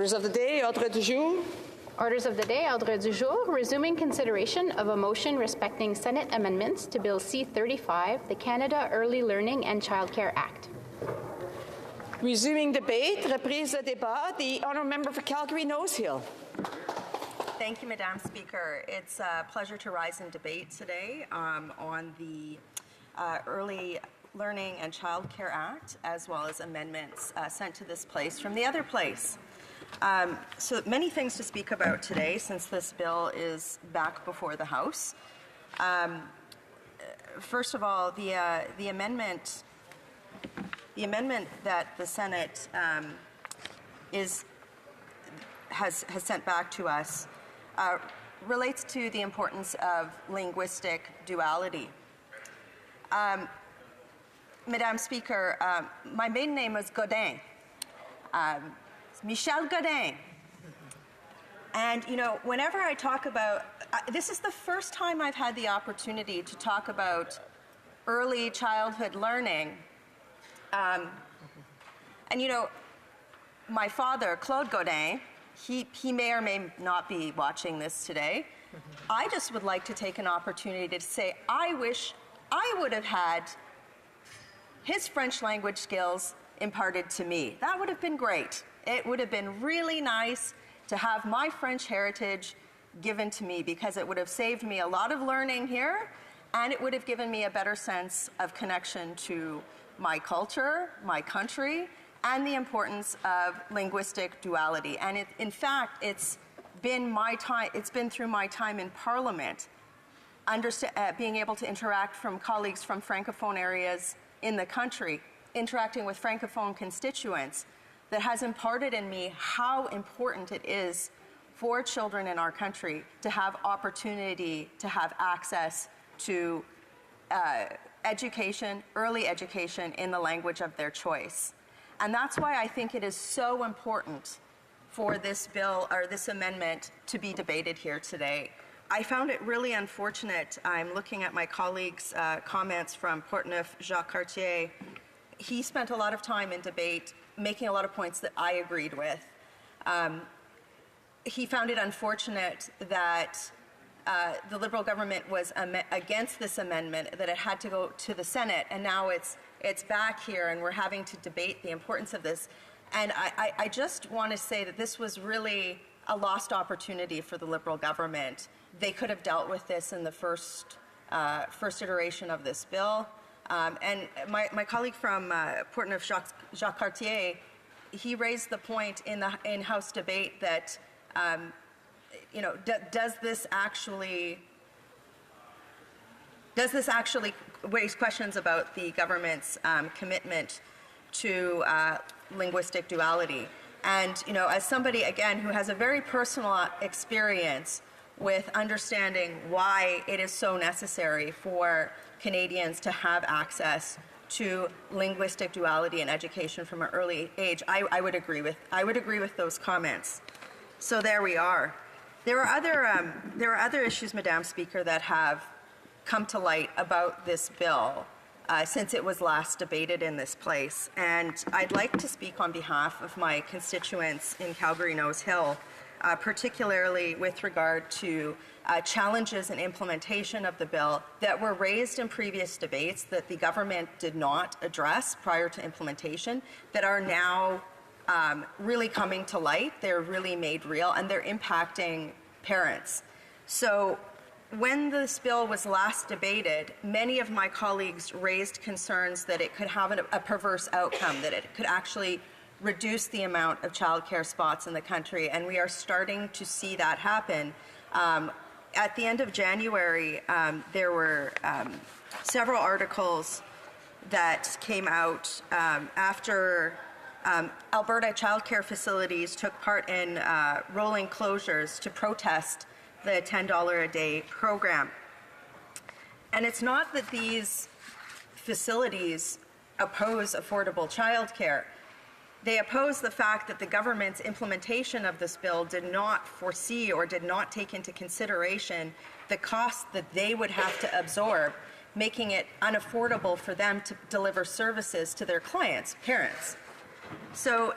Orders of the day, ordre du jour. Orders of the day, ordre du jour, resuming consideration of a motion respecting Senate amendments to Bill C-35, the Canada Early Learning and Childcare Act. Resuming debate, reprise de débat, the honourable member for Calgary-Nose Hill. Thank you, Madam Speaker. It's a pleasure to rise in debate today on the Early Learning and Childcare Act, as well as amendments sent to this place from the other place. So many things to speak about today, since this bill is back before the House. First of all, the amendment that the Senate has sent back to us relates to the importance of linguistic duality. Madam Speaker, my maiden name is Godin. Michelle Godin. And, you know, whenever I talk about, this is the first time I've had the opportunity to talk about early childhood learning. And, you know, my father, Claude Godin, he may or may not be watching this today. I just would like to take an opportunity to say, I wish I would have had his French language skills imparted to me. That would have been great. It would have been really nice to have my French heritage given to me, because it would have saved me a lot of learning here, and it would have given me a better sense of connection to my culture, my country, and the importance of linguistic duality. And in fact, it's been through my time in Parliament, being able to interact from colleagues from Francophone areas in the country, interacting with Francophone constituents, that has imparted in me how important it is for children in our country to have opportunity, to have access to education, early education in the language of their choice. And that's why I think it is so important for this bill, or this amendment, to be debated here today. I found it really unfortunate. I'm looking at my colleague's comments from Portneuf, Jacques Cartier. He spent a lot of time in debate making a lot of points that I agreed with. He found it unfortunate that the Liberal government was against this amendment, that it had to go to the Senate, and now it's back here and we're having to debate the importance of this. And I just want to say that this was really a lost opportunity for the Liberal government. They could have dealt with this in the first iteration of this bill. And my colleague from Portneuf, Jacques Cartier, he raised the point in the in-house debate that, you know, does this actually raise questions about the government's commitment to linguistic duality? And, you know, as somebody, again, who has a very personal experience with understanding why it is so necessary for Canadians to have access to linguistic duality in education from an early age, I would agree with those comments. So there we are. There are other issues, Madam Speaker, that have come to light about this bill since it was last debated in this place, and I'd like to speak on behalf of my constituents in Calgary-Nose Hill, particularly with regard to challenges in implementation of the bill that were raised in previous debates that the government did not address prior to implementation, that are now really coming to light. They're really made real, and they're impacting parents. So when this bill was last debated, many of my colleagues raised concerns that it could have a perverse outcome, that it could actually reduce the amount of childcare spots in the country, and we are starting to see that happen. At the end of January, there were several articles that came out after Alberta childcare facilities took part in rolling closures to protest the $10 a day program. And it's not that these facilities oppose affordable childcare. They oppose the fact that the government's implementation of this bill did not foresee or did not take into consideration the costs that they would have to absorb, making it unaffordable for them to deliver services to their clients, parents. So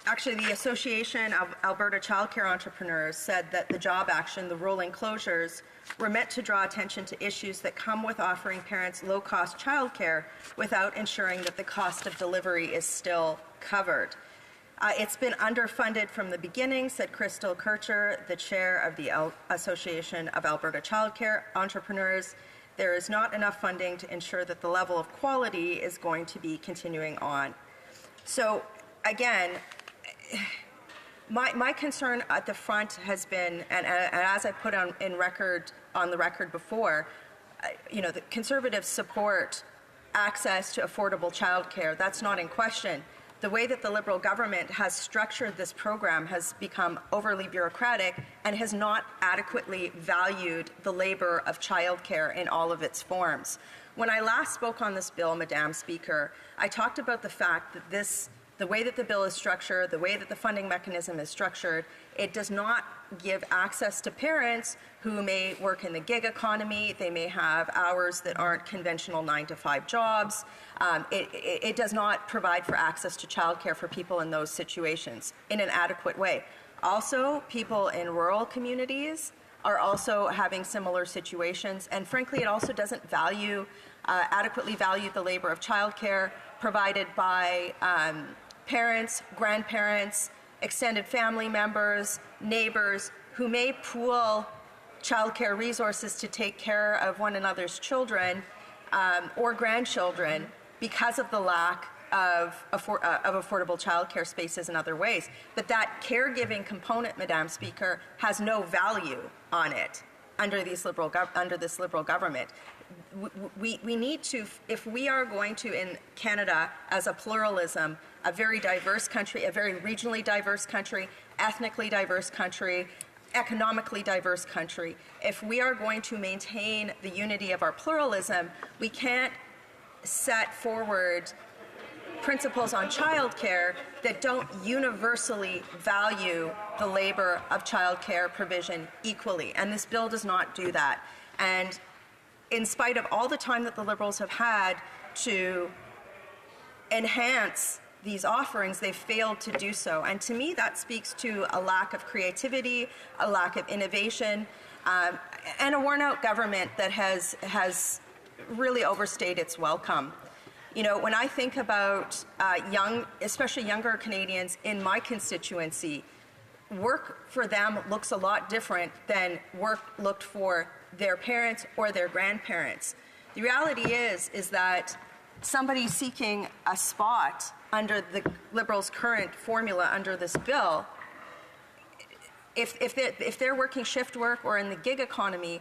Actually, the Association of Alberta Childcare Entrepreneurs said that the job action, the rolling closures, were meant to draw attention to issues that come with offering parents low-cost childcare without ensuring that the cost of delivery is still covered. It's been underfunded from the beginning, said Crystal Kircher, the chair of the Association of Alberta Childcare Entrepreneurs. There is not enough funding to ensure that the level of quality is going to be continuing on. So, again, my concern at the front has been, and as I put on the record before, the Conservatives support access to affordable childcare. That's not in question. The way that the Liberal government has structured this program has become overly bureaucratic and has not adequately valued the labor of childcare in all of its forms. When I last spoke on this bill, Madam Speaker, I talked about the fact that the way that the bill is structured, the way that the funding mechanism is structured, it does not give access to parents who may work in the gig economy. They may have hours that aren't conventional 9-to-5 jobs. It does not provide for access to childcare for people in those situations in an adequate way. Also, people in rural communities are also having similar situations, and frankly, it also doesn't adequately value the labor of childcare provided by parents, grandparents, extended family members, neighbors who may pool childcare resources to take care of one another's children or grandchildren because of the lack of affordable childcare spaces in other ways. But that caregiving component, Madam Speaker, has no value on it under this Liberal government. We need to, if we are going to, in Canada, as a pluralism, a very diverse country, a very regionally diverse country, ethnically diverse country, economically diverse country, if we are going to maintain the unity of our pluralism, we can't set forward principles on childcare that don't universally value the labor of childcare provision equally. And this bill does not do that. And in spite of all the time that the Liberals have had to enhance these offerings, they've failed to do so. And to me, that speaks to a lack of creativity, a lack of innovation, and a worn-out government that has really overstayed its welcome. When I think about especially younger Canadians in my constituency, work for them looks a lot different than work looked for their parents or their grandparents. The reality is that somebody seeking a spot under the Liberals' current formula under this bill, if they're working shift work or in the gig economy,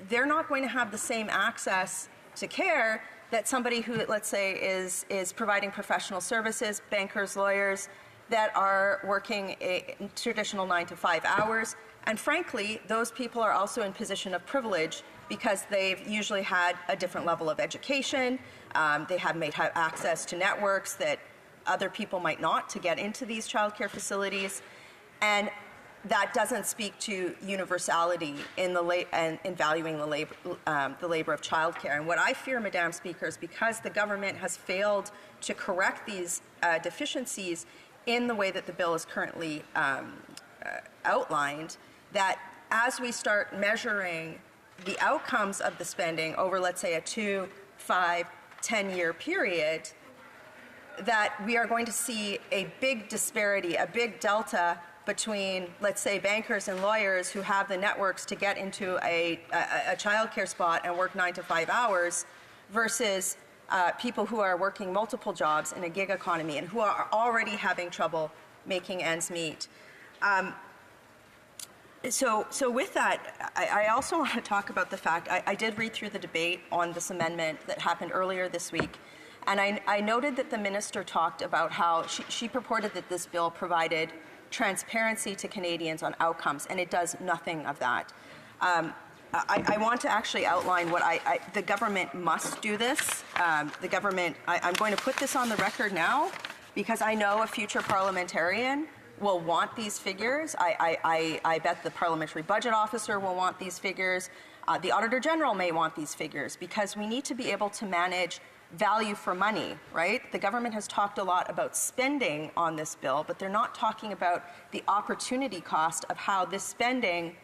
they're not going to have the same access to care that somebody who, let's say, is providing professional services, bankers, lawyers, that are working traditional 9-to-5 hours. And frankly, those people are also in position of privilege because they've usually had a different level of education. They have access to networks that other people might not to get into these childcare facilities. That doesn't speak to universality in valuing the labor of childcare. And what I fear, Madam Speaker, is because the government has failed to correct these deficiencies in the way that the bill is currently outlined, that as we start measuring the outcomes of the spending over, let's say, a 2, 5, 10-year period, that we are going to see a big disparity, a big delta between, let's say, bankers and lawyers who have the networks to get into a childcare spot and work 9-to-5 hours versus people who are working multiple jobs in a gig economy and who are already having trouble making ends meet. So with that, I also want to talk about the fact, I did read through the debate on this amendment that happened earlier this week, and I noted that the minister talked about how she purported that this bill provided transparency to Canadians on outcomes, and it does nothing of that. I want to actually outline what the government must do this. The government, I'm going to put this on the record now because I know a future parliamentarian will want these figures. I bet the parliamentary budget officer will want these figures. The Auditor General may want these figures because we need to be able to manage value for money, right? The government has talked a lot about spending on this bill, but they're not talking about the opportunity cost of how this spending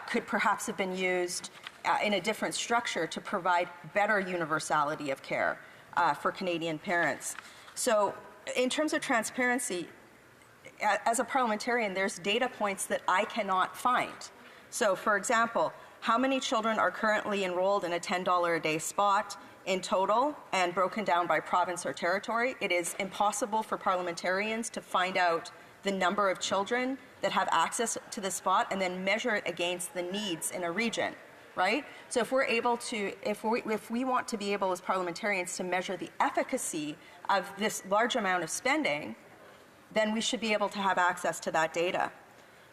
could perhaps have been used in a different structure to provide better universality of care for Canadian parents. So in terms of transparency, as a parliamentarian, there's data points that I cannot find. So for example, how many children are currently enrolled in a $10 a day spot in total and broken down by province or territory? It is impossible for parliamentarians to find out the number of children that have access to the spot and then measure it against the needs in a region, right? So if we're able to, if we want to be able as parliamentarians to measure the efficacy of this large amount of spending, then we should be able to have access to that data.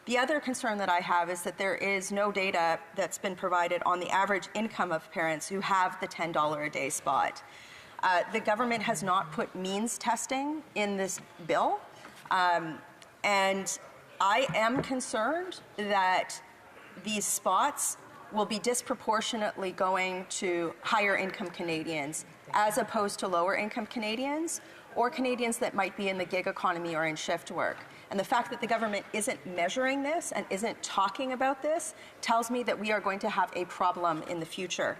The other concern that I have is that there is no data that's been provided on the average income of parents who have the $10 a day spot. The government has not put means testing in this bill, and I am concerned that these spots will be disproportionately going to higher income Canadians as opposed to lower income Canadians or Canadians that might be in the gig economy or in shift work. And the fact that the government isn't measuring this and isn't talking about this tells me that we are going to have a problem in the future.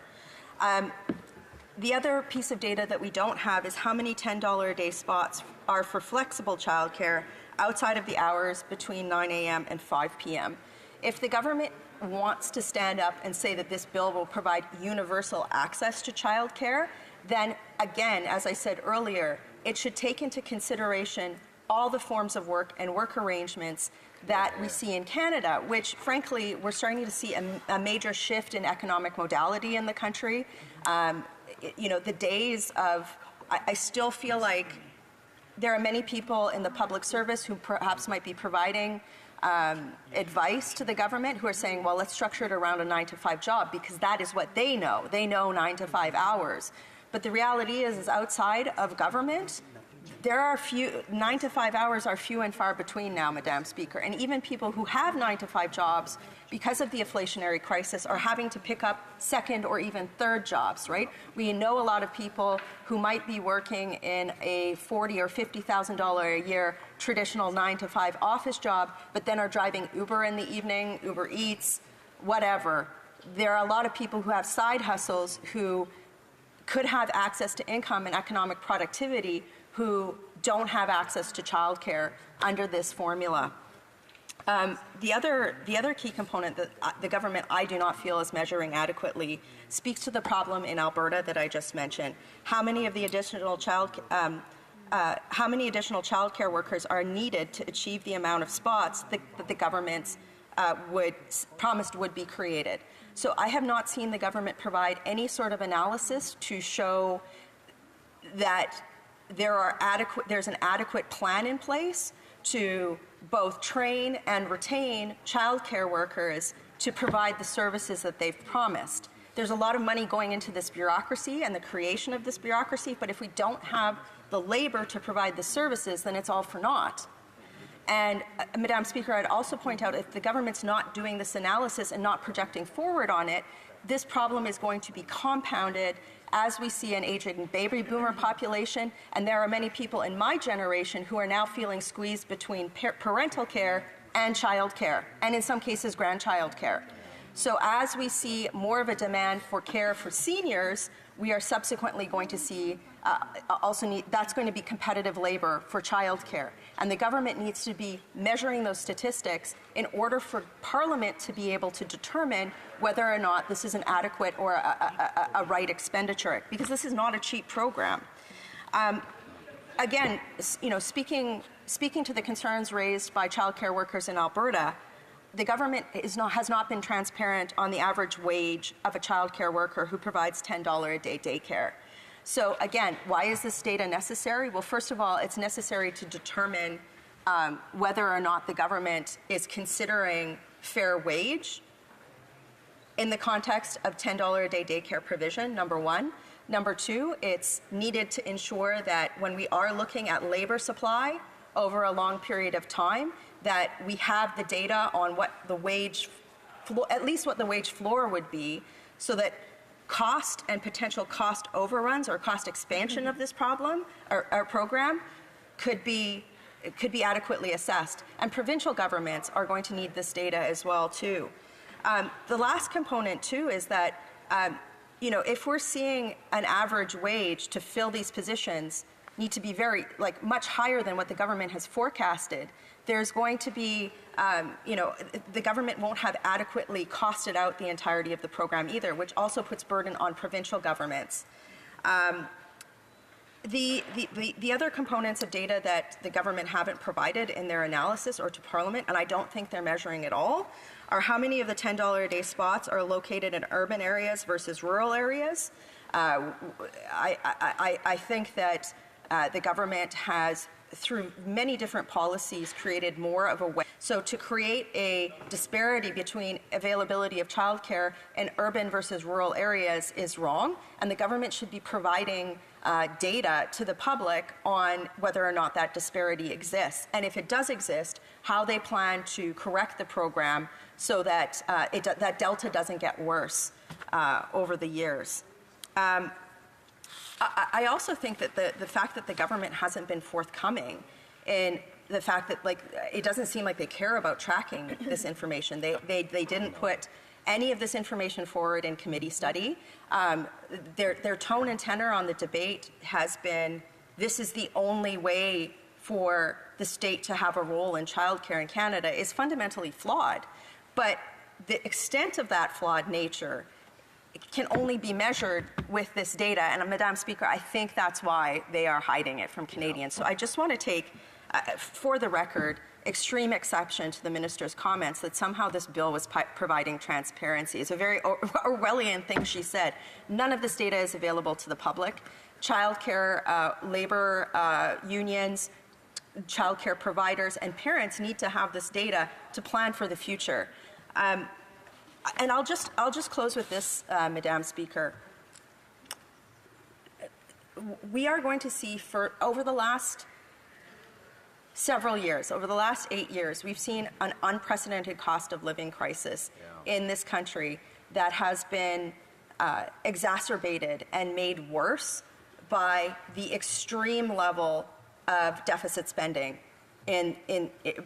The other piece of data that we don't have is how many $10 a day spots are for flexible childcare outside of the hours between 9 a.m. and 5 p.m. If the government wants to stand up and say that this bill will provide universal access to childcare, then again, as I said earlier, it should take into consideration all the forms of work and work arrangements that we see in Canada, which frankly, we're starting to see a major shift in economic modality in the country. You know, the days of, I still feel like there are many people in the public service who perhaps might be providing advice to the government who are saying, well, let's structure it around a 9-to-5 job because that is what they know. They know 9 to 5 hours. But the reality is outside of government, there are 9 to 5 hours are few and far between now, Madam Speaker. And even people who have 9-to-5 jobs, because of the inflationary crisis, are having to pick up second or even third jobs, right? We know a lot of people who might be working in a $40,000 or $50,000 a year traditional 9-to-5 office job, but then are driving Uber in the evening, Uber Eats, whatever. There are a lot of people who have side hustles who could have access to income and economic productivity who don't have access to childcare under this formula. The other key component that the government, I do not feel, is measuring adequately speaks to the problem in Alberta that I just mentioned. How many additional childcare workers are needed to achieve the amount of spots that the government promised would be created? So I have not seen the government provide any sort of analysis to show that there's an adequate plan in place to both train and retain childcare workers to provide the services that they've promised. There's a lot of money going into this bureaucracy and the creation of this bureaucracy, but if we don't have the labor to provide the services, then it's all for naught. And, Madam Speaker, I'd also point out if the government's not doing this analysis and not projecting forward on it, this problem is going to be compounded as we see an aging baby boomer population, and there are many people in my generation who are now feeling squeezed between parental care and child care, and in some cases grandchild care. So as we see more of a demand for care for seniors, we are subsequently going to see that's going to be competitive labor for child care. And the government needs to be measuring those statistics in order for Parliament to be able to determine whether or not this is an adequate or a right expenditure, because this is not a cheap program. Again, you know, speaking to the concerns raised by childcare workers in Alberta, the government has not been transparent on the average wage of a childcare worker who provides $10 a day daycare. So again, why is this data necessary? Well, first of all, it's necessary to determine whether or not the government is considering fair wage in the context of $10 a day daycare provision, number one. Number two, it's needed to ensure that when we are looking at labor supply over a long period of time, that we have the data on what the wage, at least what the wage floor would be, so that cost and potential cost overruns or cost expansion of this problem or program could be adequately assessed. And provincial governments are going to need this data as well, too. The last component, too, is that, if we're seeing an average wage to fill these positions need to be much higher than what the government has forecasted, there's going to be, the government won't have adequately costed out the entirety of the program either, which also puts burden on provincial governments. The other components of data that the government haven't provided in their analysis or to Parliament, and I don't think they're measuring at all, are how many of the $10 a day spots are located in urban areas versus rural areas. I think that the government has, through many different policies, created more of a way. So to create a disparity between availability of childcare in urban versus rural areas is wrong, and the government should be providing data to the public on whether or not that disparity exists, and if it does exist, how they plan to correct the program so that that delta doesn't get worse over the years. I also think that the fact that the government hasn't been forthcoming in the fact that, it doesn't seem like they care about tracking this information. They didn't put any of this information forward in committee study. Their tone and tenor on the debate has been, this is the only way for the state to have a role in childcare in Canada, is fundamentally flawed. But the extent of that flawed nature can only be measured with this data. And, Madam Speaker, I think that's why they are hiding it from Canadians. So I just want to take, for the record, extreme exception to the minister's comments that somehow this bill was providing transparency. It's a very Orwellian thing she said. None of this data is available to the public. Childcare, labor unions, childcare providers, and parents need to have this data to plan for the future. And I'll just close with this, Madam Speaker. We are going to see over the last several years, over the last 8 years, we've seen an unprecedented cost of living crisis in this country that has been exacerbated and made worse by the extreme level of deficit spending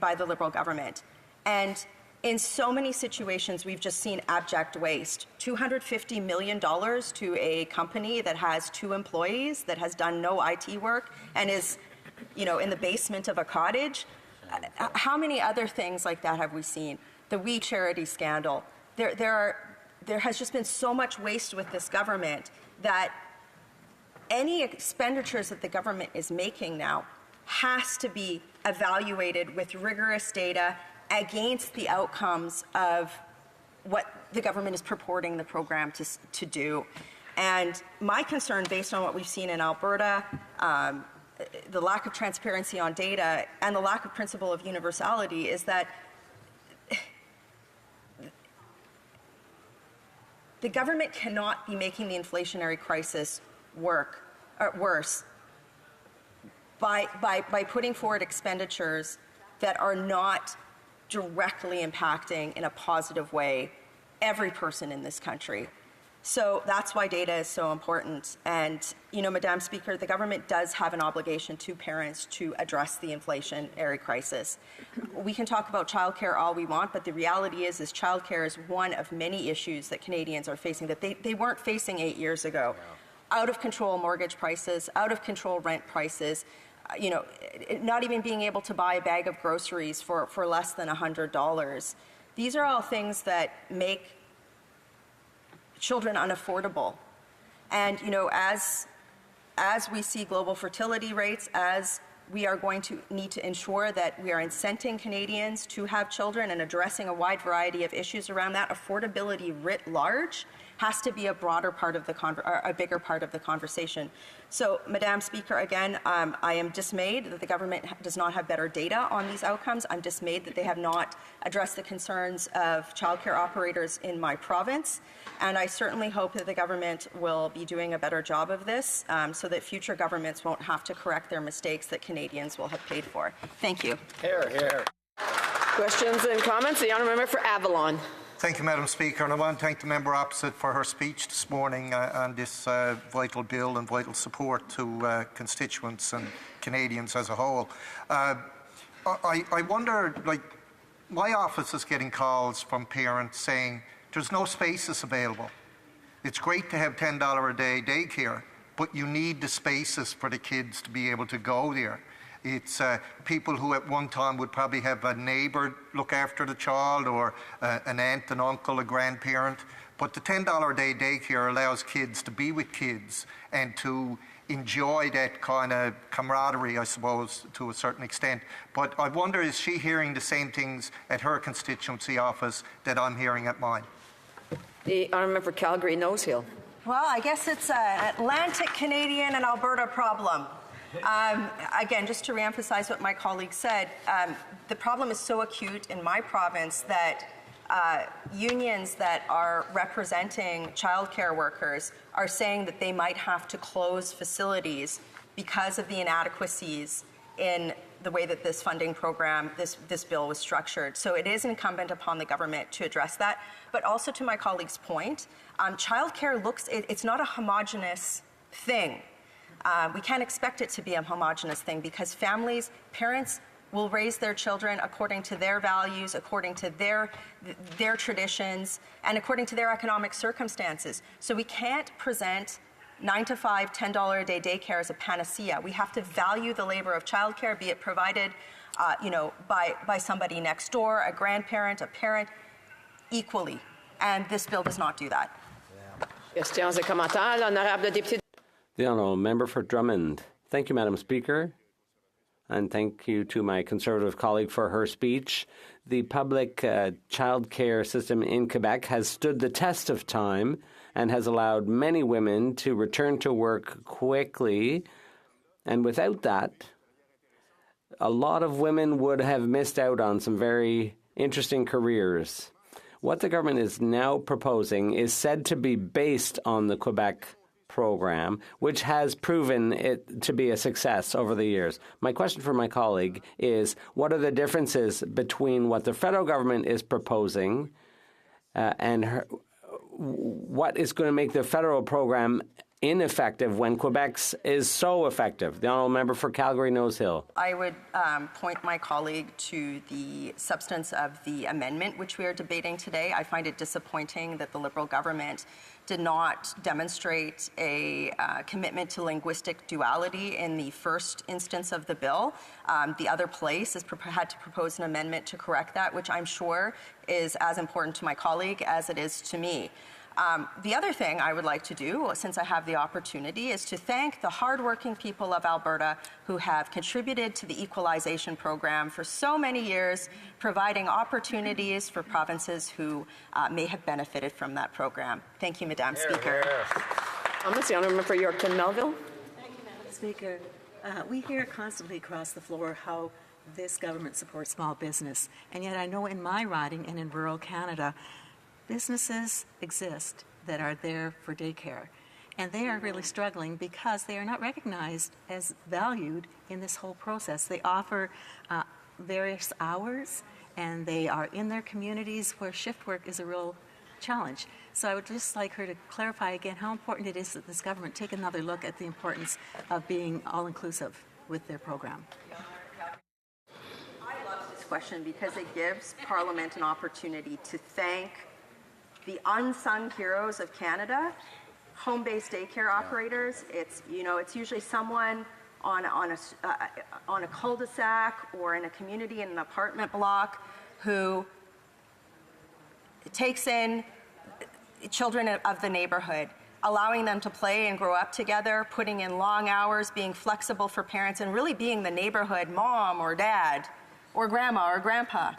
by the Liberal government. And in so many situations, we've just seen abject waste. $250 million to a company that has 2 employees, that has done no IT work, and is, in the basement of a cottage. How many other things like that have we seen? The We Charity scandal. There has just been so much waste with this government that any expenditures that the government is making now has to be evaluated with rigorous data against the outcomes of what the government is purporting the program to do. And my concern, based on what we've seen in Alberta, the lack of transparency on data, and the lack of principle of universality, is that the government cannot be making the inflationary crisis worse by putting forward expenditures that are not directly impacting in a positive way every person in this country. So that's why data is so important. And, Madam Speaker, the government does have an obligation to parents to address the inflationary crisis. We can talk about childcare all we want, but the reality is childcare is one of many issues that Canadians are facing that they weren't facing 8 years ago. Out of control mortgage prices, out of control rent prices, not even being able to buy a bag of groceries for less than $100. These are all things that make children unaffordable. And, as we see global fertility rates, as we are going to need to ensure that we are incenting Canadians to have children and addressing a wide variety of issues around that, affordability writ large has to be a broader part of a bigger part of the conversation. So, Madam Speaker, again, I am dismayed that the government does not have better data on these outcomes. I'm dismayed that they have not addressed the concerns of childcare operators in my province. And I certainly hope that the government will be doing a better job of this so that future governments won't have to correct their mistakes that Canadians will have paid for. Thank you. Hear, hear. Questions and comments? The honourable member for Avalon. Thank you, Madam Speaker, and I want to thank the member opposite for her speech this morning on this vital bill and vital support to constituents and Canadians as a whole. I wonder, like, my office is getting calls from parents saying there's no spaces available. It's great to have $10 a day daycare, but you need the spaces for the kids to be able to go there. It's people who at one time would probably have a neighbour look after the child, or an aunt, an uncle, a grandparent. But the $10 a day daycare allows kids to be with kids and to enjoy that kind of camaraderie, I suppose, to a certain extent. But I wonder, is she hearing the same things at her constituency office that I'm hearing at mine? The honourable for Calgary Nose Hill. Well, I guess it's an Atlantic Canadian and Alberta problem. Again, just to reemphasize what my colleague said, the problem is so acute in my province that unions that are representing childcare workers are saying that they might have to close facilities because of the inadequacies in the way that this funding program, this bill was structured. So it is incumbent upon the government to address that. But also, to my colleague's point, childcare it's not a homogenous thing. We can't expect it to be a homogenous thing, because parents will raise their children according to their values, according to their traditions, and according to their economic circumstances. So we can't present 9 to 5, $10 a day daycare as a panacea. We have to value the labor of childcare, be it provided, by somebody next door, a grandparent, a parent, equally. And this bill does not do that. Questions et commentaires. L'honorable député. The Honourable Member for Drummond. Thank you, Madam Speaker. And thank you to my Conservative colleague for her speech. The public child care system in Quebec has stood the test of time and has allowed many women to return to work quickly. And without that, a lot of women would have missed out on some very interesting careers. What the government is now proposing is said to be based on the Quebec program, which has proven it to be a success over the years. My question for my colleague is, what are the differences between what the federal government is proposing and what is going to make the federal program ineffective when Quebec's is so effective? The Honourable Member for Calgary Nose Hill. I would point my colleague to the substance of the amendment which we are debating today. I find it disappointing that the Liberal government did not demonstrate a commitment to linguistic duality in the first instance of the bill. The other place has had to propose an amendment to correct that, which I'm sure is as important to my colleague as it is to me. The other thing I would like to do, since I have the opportunity, is to thank the hardworking people of Alberta who have contributed to the equalization program for so many years, providing opportunities for provinces who may have benefited from that program. Thank you, Madam Speaker. The honourable for Yorkton Melville. Thank you, Madam Speaker. We hear constantly across the floor how this government supports small business, and yet I know in my riding and in rural Canada, businesses exist that are there for daycare, and they are really struggling because they are not recognized as valued in this whole process. They offer various hours, and they are in their communities where shift work is a real challenge. So I would just like her to clarify again how important it is that this government take another look at the importance of being all-inclusive with their program. I love this question because it gives Parliament an opportunity to thank the unsung heroes of Canada, home-based daycare operators. It's usually someone on a cul-de-sac or in a community in an apartment block who takes in children of the neighborhood, allowing them to play and grow up together, putting in long hours, being flexible for parents, and really being the neighborhood mom or dad or grandma or grandpa.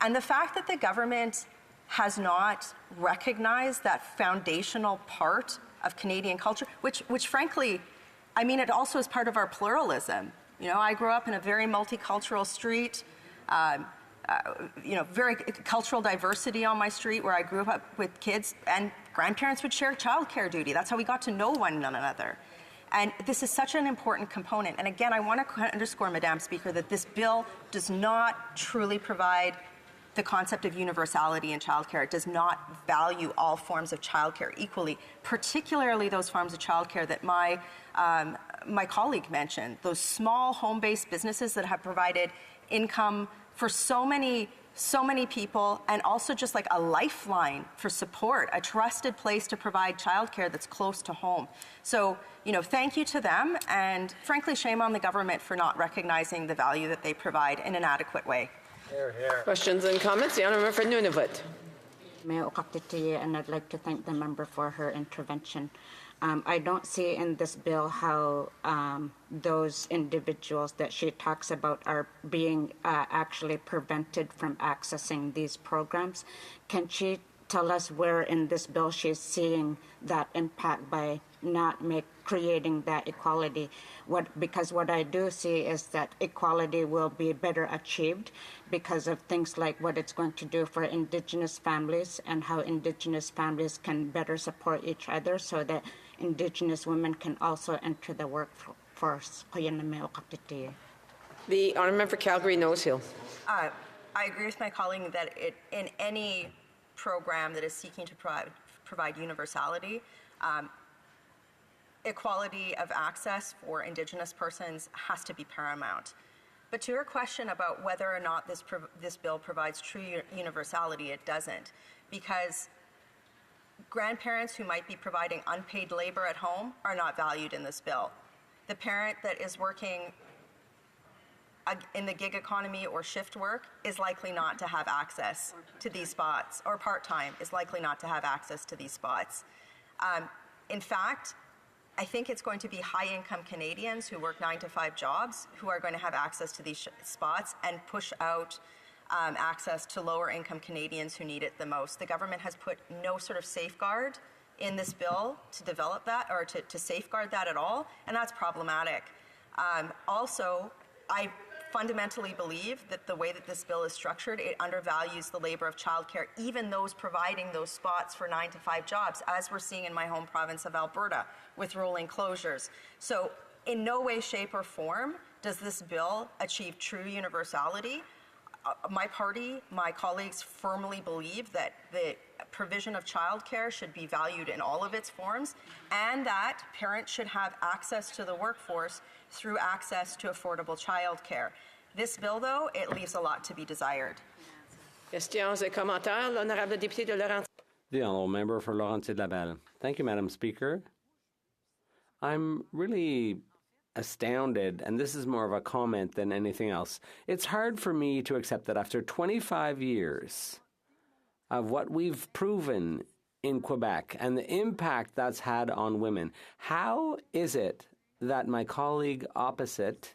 And the fact that the government has not recognized that foundational part of Canadian culture, which frankly, I mean, it also is part of our pluralism. I grew up in a very multicultural street, very cultural diversity on my street where I grew up with kids, and grandparents would share childcare duty. That's how we got to know one another. And this is such an important component. And again, I want to underscore, Madam Speaker, that this bill does not truly provide the concept of universality in childcare. It does not value all forms of childcare equally, particularly those forms of childcare that my colleague mentioned, those small home-based businesses that have provided income for so many people, and also just like a lifeline for support, a trusted place to provide childcare that's close to home. So, thank you to them, and frankly, shame on the government for not recognizing the value that they provide in an adequate way. Questions and comments? The Honourable for Nunavut. Mayor Okaptitiye, and I'd like to thank the member for her intervention. I don't see in this bill how those individuals that she talks about are being actually prevented from accessing these programs. Can she tell us where in this bill she's seeing that impact by not creating that equality? Because what I do see is that equality will be better achieved because of things like what it's going to do for Indigenous families and how Indigenous families can better support each other so that Indigenous women can also enter the workforce. The Honourable for Calgary Nose Hill. I agree with my colleague that in any program that is seeking to provide universality, equality of access for Indigenous persons has to be paramount. But to your question about whether or not this bill provides true universality, it doesn't, because grandparents who might be providing unpaid labor at home are not valued in this bill. The parent that is working in the gig economy or shift work is likely not to have access to these spots, or part-time is likely not to have access to these spots. In fact, I think it's going to be high-income Canadians who work 9-to-5 jobs who are going to have access to these spots and push out access to lower-income Canadians who need it the most. The government has put no sort of safeguard in this bill to develop that or to safeguard that at all, and that's problematic. Also, I fundamentally believe that the way that this bill is structured, it undervalues the labor of childcare, even those providing those spots for 9-to-5 jobs, as we're seeing in my home province of Alberta with rolling closures. So in no way, shape, or form does this bill achieve true universality. My party, my colleagues firmly believe that the provision of childcare should be valued in all of its forms, and that parents should have access to the workforce through access to affordable childcare. This bill, though, it leaves a lot to be desired. Questions et commentaires. L'honorable député de Laurentides. The Honourable Member for Laurentides-Labelle. Thank you, Madam Speaker. I'm really astounded, and this is more of a comment than anything else. It's hard for me to accept that after 25 years of what we've proven in Quebec and the impact that's had on women, how is it that my colleague opposite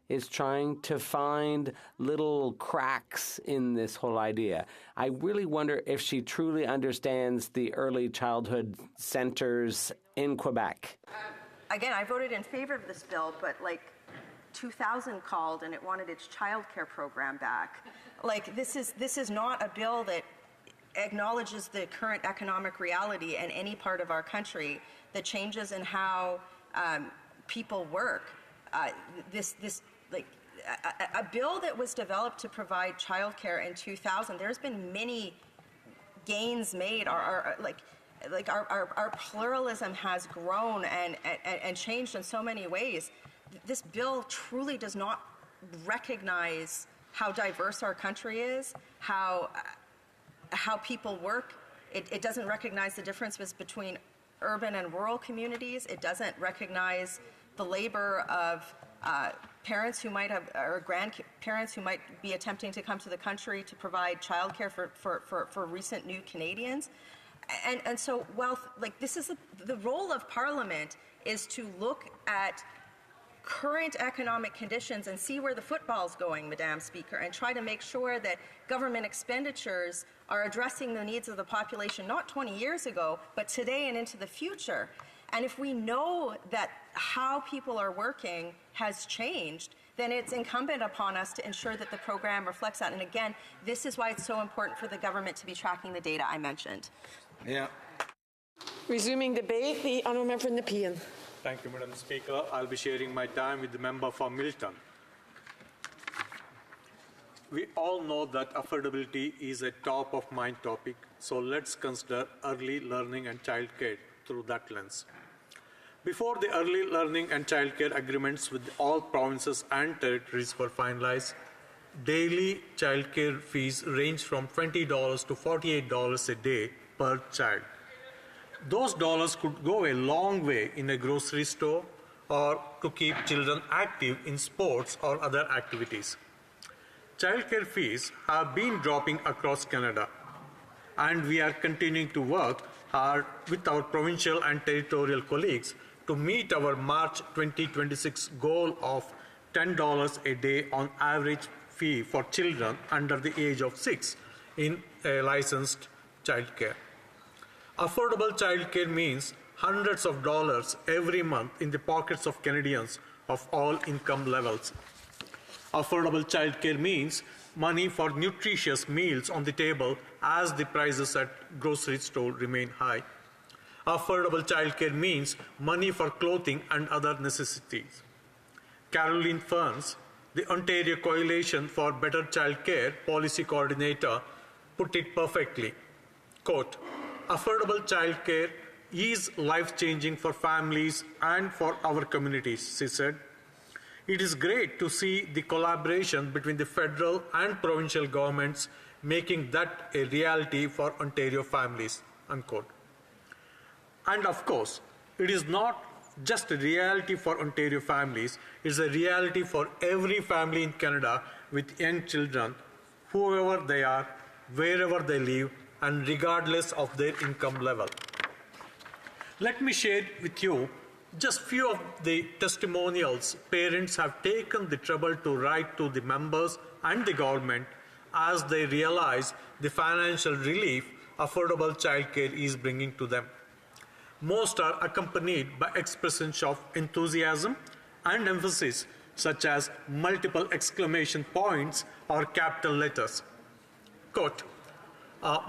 is trying to find little cracks in this whole idea? I really wonder if she truly understands the early childhood centres in Quebec. Again, I voted in favor of this bill, but 2000 called and it wanted its childcare program back. This is not a bill that acknowledges the current economic reality in any part of our country, the changes in how people work. A bill that was developed to provide childcare in 2000, there's been many gains made. Our pluralism has grown and changed in so many ways. This bill truly does not recognize how diverse our country is, how people work. It doesn't recognize the differences between urban and rural communities. It doesn't recognize the labor of parents who might have, or grandparents who might be attempting to come to the country to provide childcare for recent new Canadians. And so, while this is the role of Parliament is to look at current economic conditions and see where the football's going, Madam Speaker, and try to make sure that government expenditures are addressing the needs of the population not 20 years ago, but today and into the future. And if we know that how people are working has changed, then it's incumbent upon us to ensure that the program reflects that. And again, this is why it's so important for the government to be tracking the data I mentioned. Yeah. Resuming debate, the Honourable Member for Nepean. Thank you, Madam Speaker. I'll be sharing my time with the member for Milton. We all know that affordability is a top of mind topic, so let's consider early learning and childcare through that lens. Before the early learning and childcare agreements with all provinces and territories were finalized, daily childcare fees range from $20 to $48 a day per child. Those dollars could go a long way in a grocery store or to keep children active in sports or other activities. Childcare fees have been dropping across Canada, and we are continuing to work hard with our provincial and territorial colleagues to meet our March 2026 goal of $10 a day on average fee for children under the age of 6 in a licensed childcare. Affordable childcare means hundreds of dollars every month in the pockets of Canadians of all income levels. Affordable childcare means money for nutritious meals on the table as the prices at grocery store remain high. Affordable childcare means money for clothing and other necessities. Caroline Ferns, the Ontario Coalition for Better Childcare policy coordinator, put it perfectly. Quote, affordable childcare is life-changing for families and for our communities, she said. It is great to see the collaboration between the federal and provincial governments making that a reality for Ontario families, unquote. And of course, it is not just a reality for Ontario families, it is a reality for every family in Canada with young children, whoever they are, wherever they live, and regardless of their income level. Let me share with you just few of the testimonials parents have taken the trouble to write to the members and the government as they realize the financial relief affordable childcare is bringing to them. Most are accompanied by expressions of enthusiasm and emphasis, such as multiple exclamation points or capital letters. Quote,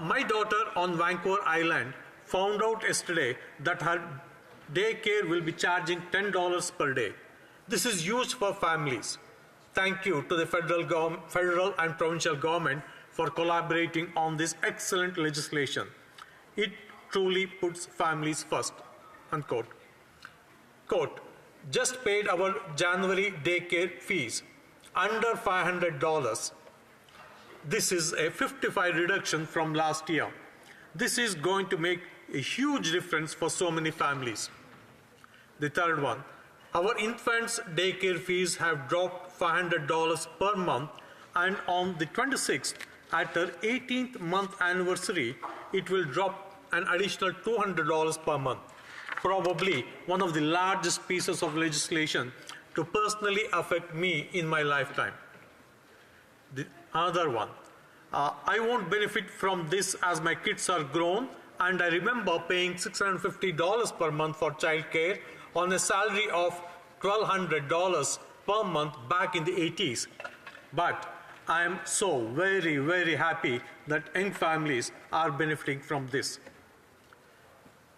my daughter on Vancouver Island found out yesterday that her daycare will be charging $10 per day. This is huge for families. Thank you to the federal and provincial government for collaborating on this excellent legislation. It truly puts families first, unquote. Quote, just paid our January daycare fees, under $500. This is a 55 reduction from last year. This is going to make a huge difference for so many families. The third one, our infants' daycare fees have dropped $500 per month, and on the 26th, at her 18th month anniversary, it will drop an additional $200 per month. Probably one of the largest pieces of legislation to personally affect me in my lifetime. The other one, I won't benefit from this as my kids are grown, and I remember paying $650 per month for childcare on a salary of $1,200 per month back in the 80s. But I am so very, very happy that young families are benefiting from this.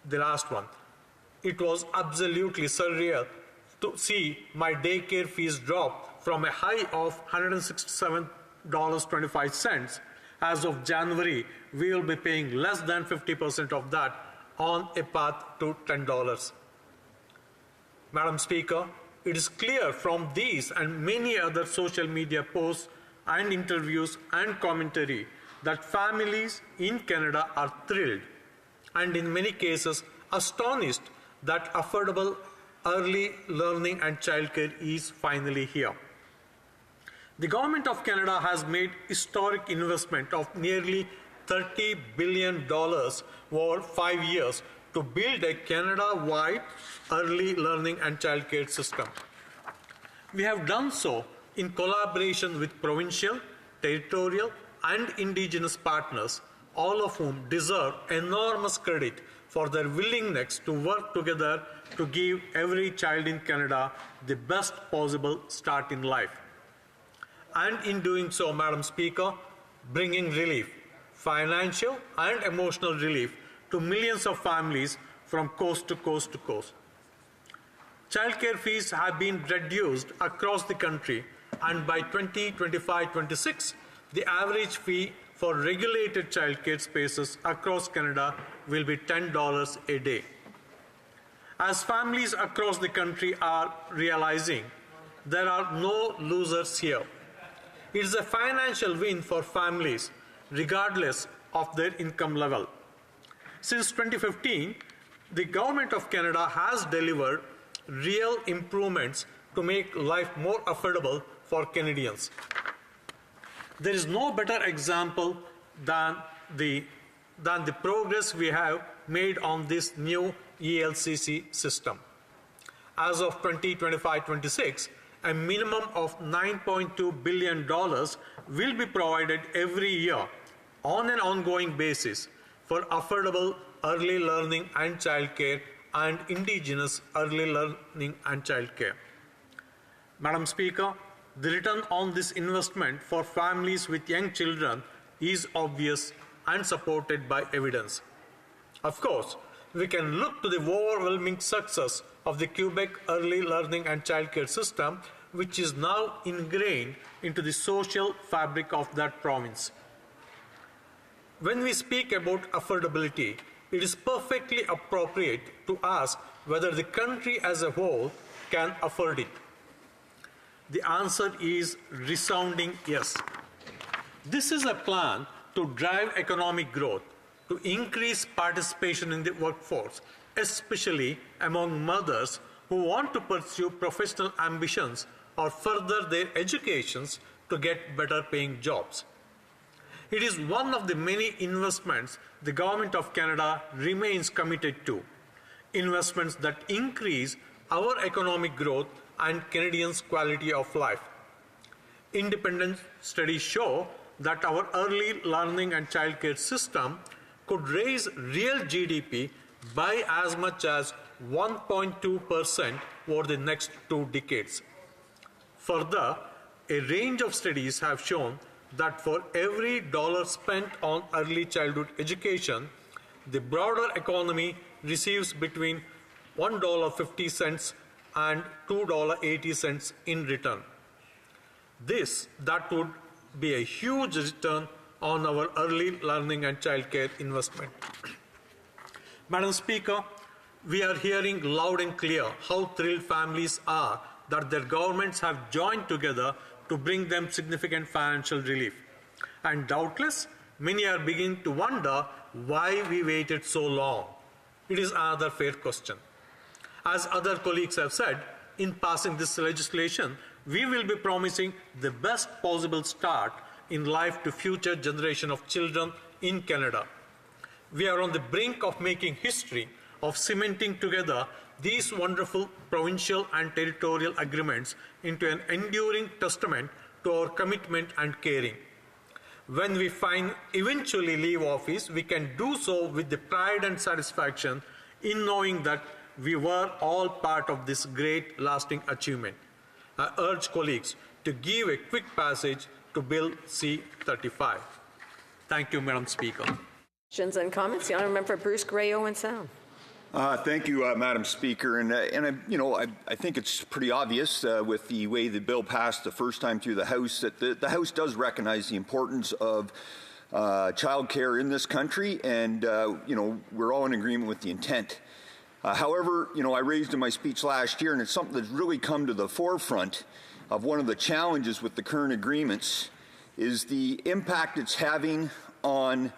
The last one. It was absolutely surreal to see my daycare fees drop from a high of $167.25. As of January, we will be paying less than 50% of that on a path to $10. Madam Speaker, it is clear from these and many other social media posts and interviews and commentary that families in Canada are thrilled and in many cases astonished that affordable early learning and childcare is finally here. The Government of Canada has made historic investment of nearly $30 billion over 5 years to build a Canada-wide early learning and childcare system. We have done so in collaboration with provincial, territorial, and Indigenous partners, all of whom deserve enormous credit for their willingness to work together to give every child in Canada the best possible start in life. And in doing so, Madam Speaker, bringing relief, financial and emotional relief to millions of families from coast to coast to coast. Childcare fees have been reduced across the country, and by 2025-26, the average fee for regulated childcare spaces across Canada will be $10 a day. As families across the country are realizing, there are no losers here. It is a financial win for families, regardless of their income level. Since 2015, the Government of Canada has delivered real improvements to make life more affordable for Canadians. There is no better example than the progress we have made on this new ELCC system. As of 2025-26, a minimum of $9.2 billion will be provided every year on an ongoing basis for affordable early learning and childcare and Indigenous early learning and childcare. Madam Speaker, the return on this investment for families with young children is obvious and supported by evidence. Of course, we can look to the overwhelming success of the Quebec early learning and childcare system, which is now ingrained into the social fabric of that province. When we speak about affordability, it is perfectly appropriate to ask whether the country as a whole can afford it. The answer is resounding yes. This is a plan to drive economic growth, to increase participation in the workforce, especially among mothers who want to pursue professional ambitions or further their educations to get better paying jobs. It is one of the many investments the Government of Canada remains committed to, investments that increase our economic growth and Canadians' quality of life. Independent studies show that our early learning and childcare system could raise real GDP by as much as 1.2% over the next 2 decades. Further, a range of studies have shown that for every dollar spent on early childhood education, the broader economy receives between $1.50 and $2.80 in return. That would be a huge return on our early learning and childcare investment. Madam Speaker, we are hearing loud and clear how thrilled families are that their governments have joined together to bring them significant financial relief. And doubtless, many are beginning to wonder why we waited so long. It is another fair question. As other colleagues have said, in passing this legislation, we will be promising the best possible start in life to future generation of children in Canada. We are on the brink of making history, of cementing together these wonderful provincial and territorial agreements into an enduring testament to our commitment and caring. When we eventually leave office, we can do so with the pride and satisfaction in knowing that we were all part of this great lasting achievement. I urge colleagues to give a quick passage to Bill C-35. Thank you, Madam Speaker. Questions and comments? The Honourable Member for Bruce Grey Owen Sound. Thank you, Madam Speaker. I think it's pretty obvious with the way the bill passed the first time through the House that the House does recognize the importance of child care in this country, and we're all in agreement with the intent. However, I raised in my speech last year, and it's something that's really come to the forefront of one of the challenges with the current agreements is the impact it's having on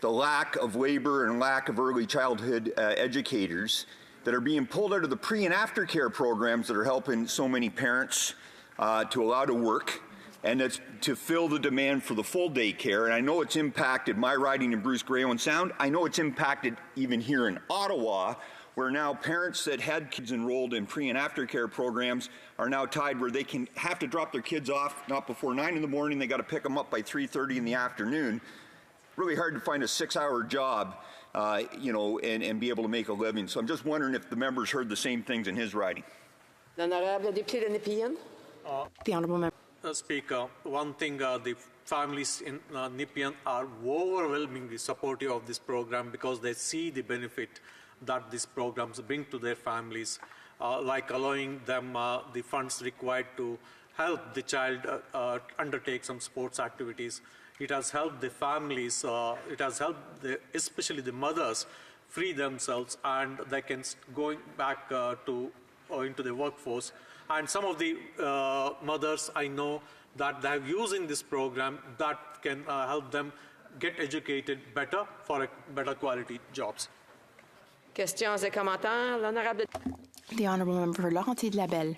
the lack of labor and lack of early childhood educators that are being pulled out of the pre and after care programs that are helping so many parents to allow to work and that's to fill the demand for the full day care. And I know it's impacted my riding in Bruce Grey Owen Sound. I know it's impacted even here in Ottawa, where now parents that had kids enrolled in pre and after care programs are now tied where they can have to drop their kids off not before 9 in the morning. They got to pick them up by 3:30 in the afternoon. Really hard to find a 6-hour job, and be able to make a living. So I'm just wondering if the members heard the same things in his riding. The Honourable Member. Speaker, one thing, the families in Nepean are overwhelmingly supportive of this program because they see the benefit that these programs bring to their families, like allowing them the funds required to help the child undertake some sports activities. It has helped the families, it has helped especially the mothers free themselves, and they can go back into the workforce. And some of the mothers I know that they have using this program that can help them get educated better for better quality jobs. Questions et commentaires. L'honorable. The Honourable Member for Laurentides Labelle.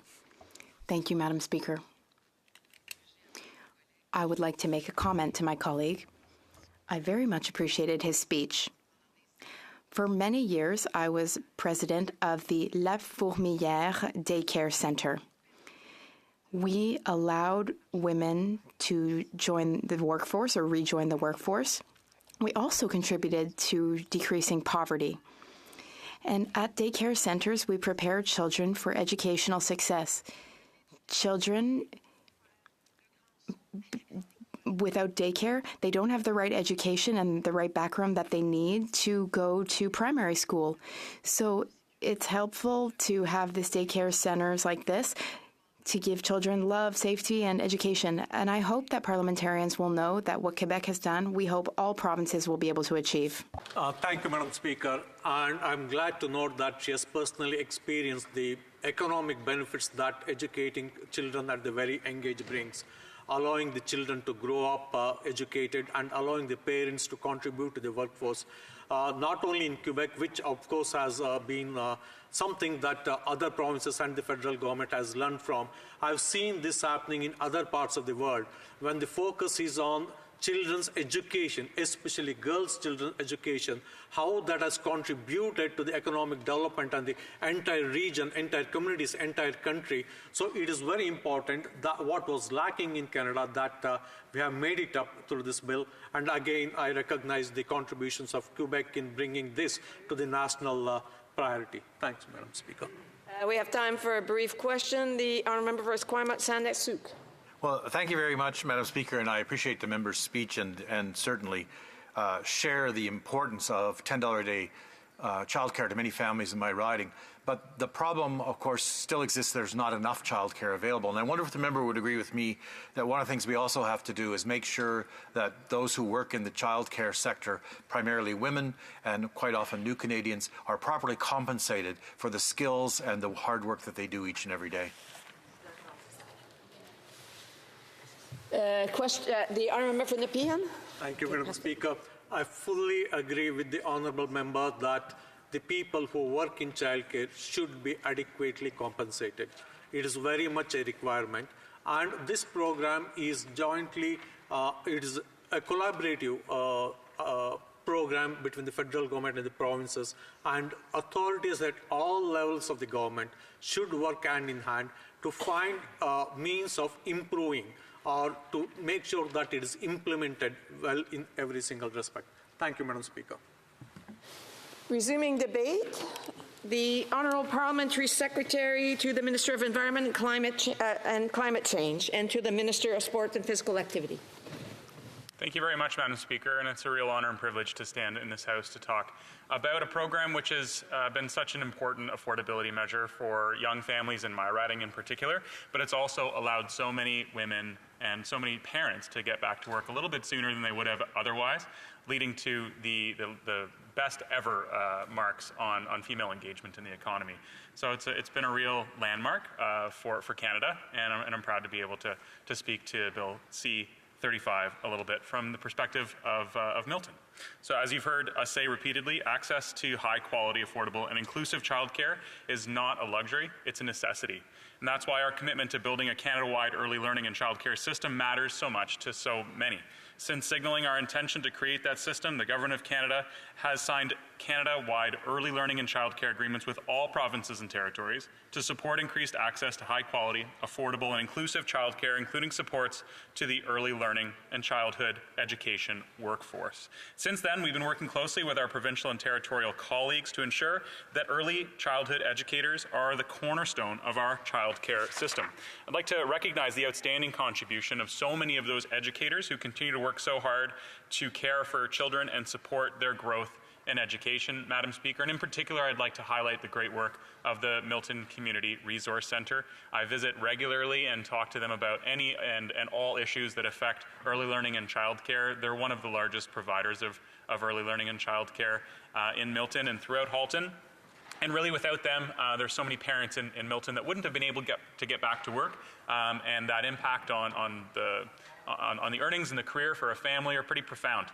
Thank you, Madam Speaker. I would like to make a comment to my colleague. I very much appreciated his speech. For many years, I was president of the La Fourmilière Daycare Center. We allowed women to join the workforce or rejoin the workforce. We also contributed to decreasing poverty. And at daycare centers, we prepare children for educational success. Children without daycare, they don't have the right education and the right background that they need to go to primary school. So it's helpful to have this daycare centers like this to give children love, safety, and education. And I hope that parliamentarians will know that what Quebec has done, we hope all provinces will be able to achieve. Thank you, Madam Speaker. And I'm glad to note that she has personally experienced the economic benefits that educating children at the very young age brings, allowing the children to grow up educated and allowing the parents to contribute to the workforce. Not only in Quebec, which of course has been something that other provinces and the federal government has learned from. I've seen this happening in other parts of the world when the focus is on children's education, especially girls' children's education, how that has contributed to the economic development and the entire region, entire communities, entire country. So it is very important that what was lacking in Canada, that we have made it up through this bill. And again, I recognize the contributions of Quebec in bringing this to the national priority. Thanks, Madam Speaker. We have time for a brief question. The Honourable Member for Esquimalt-Saanich-Sooke. Well, thank you very much, Madam Speaker, and I appreciate the member's speech and certainly share the importance of $10 a day childcare to many families in my riding. But the problem, of course, still exists. There's not enough childcare available. And I wonder if the member would agree with me that one of the things we also have to do is make sure that those who work in the childcare sector, primarily women and quite often new Canadians, are properly compensated for the skills and the hard work that they do each and every day. The Honourable Member for Nepean. Thank you, Madam Speaker. I fully agree with the Honourable Member that the people who work in childcare should be adequately compensated. It is very much a requirement. And this program is jointly, it is a collaborative program between the federal government and the provinces, and authorities at all levels of the government should work hand in hand to find means of improving or to make sure that it is implemented well in every single respect. Thank you, Madam Speaker. Resuming debate, the Honourable Parliamentary Secretary to the Minister of Environment and Climate Change and to the Minister of Sport and Physical Activity. Thank you very much, Madam Speaker, and it's a real honor and privilege to stand in this House to talk about a program which has been such an important affordability measure for young families in my riding in particular, but it's also allowed so many women and so many parents to get back to work a little bit sooner than they would have otherwise, leading to the best ever marks on female engagement in the economy. So it's been a real landmark for Canada, and I'm proud to be able to speak to Bill C-35 a little bit from the perspective of Milton. So as you've heard us say repeatedly, access to high quality, affordable and inclusive childcare is not a luxury, it's a necessity. And that's why our commitment to building a Canada-wide early learning and childcare system matters so much to so many. Since signaling our intention to create that system, the Government of Canada has signed Canada-wide early learning and childcare agreements with all provinces and territories to support increased access to high-quality, affordable, and inclusive childcare, including supports to the early learning and childhood education workforce. Since then, we've been working closely with our provincial and territorial colleagues to ensure that early childhood educators are the cornerstone of our childcare system. I'd like to recognize the outstanding contribution of so many of those educators who continue to work so hard to care for children and support their growth in education, Madam Speaker. And in particular, I'd like to highlight the great work of the Milton Community Resource Centre. I visit regularly and talk to them about any and all issues that affect early learning and childcare. They're one of the largest providers of early learning and childcare in Milton and throughout Halton. And really, without them, there's so many parents in Milton that wouldn't have been able to get back to work, and that impact on the earnings and the career for a family are pretty profound.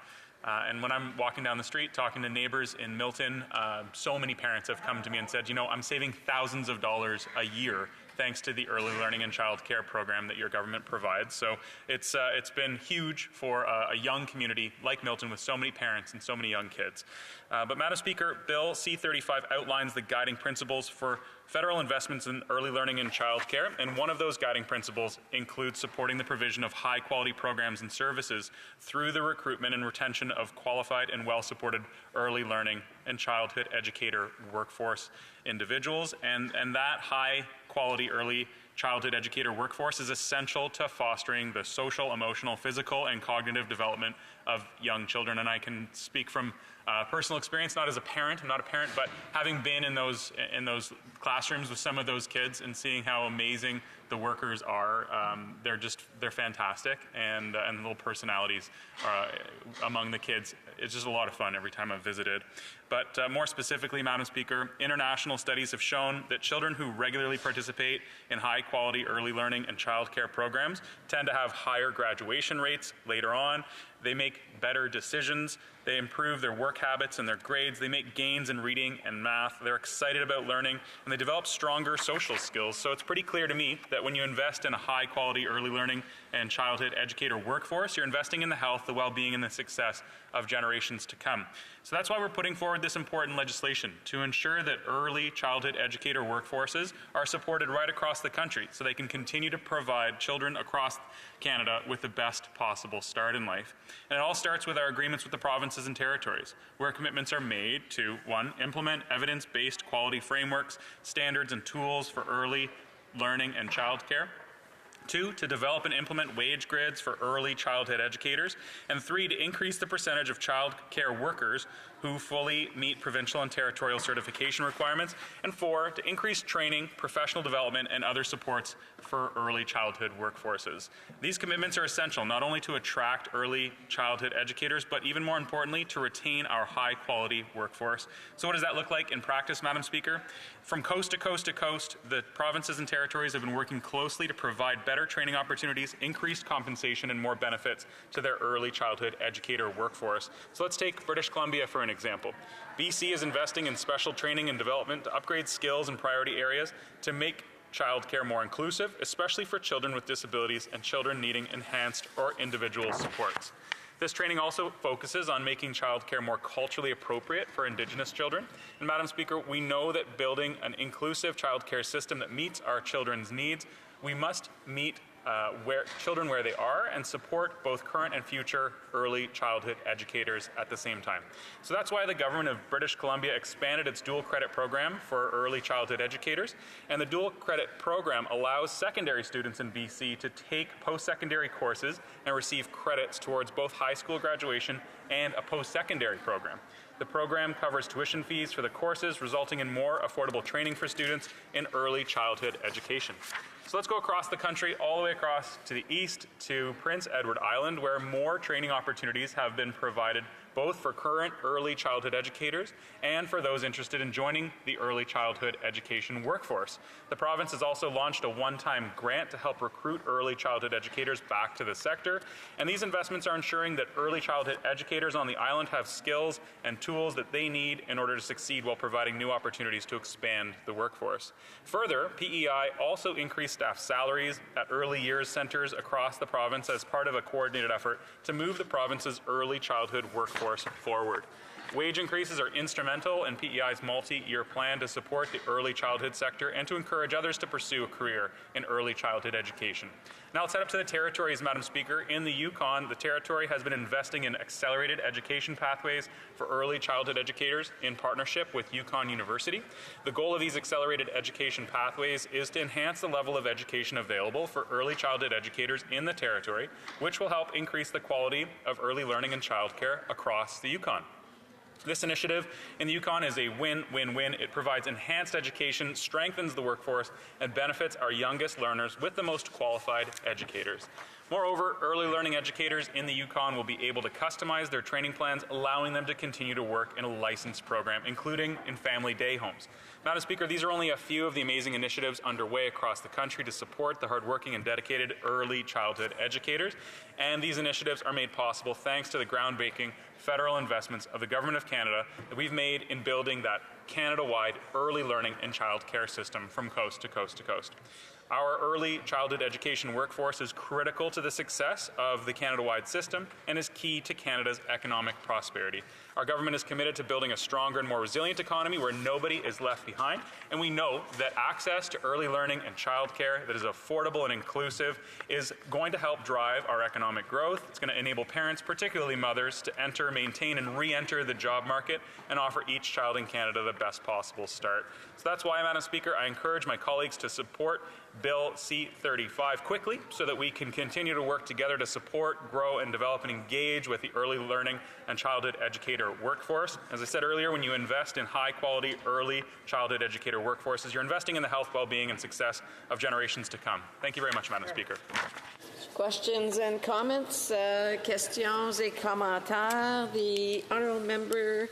And when I'm walking down the street talking to neighbors in Milton, so many parents have come to me and said, you know, I'm saving thousands of dollars a year thanks to the early learning and child care program that your government provides. So it's been huge for a young community like Milton with so many parents and so many young kids. But Madam Speaker, Bill C-35 outlines the guiding principles for federal investments in early learning and child care, and one of those guiding principles includes supporting the provision of high-quality programs and services through the recruitment and retention of qualified and well-supported early learning and childhood educator workforce individuals, and that high-quality early childhood educator workforce is essential to fostering the social, emotional, physical, and cognitive development of young children. And I can speak from personal experience, not as a parent, I'm not a parent, but having been in those classrooms with some of those kids and seeing how amazing the workers are. They're fantastic, and the little personalities among the kids. It's just a lot of fun every time I've visited. But more specifically, Madam Speaker, international studies have shown that children who regularly participate in high-quality early learning and childcare programs tend to have higher graduation rates later on. They make better decisions. They improve their work habits and their grades. They make gains in reading and math. They're excited about learning, and they develop stronger social skills. So it's pretty clear to me that when you invest in a high-quality early learning and childhood educator workforce, you're investing in the health, the well-being, and the success of generations to come. So that's why we're putting forward this important legislation, to ensure that early childhood educator workforces are supported right across the country so they can continue to provide children across Canada with the best possible start in life. And it all starts with our agreements with the provinces and territories, where commitments are made to, 1, implement evidence-based quality frameworks, standards, and tools for early learning and childcare. 2, to develop and implement wage grids for early childhood educators. And 3, to increase the percentage of child care workers who fully meet provincial and territorial certification requirements. And 4, to increase training, professional development, and other supports for early childhood workforces. These commitments are essential not only to attract early childhood educators, but even more importantly, to retain our high-quality workforce. So what does that look like in practice, Madam Speaker? From coast to coast to coast, the provinces and territories have been working closely to provide better training opportunities, increased compensation, and more benefits to their early childhood educator workforce. So let's take British Columbia for an example. BC is investing in special training and development to upgrade skills in priority areas to make childcare more inclusive, especially for children with disabilities and children needing enhanced or individual supports. This training also focuses on making childcare more culturally appropriate for Indigenous children. And Madam Speaker, we know that building an inclusive childcare system that meets our children's needs, we must meet children where they are and support both current and future early childhood educators at the same time. So that's why the government of British Columbia expanded its dual credit program for early childhood educators. And the dual credit program allows secondary students in BC to take post-secondary courses and receive credits towards both high school graduation and a post-secondary program. The program covers tuition fees for the courses, resulting in more affordable training for students in early childhood education. So let's go across the country, all the way across to the east to Prince Edward Island, where more training opportunities have been provided both for current early childhood educators and for those interested in joining the early childhood education workforce. The province has also launched a one-time grant to help recruit early childhood educators back to the sector, and these investments are ensuring that early childhood educators on the island have skills and tools that they need in order to succeed while providing new opportunities to expand the workforce. Further, PEI also increased staff salaries at early years centers across the province as part of a coordinated effort to move the province's early childhood workforce forward. Wage increases are instrumental in PEI's multi-year plan to support the early childhood sector and to encourage others to pursue a career in early childhood education. Now let's head up to the territories, Madam Speaker. In the Yukon, the territory has been investing in accelerated education pathways for early childhood educators in partnership with Yukon University. The goal of these accelerated education pathways is to enhance the level of education available for early childhood educators in the territory, which will help increase the quality of early learning and childcare across the Yukon. This initiative in the Yukon is a win-win-win. It provides enhanced education, strengthens the workforce, and benefits our youngest learners with the most qualified educators. Moreover, early learning educators in the Yukon will be able to customize their training plans, allowing them to continue to work in a licensed program, including in family day homes. Madam Speaker, these are only a few of the amazing initiatives underway across the country to support the hardworking and dedicated early childhood educators. And these initiatives are made possible thanks to the groundbreaking federal investments of the Government of Canada that we've made in building that Canada-wide early learning and childcare system from coast to coast to coast. Our early childhood education workforce is critical to the success of the Canada-wide system and is key to Canada's economic prosperity. Our government is committed to building a stronger and more resilient economy where nobody is left behind, and we know that access to early learning and childcare that is affordable and inclusive is going to help drive our economic growth. It's going to enable parents, particularly mothers, to enter, maintain, and re-enter the job market and offer each child in Canada the best possible start. So that's why, Madam Speaker, I encourage my colleagues to support Bill C-35 quickly so that we can continue to work together to support, grow, and develop and engage with the early learning and childhood educator workforce. As I said earlier, when you invest in high-quality early childhood educator workforces, you're investing in the health, well-being, and success of generations to come. Thank you very much, Madam Speaker. Questions and comments? Questions et commentaires. The honourable member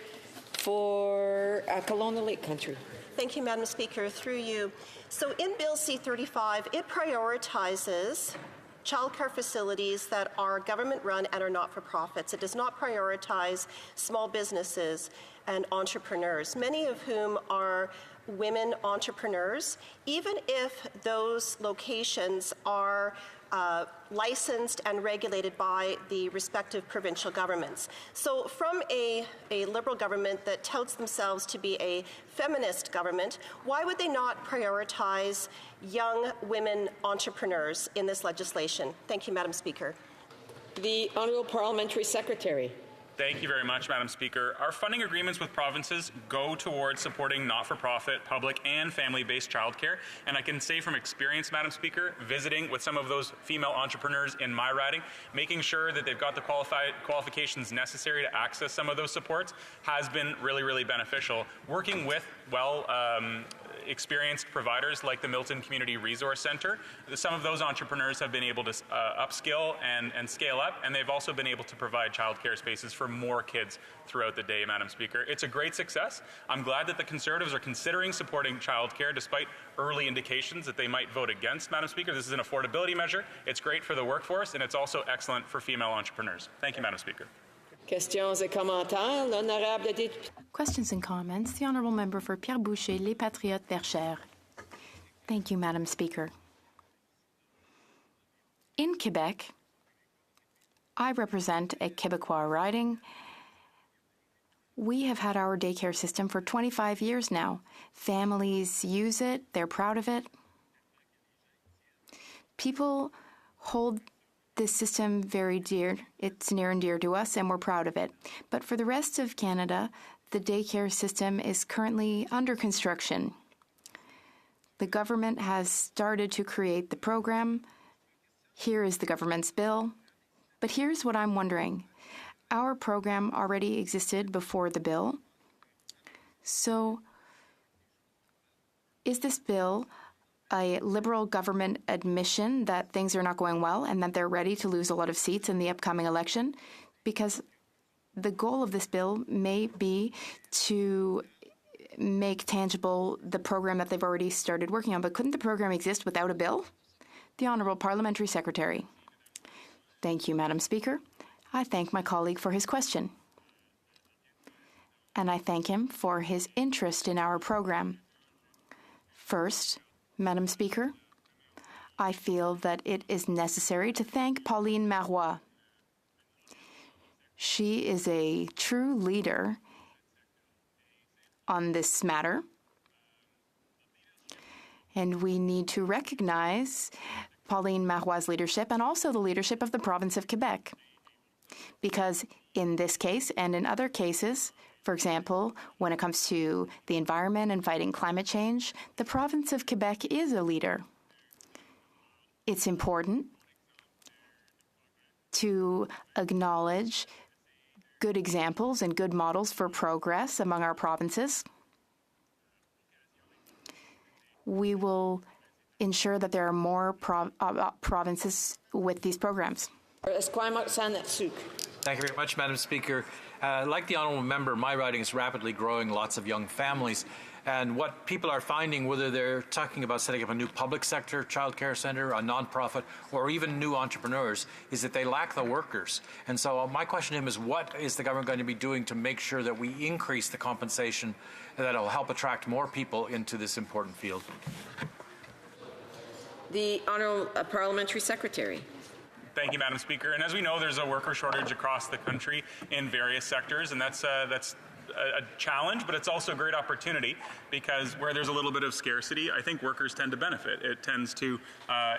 for Kelowna Lake Country. Thank you, Madam Speaker. Through you. So in Bill C-35, it prioritizes childcare facilities that are government-run and are not-for-profits. It does not prioritize small businesses and entrepreneurs, many of whom are women entrepreneurs, even if those locations are licensed and regulated by the respective provincial governments. So from a Liberal government that touts themselves to be a feminist government, why would they not prioritize young women entrepreneurs in this legislation? Thank you, Madam Speaker. The Honourable Parliamentary Secretary. Thank you very much, Madam Speaker. Our funding agreements with provinces go towards supporting not-for-profit, public, and family-based childcare. And I can say from experience, Madam Speaker, visiting with some of those female entrepreneurs in my riding, making sure that they've got the qualifications necessary to access some of those supports has been really, really beneficial. Working with, experienced providers like the Milton Community Resource Centre, some of those entrepreneurs have been able to upskill and scale up, and they've also been able to provide childcare spaces for more kids throughout the day, Madam Speaker. It's a great success. I'm glad that the Conservatives are considering supporting childcare despite early indications that they might vote against, Madam Speaker. This is an affordability measure. It's great for the workforce, and it's also excellent for female entrepreneurs. Thank you, Madam Speaker. Questions et commentaires. L'honorable député. Questions and comments. The Honourable Member for Pierre Boucher, Les Patriotes Verchères. Thank you, Madam Speaker. In Quebec, I represent a Quebecois riding. We have had our daycare system for 25 years now. Families use it. They're proud of it. People hold this system very dear. It's near and dear to us, and we're proud of it. But for the rest of Canada, the daycare system is currently under construction. The government has started to create the program. Here is the government's bill. But here's what I'm wondering. Our program already existed before the bill. So is this bill a Liberal government admission that things are not going well and that they're ready to lose a lot of seats in the upcoming election? Because the goal of this bill may be to make tangible the program that they've already started working on. But couldn't the program exist without a bill? The Honourable Parliamentary Secretary. Thank you, Madam Speaker. I thank my colleague for his question. And I thank him for his interest in our program. First, Madam Speaker, I feel that it is necessary to thank Pauline Marois. She is a true leader on this matter, and we need to recognize Pauline Marois' leadership and also the leadership of the province of Quebec. Because in this case and in other cases, for example, when it comes to the environment and fighting climate change, the province of Quebec is a leader. It's important to acknowledge good examples and good models for progress among our provinces. We will ensure that there are more provinces with these programs. Thank you very much, Madam Speaker. Like the honourable member, my riding is rapidly growing, lots of young families. And what people are finding, whether they're talking about setting up a new public sector childcare centre, a non-profit, or even new entrepreneurs, is that they lack the workers. And so my question to him is, what is the government going to be doing to make sure that we increase the compensation that will help attract more people into this important field? The Honourable Parliamentary Secretary. Thank you, Madam Speaker. And as we know, there's a worker shortage across the country in various sectors, and that's a challenge, but it's also a great opportunity, because where there's a little bit of scarcity, I think workers tend to benefit. It tends to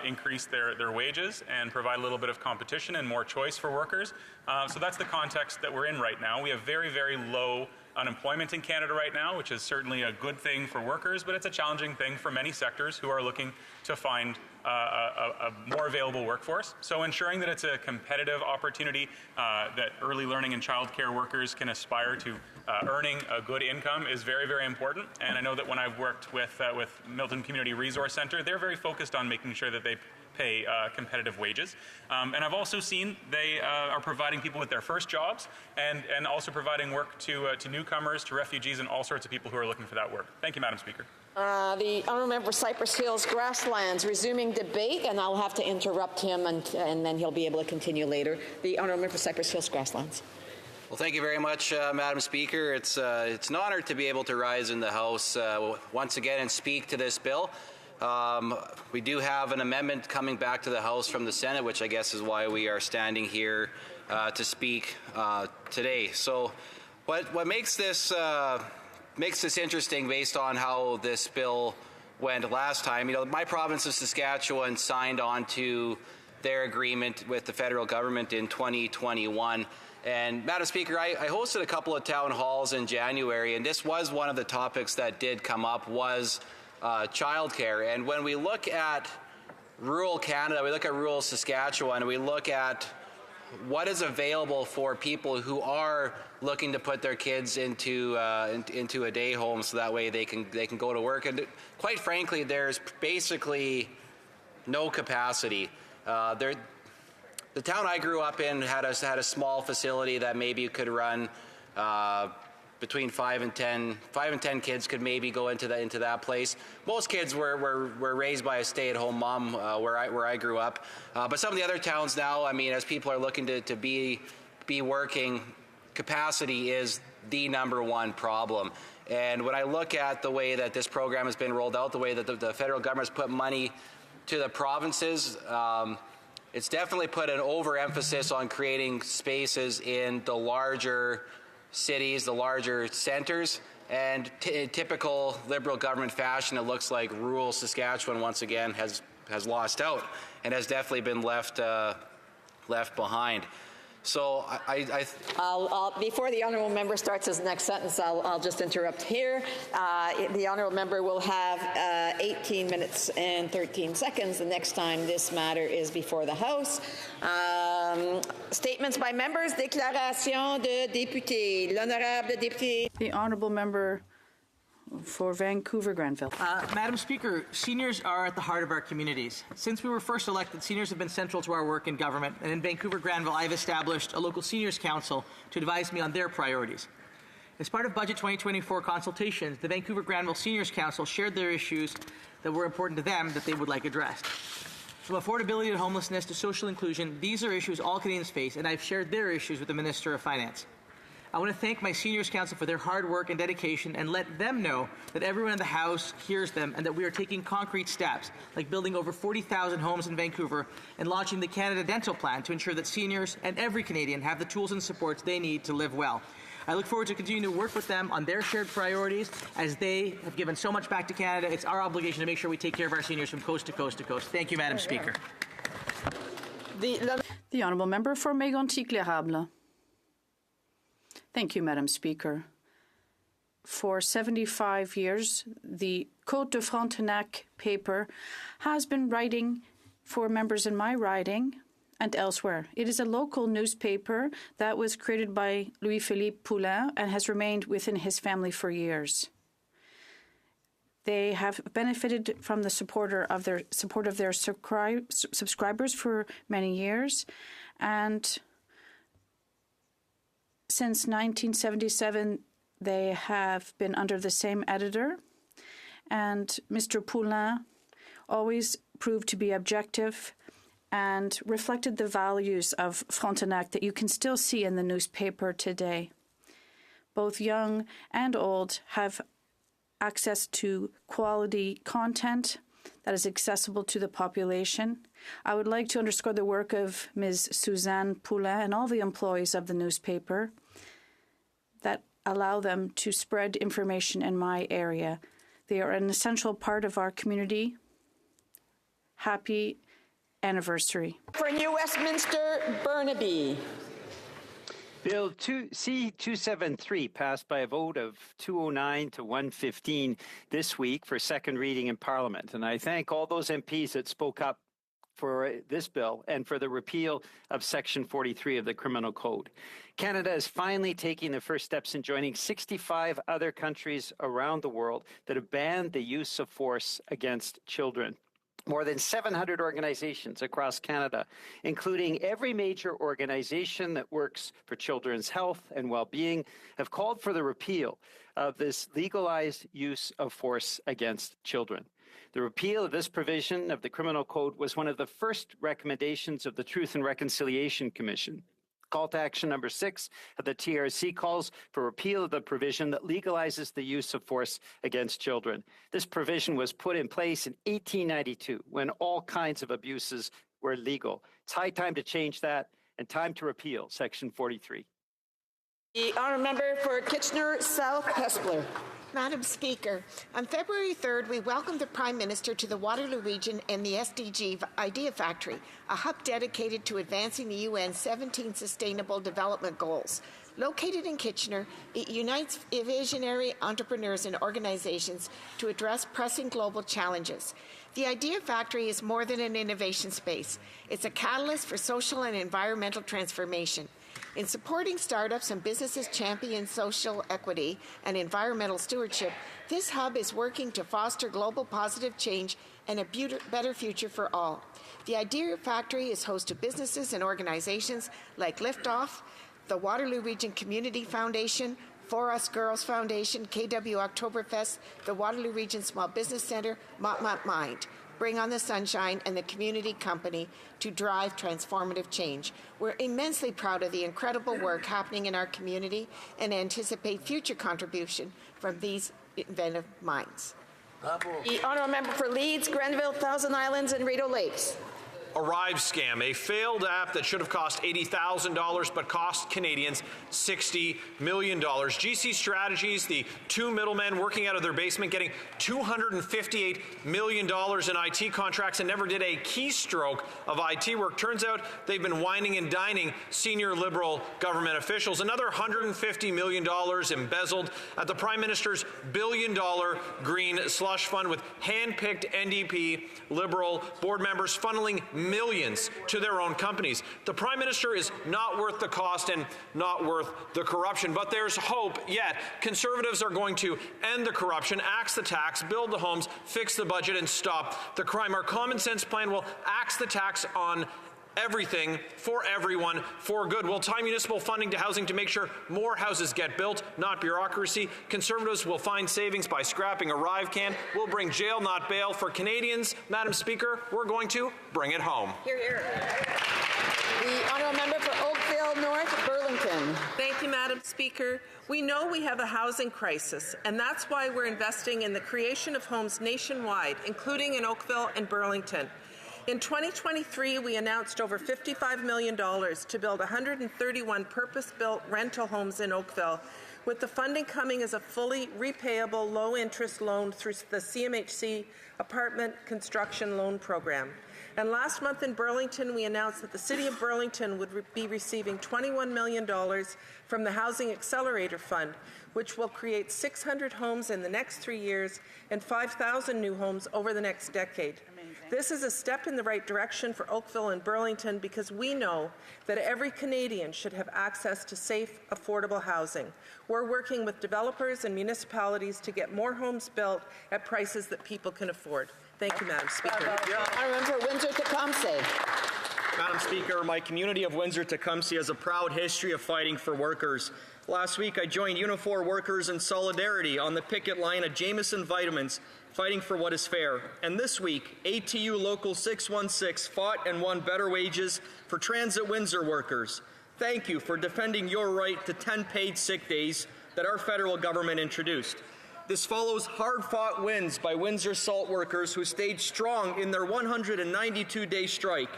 increase their wages and provide a little bit of competition and more choice for workers. So that's the context that we're in right now. We have very, very low unemployment in Canada right now, which is certainly a good thing for workers, but it's a challenging thing for many sectors who are looking to find a more available workforce. So ensuring that it's a competitive opportunity, that early learning and childcare workers can aspire to earning a good income is very, very important. And I know that when I've worked with Milton Community Resource Centre, they're very focused on making sure that they pay competitive wages. And I've also seen they are providing people with their first jobs and also providing work to newcomers, to refugees, and all sorts of people who are looking for that work. Thank you, Madam Speaker. The Honourable Member Cypress Hills Grasslands resuming debate, and I'll have to interrupt him and then he'll be able to continue later. The Honourable Member Cypress Hills Grasslands. Well, thank you very much, Madam Speaker. It's an honour to be able to rise in the House once again and speak to this bill. We do have an amendment coming back to the House from the Senate, which I guess is why we are standing here to speak today. So what makes this interesting based on how this bill went last time, my province of Saskatchewan signed on to their agreement with the federal government in 2021. And Madam Speaker, I hosted a couple of town halls in January, and this was one of the topics that did come up, was childcare. And when we look at rural Canada, we look at rural Saskatchewan, and we look at what is available for people who are looking to put their kids into a day home, so that way they can go to work. And quite frankly, there's basically no capacity. The town I grew up in had a small facility that maybe could run between 5 and 10 kids could maybe go into that place. Most kids were raised by a stay-at-home mom where I grew up. But some of the other towns now, as people are looking to be working, capacity is the number one problem. And when I look at the way that this program has been rolled out, the way that the federal government has put money to the provinces, it's definitely put an overemphasis on creating spaces in the larger cities, the larger centers, and in typical Liberal government fashion, it looks like rural Saskatchewan once again has lost out and has definitely been left behind. So I'll before the honourable member starts his next sentence, I'll just interrupt here. The honourable member will have 18 minutes and 13 seconds the next time this matter is before the House. Statements by members, déclaration de député. L'honorable député. The honourable member for Vancouver Granville. Madam Speaker, seniors are at the heart of our communities. Since we were first elected, seniors have been central to our work in government, and in Vancouver Granville, I've established a local seniors council to advise me on their priorities. As part of Budget 2024 consultations, the Vancouver Granville Seniors Council shared their issues that were important to them that they would like addressed. From affordability to homelessness to social inclusion, these are issues all Canadians face, and I've shared their issues with the Minister of Finance. I want to thank my Seniors Council for their hard work and dedication and let them know that everyone in the House hears them and that we are taking concrete steps, like building over 40,000 homes in Vancouver and launching the Canada Dental Plan to ensure that seniors and every Canadian have the tools and supports they need to live well. I look forward to continuing to work with them on their shared priorities. As they have given so much back to Canada, it's our obligation to make sure we take care of our seniors from coast to coast to coast. Thank you, Madam Speaker. The honourable member for Mégantic-L'Érable. Thank you, Madam Speaker. For 75 years, the Côte de Frontenac paper has been writing for members in my riding and elsewhere. It is a local newspaper that was created by Louis-Philippe Poulin and has remained within his family for years. They have benefited from the support of their subscribers for many years, and since 1977, they have been under the same editor, and Mr. Poulin always proved to be objective and reflected the values of Frontenac that you can still see in the newspaper today. Both young and old have access to quality content that is accessible to the population. I would like to underscore the work of Ms. Suzanne Poulin and all the employees of the newspaper that allow them to spread information in my area. They are an essential part of our community. Happy anniversary. For New Westminster, Burnaby. Bill C-273 passed by a vote of 209 to 115 this week for second reading in Parliament. And I thank all those MPs that spoke up for this bill and for the repeal of Section 43 of the Criminal Code. Canada is finally taking the first steps in joining 65 other countries around the world that have banned the use of force against children. More than 700 organizations across Canada, including every major organization that works for children's health and well-being, have called for the repeal of this legalized use of force against children. The repeal of this provision of the Criminal Code was one of the first recommendations of the Truth and Reconciliation Commission. Call to action number 6 of the TRC calls for repeal of the provision that legalizes the use of force against children. This provision was put in place in 1892 when all kinds of abuses were legal. It's high time to change that and time to repeal Section 43. The honourable member for Kitchener South Hespeler. Madam Speaker, on February 3rd, we welcomed the Prime Minister to the Waterloo region and the SDG Idea Factory, a hub dedicated to advancing the UN's 17 Sustainable Development Goals. Located in Kitchener, it unites visionary entrepreneurs and organizations to address pressing global challenges. The Idea Factory is more than an innovation space. It's a catalyst for social and environmental transformation. In supporting startups and businesses champion social equity and environmental stewardship, this hub is working to foster global positive change and a better future for all. The Idea Factory is host to businesses and organizations like Liftoff, the Waterloo Region Community Foundation, For Us Girls Foundation, KW Oktoberfest, the Waterloo Region Small Business Center, Mott Mind. Bring on the Sunshine, and the community company to drive transformative change. We're immensely proud of the incredible work happening in our community and anticipate future contribution from these inventive minds. The honourable member for Leeds, Grenville, Thousand Islands, and Rideau Lakes. Arrive Scam, a failed app that should have cost $80,000 but cost Canadians $60 million. GC Strategies, the two middlemen working out of their basement, getting $258 million in IT contracts and never did a keystroke of IT work. Turns out they've been wining and dining senior Liberal government officials. Another $150 million embezzled at the Prime Minister's billion-dollar green slush fund, with hand-picked NDP Liberal board members funneling millions to their own companies. The Prime Minister is not worth the cost and not worth the corruption, but there's hope yet. Conservatives are going to end the corruption, axe the tax, build the homes, fix the budget, and stop the crime. Our common sense plan will axe the tax on everything, for everyone, for good. We'll tie municipal funding to housing to make sure more houses get built, not bureaucracy. Conservatives will find savings by scrapping ArriveCan. We'll bring jail, not bail. For Canadians, Madam Speaker, we're going to bring it home. Hear, hear. The honourable member for Oakville North, Burlington. Thank you, Madam Speaker. We know we have a housing crisis, and that's why we're investing in the creation of homes nationwide, including in Oakville and Burlington. In 2023, we announced over $55 million to build 131 purpose-built rental homes in Oakville, with the funding coming as a fully repayable low-interest loan through the CMHC Apartment Construction Loan Program. And last month in Burlington, we announced that the City of Burlington would be receiving $21 million from the Housing Accelerator Fund, which will create 600 homes in the next 3 years and 5,000 new homes over the next decade. This is a step in the right direction for Oakville and Burlington because we know that every Canadian should have access to safe, affordable housing. We're working with developers and municipalities to get more homes built at prices that people can afford. Thank you, Madam Speaker. Honourable Member for Windsor-Tecumseh. Madam Speaker, my community of Windsor-Tecumseh has a proud history of fighting for workers. Last week, I joined Unifor workers in solidarity on the picket line at Jameson Vitamins, fighting for what is fair. And this week, ATU Local 616 fought and won better wages for Transit Windsor workers. Thank you for defending your right to 10 paid sick days that our federal government introduced. This follows hard-fought wins by Windsor Salt workers who stayed strong in their 192-day strike,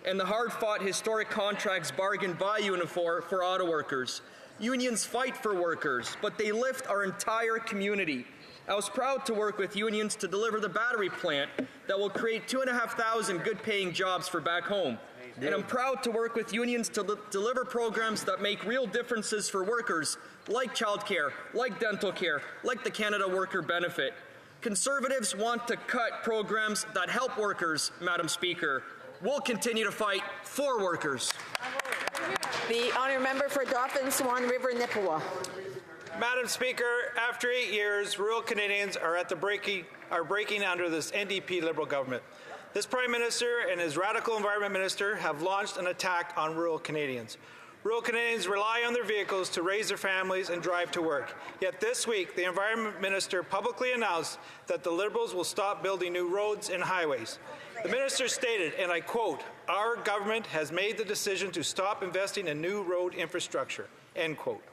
and the hard-fought historic contracts bargained by Unifor for auto workers. Unions fight for workers, but they lift our entire community. I was proud to work with unions to deliver the battery plant that will create 2,500 good-paying jobs for back home. And I'm proud to work with unions to deliver programs that make real differences for workers, like childcare, like dental care, like the Canada Worker Benefit. Conservatives want to cut programs that help workers, Madam Speaker. We'll continue to fight for workers. The honourable member for Dauphin, Swan River, Nipawin. Madam Speaker, after 8 years, rural Canadians are breaking under this NDP Liberal government. This Prime Minister and his radical Environment Minister have launched an attack on rural Canadians. Rural Canadians rely on their vehicles to raise their families and drive to work. Yet this week, the Environment Minister publicly announced that the Liberals will stop building new roads and highways. The Minister stated, and I quote, "Our government has made the decision to stop investing in new road infrastructure," end quote.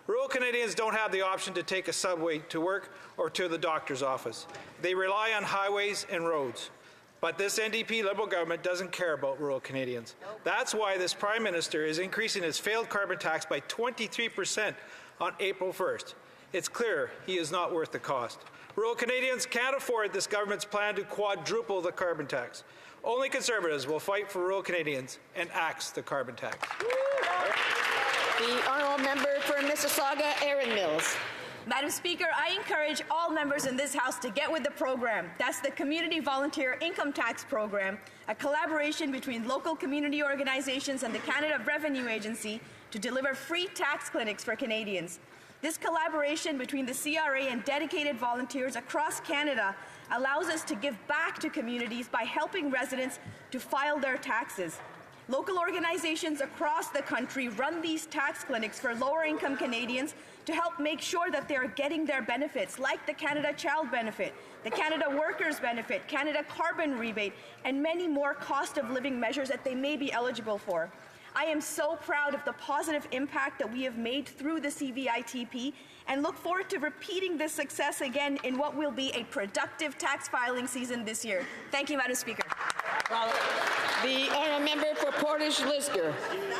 Rural Canadians don't have the option to take a subway to work or to the doctor's office. They rely on highways and roads. But this NDP Liberal government doesn't care about rural Canadians. That's why this Prime Minister is increasing his failed carbon tax by 23% on April 1st. It's clear he is not worth the cost. Rural Canadians can't afford this government's plan to quadruple the carbon tax. Only Conservatives will fight for rural Canadians and axe the carbon tax. The honourable member for Mississauga, Erin Mills. Madam Speaker, I encourage all members in this House to get with the program. That's the Community Volunteer Income Tax Program, a collaboration between local community organizations and the Canada Revenue Agency to deliver free tax clinics for Canadians. This collaboration between the CRA and dedicated volunteers across Canada allows us to give back to communities by helping residents to file their taxes. Local organizations across the country run these tax clinics for lower-income Canadians to help make sure that they are getting their benefits, like the Canada Child Benefit, the Canada Workers Benefit, Canada Carbon Rebate, and many more cost-of-living measures that they may be eligible for. I am so proud of the positive impact that we have made through the CVITP and look forward to repeating this success again in what will be a productive tax filing season this year. Thank you, Madam Speaker. The honourable member for Portage-Lisgar.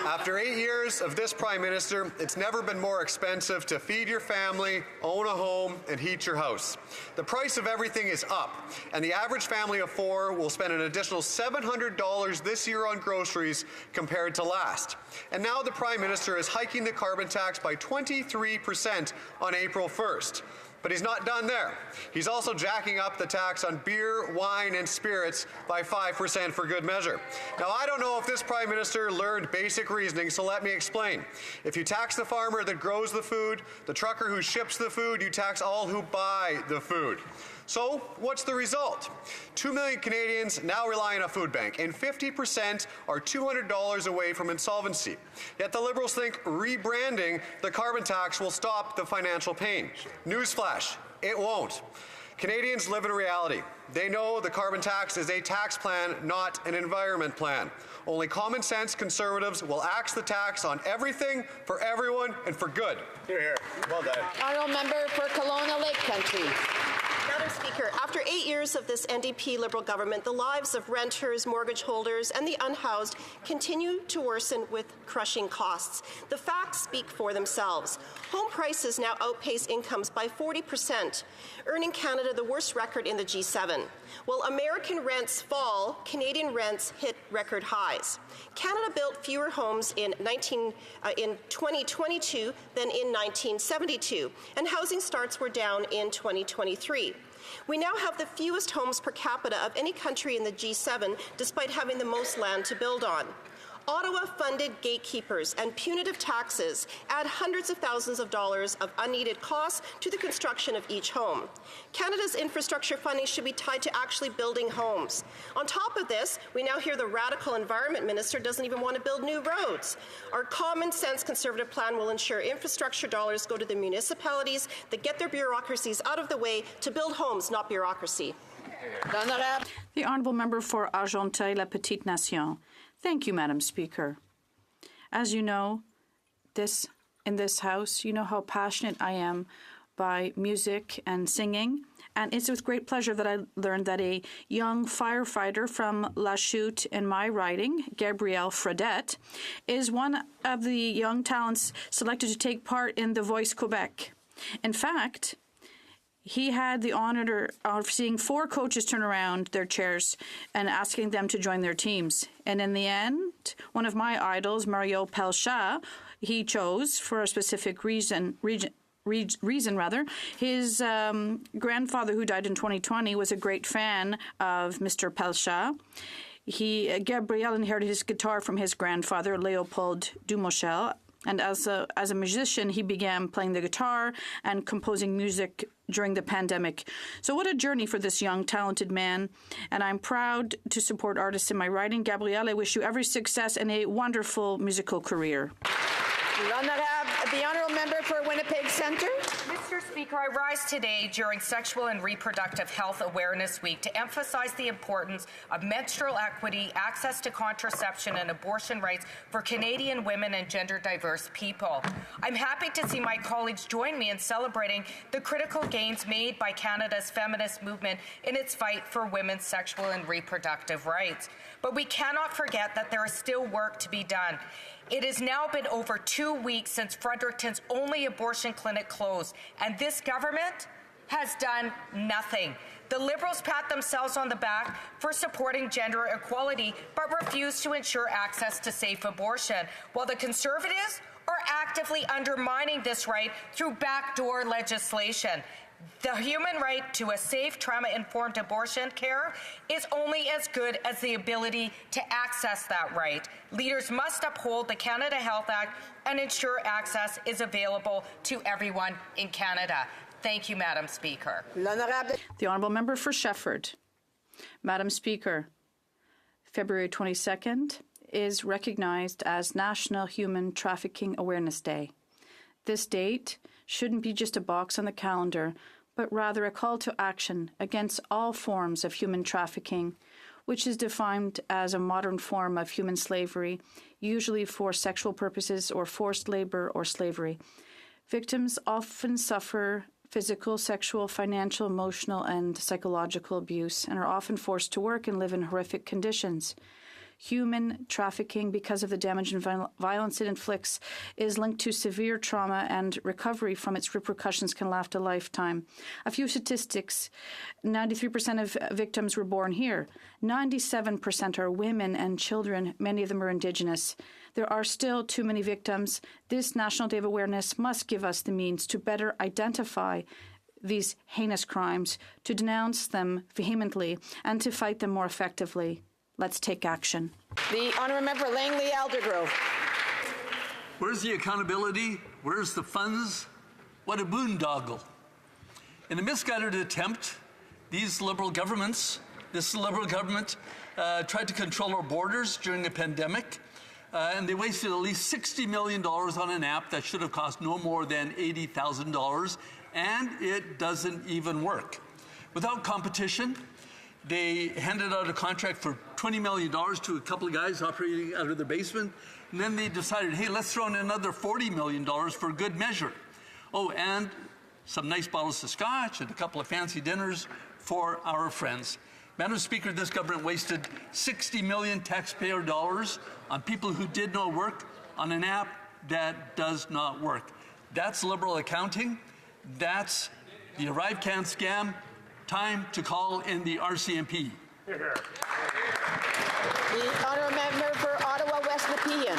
After 8 years of this Prime Minister, it's never been more expensive to feed your family, own a home, and heat your house. The price of everything is up, and the average family of four will spend an additional $700 this year on groceries compared to last. And now the Prime Minister is hiking the carbon tax by 23% on April 1st. But he's not done there. He's also jacking up the tax on beer, wine, and spirits by 5% for good measure. Now, I don't know if this Prime Minister learned basic reasoning, so let me explain. If you tax the farmer that grows the food, the trucker who ships the food, you tax all who buy the food. So, what's the result? 2 million Canadians now rely on a food bank, and 50% are $200 away from insolvency. Yet the Liberals think rebranding the carbon tax will stop the financial pain. Newsflash, it won't. Canadians live in reality. They know the carbon tax is a tax plan, not an environment plan. Only common sense Conservatives will axe the tax on everything, for everyone, and for good. Hear, hear. Well done. Honourable member for Kelowna Lake Country. Madam Speaker, after 8 years of this NDP Liberal government, the lives of renters, mortgage holders, and the unhoused continue to worsen with crushing costs. The facts speak for themselves. Home prices now outpace incomes by 40%, earning Canada the worst record in the G7. While American rents fall, Canadian rents hit record highs. Canada built fewer homes in 2022 than in 1972, and housing starts were down in 2023. We now have the fewest homes per capita of any country in the G7, despite having the most land to build on. Ottawa-funded gatekeepers and punitive taxes add hundreds of thousands of dollars of unneeded costs to the construction of each home. Canada's infrastructure funding should be tied to actually building homes. On top of this, we now hear the radical environment minister doesn't even want to build new roads. Our common sense Conservative plan will ensure infrastructure dollars go to the municipalities that get their bureaucracies out of the way to build homes, not bureaucracy. The Honourable Member for Argenteuil-La-Petite-Nation. Thank you, Madam Speaker. As you know, in this House, you know how passionate I am by music and singing, and it's with great pleasure that I learned that a young firefighter from La Chute in my riding, Gabrielle Fredette, is one of the young talents selected to take part in The Voice Quebec. In fact, he had the honor of seeing 4 coaches turn around their chairs and asking them to join their teams. And in the end, one of my idols, Mario Pelchat, he chose for a specific reason. His grandfather, who died in 2020, was a great fan of Mr. Pelchat. Gabriel inherited his guitar from his grandfather, Leopold Dumochel, and as a musician, he began playing the guitar and composing music during the pandemic. So what a journey for this young, talented man. And I'm proud to support artists in my writing. Gabrielle, I wish you every success and a wonderful musical career. The Honourable Member for Winnipeg Centre. Mr. Speaker, I rise today during Sexual and Reproductive Health Awareness Week to emphasize the importance of menstrual equity, access to contraception and abortion rights for Canadian women and gender-diverse people. I'm happy to see my colleagues join me in celebrating the critical gains made by Canada's feminist movement in its fight for women's sexual and reproductive rights. But we cannot forget that there is still work to be done. It has now been over 2 weeks since Fredericton's only abortion clinic closed, and this government has done nothing. The Liberals pat themselves on the back for supporting gender equality, but refuse to ensure access to safe abortion, while the Conservatives are actively undermining this right through backdoor legislation. The human right to a safe, trauma-informed abortion care is only as good as the ability to access that right. Leaders must uphold the Canada Health Act and ensure access is available to everyone in Canada. Thank you, Madam Speaker. The Honourable Member for Shefford. Madam Speaker, February 22nd is recognized as National Human Trafficking Awareness Day. This date shouldn't be just a box on the calendar, but rather a call to action against all forms of human trafficking, which is defined as a modern form of human slavery, usually for sexual purposes or forced labor or slavery. Victims often suffer physical, sexual, financial, emotional, and psychological abuse and are often forced to work and live in horrific conditions. Human trafficking, because of the damage and violence it inflicts, is linked to severe trauma, and recovery from its repercussions can last a lifetime. A few statistics: 93% of victims were born here. 97% are women and children. Many of them are Indigenous. There are still too many victims. This National Day of Awareness must give us the means to better identify these heinous crimes, to denounce them vehemently, and to fight them more effectively. Let's take action. The Honourable Member Langley Aldergrove. Where's the accountability? Where's the funds? What a boondoggle. In a misguided attempt, this Liberal government tried to control our borders during the pandemic, and they wasted at least $60 million on an app that should have cost no more than $80,000, and it doesn't even work. Without competition, they handed out a contract for $20 million to a couple of guys operating out of their basement. And then they decided, hey, let's throw in another $40 million for good measure. Oh, and some nice bottles of scotch and a couple of fancy dinners for our friends. Madam Speaker, this government wasted $60 million taxpayer dollars on people who did no work on an app that does not work. That's Liberal accounting. That's the ArriveCan scam. Time to call in the RCMP. The Honourable Member for Ottawa West Nepean.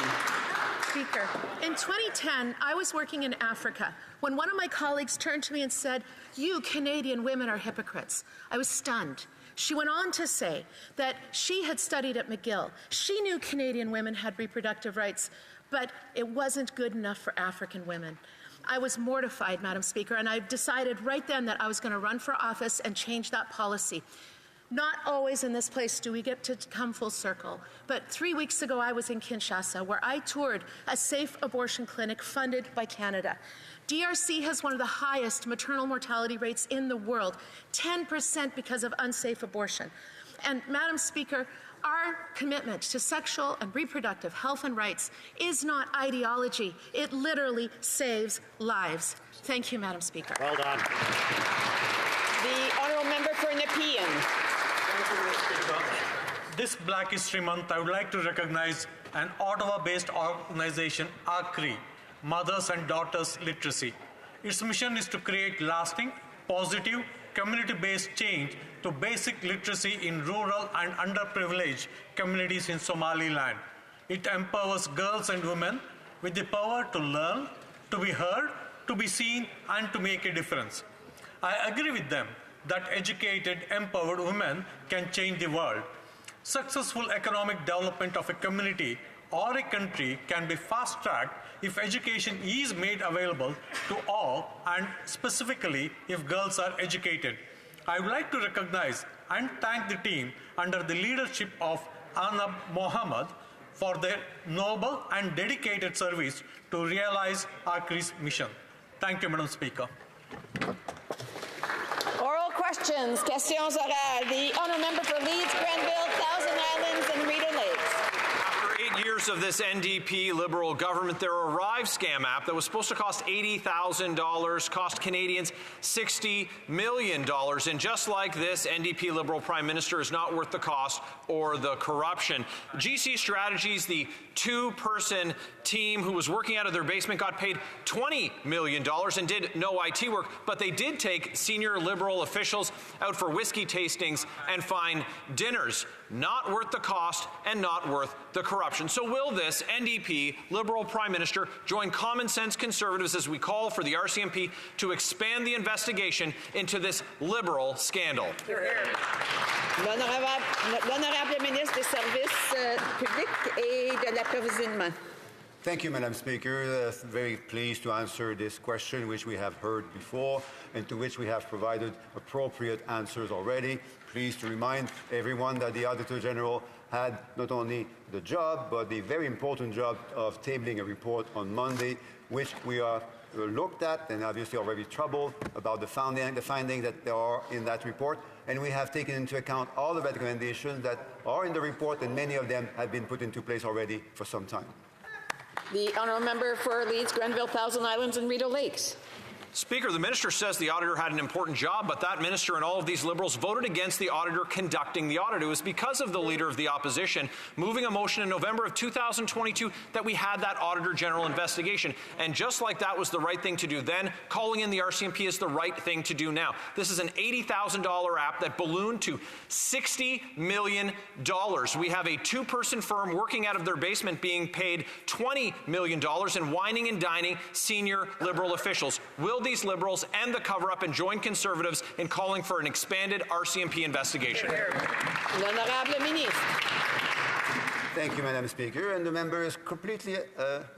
Speaker, in 2010, I was working in Africa when one of my colleagues turned to me and said, "You Canadian women are hypocrites." I was stunned. She went on to say that she had studied at McGill. She knew Canadian women had reproductive rights, but it wasn't good enough for African women. I was mortified, Madam Speaker, and I decided right then that I was going to run for office and change that policy. Not always in this place do we get to come full circle, but 3 weeks ago I was in Kinshasa where I toured a safe abortion clinic funded by Canada. DRC has one of the highest maternal mortality rates in the world, 10% because of unsafe abortion. And Madam Speaker, our commitment to sexual and reproductive health and rights is not ideology. It literally saves lives. Thank you, Madam Speaker. Well done. The honourable member for Nepean. This Black History Month, I would like to recognize an Ottawa-based organization, ACRI, Mothers and Daughters Literacy. Its mission is to create lasting, positive, community-based change to basic literacy in rural and underprivileged communities in Somaliland. It empowers girls and women with the power to learn, to be heard, to be seen, and to make a difference. I agree with them that educated, empowered women can change the world. Successful economic development of a community or a country can be fast-tracked if education is made available to all, and specifically if girls are educated. I would like to recognize and thank the team under the leadership of Anab Mohammed for their noble and dedicated service to realize ACRI's mission. Thank you, Madam Speaker. Oral questions, questions orales. The honourable member for Leeds, Grenville, Thousand Islands, and Rideau Lakes. After 8 years of this NDP Liberal government, their Arrive scam app that was supposed to cost $80,000 cost Canadians $60 million. And just like this, NDP Liberal Prime Minister is not worth the cost or the corruption. GC Strategies, the two-person team who was working out of their basement, got paid $20 million and did no IT work, but they did take senior Liberal officials out for whiskey tastings and fine dinners. Not worth the cost and not worth the corruption. So will this NDP Liberal Prime Minister join common sense Conservatives as we call for the RCMP to expand the investigation into this Liberal scandal? L'honorable ministre des Services publics et de l'approvisionnement. Thank you, Madam Speaker. Very pleased to answer this question, which we have heard before and to which we have provided appropriate answers already. Pleased to remind everyone that the Auditor General had not only the job, but the very important job of tabling a report on Monday, which we are looked at and obviously already troubled about the findings that there are in that report. And we have taken into account all the recommendations that are in the report, and many of them have been put into place already for some time. The honourable member for Leeds, Grenville, Thousand Islands, and Rideau Lakes. Speaker, the minister says the auditor had an important job, but that minister and all of these Liberals voted against the auditor conducting the audit. It was because of the leader of the opposition moving a motion in November of 2022 that we had that Auditor General investigation. And just like that was the right thing to do then, calling in the RCMP is the right thing to do now. This is an $80,000 app that ballooned to $60 million. We have a two-person firm working out of their basement being paid $20 million and whining and dining senior Liberal officials. Will these Liberals end the cover-up and join Conservatives in calling for an expanded RCMP investigation? L'honorable ministre. Thank you, Madam Speaker. And the member is completely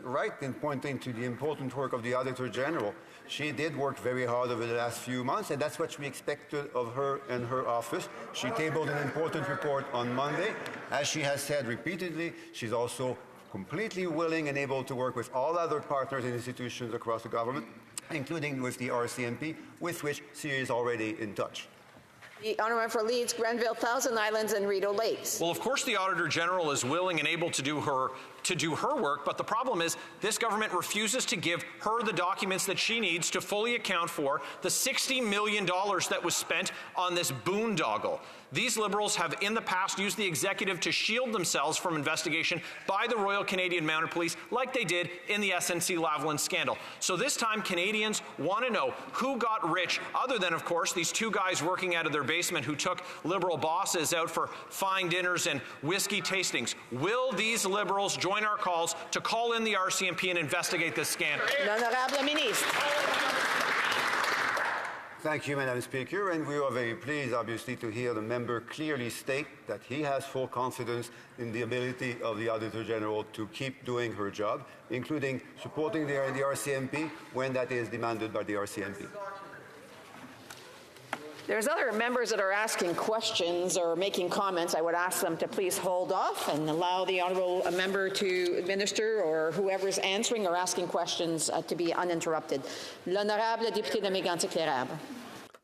right in pointing to the important work of the Auditor General. She did work very hard over the last few months, and that's what we expected of her and her office. She tabled an important report on Monday. As she has said repeatedly, she's also completely willing and able to work with all other partners and institutions across the government, including with the RCMP, with which she is already in touch. The honourable for Leeds, Grenville, Thousand Islands, and Rideau Lakes. Well, of course, the Auditor General is willing and able to do her work, but the problem is this government refuses to give her the documents that she needs to fully account for the $60 million that was spent on this boondoggle. These Liberals have in the past used the executive to shield themselves from investigation by the Royal Canadian Mounted Police like they did in the SNC-Lavalin scandal. So this time Canadians want to know who got rich, other than, of course, these two guys working out of their basement who took Liberal bosses out for fine dinners and whiskey tastings. Will these Liberals join join our calls to call in the RCMP and investigate this scandal. L'honorable ministre. Thank you, Madam Speaker, and we are very pleased, obviously, to hear the member clearly state that he has full confidence in the ability of the Auditor General to keep doing her job, including supporting the RCMP when that is demanded by the RCMP. There's other members that are asking questions or making comments. I would ask them to please hold off and allow the honourable member to minister or whoever's answering or asking questions to be uninterrupted. L'honorable député de Mégantic-L'Érable.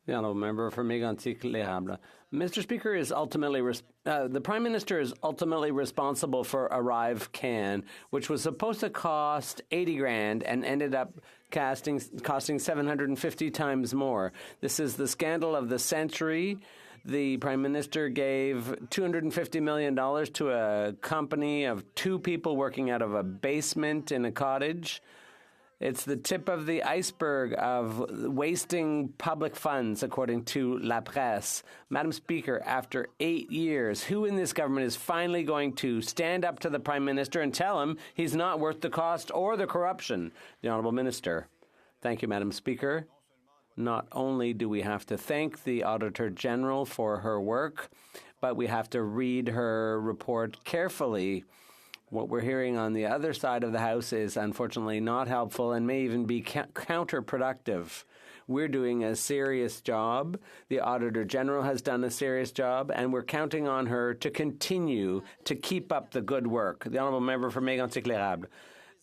The honourable member for Mégantic-L'Érable. Mr. Speaker, is ultimately the Prime Minister is ultimately responsible for Arrive Can, which was supposed to cost $80,000 and ended up costing 750 times more. This is the scandal of the century. The Prime Minister gave $250 million to a company of two people working out of a basement in a cottage. It's the tip of the iceberg of wasting public funds, according to La Presse. Madam Speaker, after 8 years, who in this government is finally going to stand up to the Prime Minister and tell him he's not worth the cost or the corruption? The Honourable Minister. Thank you, Madam Speaker. Not only do we have to thank the Auditor General for her work, but we have to read her report carefully. What we're hearing on the other side of the House is unfortunately not helpful and may even be counterproductive. We're doing a serious job. The Auditor General has done a serious job, and we're counting on her to continue to keep up the good work. The Honourable Member for Mégantic-L'Érable.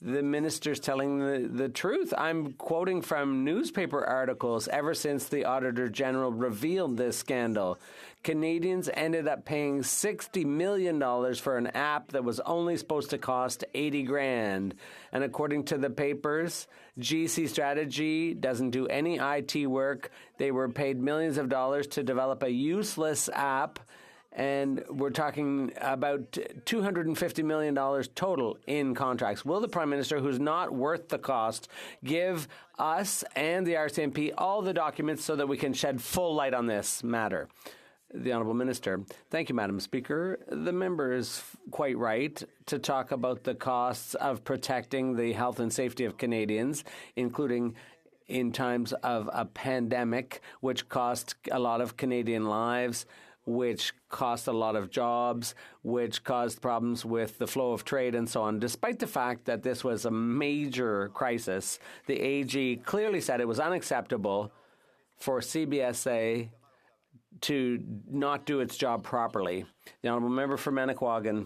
The minister's telling the truth. I'm quoting from newspaper articles ever since the Auditor General revealed this scandal. Canadians ended up paying $60 million for an app that was only supposed to cost $80,000. And according to the papers, GC Strategy doesn't do any IT work. They were paid millions of dollars to develop a useless app. And we're talking about $250 million total in contracts. Will the Prime Minister, who's not worth the cost, give us and the RCMP all the documents so that we can shed full light on this matter? The Honourable Minister. Thank you, Madam Speaker. The member is quite right to talk about the costs of protecting the health and safety of Canadians, including in times of a pandemic, which cost a lot of Canadian lives, which cost a lot of jobs, which caused problems with the flow of trade and so on. Despite the fact that this was a major crisis, the AG clearly said it was unacceptable for CBSA to not do its job properly. The Honourable Member for Manicouagan.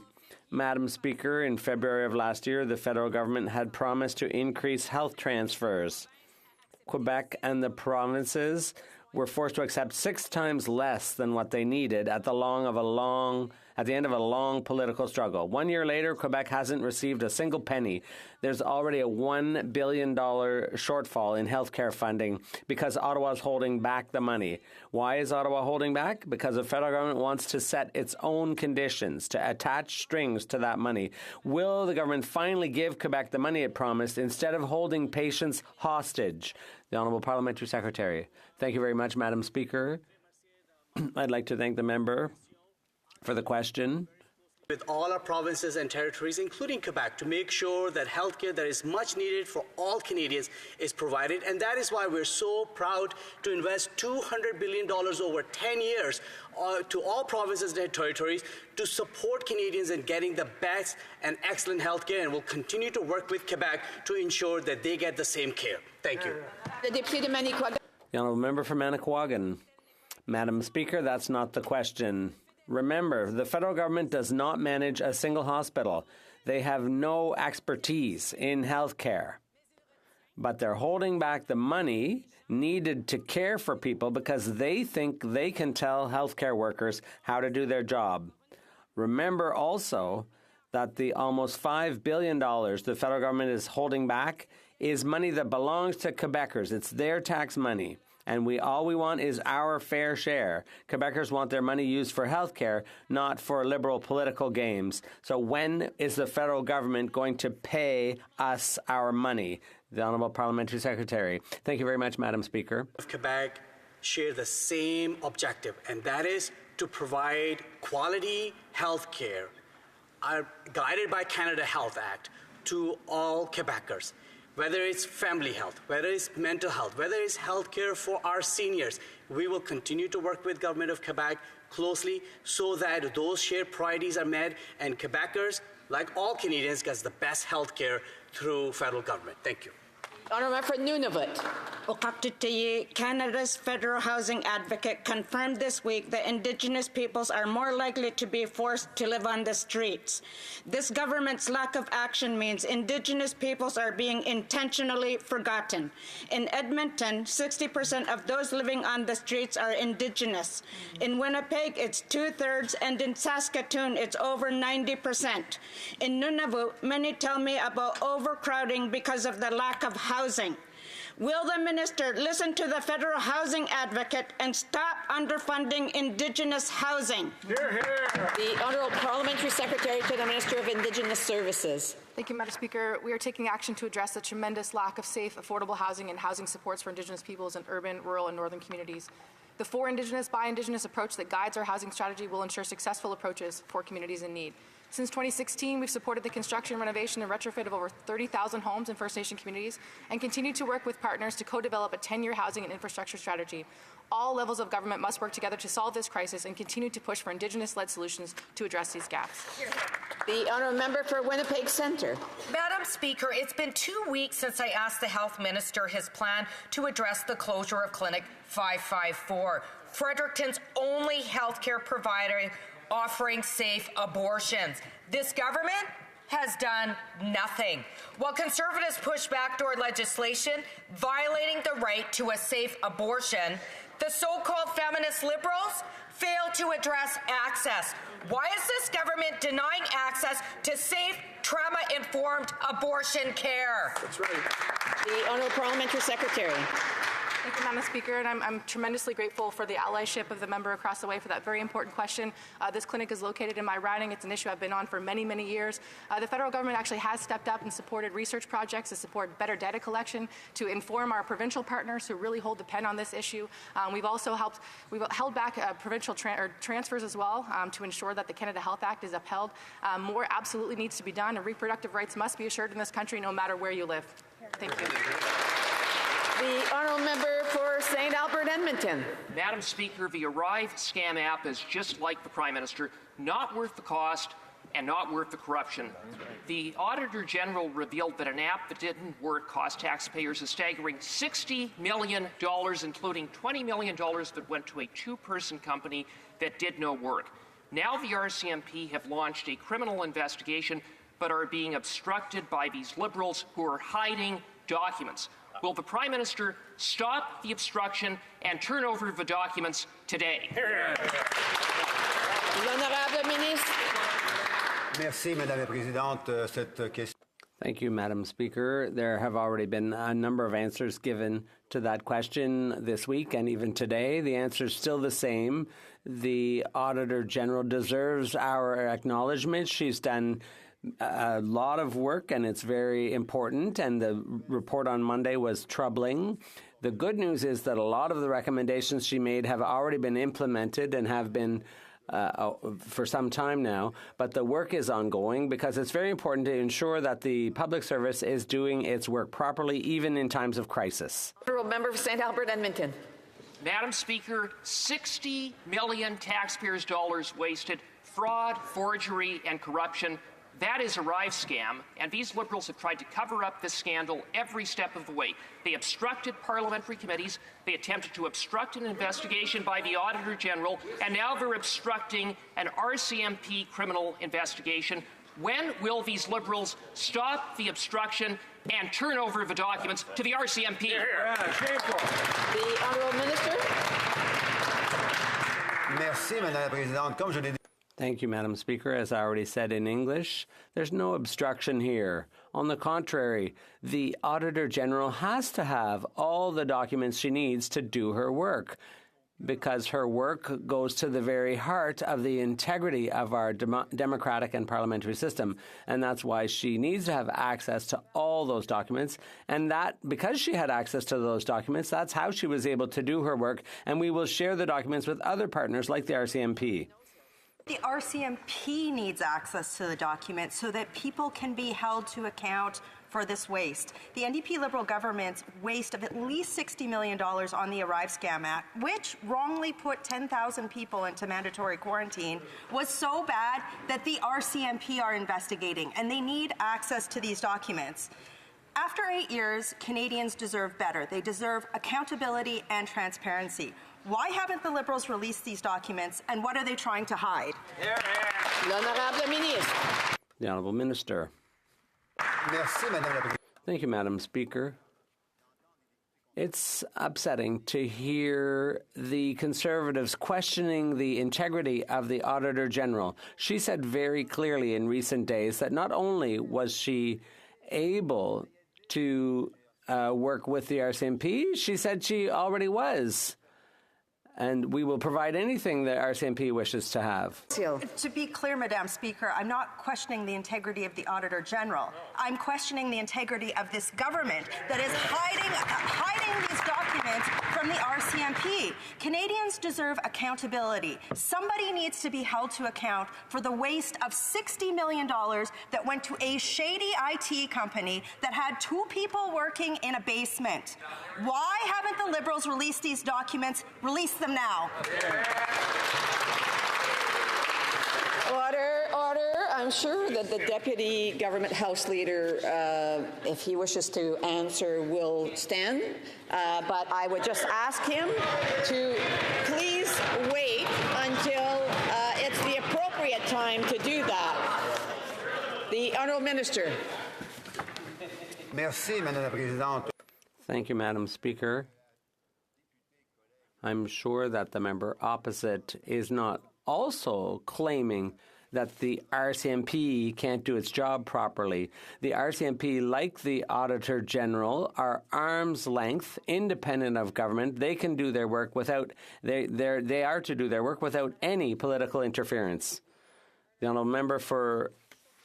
Madam Speaker, in February of last year, the federal government had promised to increase health transfers. Quebec and the provinces were forced to accept 6 times less than what they needed at the end of a long political struggle. 1 year later, Quebec hasn't received a single penny. There's already a $1 billion shortfall in healthcare funding because Ottawa is holding back the money. Why is Ottawa holding back? Because the federal government wants to set its own conditions, to attach strings to that money. Will the government finally give Quebec the money it promised instead of holding patients hostage? The Honourable Parliamentary Secretary. Thank you very much, Madam Speaker. I'd like to thank the member for the question. With all our provinces and territories, including Quebec, to make sure that healthcare that is much needed for all Canadians is provided. And that is why we're so proud to invest $200 billion over 10 years to all provinces and territories to support Canadians in getting the best and excellent healthcare. And we'll continue to work with Quebec to ensure that they get the same care. Thank you. The Honourable Member for Manicouagan. Madam Speaker, that's not the question. Remember, the federal government does not manage a single hospital. They have no expertise in health care. But they're holding back the money needed to care for people because they think they can tell healthcare workers how to do their job. Remember also that the almost $5 billion the federal government is holding back is money that belongs to Quebecers. It's their tax money. And all we want is our fair share. Quebecers want their money used for health care, not for liberal political games. So when is the federal government going to pay us our money? The Honourable Parliamentary Secretary. Thank you very much, Madam Speaker. Quebec share the same objective, and that is to provide quality health care are guided by Canada Health Act to all Quebecers. Whether it's family health, whether it's mental health, whether it's health care for our seniors, we will continue to work with Government of Quebec closely so that those shared priorities are met and Quebecers, like all Canadians, get the best health care through federal government. Thank you. Honourable for Nunavut. Oqaqtitayi, Canada's federal housing advocate, confirmed this week that Indigenous peoples are more likely to be forced to live on the streets. This government's lack of action means Indigenous peoples are being intentionally forgotten. In Edmonton, 60% of those living on the streets are Indigenous. In Winnipeg, it's 2/3, and in Saskatoon, it's over 90%. In Nunavut, many tell me about overcrowding because of the lack of housing. Will the minister listen to the federal housing advocate and stop underfunding Indigenous housing? Hear, hear. The Honourable Parliamentary Secretary to the Minister of Indigenous Services. Thank you, Madam Speaker. We are taking action to address the tremendous lack of safe, affordable housing and housing supports for Indigenous peoples in urban, rural, and northern communities. The For Indigenous, by Indigenous approach that guides our housing strategy will ensure successful approaches for communities in need. Since 2016, we've supported the construction, renovation, and retrofit of over 30,000 homes in First Nation communities and continue to work with partners to co-develop a 10-year housing and infrastructure strategy. All levels of government must work together to solve this crisis and continue to push for Indigenous-led solutions to address these gaps. The Honourable Member for Winnipeg Centre. Madam Speaker, it's been 2 weeks since I asked the Health Minister his plan to address the closure of Clinic 554, Fredericton's only healthcare provider offering safe abortions. This government has done nothing. While Conservatives push backdoor legislation violating the right to a safe abortion, the so-called feminist liberals fail to address access. Why is this government denying access to safe, trauma-informed abortion care? That's right. The Honourable Parliamentary Secretary. Thank you, Madam Speaker, and I'm tremendously grateful for the allyship of the member across the way for that very important question. This clinic is located in my riding. It's an issue I've been on for many, many years. The federal government actually has stepped up and supported research projects to support better data collection, to inform our provincial partners who really hold the pen on this issue. We've held back provincial transfers as well to ensure that the Canada Health Act is upheld. More absolutely needs to be done, and reproductive rights must be assured in this country no matter where you live. Thank you. The Honourable Member for St. Albert Edmonton. Madam Speaker, the Arrive scam app is just like the Prime Minister, not worth the cost and not worth the corruption. The Auditor General revealed that an app that didn't work cost taxpayers a staggering $60 million, including $20 million that went to a two-person company that did no work. Now the RCMP have launched a criminal investigation but are being obstructed by these Liberals who are hiding documents. Will the Prime Minister stop the obstruction and turn over the documents today? Merci, Madame la Présidente. Cette question. Thank you, Madam Speaker. There have already been a number of answers given to that question this week and even today. The answer is still the same. The Auditor General deserves our acknowledgement. She's done a lot of work, and it's very important, and the report on Monday was troubling. The good news is that a lot of the recommendations she made have already been implemented and have been for some time now, but the work is ongoing because it's very important to ensure that the public service is doing its work properly, even in times of crisis. Honourable Member for St. Albert Edmonton. Madam Speaker, 60 million taxpayers' dollars wasted, fraud, forgery, and corruption. That is Arrive scam, and these Liberals have tried to cover up this scandal every step of the way. They obstructed parliamentary committees, they attempted to obstruct an investigation by the Auditor General, and now they're obstructing an RCMP criminal investigation. When will these Liberals stop the obstruction and turn over the documents to the RCMP? The Honourable Minister. Merci, Madame la Présidente. Comme je l'ai dit. Thank you, Madam Speaker. As I already said in English, there's no obstruction here. On the contrary, the Auditor General has to have all the documents she needs to do her work, because her work goes to the very heart of the integrity of our democratic and parliamentary system. And that's why she needs to have access to all those documents. And that, because she had access to those documents, that's how she was able to do her work. And we will share the documents with other partners like the RCMP. The RCMP needs access to the document so that people can be held to account for this waste. The NDP Liberal government's waste of at least $60 million on the Arrive Scam Act, which wrongly put 10,000 people into mandatory quarantine, was so bad that the RCMP are investigating, and they need access to these documents. After 8 years, Canadians deserve better. They deserve accountability and transparency. Why haven't the Liberals released these documents, and what are they trying to hide? The Honourable Minister. Thank you, Madam Speaker. It's upsetting to hear the Conservatives questioning the integrity of the Auditor General. She said very clearly in recent days that not only was she able to work with the RCMP, she said she already was. And we will provide anything that RCMP wishes to have. To be clear, Madam Speaker, I'm not questioning the integrity of the Auditor General. I'm questioning the integrity of this government that is hiding these documents from the RCMP. Canadians deserve accountability. Somebody needs to be held to account for the waste of $60 million that went to a shady IT company that had 2 people working in a basement. Why haven't the Liberals released these documents? Release them now. Order. I'm sure that the Deputy Government House Leader, if he wishes to answer, will stand. But I would just ask him to please wait until it's the appropriate time to do that. The Honourable Minister. Merci, Madame la Présidente. Thank you, Madam Speaker. I'm sure that the member opposite is not also claiming that the RCMP can't do its job properly. The RCMP, like the Auditor General, are arm's length, independent of government. They can do their work without, they are to do their work without any political interference. The Honourable Member for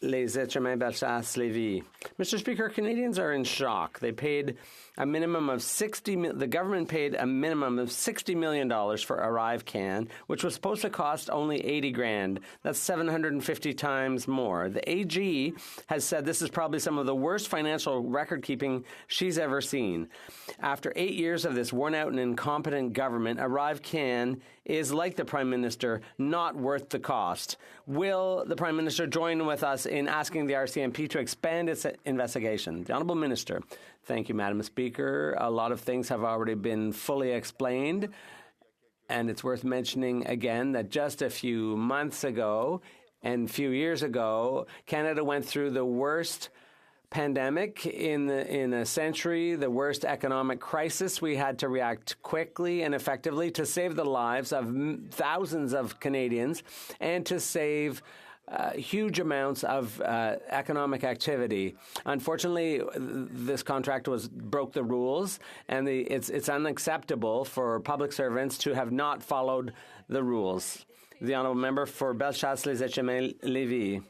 Les Êtres Bellechasse Lévis. Mr. Speaker, Canadians are in shock. They paid a minimum of the government paid a minimum of $60 million for Arrive Can, which was supposed to cost only $80,000. That's 750 times more. The AG has said this is probably some of the worst financial record keeping she's ever seen. After 8 years of this worn out and incompetent government, Arrive Can is, like the Prime Minister, not worth the cost. Will the Prime Minister join with us in asking the RCMP to expand its investigation? The Honourable Minister. Thank you, Madam Speaker. A lot of things have already been fully explained, and it's worth mentioning again that just a few months ago and a few years ago, Canada went through the worst pandemic in a century, the worst economic crisis. We had to react quickly and effectively to save the lives of thousands of Canadians and to save huge amounts of economic activity. Unfortunately, this contract broke the rules, and it's unacceptable for public servants to have not followed the rules. The Honourable Member for Bellechasse-les-Etchemins-Lévis.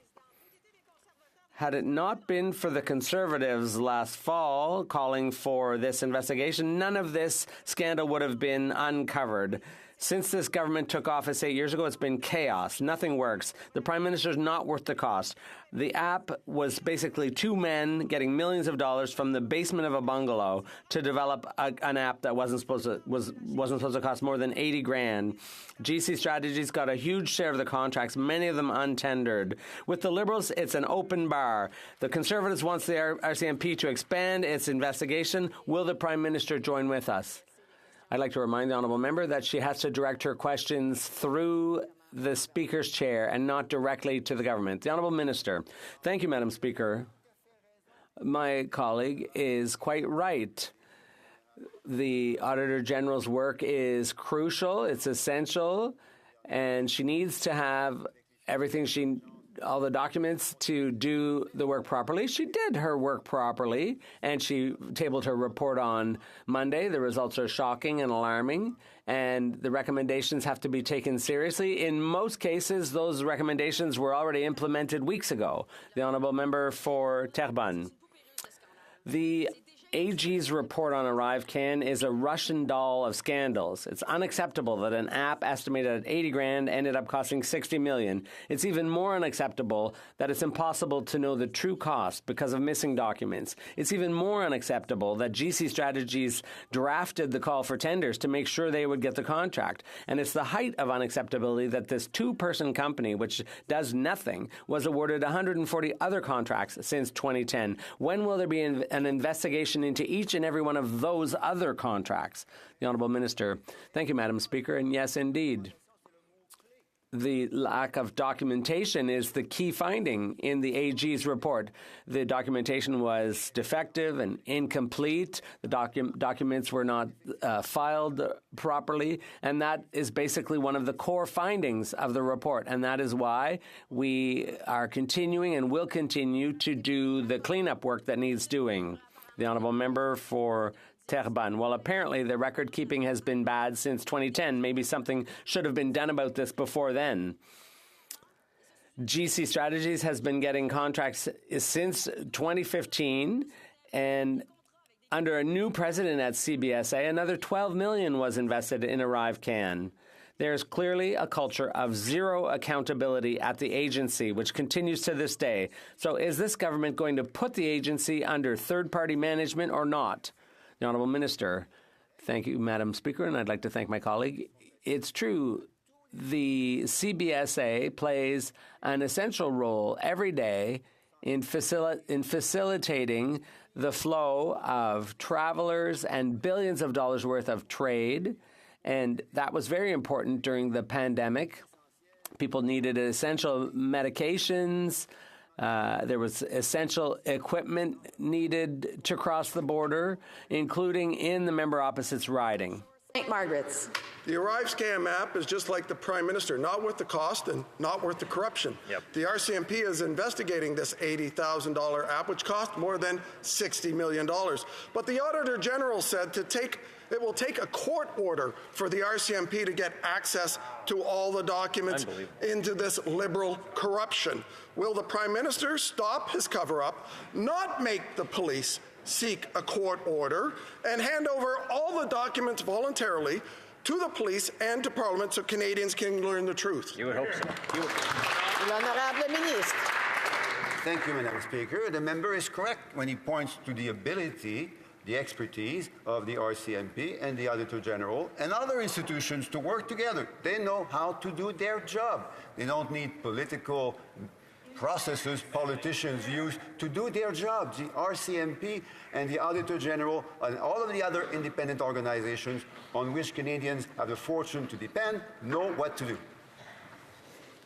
Had it not been for the Conservatives last fall calling for this investigation, none of this scandal would have been uncovered. Since this government took office 8 years ago, it's been chaos. Nothing works. The Prime Minister is not worth the cost. The app was basically 2 men getting millions of dollars from the basement of a bungalow to develop an app that wasn't supposed to cost more than $80,000. GC Strategies got a huge share of the contracts, many of them untendered. With the Liberals, it's an open bar. The Conservatives wants the RCMP to expand its investigation. Will the Prime Minister join with us? I'd like to remind the Honourable Member that she has to direct her questions through the Speaker's chair and not directly to the government. The Honourable Minister. Thank you, Madam Speaker. My colleague is quite right. The Auditor General's work is crucial, it's essential, and she needs to have all the documents to do the work properly. She did her work properly, and she tabled her report on Monday. The results are shocking and alarming, and the recommendations have to be taken seriously. In most cases, those recommendations were already implemented weeks ago. The Honourable Member for Terrebonne. The AG's report on ArriveCAN is a Russian doll of scandals. It's unacceptable that an app estimated at 80 grand ended up costing 60 million. It's even more unacceptable that it's impossible to know the true cost because of missing documents. It's even more unacceptable that GC Strategies drafted the call for tenders to make sure they would get the contract. And it's the height of unacceptability that this two-person company, which does nothing, was awarded 140 other contracts since 2010. When will there be an investigation into each and every one of those other contracts? The Honourable Minister. Thank you, Madam Speaker. And yes, indeed, the lack of documentation is the key finding in the AG's report. The documentation was defective and incomplete. The documents were not filed properly, and that is basically one of the core findings of the report, and that is why we are continuing and will continue to do the cleanup work that needs doing. The Honourable Member for Terrebonne. Well, apparently the record keeping has been bad since 2010. Maybe something should have been done about this before then. GC Strategies has been getting contracts since 2015, and under a new president at CBSA, another $12 million was invested in ArriveCAN. There's clearly a culture of zero accountability at the agency, which continues to this day. So is this government going to put the agency under third-party management or not? The Honourable Minister. Thank you, Madam Speaker, and I'd like to thank my colleague. It's true, the CBSA plays an essential role every day in facilitating the flow of travelers and billions of dollars worth of trade, and that was very important during the pandemic. People needed essential medications. There was essential equipment needed to cross the border, including in the member opposite's riding. St. Margaret's. The ArriveScam app is just like the Prime Minister, not worth the cost and not worth the corruption. The RCMP is investigating this $80,000 app, which cost more than $60 million. But the Auditor General said it will take a court order for the RCMP to get access to all the documents into this Liberal corruption. Will the Prime Minister stop his cover-up, not make the police seek a court order, and hand over all the documents voluntarily to the police and to Parliament so Canadians can learn the truth? You would hope so. L'Honorable Ministre. Thank you, Madam Speaker. The member is correct when he points to the ability, the expertise of the RCMP and the Auditor General and other institutions to work together. They know how to do their job. They don't need political processes politicians use to do their jobs. The RCMP and the Auditor General and all of the other independent organizations on which Canadians have the fortune to depend know what to do.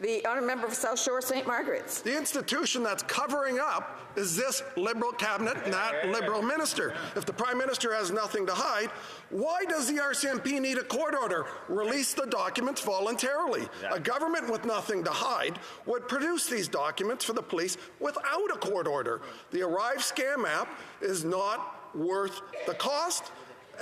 The Honourable Member for South Shore, St. Margaret's. The institution that's covering up is this Liberal cabinet and that Liberal minister. If the Prime Minister has nothing to hide, why does the RCMP need a court order? Release the documents voluntarily. A government with nothing to hide would produce these documents for the police without a court order. The ArriveScam app is not worth the cost,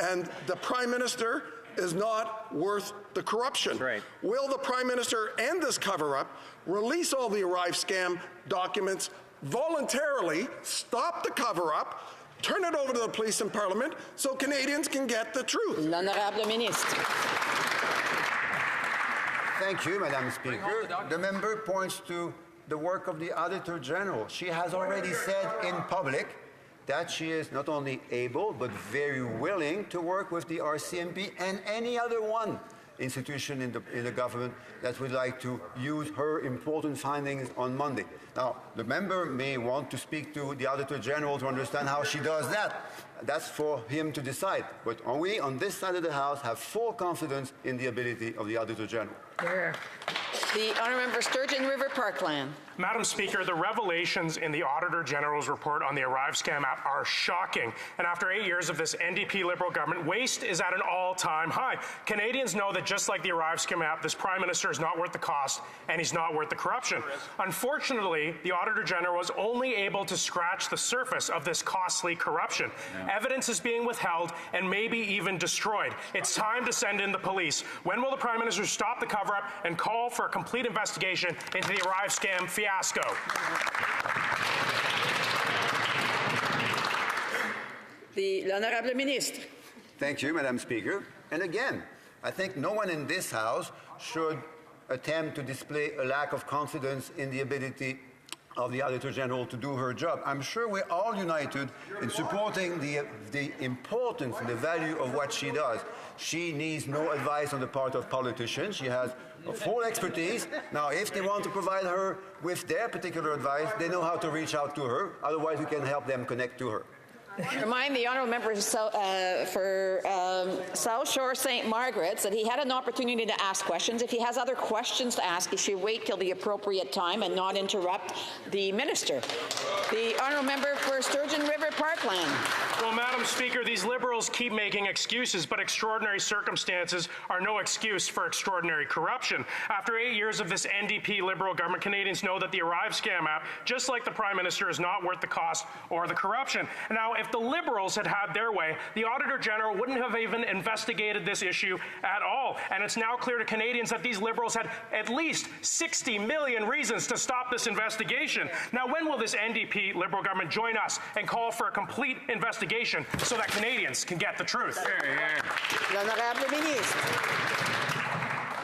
and the Prime Minister is not worth the corruption. Will the Prime Minister end this cover-up, release all the ArriveScam documents voluntarily, stop the cover-up, turn it over to the police and Parliament so Canadians can get the truth? L'Honorable Ministre. Thank you, Madam Speaker. The member points to the work of the Auditor General. She has already said in public that she is not only able but very willing to work with the RCMP and any other institution in the government that would like to use her important findings on Monday. Now, the member may want to speak to the Auditor General to understand how she does that. That's for him to decide. But we, on this side of the House, have full confidence in the ability of the Auditor General. The Honourable Member Sturgeon River Parkland. Madam Speaker, the revelations in the Auditor General's report on the ArriveScam app are shocking. And after 8 years of this NDP Liberal government, waste is at an all-time high. Canadians know that just like the ArriveScam app, this Prime Minister is not worth the cost and he's not worth the corruption. Unfortunately, the Auditor General was only able to scratch the surface of this costly corruption. Evidence is being withheld and maybe even destroyed. It's time to send in the police. When will the Prime Minister stop the cover-up and call for a complete investigation into the ArriveScam fiasco? L'honorable ministre. Thank you, Madam Speaker. And again, I think no one in this House should attempt to display a lack of confidence in the ability of the Auditor General to do her job. I'm sure we're all united in supporting the importance and the value of what she does. She needs no advice on the part of politicians. She has full expertise. Now, if they want to provide her with their particular advice, they know how to reach out to her. Otherwise, we can help them connect to her. Remind the honourable member for South Shore St. Margaret's that he had an opportunity to ask questions. If he has other questions to ask, he should wait till the appropriate time and not interrupt the minister. The honourable member for Sturgeon River Parkland. Well, Madam Speaker, these Liberals keep making excuses, but extraordinary circumstances are no excuse for extraordinary corruption. After 8 years of this NDP Liberal government, Canadians know that the Arrive Scam app, just like the Prime Minister, is not worth the cost or the corruption. Now, if the Liberals had had their way, the Auditor General wouldn't have even investigated this issue at all. And it's now clear to Canadians that these Liberals had at least 60 million reasons to stop this investigation. Now, when will this NDP Liberal government join us and call for a complete investigation so that Canadians can get the truth? L'honorable ministre.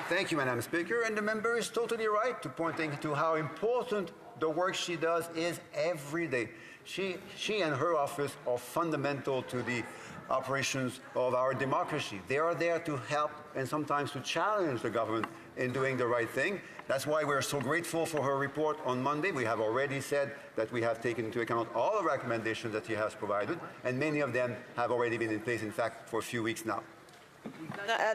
Thank you, Madam Speaker. And the member is totally right to pointing to how important the work she does is every day. She and her office are fundamental to the operations of our democracy. They are there to help and sometimes to challenge the government in doing the right thing. That's why we're so grateful for her report on Monday. We have already said that we have taken into account all the recommendations that she has provided, and many of them have already been in place, in fact, for a few weeks now.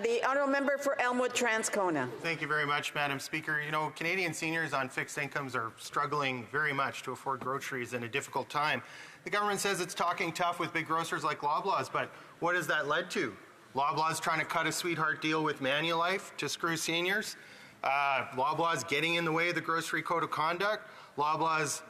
The honourable member for Elmwood Transcona. Thank you very much, Madam Speaker. You know, Canadian seniors on fixed incomes are struggling very much to afford groceries in a difficult time. The government says it's talking tough with big grocers like Loblaws, but what has that led to? Loblaws trying to cut a sweetheart deal with Manulife to screw seniors. Loblaws getting in the way of the Grocery Code of Conduct. Loblaws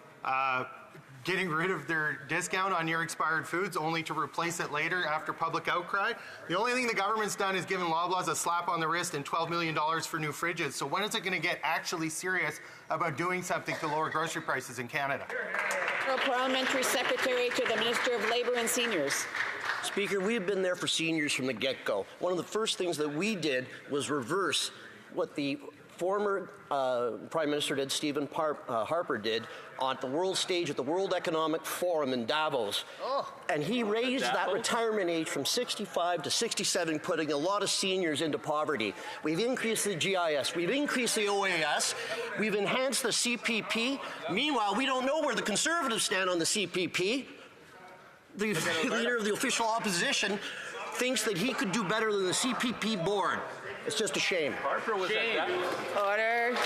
getting rid of their discount on near expired foods only to replace it later after public outcry. The only thing the government's done is given Loblaws a slap on the wrist and $12 million for new fridges. So when is it going to get actually serious about doing something to lower grocery prices in Canada? Parliamentary Secretary to the Minister of Labour and Seniors. Speaker, we've been there for seniors from the get-go. One of the first things that we did was reverse what the former Prime Minister did, Stephen Harper did, on the world stage at the World Economic Forum in Davos. And he raised that retirement age from 65 to 67, putting a lot of seniors into poverty. We've increased the GIS. We've increased the OAS. We've enhanced the CPP. Meanwhile, we don't know where the Conservatives stand on the CPP. The leader of the official opposition thinks that he could do better than the CPP board. It's just a shame. Order.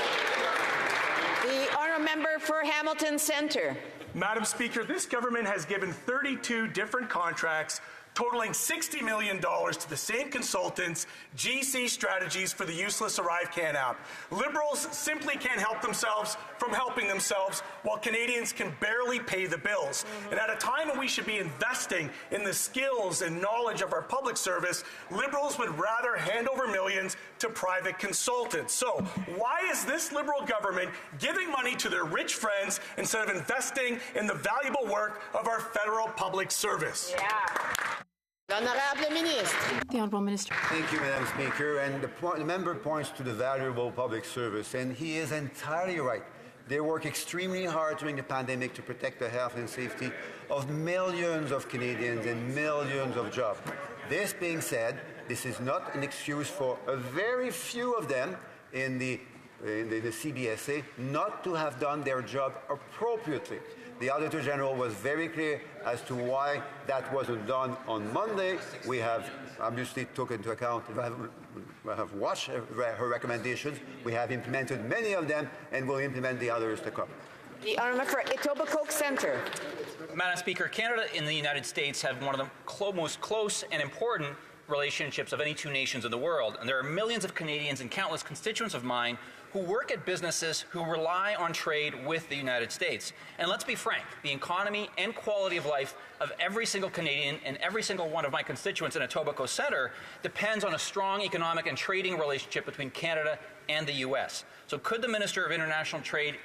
The honourable member for Hamilton Centre. Madam Speaker, this government has given 32 different contracts totaling $60 million to the same consultants, GC Strategies, for the useless ArriveCAN app. Liberals simply can't help themselves from helping themselves, while Canadians can barely pay the bills. And at a time when we should be investing in the skills and knowledge of our public service, Liberals would rather hand over millions to private consultants. So why is this Liberal government giving money to their rich friends instead of investing in the valuable work of our federal public service? L'honorable ministre. The honourable minister. Thank you, Madam Speaker. And the member points to the valuable public service, and he is entirely right. They work extremely hard during the pandemic to protect the health and safety of millions of Canadians and millions of jobs. This being said, this is not an excuse for a very few of them in the CBSA not to have done their job appropriately. The Auditor General was very clear as to why that wasn't done on Monday. We have obviously took into account, we have watched her recommendations. We have implemented many of them and will implement the others to come. The honourable for Etobicoke Centre. Madam Speaker, Canada and the United States have one of the most close and important relationships of any two nations in the world. And there are millions of Canadians and countless constituents of mine who work at businesses who rely on trade with the United States. And let's be frank, the economy and quality of life of every single Canadian and every single one of my constituents in Etobicoke Centre depends on a strong economic and trading relationship between Canada and the U.S. So could the Minister of International Trade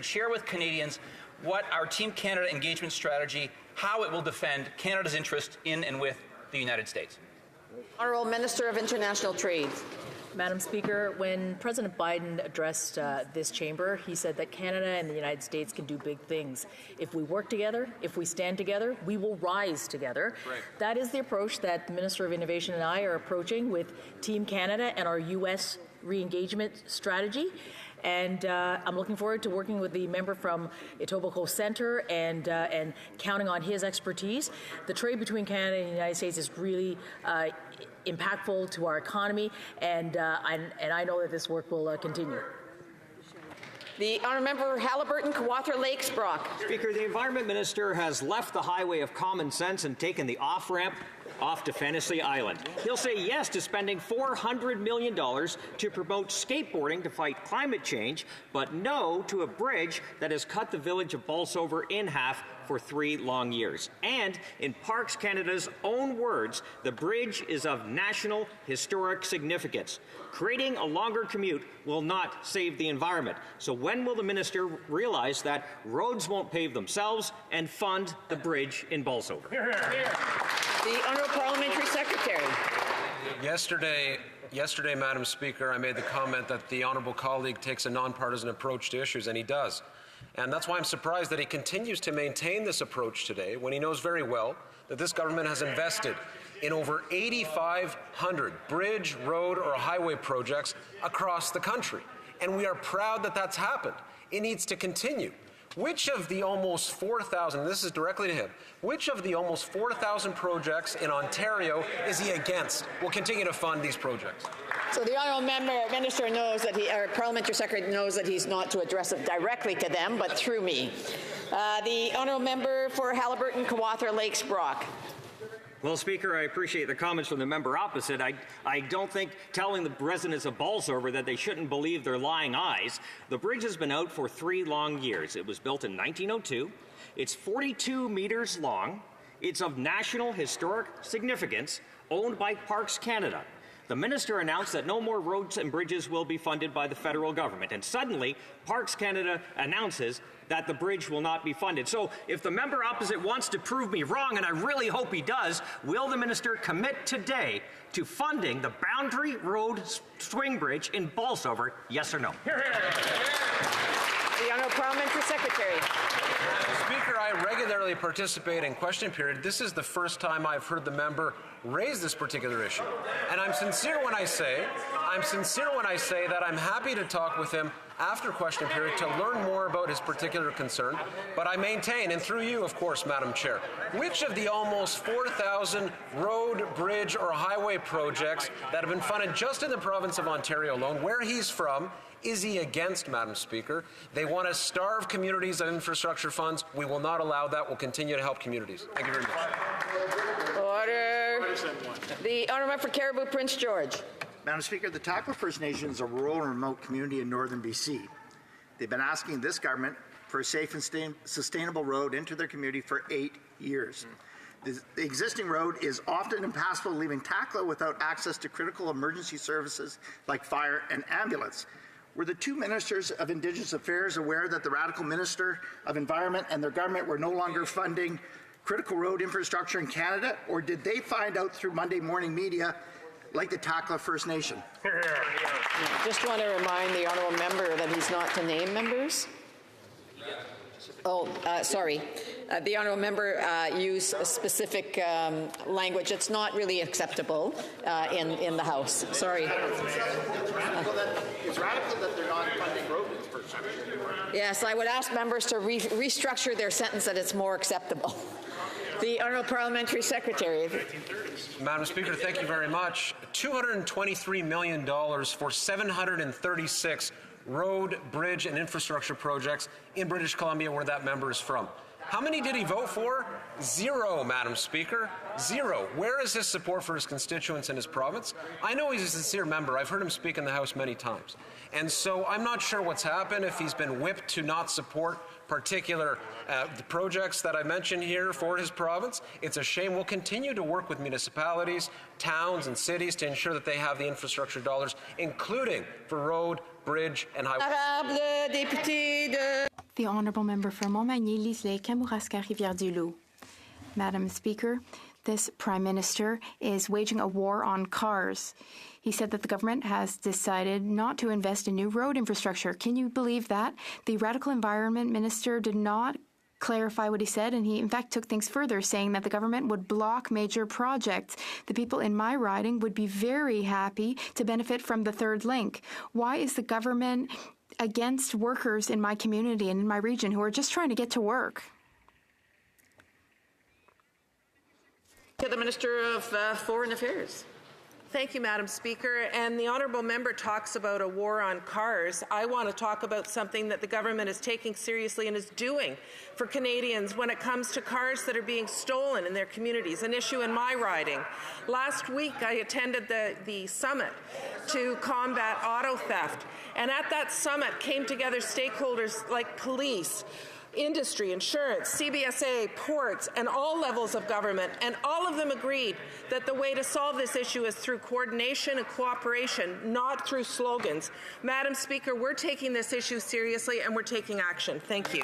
share with Canadians what our Team Canada engagement strategy how it will defend Canada's interest in and with the United States. Honourable Minister of International Trade. Madam Speaker, when President Biden addressed this chamber, he said that Canada and the United States can do big things. If we work together, if we stand together, we will rise together. Right. That is the approach that the Minister of Innovation and I are approaching with Team Canada and our U.S. re-engagement strategy. And I'm looking forward to working with the member from Etobicoke Centre and counting on his expertise. The trade between Canada and the United States is really impactful to our economy, and I know that this work will continue. The honourable member Haliburton, Kawartha Lakes, Brock. Speaker, the Environment Minister has left the highway of common sense and taken the off-ramp off to Fantasy Island. He'll say yes to spending $400 million to promote skateboarding to fight climate change, but no to a bridge that has cut the village of Bolsover in half for 3 long years. And in Parks Canada's own words, the bridge is of national historic significance. Creating a longer commute will not save the environment. So when will the minister realize that roads won't pave themselves and fund the bridge in Bolsover? The Honourable Parliamentary Secretary. Yesterday, Madam Speaker, I made the comment that the honourable colleague takes a nonpartisan approach to issues, and he does. And that's why I'm surprised that he continues to maintain this approach today when he knows very well that this government has invested in over 8,500 bridge, road, or highway projects across the country. And we are proud that that's happened. It needs to continue. Which of the almost 4,000, this is directly to him, which of the almost 4,000 projects in Ontario is he against? We'll continue to fund these projects. So the honourable minister knows that our parliamentary secretary knows that he's not to address it directly to them, but through me. The honourable member for Haliburton, Kawartha Lakes, Brock. Well, Speaker, I appreciate the comments from the member opposite. I don't think telling the residents of Bolsover that they shouldn't believe their lying eyes. The bridge has been out for 3 long years. It was built in 1902. It's 42 meters long. It's of national historic significance, owned by Parks Canada. The minister announced that no more roads and bridges will be funded by the federal government. And suddenly, Parks Canada announces that the bridge will not be funded. So if the member opposite wants to prove me wrong, and I really hope he does, will the minister commit today to funding the Boundary Road swing bridge in Bolsover, yes or no? The honourable parliamentary secretary. Speaker, I regularly participate in question period. This is the first time I've heard the member raise this particular issue. And I'm sincere when I say that I'm happy to talk with him after question period to learn more about his particular concern. But I maintain, and through you, of course, Madam Chair, which of the almost 4,000 road, bridge, or highway projects that have been funded just in the province of Ontario alone, where he's from, is he against, Madam Speaker? They want to starve communities of infrastructure funds. We will not allow that. We'll continue to help communities. Thank you very much. Order. The honourable for Caribou Prince George. Madam Speaker, the Takla First Nation is a rural and remote community in northern BC. They've been asking this government for a safe and sustainable road into their community for 8 years. The existing road is often impassable, leaving Takla without access to critical emergency services like fire and ambulance. Were the 2 ministers of Indigenous Affairs aware that the radical Minister of Environment and their government were no longer funding critical road infrastructure in Canada, or did they find out through Monday morning media like the Takla First Nation? Just want to remind the honourable member that he's not to name members. Oh, sorry. The honourable member used a specific language. It's not really acceptable in the House. Sorry. It's radical that they're not funding road infrastructure. Yes, I would ask members to restructure their sentence that it's more acceptable. The honourable parliamentary secretary. Madam Speaker, thank you very much. $223 million for 736 road, bridge, and infrastructure projects in British Columbia, where that member is from. How many did he vote for? 0, Madam Speaker. 0. Where is his support for his constituents in his province? I know he's a sincere member. I've heard him speak in the House many times. And so I'm not sure what's happened, if he's been whipped to not support particular the projects that I mentioned here for his province. It's a shame. We'll continue to work with municipalities, towns, and cities to ensure that they have the infrastructure dollars, including for road, bridge, and highway. The Honourable Member for Montmagny, Lise Lake, Kamouraska, Rivière-du-Loup. Madam Speaker, this Prime Minister is waging a war on cars. He said that the government has decided not to invest in new road infrastructure. Can you believe that? The Radical Environment Minister did not clarify what he said, and he in fact took things further, saying that the government would block major projects. The people in my riding would be very happy to benefit from the third link. Why is the government against workers in my community and in my region who are just trying to get to work? To the Minister of Foreign Affairs. Thank you, Madam Speaker. And the honourable member talks about a war on cars. I want to talk about something that the government is taking seriously and is doing for Canadians when it comes to cars that are being stolen in their communities, an issue in my riding. Last week, I attended the summit to combat auto theft. And at that summit came together stakeholders like police, industry, insurance, CBSA, ports, and all levels of government, and all of them agreed that the way to solve this issue is through coordination and cooperation, not through slogans. Madam Speaker, we're taking this issue seriously and we're taking action. Thank you.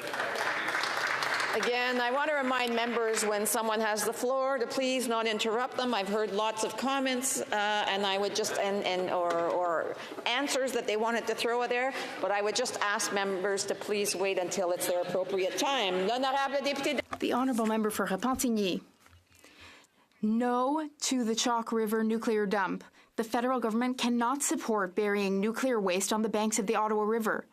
Again, I want to remind members when someone has the floor to please not interrupt them. I've heard lots of comments, and I would just or answers that they wanted to throw there, but I would just ask members to please wait until it's their appropriate time. The honourable member for Repentigny. No to the Chalk River nuclear dump. The federal government cannot support burying nuclear waste on the banks of the Ottawa River.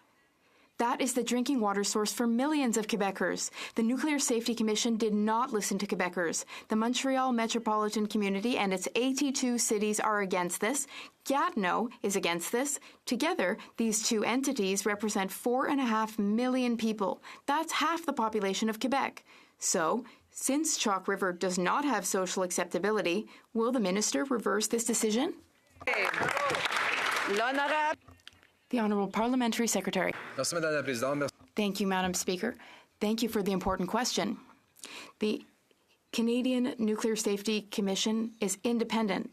That is the drinking water source for millions of Quebecers. The Nuclear Safety Commission did not listen to Quebecers. The Montreal metropolitan community and its 82 cities are against this. Gatineau is against this. Together, these two entities represent 4.5 million people. That's half the population of Quebec. So, since Chalk River does not have social acceptability, will the minister reverse this decision? The Honourable Parliamentary Secretary. Thank you, Madam Speaker. Thank you for the important question. The Canadian Nuclear Safety Commission is independent,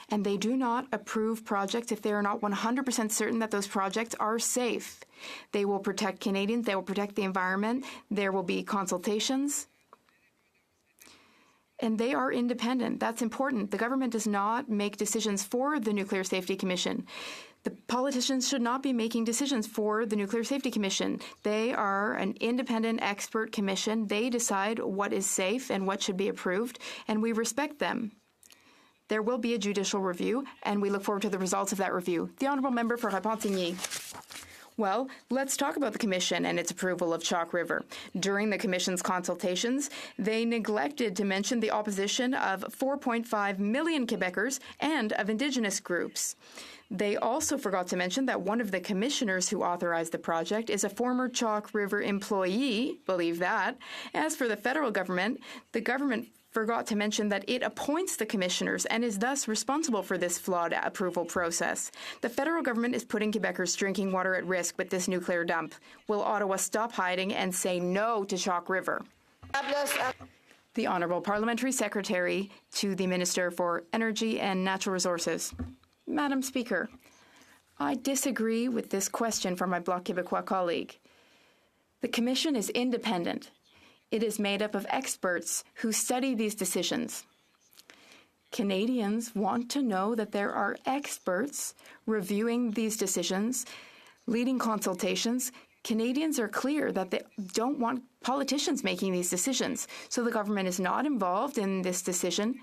and they do not approve projects if they are not 100% certain that those projects are safe. They will protect Canadians, they will protect the environment, there will be consultations, and they are independent. That's important. The government does not make decisions for the Nuclear Safety Commission. The politicians should not be making decisions for the Nuclear Safety Commission. They are an independent expert commission. They decide what is safe and what should be approved, and we respect them. There will be a judicial review, and we look forward to the results of that review. The honourable member for Repentigny. Well, let's talk about the Commission and its approval of Chalk River. During the Commission's consultations, they neglected to mention the opposition of 4.5 million Quebecers and of Indigenous groups. They also forgot to mention that one of the commissioners who authorized the project is a former Chalk River employee, believe that. As for the federal government, the government forgot to mention that it appoints the commissioners and is thus responsible for this flawed approval process. The federal government is putting Quebecers' drinking water at risk with this nuclear dump. Will Ottawa stop hiding and say no to Chalk River? The Honourable Parliamentary Secretary to the Minister for Energy and Natural Resources. Madam Speaker, I disagree with this question from my Bloc Québécois colleague. The Commission is independent. It is made up of experts who study these decisions. Canadians want to know that there are experts reviewing these decisions, leading consultations. Canadians are clear that they don't want politicians making these decisions, so the government is not involved in this decision.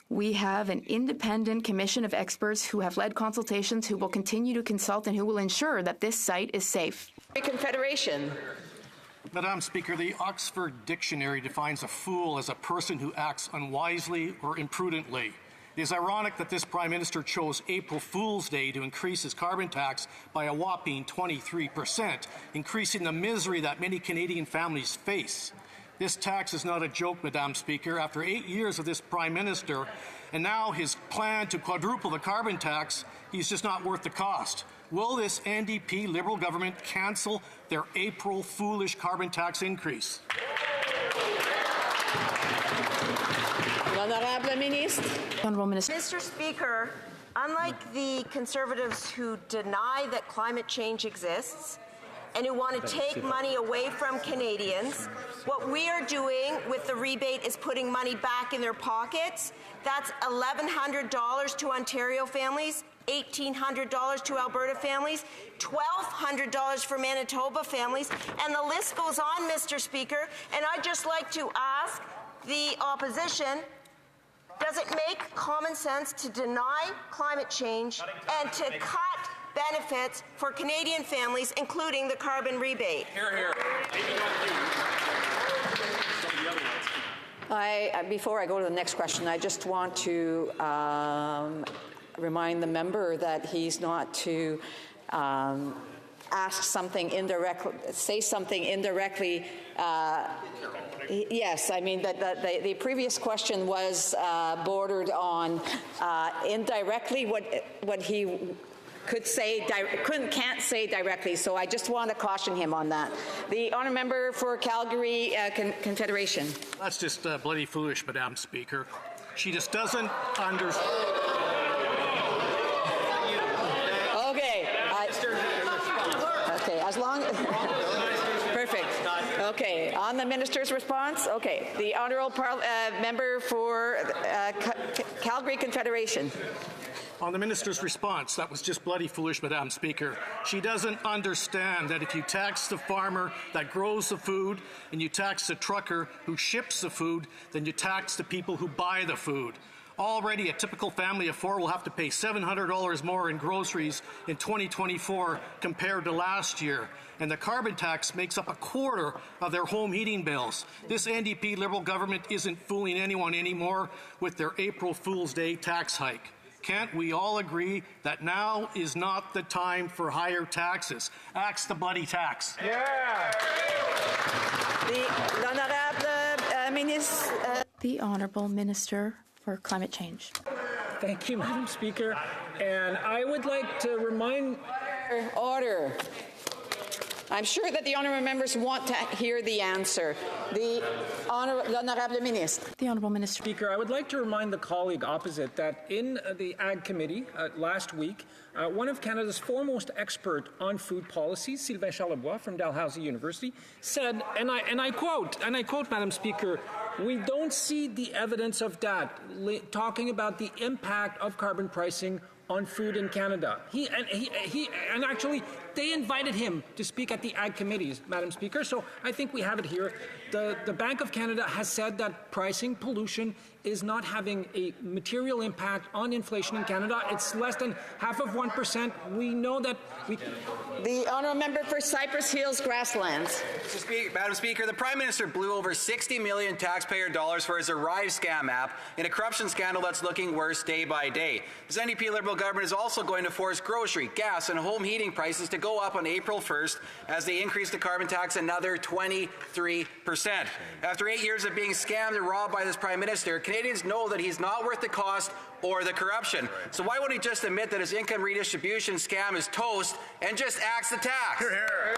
We have an independent commission of experts who have led consultations, who will continue to consult, and who will ensure that this site is safe. Confederation. Madam Speaker, the Oxford Dictionary defines a fool as a person who acts unwisely or imprudently. It is ironic that this Prime Minister chose April Fool's Day to increase his carbon tax by a whopping 23%, increasing the misery that many Canadian families face. This tax is not a joke, Madam Speaker. After 8 years of this Prime Minister, and now his plan to quadruple the carbon tax, he's just not worth the cost. Will this NDP Liberal government cancel their April foolish carbon tax increase? Honourable Ministre. Mr. Speaker, unlike the Conservatives who deny that climate change exists and who want to take money away from Canadians. What we are doing with the rebate is putting money back in their pockets. That's $1,100 to Ontario families, $1,800 to Alberta families, $1,200 for Manitoba families, and the list goes on, Mr. Speaker. And I'd just like to ask the opposition, does it make common sense to deny climate change and to cut benefits for Canadian families, including the carbon rebate? Hear, hear. Before I go to the next question, I just want to remind the member that he's not to ask something indirectly, say something indirectly. Yes, I mean that the previous question was bordered on indirectly what he can't say directly. So I just want to caution him on that. The honourable member for Calgary Confederation. That's just bloody foolish, Madam Speaker. She just doesn't understand. Okay, as long perfect. Okay, on the minister's response. Okay, the honourable member for Calgary Confederation. On the minister's response, that was just bloody foolish, Madam Speaker. She doesn't understand that if you tax the farmer that grows the food and you tax the trucker who ships the food, then you tax the people who buy the food. Already, a typical family of four will have to pay $700 more in groceries in 2024 compared to last year. And the carbon tax makes up a quarter of their home heating bills. This NDP Liberal government isn't fooling anyone anymore with their April Fool's Day tax hike. Can't we all agree that now is not the time for higher taxes? Axe the bloody tax. Yeah! The Honourable Minister for Climate Change. Thank you, Madam Speaker. And I would like to remind... Order. I'm sure that the honourable members want to hear the answer. The Honourable Minister. The Honourable Minister. Speaker, I would like to remind the colleague opposite that in the Ag Committee last week, one of Canada's foremost expert on food policy, Sylvain Charlebois from Dalhousie University, said, and I quote, Madam Speaker, we don't see the evidence of that, talking about the impact of carbon pricing on food in Canada. And actually, they invited him to speak at the Ag Committees, Madam Speaker, so I think we have it here. The Bank of Canada has said that pricing pollution is not having a material impact on inflation in Canada. It's less than 0.5%. We know that The honourable member for Cypress Hills Grasslands. Madam Speaker, the Prime Minister blew over $60 million taxpayer dollars for his Arrive scam app in a corruption scandal that's looking worse day by day. This NDP Liberal government is also going to force grocery, gas and home heating prices to go up on April 1st as they increase the carbon tax another 23%. After 8 years of being scammed and robbed by this Prime Minister, Canadians know that he's not worth the cost or the corruption. So why won't he just admit that his income redistribution scam is toast and just axe the tax? Hear, hear.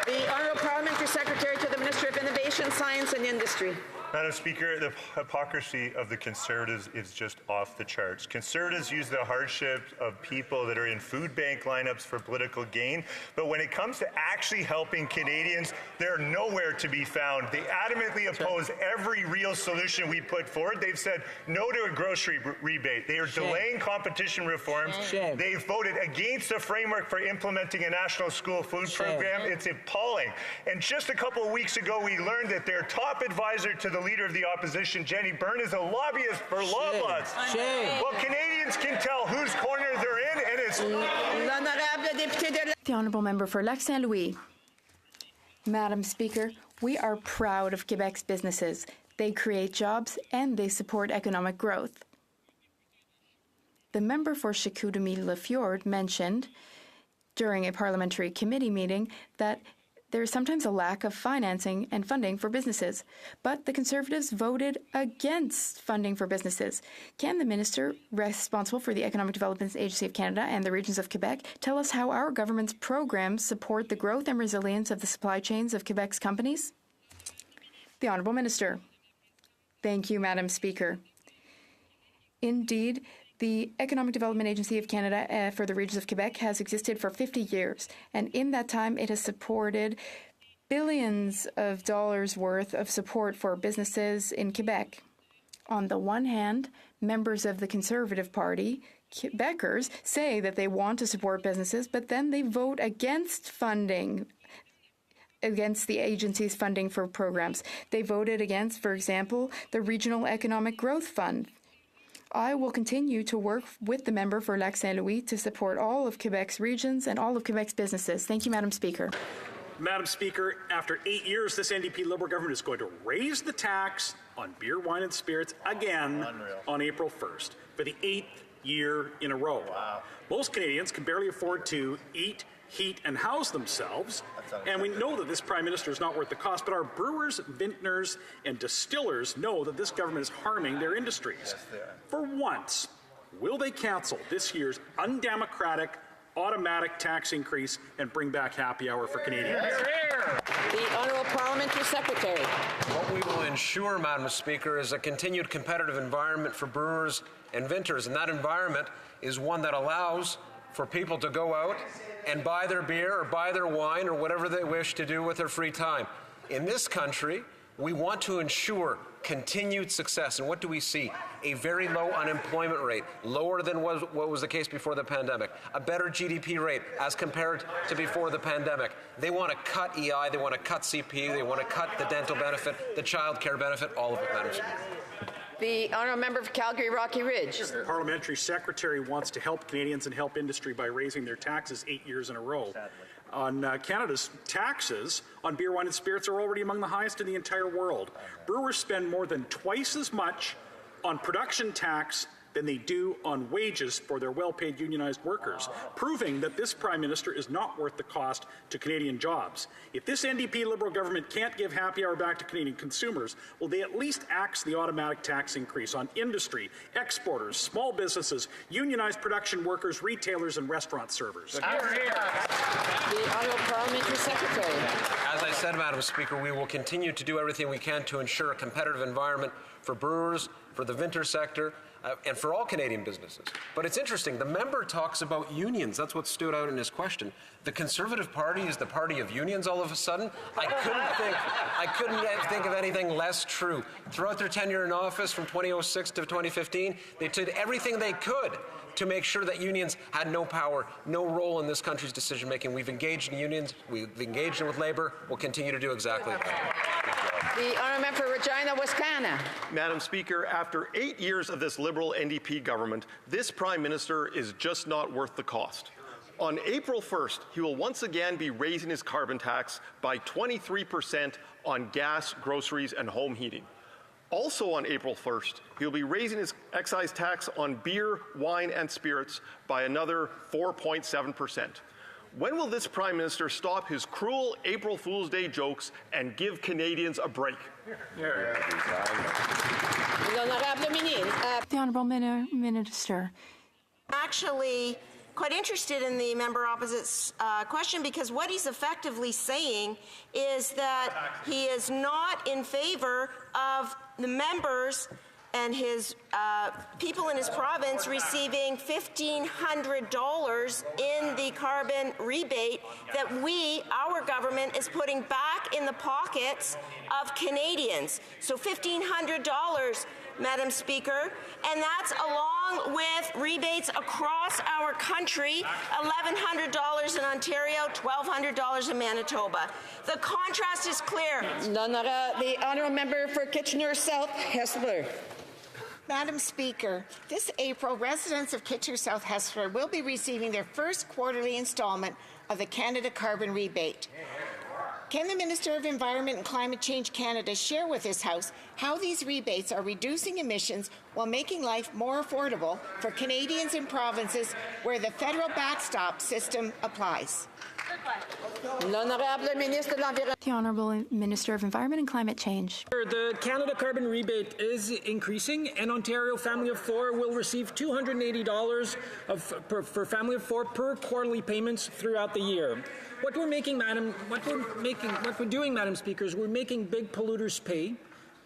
The Honourable Parliamentary Secretary to the Minister of Innovation, Science and Industry. Madam Speaker, the hypocrisy of the Conservatives is just off the charts. Conservatives use the hardship of people that are in food bank lineups for political gain, but when it comes to actually helping Canadians, they're nowhere to be found. They adamantly oppose every real solution we put forward. They've said no to a grocery rebate. They are delaying competition reforms. They voted against a framework for implementing a national school food program. It's appalling. And just a couple of weeks ago, we learned that their top advisor to the leader of the opposition, Jenny Byrne, is a lobbyist for Loblaws. Well, Canadians can tell whose corner they're in, and it's... The Honourable Member for Lac Saint Louis. Madam Speaker, we are proud of Quebec's businesses. They create jobs and they support economic growth. The member for Chicoutimi-Le-Fjord mentioned during a parliamentary committee meeting that there is sometimes a lack of financing and funding for businesses, but the Conservatives voted against funding for businesses. Can the minister, responsible for the Economic Development Agency of Canada and the regions of Quebec, tell us how our government's programs support the growth and resilience of the supply chains of Quebec's companies? The Honourable Minister. Thank you, Madam Speaker. Indeed, The Economic Development Agency of Canada for the regions of Quebec has existed for 50 years, and in that time it has supported billions of dollars worth of support for businesses in Quebec. On the one hand, members of the Conservative Party, Quebecers, say that they want to support businesses, but then they vote against funding, against the agency's funding for programs. They voted against, for example, the Regional Economic Growth Fund. I will continue to work with the member for Lac Saint-Louis to support all of Quebec's regions and all of Quebec's businesses. Thank you, Madam Speaker. Madam Speaker, after 8 years, this NDP Liberal government is going to raise the tax on beer, wine, and spirits again on April 1st for the 8th year in a row. Wow. Most Canadians can barely afford to eat, heat, and house themselves, and we know that this Prime Minister is not worth the cost, but our brewers, vintners, and distillers know that this government is harming their industries. Yes, they are. For once, will they cancel this year's undemocratic automatic tax increase and bring back happy hour for Canadians? The Honourable Parliamentary Secretary. What we will ensure, Madam Speaker, is a continued competitive environment for brewers and vintners, and that environment is one that allows for people to go out and buy their beer or buy their wine or whatever they wish to do with their free time. In this country, we want to ensure continued success. And what do we see? A very low unemployment rate, lower than what was the case before the pandemic, a better GDP rate as compared to before the pandemic. They want to cut EI, they want to cut CP, they want to cut the dental benefit, the child care benefit, all of it, Madam Speaker. The Honourable Member for Calgary Rocky Ridge. The Parliamentary Secretary wants to help Canadians and help industry by raising their taxes 8 years in a row. On Canada's taxes on beer, wine, and spirits are already among the highest in the entire world. Brewers spend more than twice as much on production tax than they do on wages for their well-paid unionized workers, proving that this Prime Minister is not worth the cost to Canadian jobs. If this NDP Liberal government can't give happy hour back to Canadian consumers, will they at least axe the automatic tax increase on industry, exporters, small businesses, unionized production workers, retailers, and restaurant servers? The Honourable Parliamentary Secretary. As I said, Madam Speaker, we will continue to do everything we can to ensure a competitive environment for brewers, for the vintner sector, and for all Canadian businesses. But it's interesting, the member talks about unions. That's what stood out in his question. The Conservative Party is the party of unions all of a sudden? I couldn't think of anything less true. Throughout their tenure in office from 2006 to 2015, they did everything they could to make sure that unions had no power, no role in this country's decision-making. We've engaged in unions, we've engaged with labor, we'll continue to do exactly that. The Honourable Member for Regina Wascana. Madam Speaker, after 8 years of this Liberal NDP government, this Prime Minister is just not worth the cost. On April 1st, he will once again be raising his carbon tax by 23% on gas, groceries, and home heating. Also on April 1st, he will be raising his excise tax on beer, wine, and spirits by another 4.7%. When will this Prime Minister stop his cruel April Fool's Day jokes and give Canadians a break? The Honourable Minister. Actually, quite interested in the member opposite's question, because what he's effectively saying is that he is not in favor of the members and his people in his province receiving $1,500 in the carbon rebate that our government, is putting back in the pockets of Canadians. So $1,500, Madam Speaker, and that's along with rebates across our country, $1,100 in Ontario, $1,200 in Manitoba. The contrast is clear. The Honourable Member for Kitchener South Hespeler. Madam Speaker, this April, residents of Kitchener South Hespeler will be receiving their first quarterly installment of the Canada Carbon Rebate. Can the Minister of Environment and Climate Change Canada share with this House how these rebates are reducing emissions while making life more affordable for Canadians in provinces where the federal backstop system applies? The Honourable Minister of Environment and Climate Change. The Canada Carbon Rebate is increasing, and Ontario Family of Four will receive $280 for family of four per quarterly payments throughout the year. What we're doing, Madam Speaker, is we're making big polluters pay.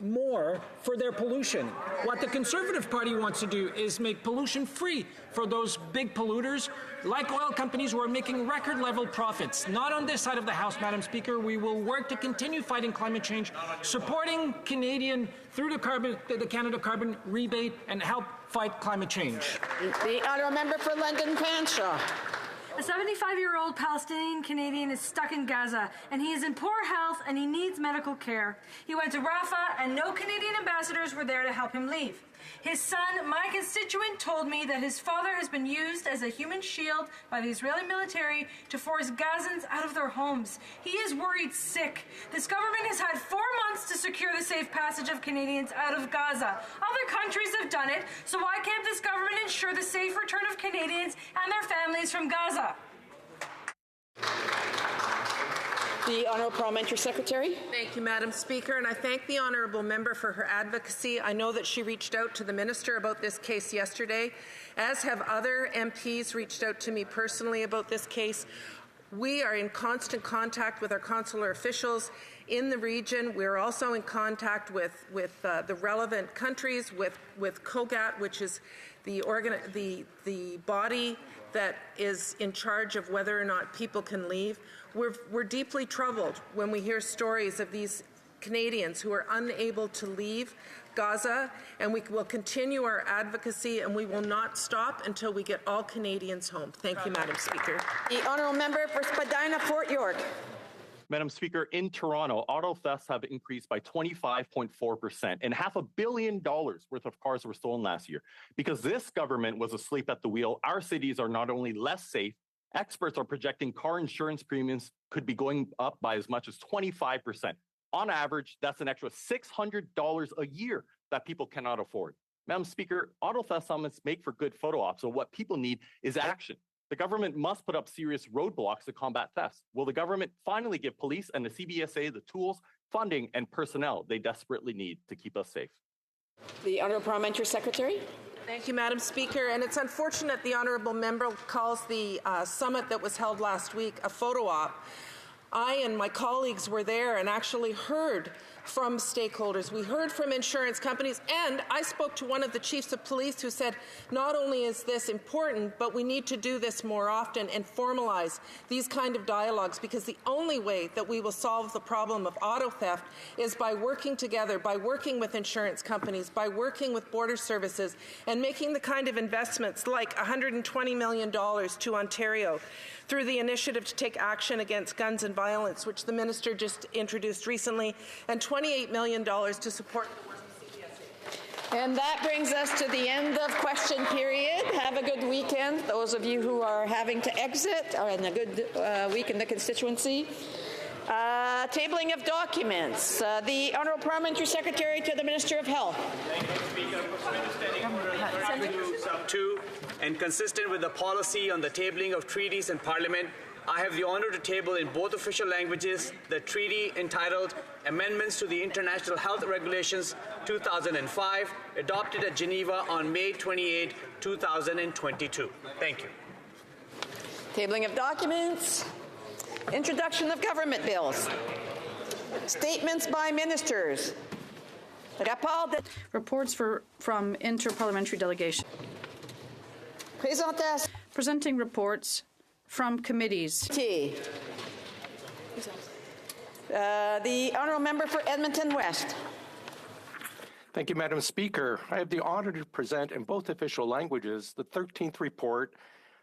more for their pollution. What the Conservative Party wants to do is make pollution free for those big polluters, like oil companies who are making record level profits. Not on this side of the House, Madam Speaker. We will work to continue fighting climate change, supporting Canadian through the Canada Carbon Rebate, and help fight climate change. The honourable member for London Fanshawe. A 75-year-old Palestinian Canadian is stuck in Gaza, and he is in poor health and he needs medical care. He went to Rafah, and no Canadian ambassadors were there to help him leave. His son, my constituent, told me that his father has been used as a human shield by the Israeli military to force Gazans out of their homes. He is worried sick. This government has had 4 months to secure the safe passage of Canadians out of Gaza. Other countries have done it, so why can't this government ensure the safe return of Canadians and their families from Gaza? The Honourable Parliamentary Secretary. Thank you, Madam Speaker, and I thank the honourable member for her advocacy. I know that she reached out to the minister about this case yesterday, as have other MPs reached out to me personally about this case. We are in constant contact with our consular officials in the region. We're also in contact with the relevant countries, with COGAT, which is the body that is in charge of whether or not people can leave. We're deeply troubled when we hear stories of these Canadians who are unable to leave Gaza, and we will continue our advocacy, and we will not stop until we get all Canadians home. Thank you, Madam Speaker. The honourable member for Spadina, Fort York. Madam Speaker, in Toronto, auto thefts have increased by 25.4%, and $500 million worth of cars were stolen last year. Because this government was asleep at the wheel, our cities are not only less safe, experts are projecting car insurance premiums could be going up by as much as 25%. On average, that's an extra $600 a year that people cannot afford. Madam Speaker, auto theft summits make for good photo ops, so what people need is action. The government must put up serious roadblocks to combat thefts. Will the government finally give police and the CBSA the tools, funding, and personnel they desperately need to keep us safe? The Honourable Parliamentary Secretary. Thank you, Madam Speaker. And it's unfortunate the honourable member calls the summit that was held last week a photo op. I and my colleagues were there and actually heard from stakeholders. We heard from insurance companies, and I spoke to one of the chiefs of police who said, not only is this important, but we need to do this more often and formalize these kind of dialogues, because the only way that we will solve the problem of auto theft is by working together, by working with insurance companies, by working with border services, and making the kind of investments like $120 million to Ontario through the initiative to take action against guns and violence, which the minister just introduced recently, and $28 million to support the work of CBSA. And that brings us to the end of question period. Have a good weekend, those of you who are having to exit, and a good week in the constituency. Tabling of documents. The Honourable Parliamentary Secretary to the Minister of Health. Thank you, Speaker. Sub 2, and consistent with the policy on the tabling of treaties in Parliament, I have the honour to table in both official languages the treaty entitled Amendments to the International Health Regulations 2005, adopted at Geneva on May 28, 2022. Thank you. Tabling of documents. Introduction of government bills. Statements by ministers. Reports from interparliamentary delegation. Presenting reports from committees. The honourable member for Edmonton West. Thank you, Madam Speaker. I have the honour to present in both official languages the 13th report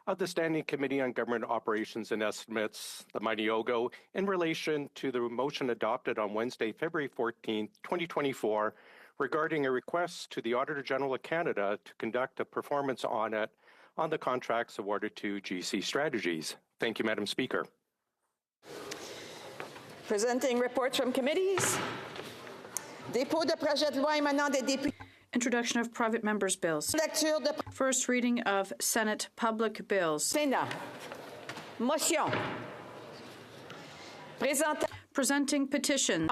of the Standing Committee on Government Operations and Estimates, the Mighty Ogo, in relation to the motion adopted on Wednesday, February 14, 2024, regarding a request to the Auditor General of Canada to conduct a performance audit on the contracts awarded to GC Strategies. Thank you, Madam Speaker. Presenting reports from committees. Dépôt de projet de loi émanant des députés. Introduction of private members' bills. First reading of Senate public bills. Sénat. Motion. Presenting petition.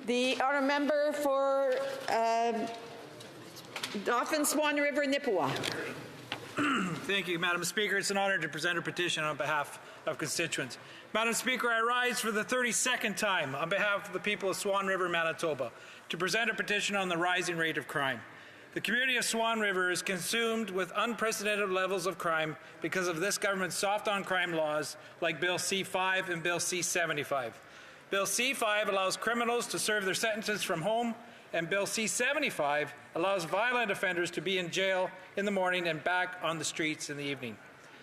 The honourable member for Dauphin Swan River, Nipawin. Thank you, Madam Speaker. It's an honor to present a petition on behalf of constituents. Madam Speaker, I rise for the 32nd time on behalf of the people of Swan River, Manitoba, to present a petition on the rising rate of crime. The community of Swan River is consumed with unprecedented levels of crime because of this government's soft-on-crime laws like Bill C-5 and Bill C-75. Bill C-5 allows criminals to serve their sentences from home, and Bill C-75 allows violent offenders to be in jail in the morning and back on the streets in the evening.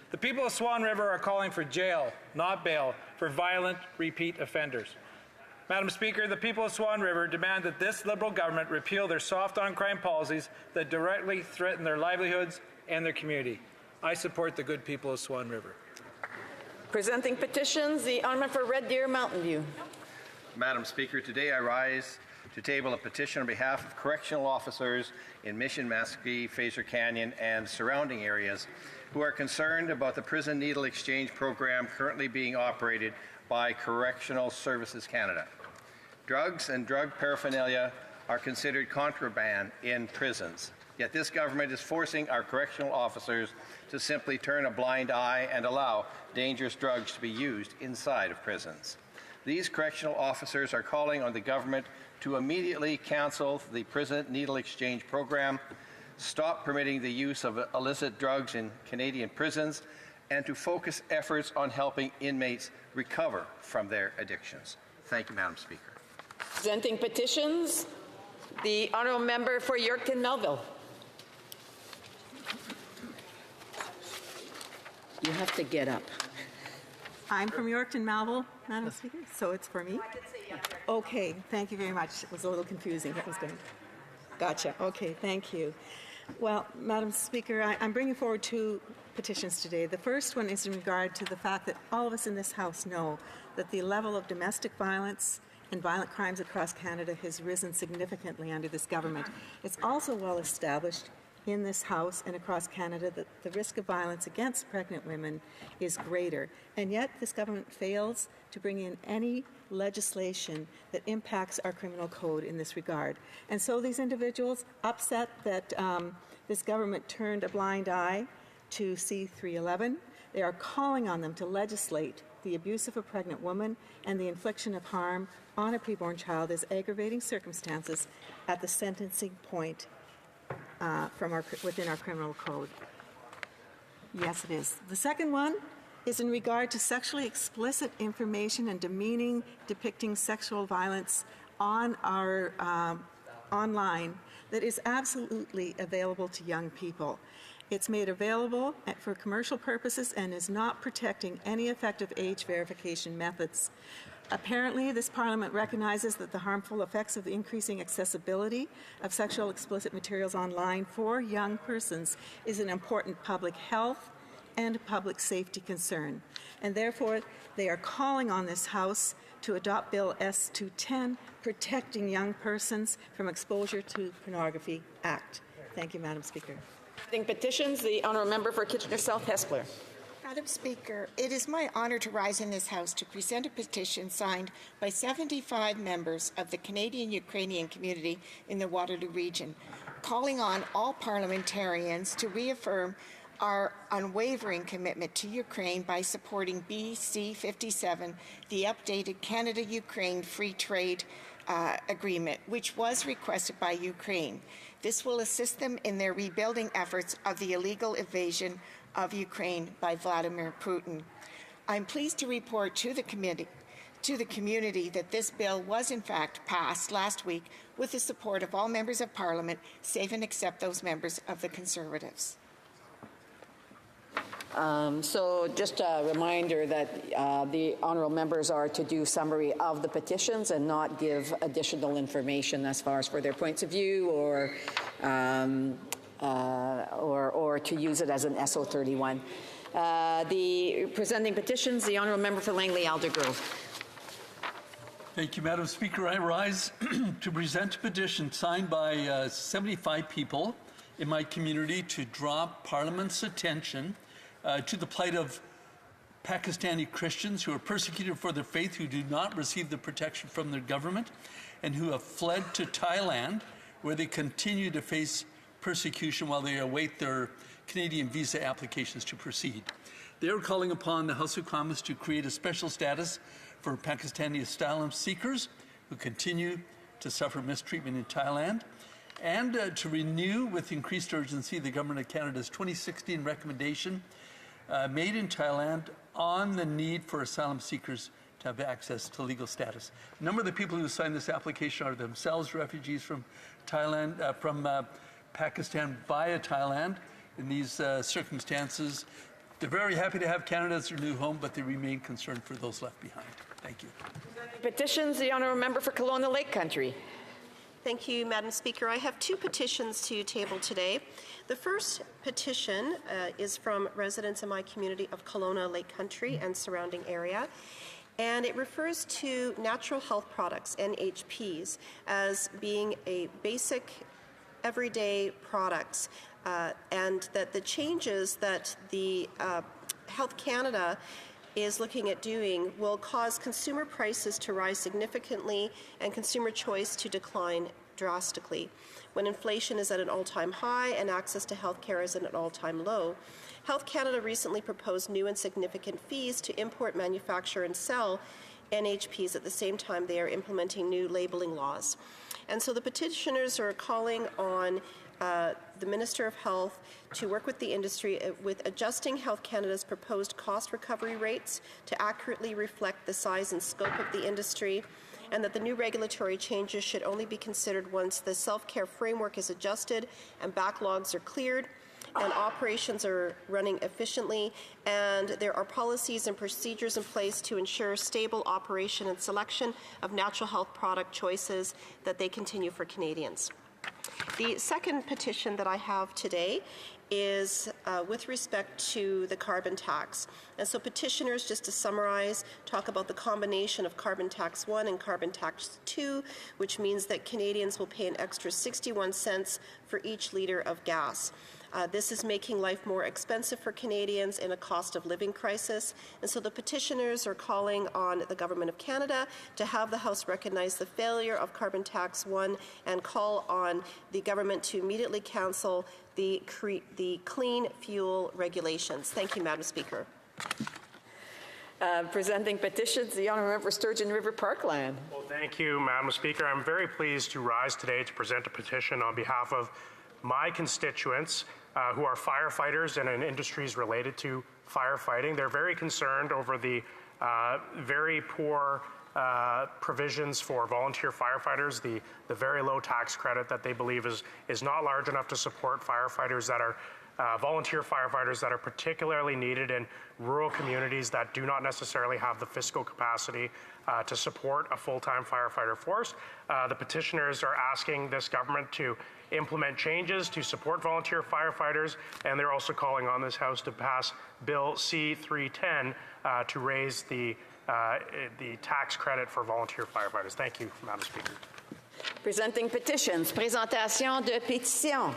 The people of Swan River are calling for jail, not bail, for violent repeat offenders. Madam Speaker, the people of Swan River demand that this Liberal government repeal their soft-on-crime policies that directly threaten their livelihoods and their community. I support the good people of Swan River. Presenting petitions, the honourable for Red Deer Mountain View. Madam Speaker, today I rise to table a petition on behalf of correctional officers in Mission, Mesquite, Fraser Canyon, and surrounding areas who are concerned about the prison needle exchange program currently being operated by Correctional Services Canada. Drugs and drug paraphernalia are considered contraband in prisons, yet this government is forcing our correctional officers to simply turn a blind eye and allow dangerous drugs to be used inside of prisons. These correctional officers are calling on the government to immediately cancel the prison needle exchange program, stop permitting the use of illicit drugs in Canadian prisons, and to focus efforts on helping inmates recover from their addictions. Thank you, Madam Speaker. Presenting petitions, the honourable member for Yorkton Melville. You have to get up. I'm from Yorkton Melville, Madam Speaker, so it's for me? Okay, thank you very much. It was a little confusing. That was good. Gotcha. Okay, thank you. Well, Madam Speaker, I'm bringing forward two petitions today. The first one is in regard to the fact that all of us in this House know that the level of domestic violence and violent crimes across Canada has risen significantly under this government. It's also well established in this House and across Canada that the risk of violence against pregnant women is greater. And yet this government fails to bring in any legislation that impacts our criminal code in this regard. And so these individuals, upset that this government turned a blind eye to C-311, they are calling on them to legislate the abuse of a pregnant woman and the infliction of harm on a preborn child as aggravating circumstances at the sentencing point within our criminal code. Yes, it is. The second one is in regard to sexually explicit information and demeaning depicting sexual violence on our online that is absolutely available to young people. It's made available for commercial purposes and is not protecting any effective age verification methods. Apparently, this Parliament recognizes that the harmful effects of the increasing accessibility of sexual explicit materials online for young persons is an important public health and public safety concern. And therefore, they are calling on this House to adopt Bill S-210, Protecting Young Persons from Exposure to Pornography Act. Thank you, Madam Speaker. Petitions, the honourable member for Kitchener South Hespeler. Madam Speaker, it is my honour to rise in this House to present a petition signed by 75 members of the Canadian-Ukrainian community in the Waterloo region, calling on all parliamentarians to reaffirm our unwavering commitment to Ukraine by supporting BC 57, the updated Canada-Ukraine Free Trade Agreement, which was requested by Ukraine. This will assist them in their rebuilding efforts of the illegal invasion of Ukraine by Vladimir Putin. I'm pleased to report to the community that this bill was in fact passed last week with the support of all members of Parliament, save and except those members of the Conservatives. So just a reminder that the honourable members are to do summary of the petitions and not give additional information as far as for their points of view or to use it as an SO31. The presenting petitions, the honourable member for Langley Aldergrove. Thank you, Madam Speaker. I rise to present a petition signed by 75 people in my community to draw Parliament's attention to the plight of Pakistani Christians who are persecuted for their faith, who do not receive the protection from their government, and who have fled to Thailand, where they continue to face persecution while they await their Canadian visa applications to proceed. They are calling upon the House of Commons to create a special status for Pakistani asylum seekers who continue to suffer mistreatment in Thailand, and to renew with increased urgency the Government of Canada's 2016 recommendation made in Thailand on the need for asylum seekers to have access to legal status. A number of the people who signed this application are themselves refugees from Thailand, from Pakistan via Thailand. In these circumstances, they're very happy to have Canada as their new home, but they remain concerned for those left behind. Thank you. Petitions, the honourable member for Kelowna Lake Country. Thank you, Madam Speaker. I have two petitions to table today. The first petition is from residents in my community of Kelowna Lake Country and surrounding area. And it refers to natural health products, NHPs, as being a basic everyday products, and that the changes that the Health Canada is looking at doing will cause consumer prices to rise significantly and consumer choice to decline drastically. When inflation is at an all-time high and access to health care is at an all-time low, Health Canada recently proposed new and significant fees to import, manufacture, and sell NHPs at the same time they are implementing new labeling laws. And so the petitioners are calling on the Minister of Health to work with the industry with adjusting Health Canada's proposed cost recovery rates to accurately reflect the size and scope of the industry, and that the new regulatory changes should only be considered once the self-care framework is adjusted and backlogs are cleared and operations are running efficiently, and there are policies and procedures in place to ensure stable operation and selection of natural health product choices that they continue for Canadians. The second petition that I have today is with respect to the carbon tax. And so petitioners, just to summarize, talk about the combination of carbon tax 1 and carbon tax 2, which means that Canadians will pay an extra 61 cents for each litre of gas. This is making life more expensive for Canadians in a cost of living crisis. And so the petitioners are calling on the Government of Canada to have the House recognize the failure of carbon tax 1 and call on the government to immediately cancel the clean fuel regulations. Thank you, Madam Speaker. Presenting petitions, the honourable member for Sturgeon River Parkland. Well, thank you, Madam Speaker. I'm very pleased to rise today to present a petition on behalf of my constituents who are firefighters and in industries related to firefighting. They're very concerned over the very poor provisions for volunteer firefighters, the very low tax credit that they believe is not large enough to support firefighters that are volunteer firefighters that are particularly needed in rural communities that do not necessarily have the fiscal capacity to support a full-time firefighter force. The petitioners are asking this government to implement changes to support volunteer firefighters, and they're also calling on this House to pass Bill C-310 to raise the tax credit for volunteer firefighters. Thank you, Madam Speaker. Presenting petitions. Présentation de pétitions.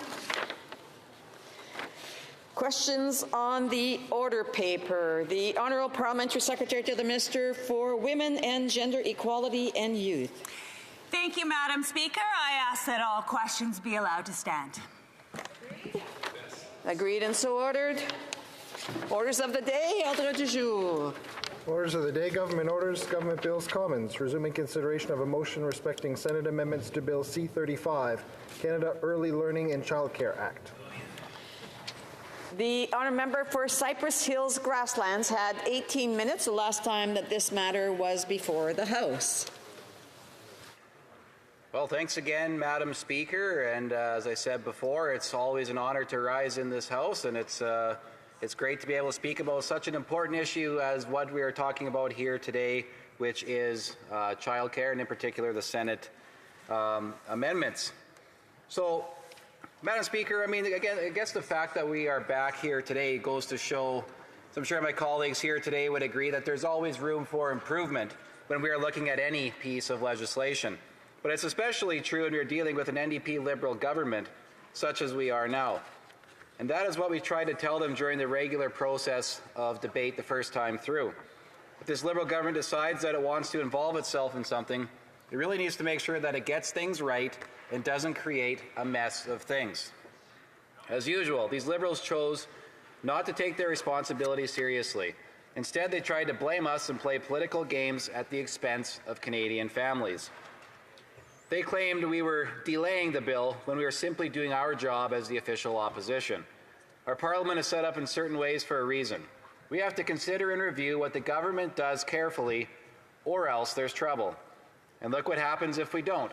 Questions on the order paper. The Honourable Parliamentary Secretary to the Minister for Women and Gender Equality and Youth. Thank you, Madam Speaker. I ask that all questions be allowed to stand. Agreed and so ordered. Orders of the day, ordre du jour. Orders of the day, government orders, government bills, commons. Resuming consideration of a motion respecting Senate amendments to Bill C-35, Canada Early Learning and Childcare Act. The honourable member for Cypress Hills Grasslands had 18 minutes, the last time that this matter was before the House. Well, thanks again, Madam Speaker. And as I said before, it's always an honor to rise in this House, and it's great to be able to speak about such an important issue as what we are talking about here today, which is childcare, and in particular the Senate amendments. So, Madam Speaker, I mean, again, I guess the fact that we are back here today goes to show, so I'm sure my colleagues here today would agree that there's always room for improvement when we are looking at any piece of legislation. But it's especially true when we're dealing with an NDP Liberal government, such as we are now. And that is what we tried to tell them during the regular process of debate the first time through. If this Liberal government decides that it wants to involve itself in something, it really needs to make sure that it gets things right and doesn't create a mess of things. As usual, these Liberals chose not to take their responsibility seriously. Instead, they tried to blame us and play political games at the expense of Canadian families. They claimed we were delaying the bill when we were simply doing our job as the official opposition. Our Parliament is set up in certain ways for a reason. We have to consider and review what the government does carefully, or else there's trouble. And look what happens if we don't.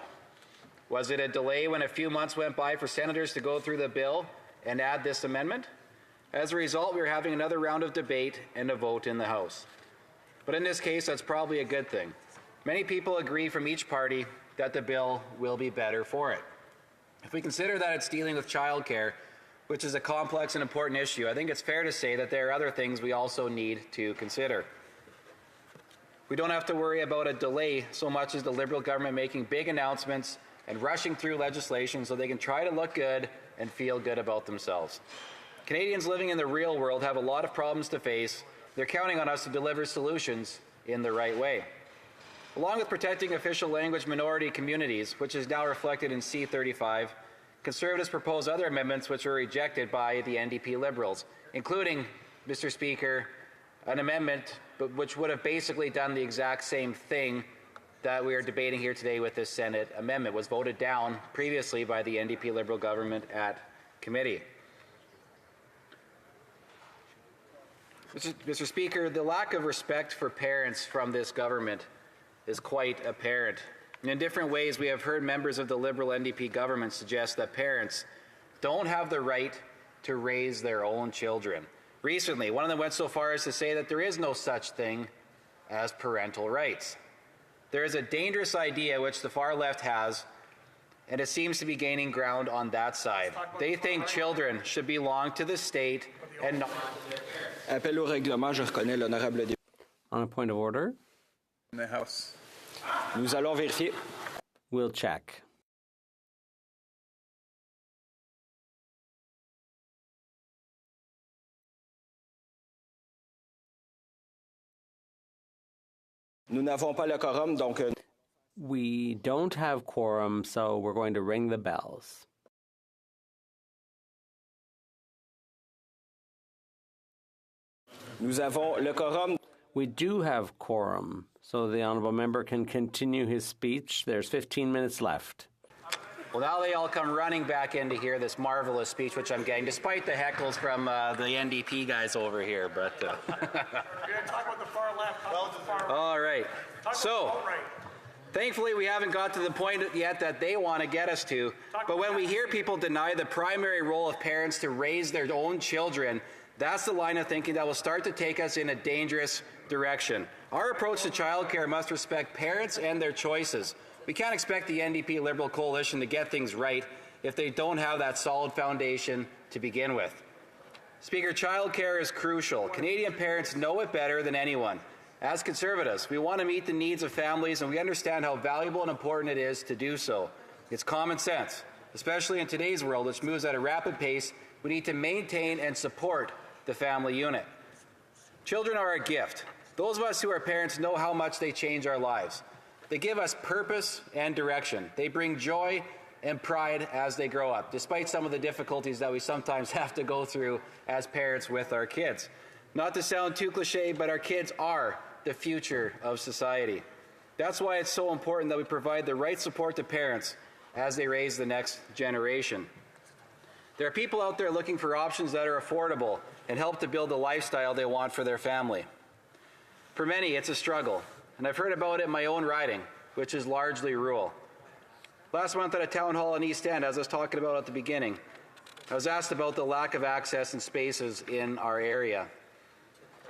Was it a delay when a few months went by for senators to go through the bill and add this amendment? As a result, we are having another round of debate and a vote in the House. But in this case, that's probably a good thing. Many people agree from each party that the bill will be better for it. If we consider that it's dealing with childcare, which is a complex and important issue, I think it's fair to say that there are other things we also need to consider. We don't have to worry about a delay so much as the Liberal government making big announcements and rushing through legislation so they can try to look good and feel good about themselves. Canadians living in the real world have a lot of problems to face. They're counting on us to deliver solutions in the right way. Along with protecting official language minority communities, which is now reflected in C-35, Conservatives propose other amendments which were rejected by the NDP Liberals, including, Mr. Speaker, an amendment which would have basically done the exact same thing that we are debating here today with this Senate amendment. Was voted down previously by the NDP Liberal government at committee. Mr. Speaker, the lack of respect for parents from this government is quite apparent. And in different ways, we have heard members of the Liberal NDP government suggest that parents don't have the right to raise their own children. Recently, one of them went so far as to say that there is no such thing as parental rights. There is a dangerous idea which the far left has, and it seems to be gaining ground on that side. They think children should belong to the state and not. Appel au règlement, je reconnais l'honorable député. On a point of order. In the House. Nous allons vérifier. We'll check. Nous n'avons pas le quorum, donc. We don't have quorum, so we're going to ring the bells. Nous avons le quorum. We do have quorum, so the honourable member can continue his speech. There's 15 minutes left. Well, now they all come running back in to hear this marvelous speech, which I'm getting, despite the heckles from the NDP guys over here. But We're going to talk about the far left. All right. So, thankfully, we haven't got to the point yet that they want to get us to. But when we hear people deny the primary role of parents to raise their own children, that's the line of thinking that will start to take us in a dangerous direction. Our approach to childcare must respect parents and their choices. We can't expect the NDP Liberal coalition to get things right if they don't have that solid foundation to begin with. Speaker, childcare is crucial. Canadian parents know it better than anyone. As Conservatives, we want to meet the needs of families, and we understand how valuable and important it is to do so. It's common sense, especially in today's world, which moves at a rapid pace. We need to maintain and support the family unit. Children are a gift. Those of us who are parents know how much they change our lives. They give us purpose and direction. They bring joy and pride as they grow up, despite some of the difficulties that we sometimes have to go through as parents with our kids. Not to sound too cliche, but our kids are the future of society. That's why it's so important that we provide the right support to parents as they raise the next generation. There are people out there looking for options that are affordable and help to build the lifestyle they want for their family. For many, it's a struggle, and I've heard about it in my own riding, which is largely rural. Last month at a town hall in East End, as I was talking about at the beginning, I was asked about the lack of access and spaces in our area.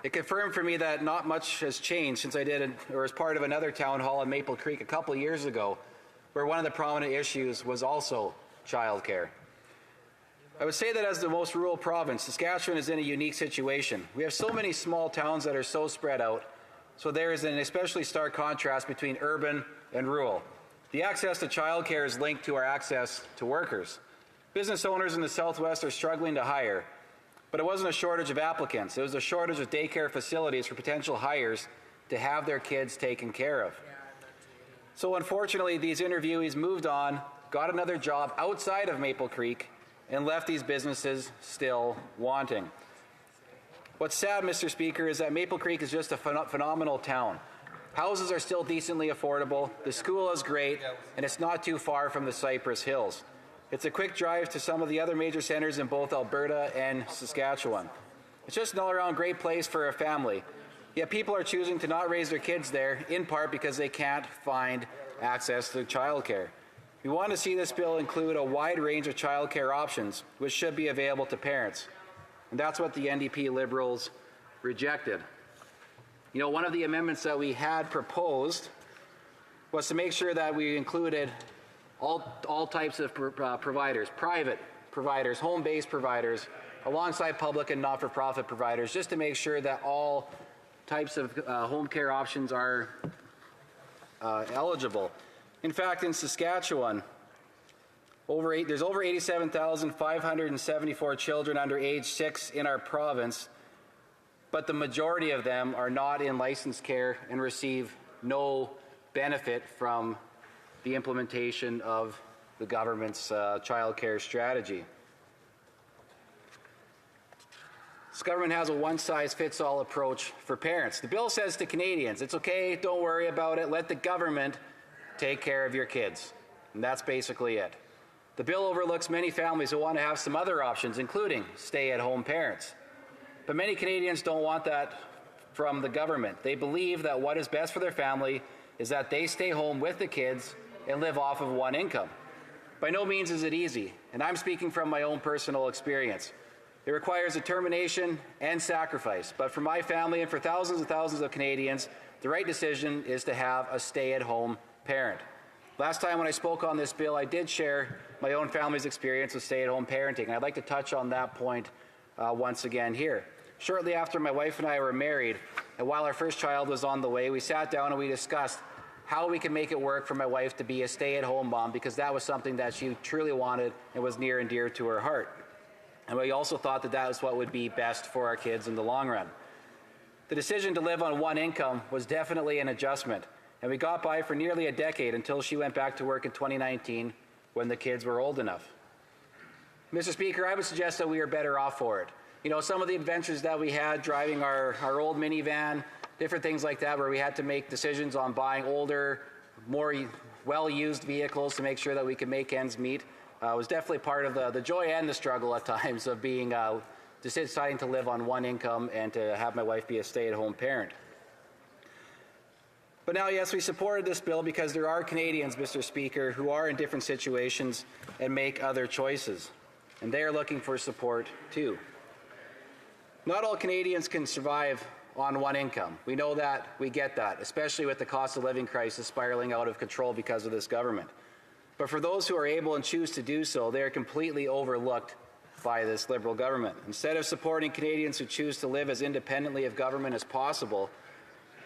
It confirmed for me that not much has changed since I did, or as part of another town hall in Maple Creek a couple years ago, where one of the prominent issues was also childcare. I would say that as the most rural province, Saskatchewan is in a unique situation. We have so many small towns that are so spread out, so there is an especially stark contrast between urban and rural. The access to childcare is linked to our access to workers. Business owners in the Southwest are struggling to hire, but it wasn't a shortage of applicants. It was a shortage of daycare facilities for potential hires to have their kids taken care of. So unfortunately, these interviewees moved on, got another job outside of Maple Creek, and left these businesses still wanting. What's sad, Mr. Speaker, is that Maple Creek is just a phenomenal town. Houses are still decently affordable, the school is great, and it's not too far from the Cypress Hills. It's a quick drive to some of the other major centres in both Alberta and Saskatchewan. It's just an all-around great place for a family. Yet people are choosing to not raise their kids there, in part because they can't find access to childcare. We want to see this bill include a wide range of childcare options, which should be available to parents. And that's what the NDP Liberals rejected. You know, one of the amendments that we had proposed was to make sure that we included all types of providers, private providers, home-based providers, alongside public and not-for-profit providers, just to make sure that all types of home care options are eligible. In fact, in Saskatchewan, there's over 87,574 children under age 6 in our province, but the majority of them are not in licensed care and receive no benefit from the implementation of the government's child care strategy. This government has a one-size-fits-all approach for parents. The bill says to Canadians, it's okay, don't worry about it, let the government take care of your kids. And that's basically it. The bill overlooks many families who want to have some other options, including stay-at-home parents. But many Canadians don't want that from the government. They believe that what is best for their family is that they stay home with the kids and live off of one income. By no means is it easy, and I'm speaking from my own personal experience. It requires determination and sacrifice, but for my family and for thousands and thousands of Canadians, the right decision is to have a stay-at-home parent. Last time when I spoke on this bill, I did share my own family's experience with stay-at-home parenting, and I'd like to touch on that point once again here. Shortly after my wife and I were married, and while our first child was on the way, we sat down and we discussed how we could make it work for my wife to be a stay-at-home mom, because that was something that she truly wanted and was near and dear to her heart. And we also thought that that was what would be best for our kids in the long run. The decision to live on one income was definitely an adjustment, and we got by for nearly a decade until she went back to work in 2019 when the kids were old enough. Mr. Speaker, I would suggest that we are better off for it. You know, some of the adventures that we had driving our old minivan, different things like that, where we had to make decisions on buying older, more well-used vehicles to make sure that we could make ends meet, was definitely part of the joy and the struggle at times of being deciding to live on one income and to have my wife be a stay-at-home parent. But now, yes, we supported this bill because there are Canadians, Mr. Speaker, who are in different situations and make other choices, and they are looking for support too. Not all Canadians can survive on one income. We know that, we get that, especially with the cost of living crisis spiraling out of control because of this government. But for those who are able and choose to do so, they are completely overlooked by this Liberal government. Instead of supporting Canadians who choose to live as independently of government as possible,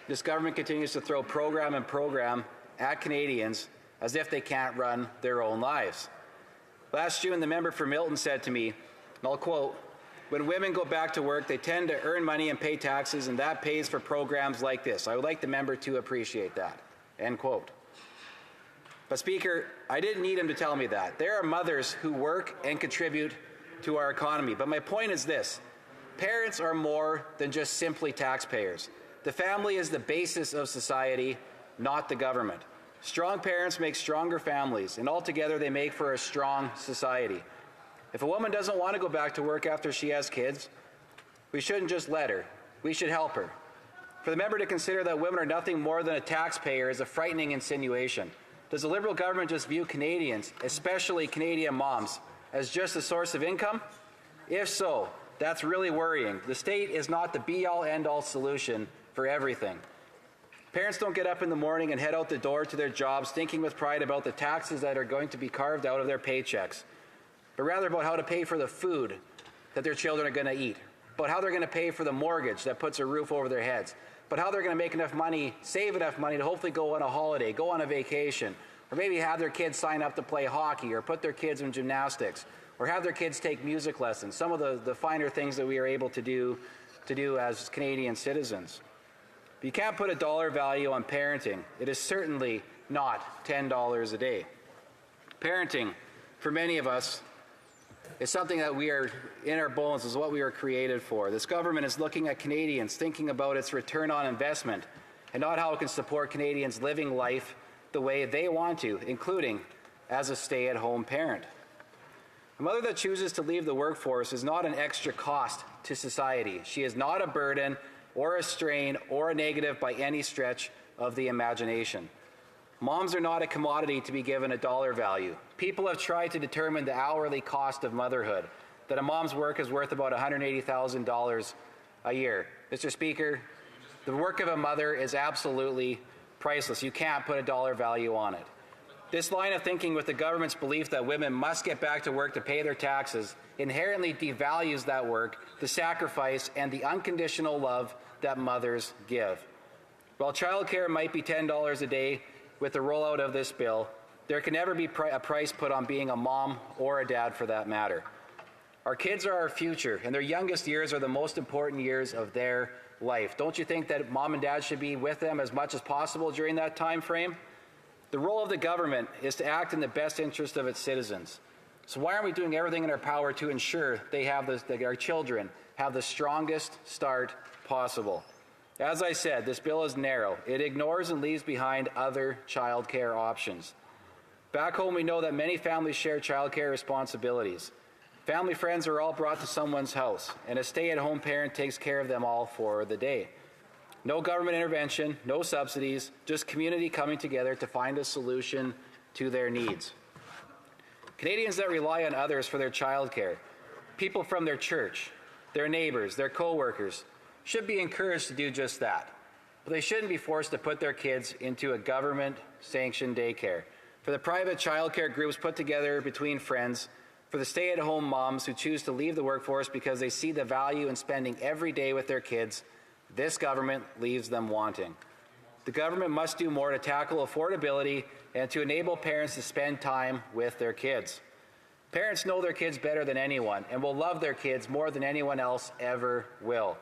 this government continues to throw program and program at Canadians as if they can't run their own lives. Last June, the member for Milton said to me, and I'll quote, "When women go back to work, they tend to earn money and pay taxes, and that pays for programs like this. I would like the member to appreciate that." End quote. But Speaker, I didn't need him to tell me that. There are mothers who work and contribute to our economy. But my point is this: parents are more than just simply taxpayers. The family is the basis of society, not the government. Strong parents make stronger families, and altogether they make for a strong society. If a woman doesn't want to go back to work after she has kids, we shouldn't just let her. We should help her. For the member to consider that women are nothing more than a taxpayer is a frightening insinuation. Does the Liberal government just view Canadians, especially Canadian moms, as just a source of income? If so, that's really worrying. The state is not the be-all, end-all solution for everything. Parents don't get up in the morning and head out the door to their jobs thinking with pride about the taxes that are going to be carved out of their paychecks, but rather about how to pay for the food that their children are going to eat, about how they're going to pay for the mortgage that puts a roof over their heads, but how they're going to make enough money, save enough money to hopefully go on a holiday, go on a vacation, or maybe have their kids sign up to play hockey, or put their kids in gymnastics, or have their kids take music lessons, some of the finer things that we are able to do as Canadian citizens. But you can't put a dollar value on parenting. It is certainly not $10 a day. Parenting, for many of us, is something that we are in our bones, is what we were created for. This government is looking at Canadians, thinking about its return on investment, and not how it can support Canadians living life the way they want to, including as a stay-at-home parent. A mother that chooses to leave the workforce is not an extra cost to society. She is not a burden or a strain or a negative by any stretch of the imagination. Moms are not a commodity to be given a dollar value. People have tried to determine the hourly cost of motherhood, that a mom's work is worth about $180,000 a year. Mr. Speaker, the work of a mother is absolutely priceless. You can't put a dollar value on it. This line of thinking, with the government's belief that women must get back to work to pay their taxes, inherently devalues that work, the sacrifice, and the unconditional love that mothers give. While childcare might be $10 a day with the rollout of this bill, there can never be a price put on being a mom or a dad, for that matter. Our kids are our future, and their youngest years are the most important years of their life. Don't you think that mom and dad should be with them as much as possible during that time frame? The role of the government is to act in the best interest of its citizens. So why aren't we doing everything in our power to ensure that our children have the strongest start possible? As I said, this bill is narrow. It ignores and leaves behind other childcare options. Back home, we know that many families share childcare responsibilities. Family friends are all brought to someone's house, and a stay-at-home parent takes care of them all for the day. No government intervention, no subsidies, just community coming together to find a solution to their needs. Canadians that rely on others for their childcare, people from their church, their neighbors, their co-workers, should be encouraged to do just that. But they shouldn't be forced to put their kids into a government-sanctioned daycare. For the private childcare groups put together between friends, for the stay-at-home moms who choose to leave the workforce because they see the value in spending every day with their kids, this government leaves them wanting. The government must do more to tackle affordability and to enable parents to spend time with their kids. Parents know their kids better than anyone and will love their kids more than anyone else ever will.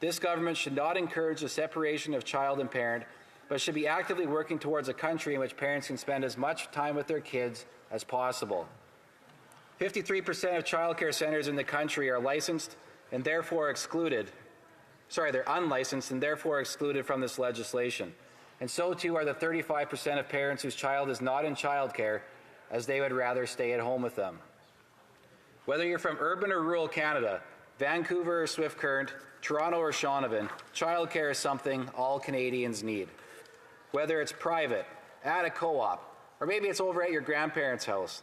This government should not encourage the separation of child and parent, but should be actively working towards a country in which parents can spend as much time with their kids as possible. 53% of childcare centers in the country are licensed and therefore excluded. They're unlicensed and therefore excluded from this legislation. And so too are the 35% of parents whose child is not in childcare, as they would rather stay at home with them. Whether you're from urban or rural Canada, Vancouver or Swift Current, Toronto or Shaunavon, childcare is something all Canadians need. Whether it's private, at a co-op, or maybe it's over at your grandparents' house.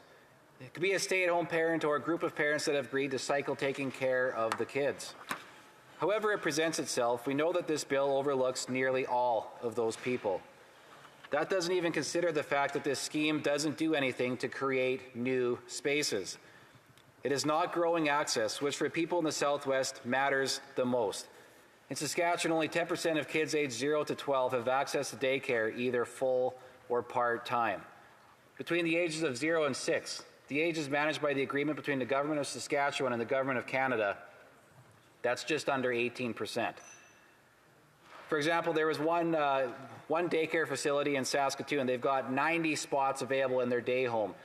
It could be a stay-at-home parent or a group of parents that have agreed to cycle taking care of the kids. However it presents itself, we know that this bill overlooks nearly all of those people. That doesn't even consider the fact that this scheme doesn't do anything to create new spaces. It is not growing access, which for people in the Southwest matters the most. In Saskatchewan, only 10% of kids aged 0 to 12 have access to daycare, either full or part-time. Between the ages of 0 and 6, the ages managed by the agreement between the Government of Saskatchewan and the Government of Canada, that's just under 18%. For example, there was one daycare facility in Saskatoon. They've got 90 spots available in their day home.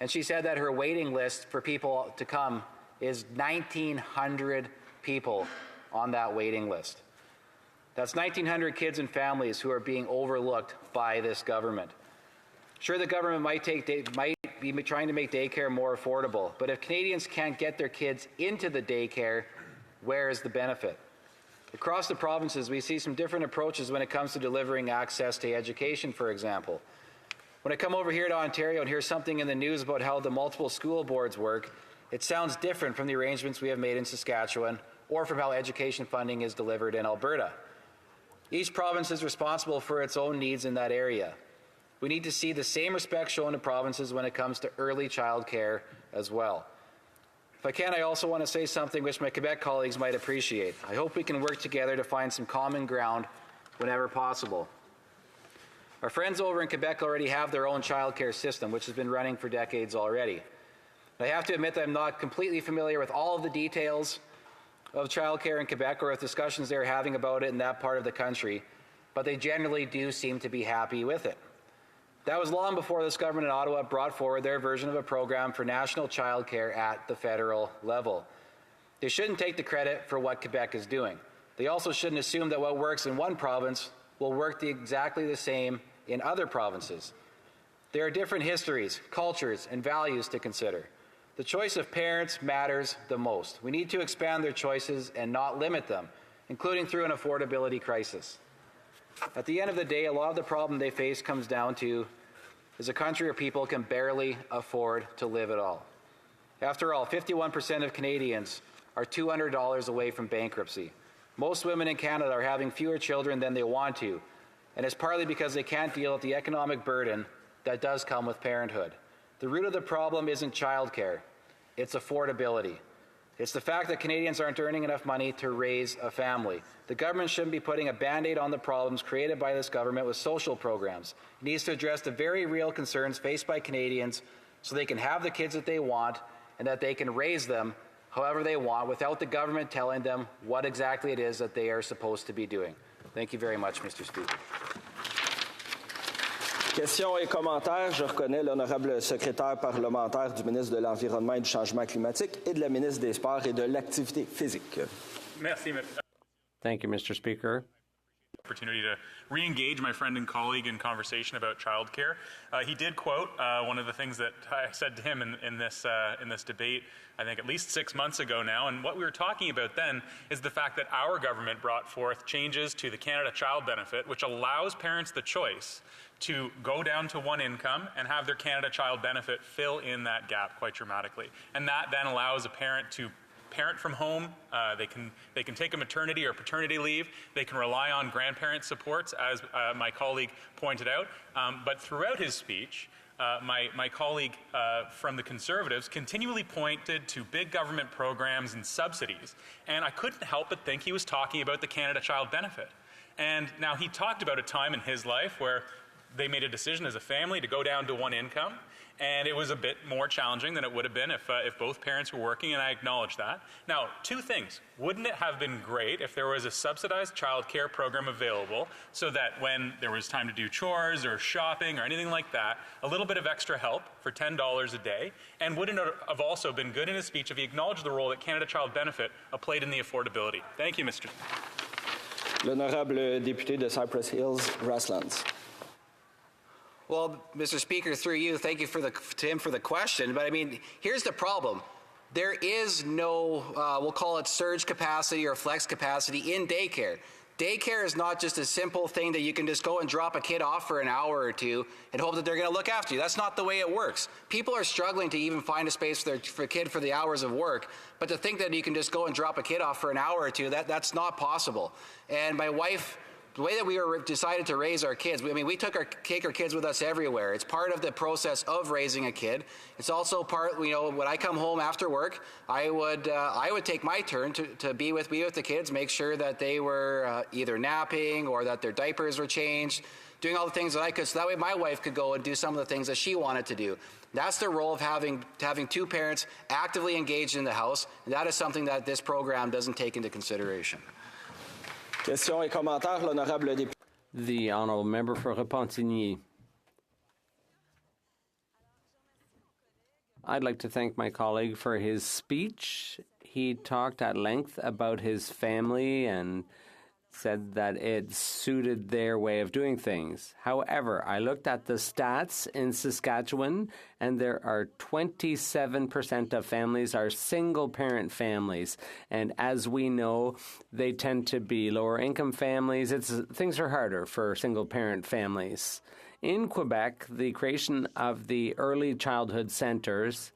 And she said that her waiting list for people to come is 1,900 people on that waiting list. That's 1,900 kids and families who are being overlooked by this government. Sure, the government might be trying to make daycare more affordable, but if Canadians can't get their kids into the daycare, where is the benefit? Across the provinces, we see some different approaches when it comes to delivering access to education, for example. When I come over here to Ontario and hear something in the news about how the multiple school boards work, it sounds different from the arrangements we have made in Saskatchewan or from how education funding is delivered in Alberta. Each province is responsible for its own needs in that area. We need to see the same respect shown to provinces when it comes to early child care as well. If I can, I also want to say something which my Quebec colleagues might appreciate. I hope we can work together to find some common ground whenever possible. Our friends over in Quebec already have their own childcare system, which has been running for decades already. I have to admit that I'm not completely familiar with all of the details of childcare in Quebec or with discussions they're having about it in that part of the country, but they generally do seem to be happy with it. That was long before this government in Ottawa brought forward their version of a program for national childcare at the federal level. They shouldn't take the credit for what Quebec is doing. They also shouldn't assume that what works in one province will work exactly the same in other provinces. There are different histories, cultures, and values to consider. The choice of parents matters the most. We need to expand their choices and not limit them, including through an affordability crisis. At the end of the day, a lot of the problem they face comes down to is a country where people can barely afford to live at all. After all, 51% of Canadians are $200 away from bankruptcy. Most women in Canada are having fewer children than they want to, and it's partly because they can't deal with the economic burden that does come with parenthood. The root of the problem isn't childcare, it's affordability. It's the fact that Canadians aren't earning enough money to raise a family. The government shouldn't be putting a Band-Aid on the problems created by this government with social programs. It needs to address the very real concerns faced by Canadians so they can have the kids that they want and that they can raise them however they want without the government telling them what exactly it is that they are supposed to be doing. Thank you very much, Mr. Speaker. Questions et commentaires. Je reconnais l'honorable secrétaire parlementaire du ministre de l'Environnement et du Changement climatique et de la ministre des Sports et de l'Activité physique. Merci. Thank you, Mr. Speaker. Opportunity to re-engage my friend and colleague in conversation about childcare. He did quote one of the things that I said to him in this debate, I think at least 6 months ago now, and what we were talking about then is the fact that our government brought forth changes to the Canada Child Benefit, which allows parents the choice to go down to one income and have their Canada Child Benefit fill in that gap quite dramatically. And that then allows a parent to parent from home. They can take a maternity or paternity leave. They can rely on grandparent supports, as my colleague pointed out. But throughout his speech, my colleague from the Conservatives continually pointed to big government programs and subsidies. And I couldn't help but think he was talking about the Canada Child Benefit. And now he talked about a time in his life where they made a decision as a family to go down to one income, and it was a bit more challenging than it would have been if both parents were working, and I acknowledge that. Now, two things. Wouldn't it have been great if there was a subsidized child care program available so that when there was time to do chores or shopping or anything like that, a little bit of extra help for $10 a day? And wouldn't it have also been good in his speech if he acknowledged the role that Canada Child Benefit played in the affordability? Thank you, Mr. L'honorable député de Cypress Hills, Grasslands. Well, Mr. Speaker, through you, thank you to him for the question. But I mean, here's the problem. There is no, we'll call it surge capacity or flex capacity in daycare. Daycare is not just a simple thing that you can just go and drop a kid off for an hour or two and hope that they're going to look after you. That's not the way it works. People are struggling to even find a space for a kid for the hours of work. But to think that you can just go and drop a kid off for an hour or two, that's not possible. And my wife, the way that we decided to raise our kids, we take our kids with us everywhere. It's part of the process of raising a kid. It's also part, when I come home after work, I would take my turn to be with the kids, make sure that they were either napping or that their diapers were changed, doing all the things that I could, so that way my wife could go and do some of the things that she wanted to do. That's the role of having two parents actively engaged in the house, and that is something that this program doesn't take into consideration. Questions et commentaires, l'honorable député. The honourable member for Repentigny. I'd like to thank my colleague for his speech. He talked at length about his family and said that it suited their way of doing things. However, I looked at the stats in Saskatchewan, and there are 27% of families are single-parent families. And as we know, they tend to be lower-income families. Things are harder for single-parent families. In Quebec, the creation of the early childhood centres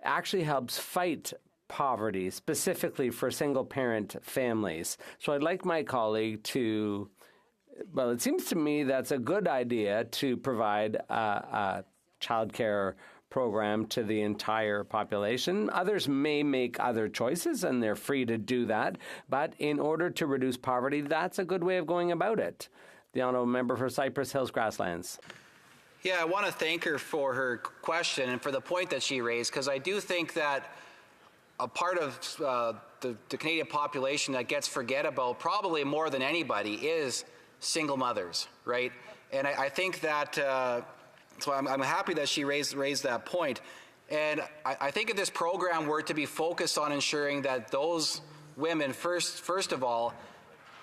actually helps fight poverty, specifically for single-parent families. So I'd like my colleague to, well, it seems to me that's a good idea to provide a child care program to the entire population. Others may make other choices, and they're free to do that. But in order to reduce poverty, that's a good way of going about it. The honourable member for Cypress Hills Grasslands. Yeah, I want to thank her for her question and for the point that she raised, because I do think that a part of the Canadian population that gets forget about probably more than anybody is single mothers, right? And I think that so I'm happy that she raised that point. And I think if this program were to be focused on ensuring that those women, first of all,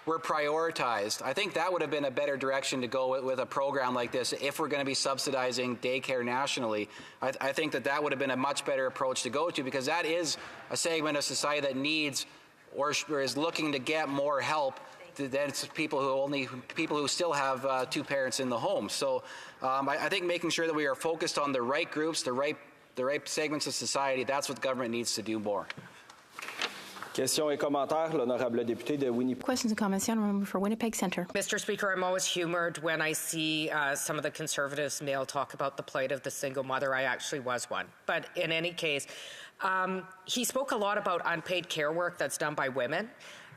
were prioritized, I think that would have been a better direction to go with a program like this. If we're going to be subsidizing daycare nationally, I think that would have been a much better approach to go to, because that is a segment of society that needs or is looking to get more help than people who still have two parents in the home. So I think making sure that we are focused on the right groups, the right segments of society, that's what the government needs to do more. Questions et commentaires, l'honorable député de Winnipeg. Questions and comments, the honourable member for Winnipeg Centre. Mr. Speaker, I'm always humoured when I see some of the Conservatives male talk about the plight of the single mother. I actually was one. But in any case, he spoke a lot about unpaid care work that's done by women.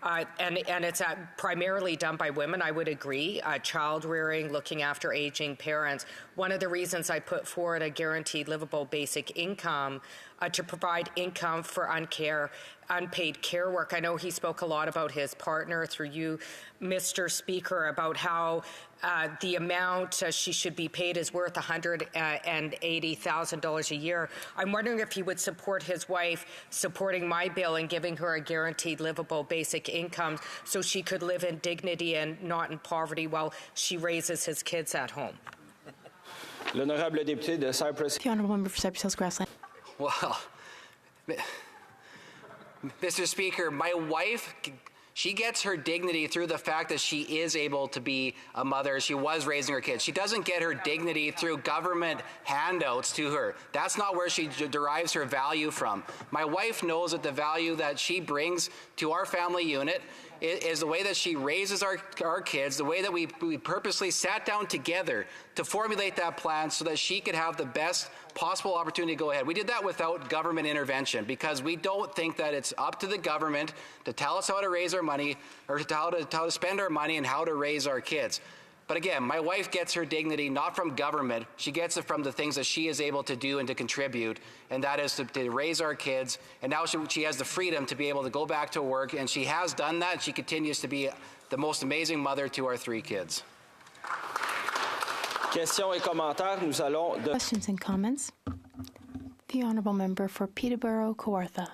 And it's primarily done by women, I would agree. Child rearing, looking after aging parents. One of the reasons I put forward a guaranteed livable basic income to provide income for unpaid care work. I know he spoke a lot about his partner through you, Mr. Speaker, about how the amount she should be paid is worth $180,000 a year. I'm wondering if he would support his wife supporting my bill and giving her a guaranteed livable basic income so she could live in dignity and not in poverty while she raises his kids at home. L'honorable député de Cypress. The honourable member for Cypress Hills Grassland. Well, Mr. Speaker, my wife, she gets her dignity through the fact that she is able to be a mother. She was raising her kids. She doesn't get her dignity through government handouts to her. That's not where she derives her value from. My wife knows that the value that she brings to our family unit is the way that she raises our kids, the way that we purposely sat down together to formulate that plan so that she could have the best possible opportunity to go ahead. We did that without government intervention because we don't think that it's up to the government to tell us how to raise our money or how to spend our money and how to raise our kids. But again, my wife gets her dignity not from government. She gets it from the things that she is able to do and to contribute, and that is to raise our kids. And now she has the freedom to be able to go back to work, and she has done that. She continues to be the most amazing mother to our 3 kids. Questions et commentaires, nous allons... Questions and comments. The honourable member for Peterborough, Kawartha.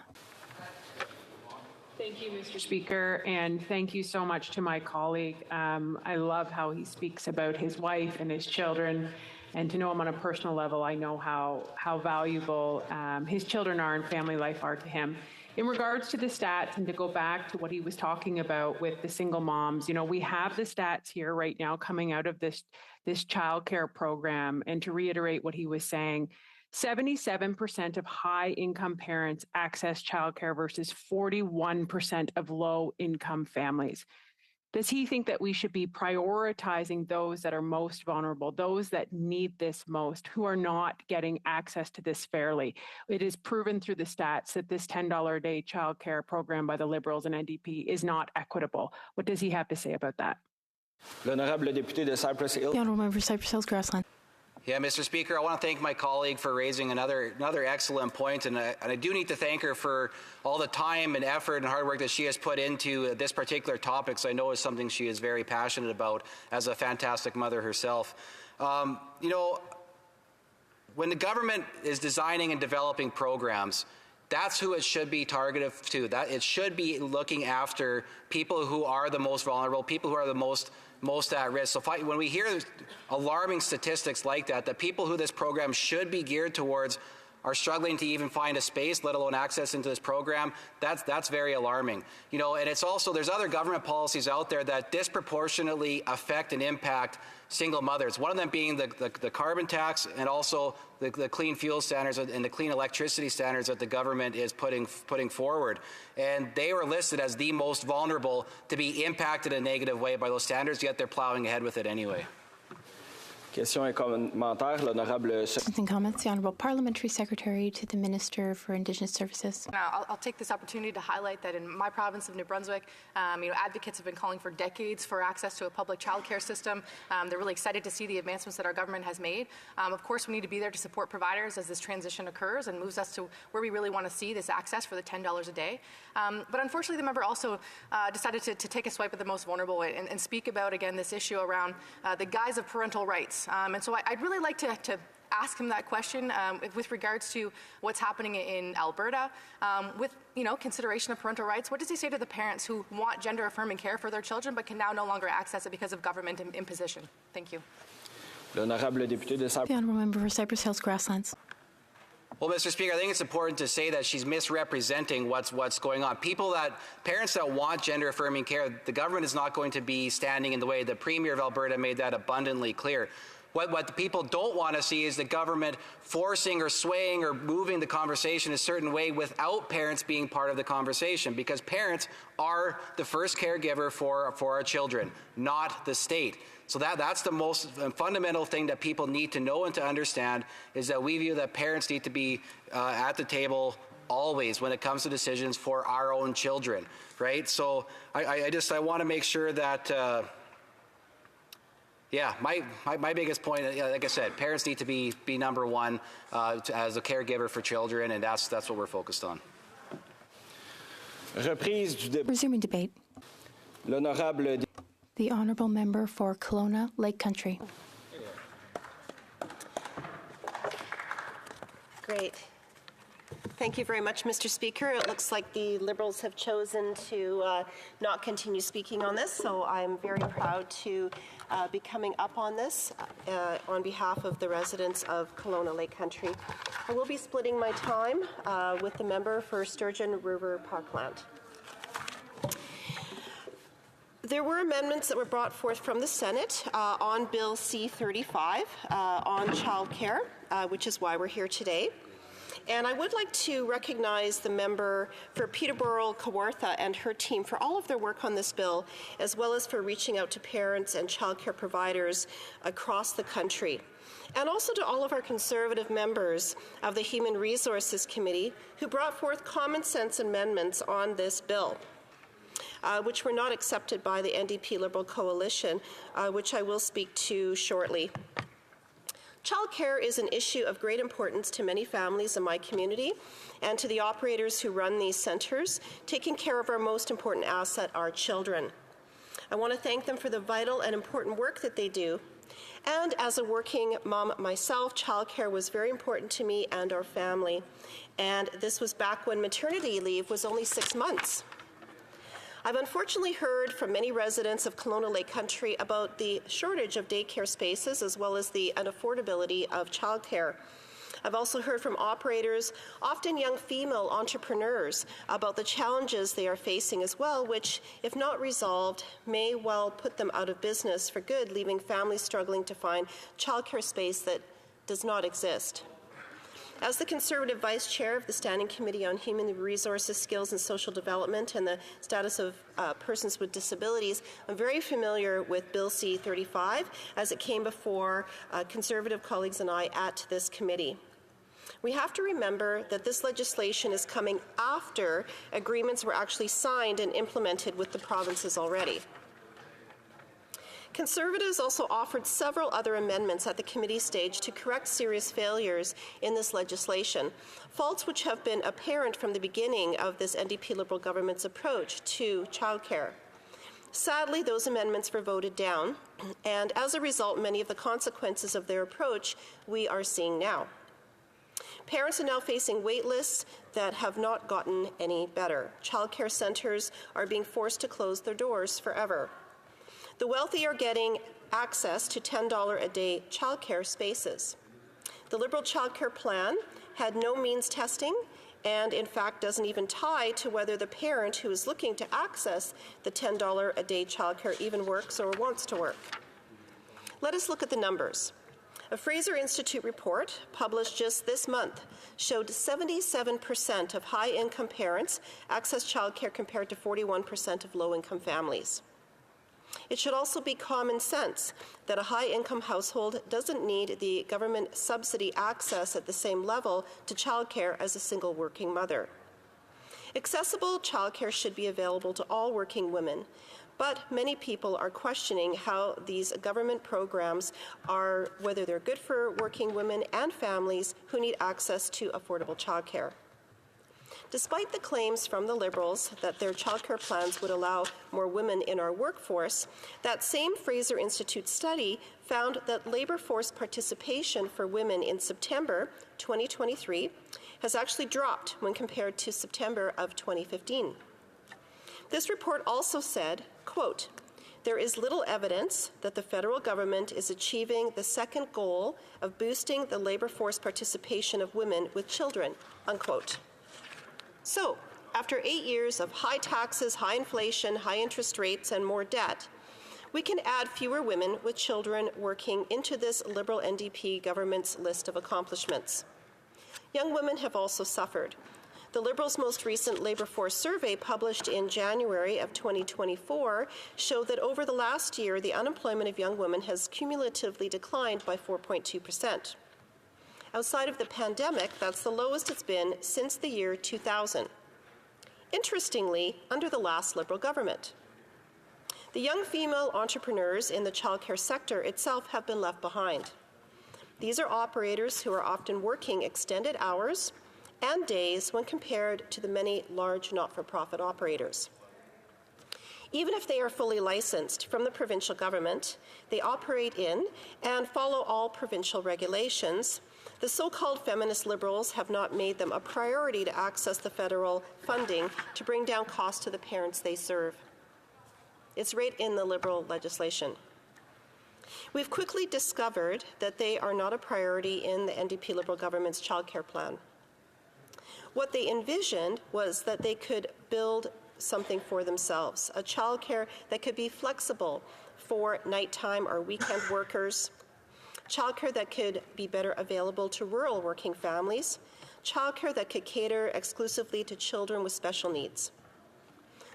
Thank you, Mr. Speaker, and thank you so much to my colleague. I love how he speaks about his wife and his children, and to know him on a personal level, I know how valuable his children are and family life are to him. In regards to the stats, and to go back to what he was talking about with the single moms, we have the stats here right now coming out of this childcare program, and to reiterate what he was saying, 77% of high-income parents access childcare versus 41% of low-income families. Does he think that we should be prioritizing those that are most vulnerable, those that need this most, who are not getting access to this fairly? It is proven through the stats that this $10 a day childcare program by the Liberals and NDP is not equitable. What does he have to say about that? L'honorable député de Cypress Hills. The honourable member for Cypress Hills Grassland. Yeah, Mr. Speaker, I want to thank my colleague for raising another excellent point, and I do need to thank her for all the time and effort and hard work that she has put into this particular topic, so I know it's something she is very passionate about as a fantastic mother herself. When the government is designing and developing programs, that's who it should be targeted to. That it should be looking after people who are the most vulnerable, people who are the most at risk. So when we hear alarming statistics like that people who this program should be geared towards are struggling to even find a space, let alone access into this program, that's very alarming. And it's also, there's other government policies out there that disproportionately affect and impact single mothers. One of them being the carbon tax, and also the clean fuel standards and the clean electricity standards that the government is putting forward. And they were listed as the most vulnerable to be impacted in a negative way by those standards, yet they're plowing ahead with it anyway. Questions et commentaires, l'honorable... Questions and comments, the Honourable Parliamentary Secretary to the Minister for Indigenous Services. I'll take this opportunity to highlight that in my province of New Brunswick, advocates have been calling for decades for access to a public child care system. They're really excited to see the advancements that our government has made. Of course, we need to be there to support providers as this transition occurs and moves us to where we really want to see this access for the $10 a day. But unfortunately, the member also decided to take a swipe at the most vulnerable and speak about, again, this issue around the guise of parental rights. And so I'd really like to ask him that question with regards to what's happening in Alberta with consideration of parental rights. What does he say to the parents who want gender-affirming care for their children but can now no longer access it because of government imposition? Thank you. The honourable member for Cypress Hills Grasslands. Well, Mr. Speaker, I think it's important to say that she's misrepresenting what's going on. Parents that want gender-affirming care, the government is not going to be standing in the way. The Premier of Alberta made that abundantly clear. What the people don't want to see is the government forcing or swaying or moving the conversation a certain way without parents being part of the conversation, because parents are the first caregiver for our children, not the state. So that's the most fundamental thing that people need to know and to understand, is that we view that parents need to be at the table always when it comes to decisions for our own children, right? So I want to make sure that my biggest point, like I said, parents need to be number one as a caregiver for children, and that's what we're focused on. Resuming debate. The honourable member for Kelowna Lake Country. Great. Thank you very much, Mr. Speaker. It looks like the Liberals have chosen to not continue speaking on this, so I'm very proud to be coming up on this on behalf of the residents of Kelowna Lake Country. I will be splitting my time with the member for Sturgeon River Parkland. There were amendments that were brought forth from the Senate on Bill C-35 on childcare, which is why we're here today. And I would like to recognize the member for Peterborough Kawartha and her team for all of their work on this bill, as well as for reaching out to parents and childcare providers across the country. And also to all of our Conservative members of the Human Resources Committee who brought forth common sense amendments on this bill, which were not accepted by the NDP Liberal Coalition, which I will speak to shortly. Childcare is an issue of great importance to many families in my community and to the operators who run these centres, taking care of our most important asset, our children. I want to thank them for the vital and important work that they do. And as a working mom myself, childcare was very important to me and our family. And this was back when maternity leave was only 6 months. I've unfortunately heard from many residents of Kelowna Lake Country about the shortage of daycare spaces as well as the unaffordability of childcare. I've also heard from operators, often young female entrepreneurs, about the challenges they are facing as well, which, if not resolved, may well put them out of business for good, leaving families struggling to find childcare space that does not exist. As the Conservative Vice Chair of the Standing Committee on Human Resources, Skills and Social Development and the Status of Persons with Disabilities, I'm very familiar with Bill C-35 as it came before Conservative colleagues and I at this committee. We have to remember that this legislation is coming after agreements were actually signed and implemented with the provinces already. Conservatives also offered several other amendments at the committee stage to correct serious failures in this legislation, faults which have been apparent from the beginning of this NDP Liberal government's approach to childcare. Sadly, those amendments were voted down, and as a result, many of the consequences of their approach we are seeing now. Parents are now facing wait lists that have not gotten any better. Childcare centres are being forced to close their doors forever. The wealthy are getting access to $10 a day childcare spaces. The Liberal childcare plan had no means testing and, in fact, doesn't even tie to whether the parent who is looking to access the $10 a day childcare even works or wants to work. Let us look at the numbers. A Fraser Institute report published just this month showed 77% of high-income parents access childcare compared to 41% of low-income families. It should also be common sense that a high-income household doesn't need the government subsidy access at the same level to childcare as a single working mother. Accessible childcare should be available to all working women, but many people are questioning how these government programs are, whether they're good for working women and families who need access to affordable childcare. Despite the claims from the Liberals that their childcare plans would allow more women in our workforce, that same Fraser Institute study found that labor force participation for women in September 2023 has actually dropped when compared to September of 2015. This report also said, quote, "There is little evidence that the federal government is achieving the second goal of boosting the labor force participation of women with children," unquote. So, after 8 years of high taxes, high inflation, high interest rates, and more debt, we can add fewer women with children working into this Liberal NDP government's list of accomplishments. Young women have also suffered. The Liberals' most recent labour force survey, published in January of 2024, showed that over the last year, the unemployment of young women has cumulatively declined by 4.2%. Outside of the pandemic, that's the lowest it's been since the year 2000. Interestingly, under the last Liberal government. The young female entrepreneurs in the childcare sector itself have been left behind. These are operators who are often working extended hours and days when compared to the many large not-for-profit operators. Even if they are fully licensed from the provincial government, they operate in and follow all provincial regulations. The so-called feminist Liberals have not made them a priority to access the federal funding to bring down costs to the parents they serve. It's right in the Liberal legislation. We've quickly discovered that they are not a priority in the NDP Liberal government's childcare plan. What they envisioned was that they could build something for themselves, a childcare that could be flexible for nighttime or weekend workers, childcare that could be better available to rural working families, childcare that could cater exclusively to children with special needs.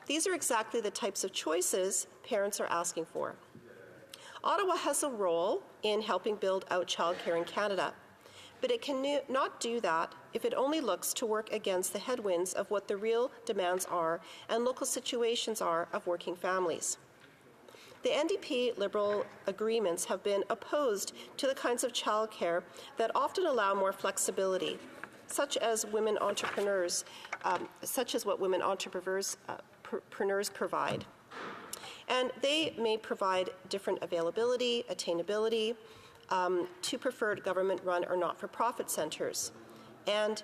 These are exactly the types of choices parents are asking for. Ottawa has a role in helping build out childcare in Canada, but it can not do that if it only looks to work against the headwinds of what the real demands are and local situations are of working families. The NDP Liberal agreements have been opposed to the kinds of childcare that often allow more flexibility, such as what women entrepreneurs provide. And they may provide different availability, attainability to preferred government-run or not-for-profit centres. And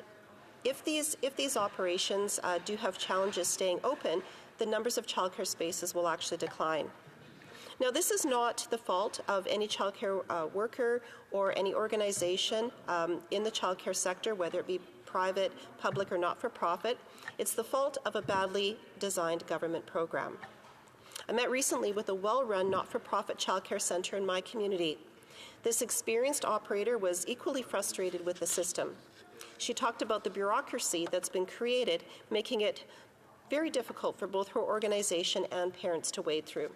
if these operations do have challenges staying open, the numbers of childcare spaces will actually decline. Now, this is not the fault of any childcare worker or any organization in the childcare sector, whether it be private, public, or not-for-profit. It's the fault of a badly designed government program. I met recently with a well-run not-for-profit childcare centre in my community. This experienced operator was equally frustrated with the system. She talked about the bureaucracy that's been created, making it very difficult for both her organization and parents to wade through.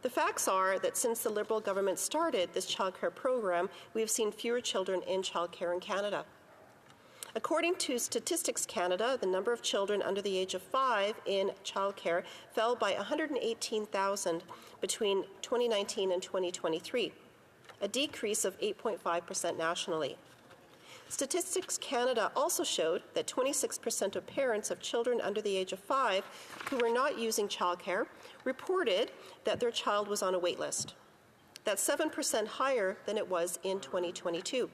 The facts are that since the Liberal government started this childcare program, we have seen fewer children in childcare in Canada. According to Statistics Canada, the number of children under the age of 5 in childcare fell by 118,000 between 2019 and 2023, a decrease of 8.5% nationally. Statistics Canada also showed that 26% of parents of children under the age of 5 who were not using childcare reported that their child was on a wait list. That's 7% higher than it was in 2022.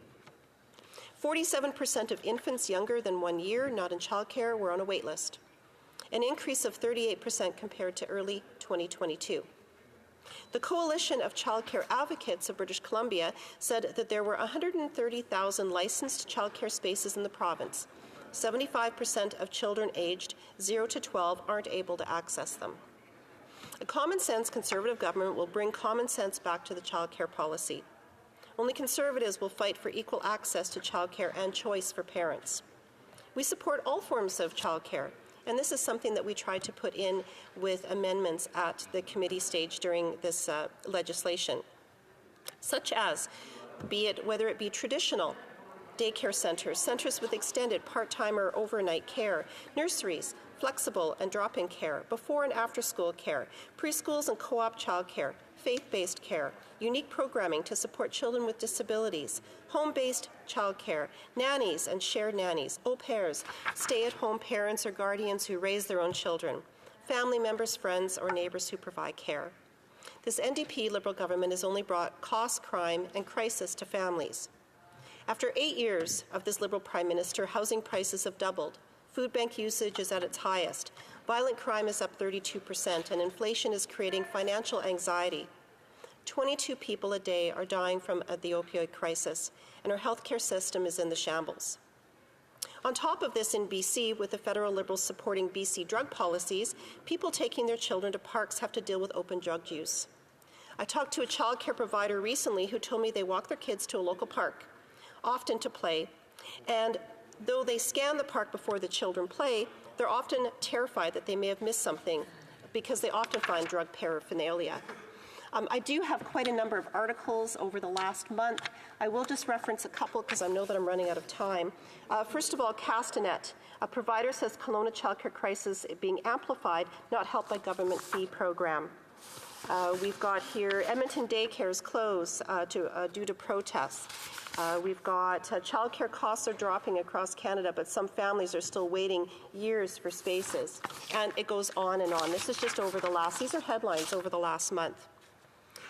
47% of infants younger than 1 year not in childcare were on a wait list, an increase of 38% compared to early 2022. The Coalition of Childcare Advocates of British Columbia said that there were 130,000 licensed childcare spaces in the province. 75% of children aged 0 to 12 aren't able to access them. A common-sense Conservative government will bring common sense back to the childcare policy. Only Conservatives will fight for equal access to childcare and choice for parents. We support all forms of childcare, and this is something that we tried to put in with amendments at the committee stage during this legislation, such as whether it be traditional daycare centres, centres with extended part-time or overnight care, nurseries, flexible and drop-in care, before and after school care, preschools and co-op childcare, faith-based care, unique programming to support children with disabilities, home-based childcare, nannies and shared nannies, au pairs, stay-at-home parents or guardians who raise their own children, family members, friends, or neighbors who provide care. This NDP Liberal government has only brought cost, crime, and crisis to families. After 8 years of this Liberal Prime Minister, housing prices have doubled, food bank usage is at its highest, violent crime is up 32%, and inflation is creating financial anxiety. 22 people a day are dying from the opioid crisis, and our healthcare system is in the shambles. On top of this, in BC, with the federal Liberals supporting BC drug policies, people taking their children to parks have to deal with open drug use. I talked to a childcare provider recently who told me they walk their kids to a local park, often to play, and though they scan the park before the children play, they're often terrified that they may have missed something because they often find drug paraphernalia. I do have quite a number of articles over the last month. I will just reference a couple because I know that I'm running out of time. First of all, Castanet. A provider says Kelowna childcare crisis being amplified, not helped by government fee program. We've got here Edmonton daycares closed due to protests. We've got childcare costs are dropping across Canada, but some families are still waiting years for spaces. And it goes on and on. This is just these are headlines over the last month.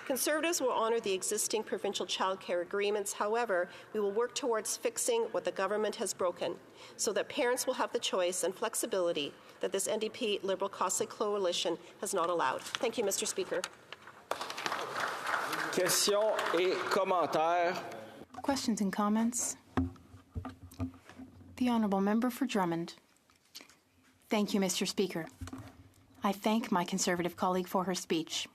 Conservatives will honour the existing provincial childcare agreements. However, we will work towards fixing what the government has broken so that parents will have the choice and flexibility that this NDP Liberal Costly coalition has not allowed. Thank you, Mr. Speaker. Questions et commentaires. Questions and comments? The Honourable Member for Drummond. Thank you, Mr. Speaker. I thank my Conservative colleague for her speech.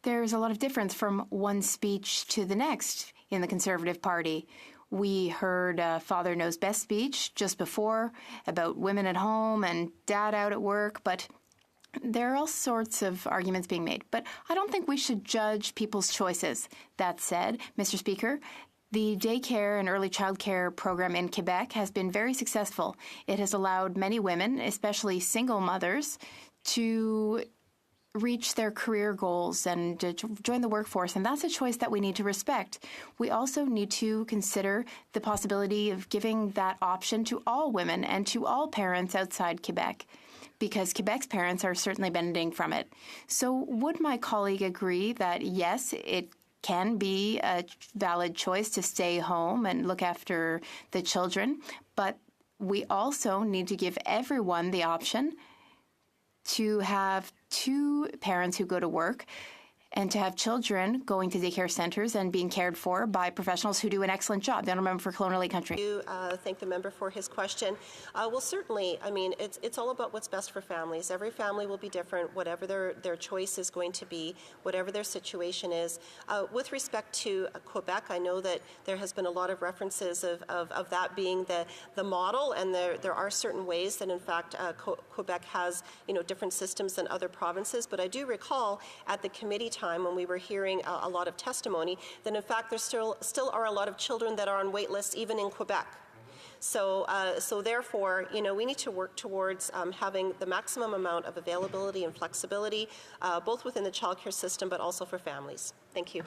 There's a lot of difference from one speech to the next in the Conservative Party. We heard Father Knows Best speech just before about women at home and dad out at work, but there are all sorts of arguments being made. But I don't think we should judge people's choices. That said, Mr. Speaker, the daycare and early childcare program in Quebec has been very successful. It has allowed many women, especially single mothers, to reach their career goals and to join the workforce, and that's a choice that we need to respect. We also need to consider the possibility of giving that option to all women and to all parents outside Quebec, because Quebec's parents are certainly benefiting from it. So would my colleague agree that, yes, it can be a valid choice to stay home and look after the children, but we also need to give everyone the option to have two parents who go to work and to have children going to daycare centres and being cared for by professionals who do an excellent job. The Honourable Member for Kelowna Lake Country. Thank the member for his question. Well, certainly, I mean, it's all about what's best for families. Every family will be different, whatever their choice is going to be, whatever their situation is. With respect to Quebec, I know that there has been a lot of references of that being the model, and there are certain ways that, in fact, Quebec has, different systems than other provinces. But I do recall at the committee time when we were hearing a lot of testimony that in fact there still are a lot of children that are on wait lists even in Quebec. So therefore, we need to work towards having the maximum amount of availability and flexibility, both within the childcare system but also for families. Thank you.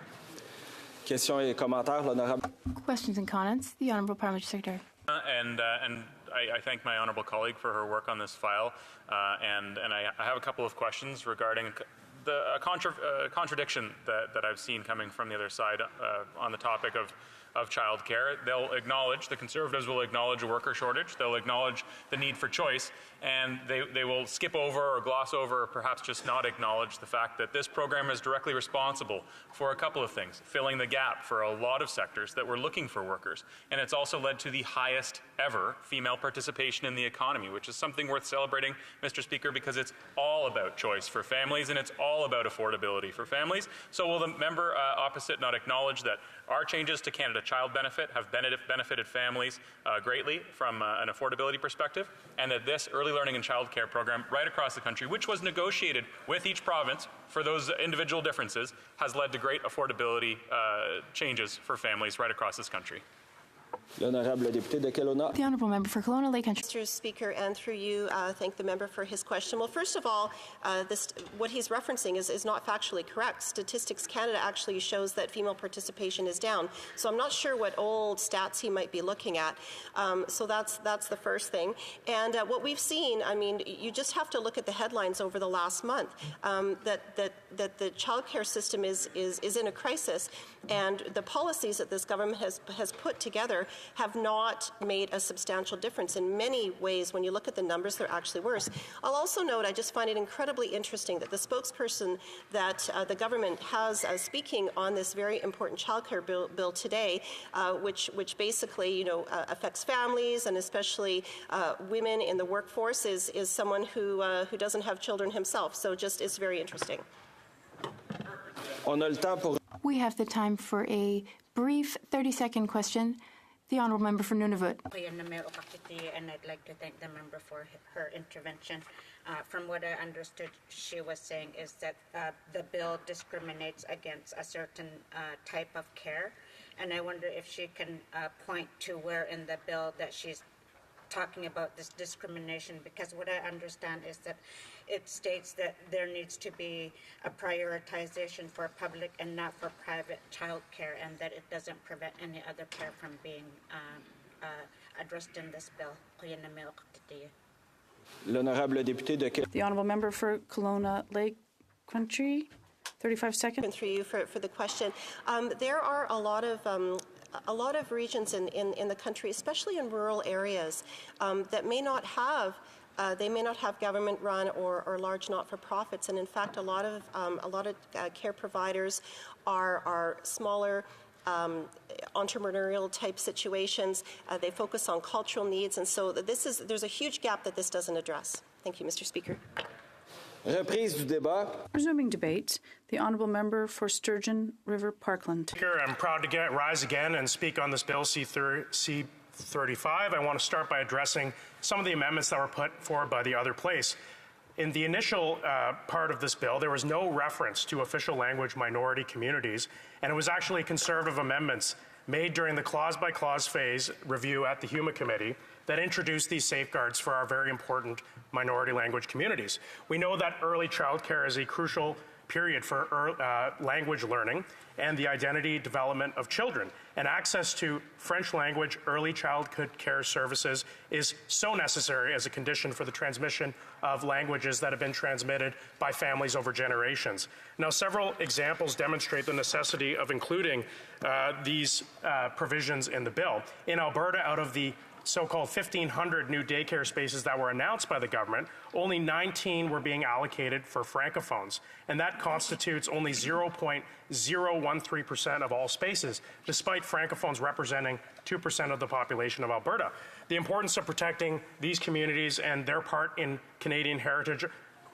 Questions et commentaires, l'honorable. Questions and comments? The Honourable Parliamentary Secretary. And I thank my honourable colleague for her work on this file, and I have a couple of questions regarding the contradiction that I've seen coming from the other side on the topic of childcare. They'll acknowledge, the Conservatives will acknowledge a worker shortage, they'll acknowledge the need for choice, and they will skip over or gloss over or perhaps just not acknowledge the fact that this program is directly responsible for a couple of things, filling the gap for a lot of sectors that were looking for workers. And it's also led to the highest ever female participation in the economy, which is something worth celebrating, Mr. Speaker, because it's all about choice for families and it's all about affordability for families. So will the member opposite not acknowledge that our changes to Canada Child Benefit have benefited families greatly from an affordability perspective, and that this early learning and childcare program right across the country, which was negotiated with each province for those individual differences, has led to great affordability changes for families right across this country? L'honorable député de Kelowna. The Honourable Member for Kelowna Lake Country. Mr. Speaker, and through you, thank the member for his question. Well, first of all, what he's referencing is not factually correct. Statistics Canada actually shows that female participation is down. So I'm not sure what old stats he might be looking at. So that's the first thing. And what we've seen, I mean, you just have to look at the headlines over the last month that the childcare system is in a crisis, and the policies that this government has put together have not made a substantial difference. In many ways, when you look at the numbers, they're actually worse. I'll also note, I just find it incredibly interesting that the spokesperson that the government has speaking on this very important childcare bill today, which basically, you know, affects families and especially women in the workforce, is someone who doesn't have children himself. So just it's very interesting. We have the time for a brief 30-second question. The Honourable Member for Nunavut. And I'd like to thank the member for her intervention. From what I understood, she was saying is that the bill discriminates against a certain type of care. And I wonder if she can point to where in the bill that she's talking about this discrimination, because what I understand is that it states that there needs to be a prioritization for public and not for private child care, and that it doesn't prevent any other care from being addressed in this bill. L'honorable député de The Honourable Member for Kelowna Lake Country, 35 seconds. Through you for the question. There are a lot of regions in the country, especially in rural areas, that may not have government-run or large not-for-profits, and in fact, a lot of care providers are smaller, entrepreneurial type situations. They focus on cultural needs, and so there's a huge gap that this doesn't address. Thank you, Mr. Speaker. Reprise du débat. Resuming debate, the Honourable Member for Sturgeon River Parkland. Speaker, I'm proud to rise again and speak on this bill C-35. I want to start by addressing some of the amendments that were put forward by the other place. In the initial part of this bill, there was no reference to official language minority communities, and it was actually conservative amendments made during the clause-by-clause phase review at the HUMA Committee that introduced these safeguards for our very important minority language communities. We know that early childcare is a crucial period for language learning and the identity development of children. And access to French language early childhood care services is so necessary as a condition for the transmission of languages that have been transmitted by families over generations. Now, several examples demonstrate the necessity of including these provisions in the bill. In Alberta, out of the so-called 1,500 new daycare spaces that were announced by the government, only 19 were being allocated for Francophones, and that constitutes only 0.013% of all spaces, despite Francophones representing 2% of the population of Alberta. The importance of protecting these communities and their part in Canadian heritage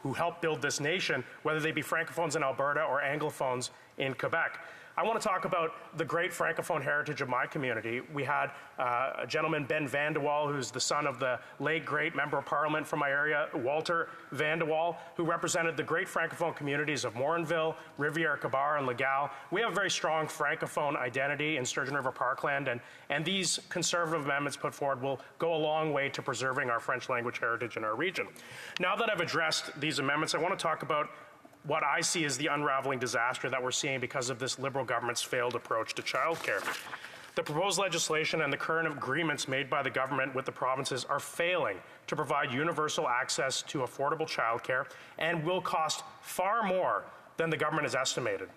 who helped build this nation, whether they be Francophones in Alberta or Anglophones in Quebec. I want to talk about the great Francophone heritage of my community. We had a gentleman, Ben Van de Waal, who's the son of the late great Member of Parliament from my area, Walter Van de Waal, who represented the great Francophone communities of Morinville, Rivière-Quebar, and Legal. We have a very strong Francophone identity in Sturgeon River Parkland, and these conservative amendments put forward will go a long way to preserving our French language heritage in our region. Now that I've addressed these amendments, I want to talk about what I see as the unraveling disaster that we're seeing because of this Liberal government's failed approach to childcare. The proposed legislation and the current agreements made by the government with the provinces are failing to provide universal access to affordable childcare and will cost far more than the government has estimated.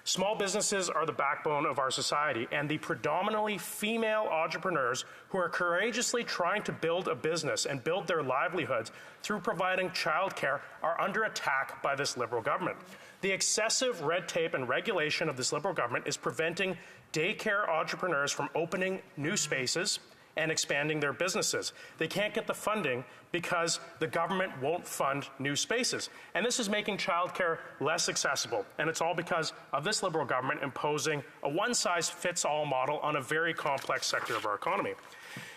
Small businesses are the backbone of our society, and the predominantly female entrepreneurs who are courageously trying to build a business and build their livelihoods through providing childcare are under attack by this Liberal government. The excessive red tape and regulation of this Liberal government is preventing daycare entrepreneurs from opening new spaces and expanding their businesses. They can't get the funding because the government won't fund new spaces. And this is making childcare less accessible. And it's all because of this Liberal government imposing a one-size-fits-all model on a very complex sector of our economy.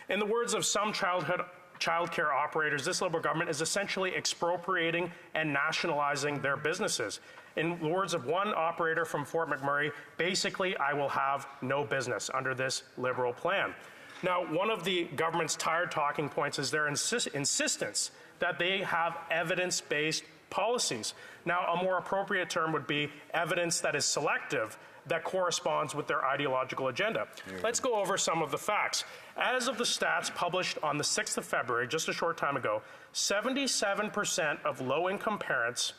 In the words of some childcare operators, this Liberal government is essentially expropriating and nationalizing their businesses. In the words of one operator from Fort McMurray, basically, I will have no business under this Liberal plan. Now, one of the government's tired talking points is their insistence that they have evidence-based policies. Now, a more appropriate term would be evidence that is selective, that corresponds with their ideological agenda. Let's go over some of the facts. As of the stats published on the 6th of February, just a short time ago, 77% of low-income parents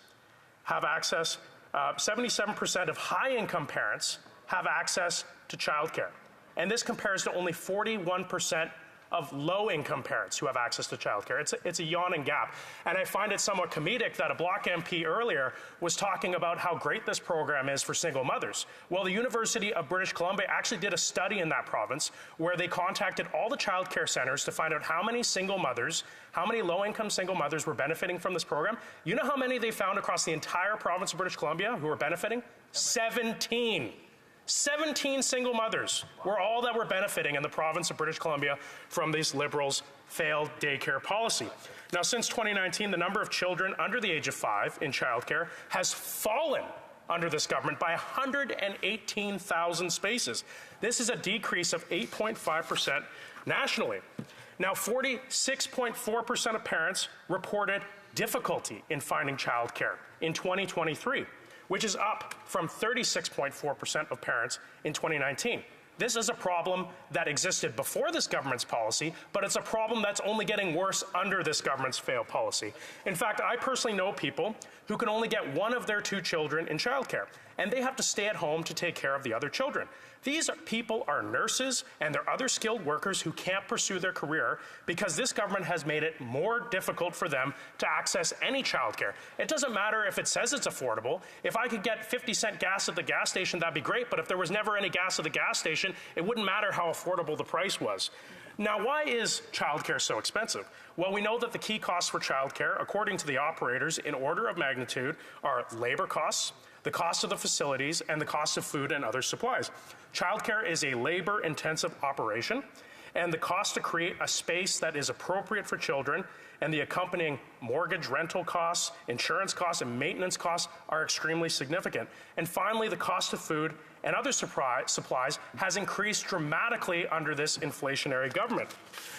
have access, 77% of high-income parents have access to childcare. And this compares to only 41% of low-income parents who have access to childcare. It's a yawning gap. And I find it somewhat comedic that a Bloc MP earlier was talking about how great this program is for single mothers. Well, the University of British Columbia actually did a study in that province where they contacted all the childcare centers to find out how many single mothers, how many low-income single mothers were benefiting from this program. You know how many they found across the entire province of British Columbia who were benefiting? 17. 17 single mothers were all that were benefiting in the province of British Columbia from these Liberals' failed daycare policy. Now, since 2019, the number of children under the age of 5 in childcare has fallen under this government by 118,000 spaces. This is a decrease of 8.5% nationally. Now, 46.4% of parents reported difficulty in finding childcare in 2023. Which is up from 36.4% of parents in 2019. This is a problem that existed before this government's policy, but it's a problem that's only getting worse under this government's failed policy. In fact, I personally know people who can only get one of their 2 children in childcare, and they have to stay at home to take care of the other children. These people are nurses and they're other skilled workers who can't pursue their career because this government has made it more difficult for them to access any childcare. It doesn't matter if it says it's affordable. If I could get 50-cent gas at the gas station, that'd be great, but if there was never any gas at the gas station, it wouldn't matter how affordable the price was. Now, why is childcare so expensive? Well, we know that the key costs for childcare, according to the operators, in order of magnitude, are labor costs, the cost of the facilities, and the cost of food and other supplies. Childcare is a labor-intensive operation, and the cost to create a space that is appropriate for children and the accompanying mortgage rental costs, insurance costs, and maintenance costs are extremely significant. And finally, the cost of food and other supplies has increased dramatically under this inflationary government.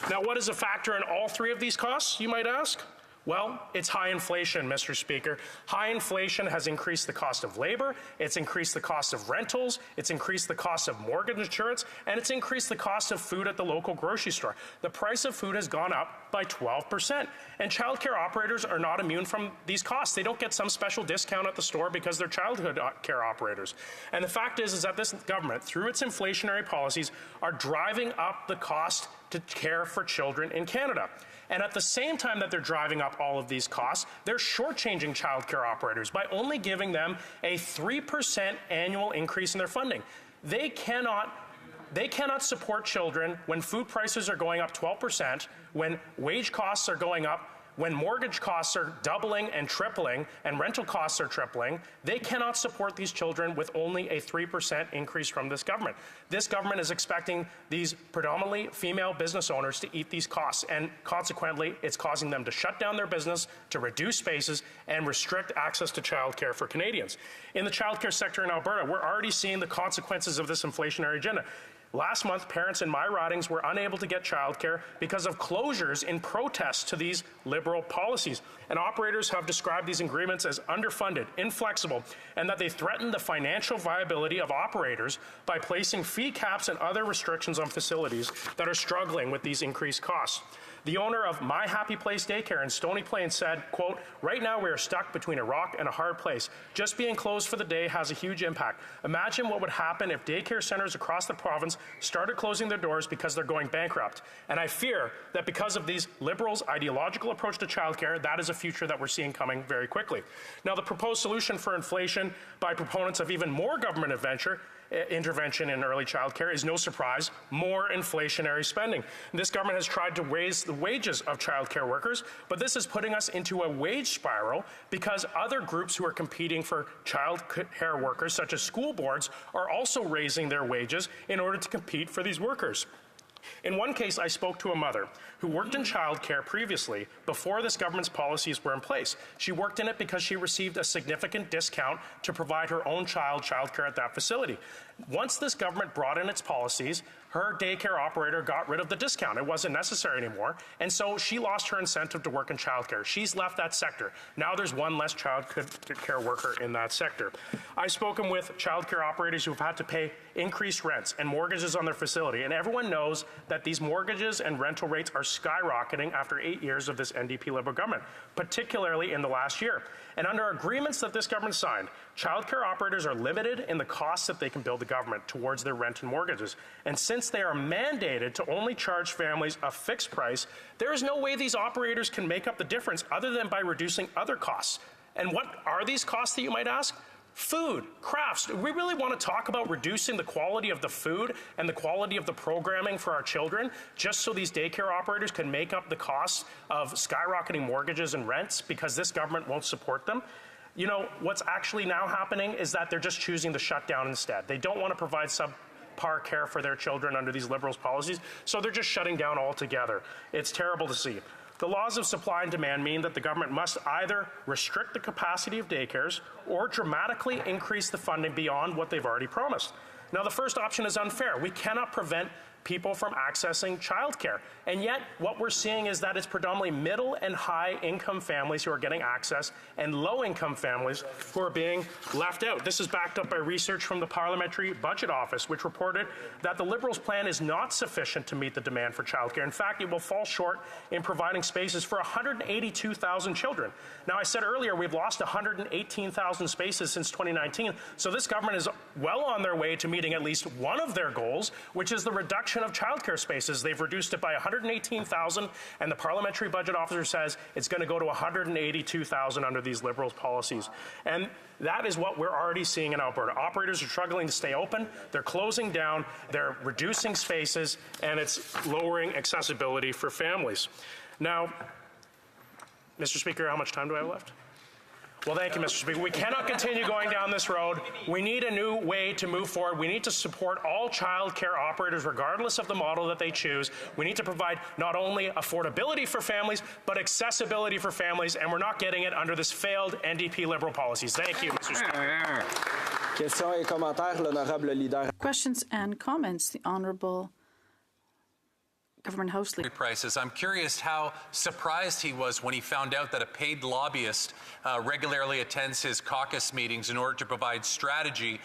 Now, what is a factor in all 3 of these costs, you might ask? Well, it's high inflation, Mr. Speaker. High inflation has increased the cost of labor, it's increased the cost of rentals, it's increased the cost of mortgage insurance, and it's increased the cost of food at the local grocery store. The price of food has gone up by 12%. And childcare operators are not immune from these costs. They don't get some special discount at the store because they're childhood care operators. And the fact is that this government, through its inflationary policies, are driving up the cost to care for children in Canada. And at the same time that they're driving up all of these costs, they're shortchanging childcare operators by only giving them a 3% annual increase in their funding. They cannot support children when food prices are going up 12%, when wage costs are going up, when mortgage costs are doubling and tripling and rental costs are tripling. They cannot support these children with only a 3% increase from this government. This government is expecting these predominantly female business owners to eat these costs, and consequently, it's causing them to shut down their business, to reduce spaces, and restrict access to childcare for Canadians. In the childcare sector in Alberta, we're already seeing the consequences of this inflationary agenda. Last month, parents in my ridings were unable to get childcare because of closures in protest to these Liberal policies. And operators have described these agreements as underfunded, inflexible, and that they threaten the financial viability of operators by placing fee caps and other restrictions on facilities that are struggling with these increased costs. The owner of My Happy Place Daycare in Stony Plain said, quote, "Right now we are stuck between a rock and a hard place. Just being closed for the day has a huge impact. Imagine what would happen if daycare centers across the province started closing their doors because they're going bankrupt. And I fear that because of these Liberals' ideological approach to childcare, that is a future that we're seeing coming very quickly." Now, the proposed solution for inflation by proponents of even more government intervention in early childcare is no surprise, more inflationary spending. This government has tried to raise the wages of childcare workers, but this is putting us into a wage spiral because other groups who are competing for childcare workers, such as school boards, are also raising their wages in order to compete for these workers. In one case, I spoke to a mother who worked in childcare previously before this government's policies were in place. She worked in it because she received a significant discount to provide her own childcare at that facility. Once this government brought in its policies, her daycare operator got rid of the discount. It wasn't necessary anymore. And so she lost her incentive to work in childcare. She's left that sector. Now there's one less child care worker in that sector. I've spoken with childcare operators who've had to pay increased rents and mortgages on their facility. And everyone knows that these mortgages and rental rates are skyrocketing after 8 years of this NDP Liberal government, particularly in the last year. And under agreements that this government signed, childcare operators are limited in the costs that they can bill the government towards their rent and mortgages. And since they are mandated to only charge families a fixed price, there is no way these operators can make up the difference other than by reducing other costs. And what are these costs that you might ask? Food, crafts. We really want to talk about reducing the quality of the food and the quality of the programming for our children just so these daycare operators can make up the costs of skyrocketing mortgages and rents because this government won't support them. You know, what's actually now happening is that they're just choosing to shut down instead. They don't want to provide subpar care for their children under these Liberals' policies, so they're just shutting down altogether. It's terrible to see. The laws of supply and demand mean that the government must either restrict the capacity of daycares or dramatically increase the funding beyond what they've already promised. Now, the first option is unfair. We cannot prevent people from accessing childcare. And yet, what we're seeing is that it's predominantly middle and high income families who are getting access and low income families who are being left out. This is backed up by research from the Parliamentary Budget Office, which reported that the Liberals' plan is not sufficient to meet the demand for childcare. In fact, it will fall short in providing spaces for 182,000 children. Now, I said earlier we've lost 118,000 spaces since 2019, so this government is well on their way to meeting at least one of their goals, which is the reduction of childcare spaces. They've reduced it by 118,000, and the Parliamentary Budget Officer says it's going to go to 182,000 under these Liberals' policies. And that is what we're already seeing in Alberta. Operators are struggling to stay open, they're closing down, they're reducing spaces, and it's lowering accessibility for families. Now, Mr. Speaker, how much time do I have left? Well, thank you, Mr. Speaker. We cannot continue going down this road. We need a new way to move forward. We need to support all child care operators, regardless of the model that they choose. We need to provide not only affordability for families, but accessibility for families, and we're not getting it under this failed NDP Liberal policies. Thank you, Mr. Speaker. Questions et commentaires, l'honorable leader. Questions and comments. The Honourable Government House Leader. Prices. I'm curious how surprised he was when he found out that a paid lobbyist regularly attends his caucus meetings in order to provide strategy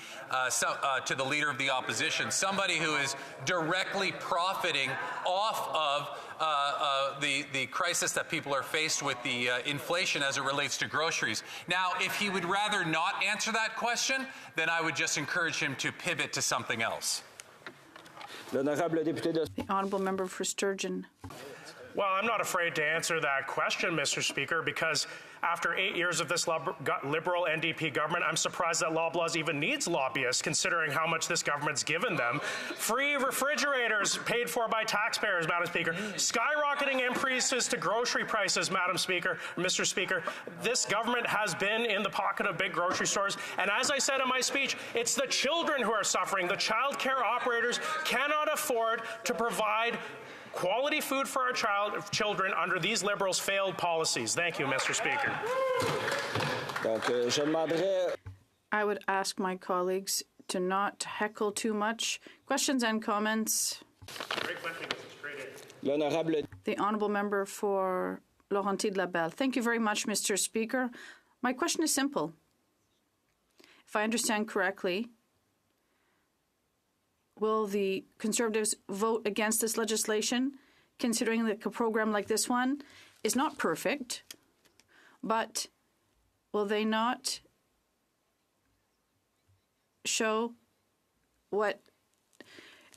to the Leader of the Opposition, somebody who is directly profiting off of the crisis that people are faced with, the inflation as it relates to groceries. Now, if he would rather not answer that question, then I would just encourage him to pivot to something else. The Honourable Member for Sturgeon. Well, I'm not afraid to answer that question, Mr. Speaker, because after 8 years of this Liberal NDP government, I'm surprised that Loblaws even needs lobbyists, considering how much this government's given them. Free refrigerators paid for by taxpayers, Madam Speaker. Skyrocketing increases to grocery prices, Madam Speaker, Mr. Speaker. This government has been in the pocket of big grocery stores. And as I said in my speech, it's the children who are suffering. The child care operators cannot afford to provide quality food for our children under these Liberals' failed policies. Thank you, Mr. Speaker. I would ask my colleagues to not heckle too much. Questions and comments? The Honourable Member for Laurentides-Labelle. Thank you very much, Mr. Speaker. My question is simple. If I understand correctly, will the Conservatives vote against this legislation, considering that a program like this one is not perfect, but will they not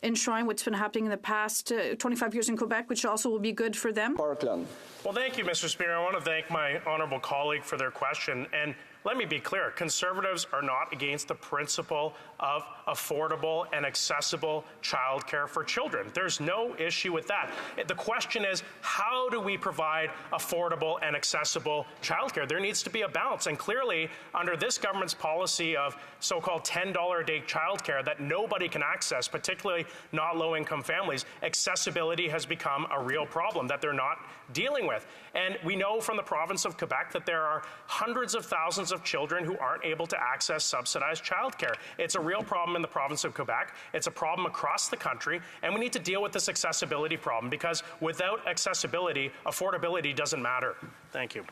enshrine what's been happening in the past 25 years in Quebec, which also will be good for them? Parkland. Well, thank you, Mr. Speaker. I want to thank my honourable colleague for their question. And let me be clear, Conservatives are not against the principle of affordable and accessible childcare for children. There's no issue with that. The question is, how do we provide affordable and accessible childcare? There needs to be a balance. And clearly, under this government's policy of so-called $10 a day childcare that nobody can access, particularly not low-income families, accessibility has become a real problem that they're not dealing with. And we know from the province of Quebec that there are hundreds of thousands of children who aren't able to access subsidized childcare. It's a real problem in the province of Quebec. It's a problem across the country, and we need to deal with this accessibility problem because without accessibility, affordability doesn't matter. Thank you.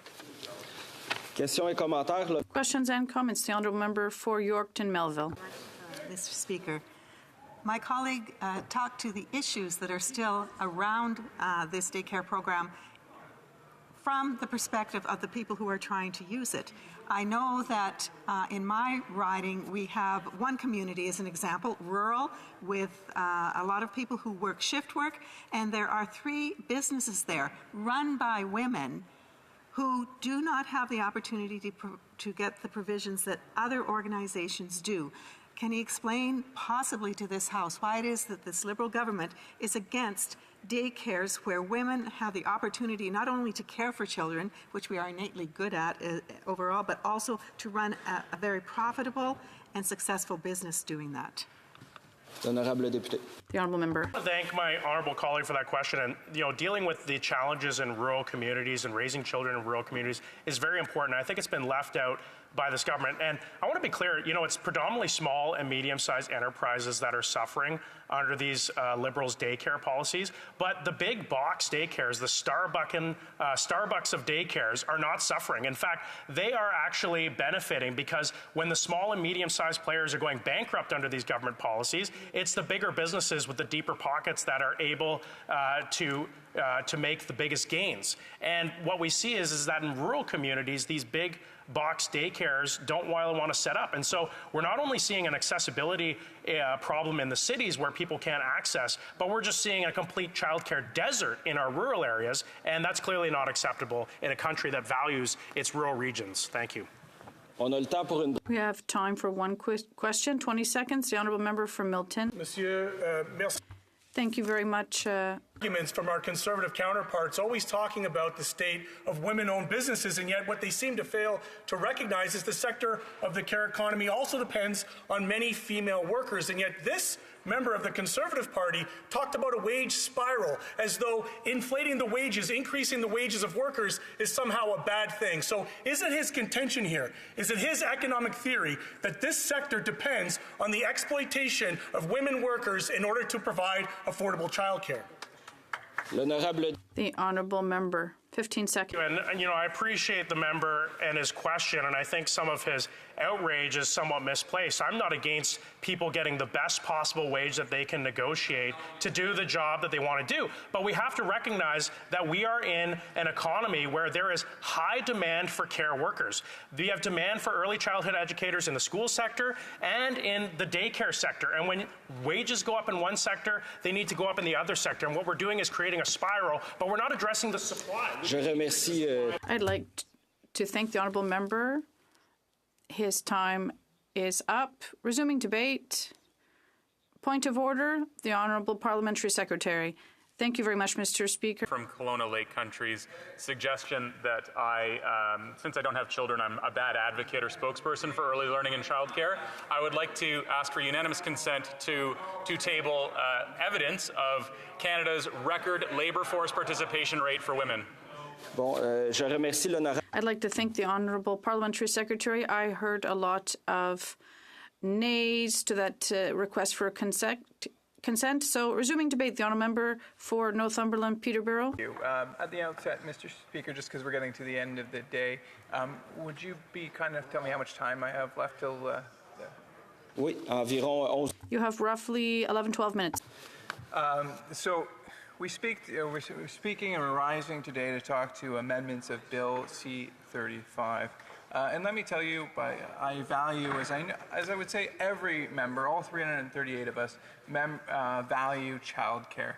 Questions et commentaires. Questions and comments. The honourable member for Yorkton Melville. Mr. Speaker, my colleague talked to the issues that are still around this daycare program from the perspective of the people who are trying to use it. I know that in my riding, we have one community as an example, rural, with a lot of people who work shift work, and there are 3 businesses there run by women who do not have the opportunity to get the provisions that other organizations do. Can he explain possibly to this House why it is that this Liberal government is against daycares where women have the opportunity not only to care for children, which we are innately good at overall, but also to run a very profitable and successful business doing that? L'honorable député. The honourable member. I thank my honourable colleague for that question. And dealing with the challenges in rural communities and raising children in rural communities is very important. I think it's been left out by this government. And I want to be clear, it's predominantly small and medium-sized enterprises that are suffering under these Liberals' daycare policies. But the big box daycares, the Starbucks of daycares, are not suffering. In fact, they are actually benefiting because when the small and medium-sized players are going bankrupt under these government policies, it's the bigger businesses with the deeper pockets that are able to make the biggest gains. And what we see is that in rural communities, these big box daycares don't want to set up. And so we're not only seeing an accessibility problem in the cities where people can't access, but we're just seeing a complete childcare desert in our rural areas, and that's clearly not acceptable in a country that values its rural regions. Thank you. We have time for one question, 20 seconds. The honourable member from Milton. Monsieur, merci. Thank you very much. Arguments from our Conservative counterparts always talking about the state of women-owned businesses, and yet what they seem to fail to recognize is the sector of the care economy also depends on many female workers, and yet this member of the Conservative Party talked about a wage spiral as though inflating the wages, increasing the wages of workers is somehow a bad thing. So is it his contention here? Is it his economic theory that this sector depends on the exploitation of women workers in order to provide affordable childcare? The honourable member. 15 seconds. And I appreciate the member and his question, and I think some of his outrage is somewhat misplaced. I'm not against people getting the best possible wage that they can negotiate to do the job that they want to do. But we have to recognize that we are in an economy where there is high demand for care workers. We have demand for early childhood educators in the school sector and in the daycare sector. And when wages go up in one sector, they need to go up in the other sector. And what we're doing is creating a spiral, but we're not addressing the supply. I'd like to thank the honourable member. His time is up. Resuming debate. Point of order, the Honourable Parliamentary Secretary. Thank you very much, Mr. Speaker. From Kelowna Lake Country's suggestion that since I don't have children, I'm a bad advocate or spokesperson for early learning and childcare. I would like to ask for unanimous consent to table evidence of Canada's record labour force participation rate for women. I'd like to thank the Honourable Parliamentary Secretary. I heard a lot of nays to that request for consent. So, resuming debate, the honourable member for Northumberland, Peterborough. Thank you. At the outset, Mr. Speaker, just because we're getting to the end of the day, would you be kind enough to tell me how much time I have left till? Oui, environ 11. You have roughly 11-12 minutes. So. We're speaking and we're rising today to talk to amendments of Bill C-35. And let me tell you, I value, as I would say, every member, all 338 of us, value childcare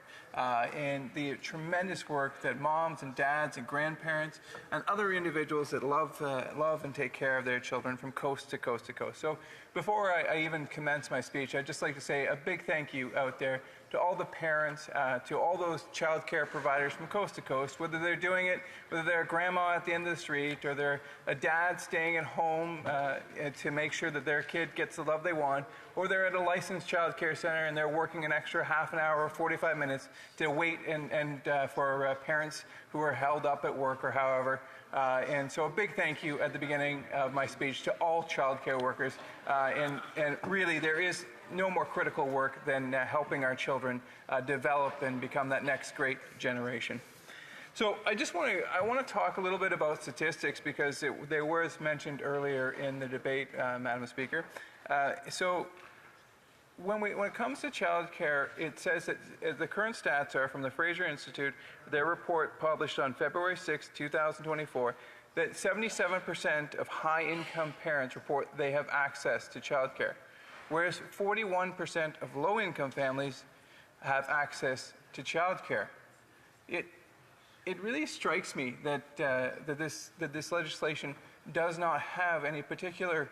and the tremendous work that moms and dads and grandparents and other individuals that love and take care of their children from coast to coast to coast. So before I even commence my speech, I'd just like to say a big thank you out there to all the parents, to all those child care providers from coast to coast, whether they're doing it, whether they're a grandma at the end of the street or they're a dad staying at home to make sure that their kid gets the love they want, or they're at a licensed child care center and they're working an extra half an hour or 45 minutes to wait and for parents who are held up at work or however. And so a big thank you at the beginning of my speech to all child care workers. And really, there is no more critical work than helping our children develop and become that next great generation. So I want to talk a little bit about statistics because they were mentioned earlier in the debate, Madam Speaker. So when it comes to child care, it says that the current stats are from the Fraser Institute, their report published on February 6, 2024, that 77% of high-income parents report they have access to child care, whereas 41% of low-income families have access to child care. It really strikes me that this legislation does not have any particular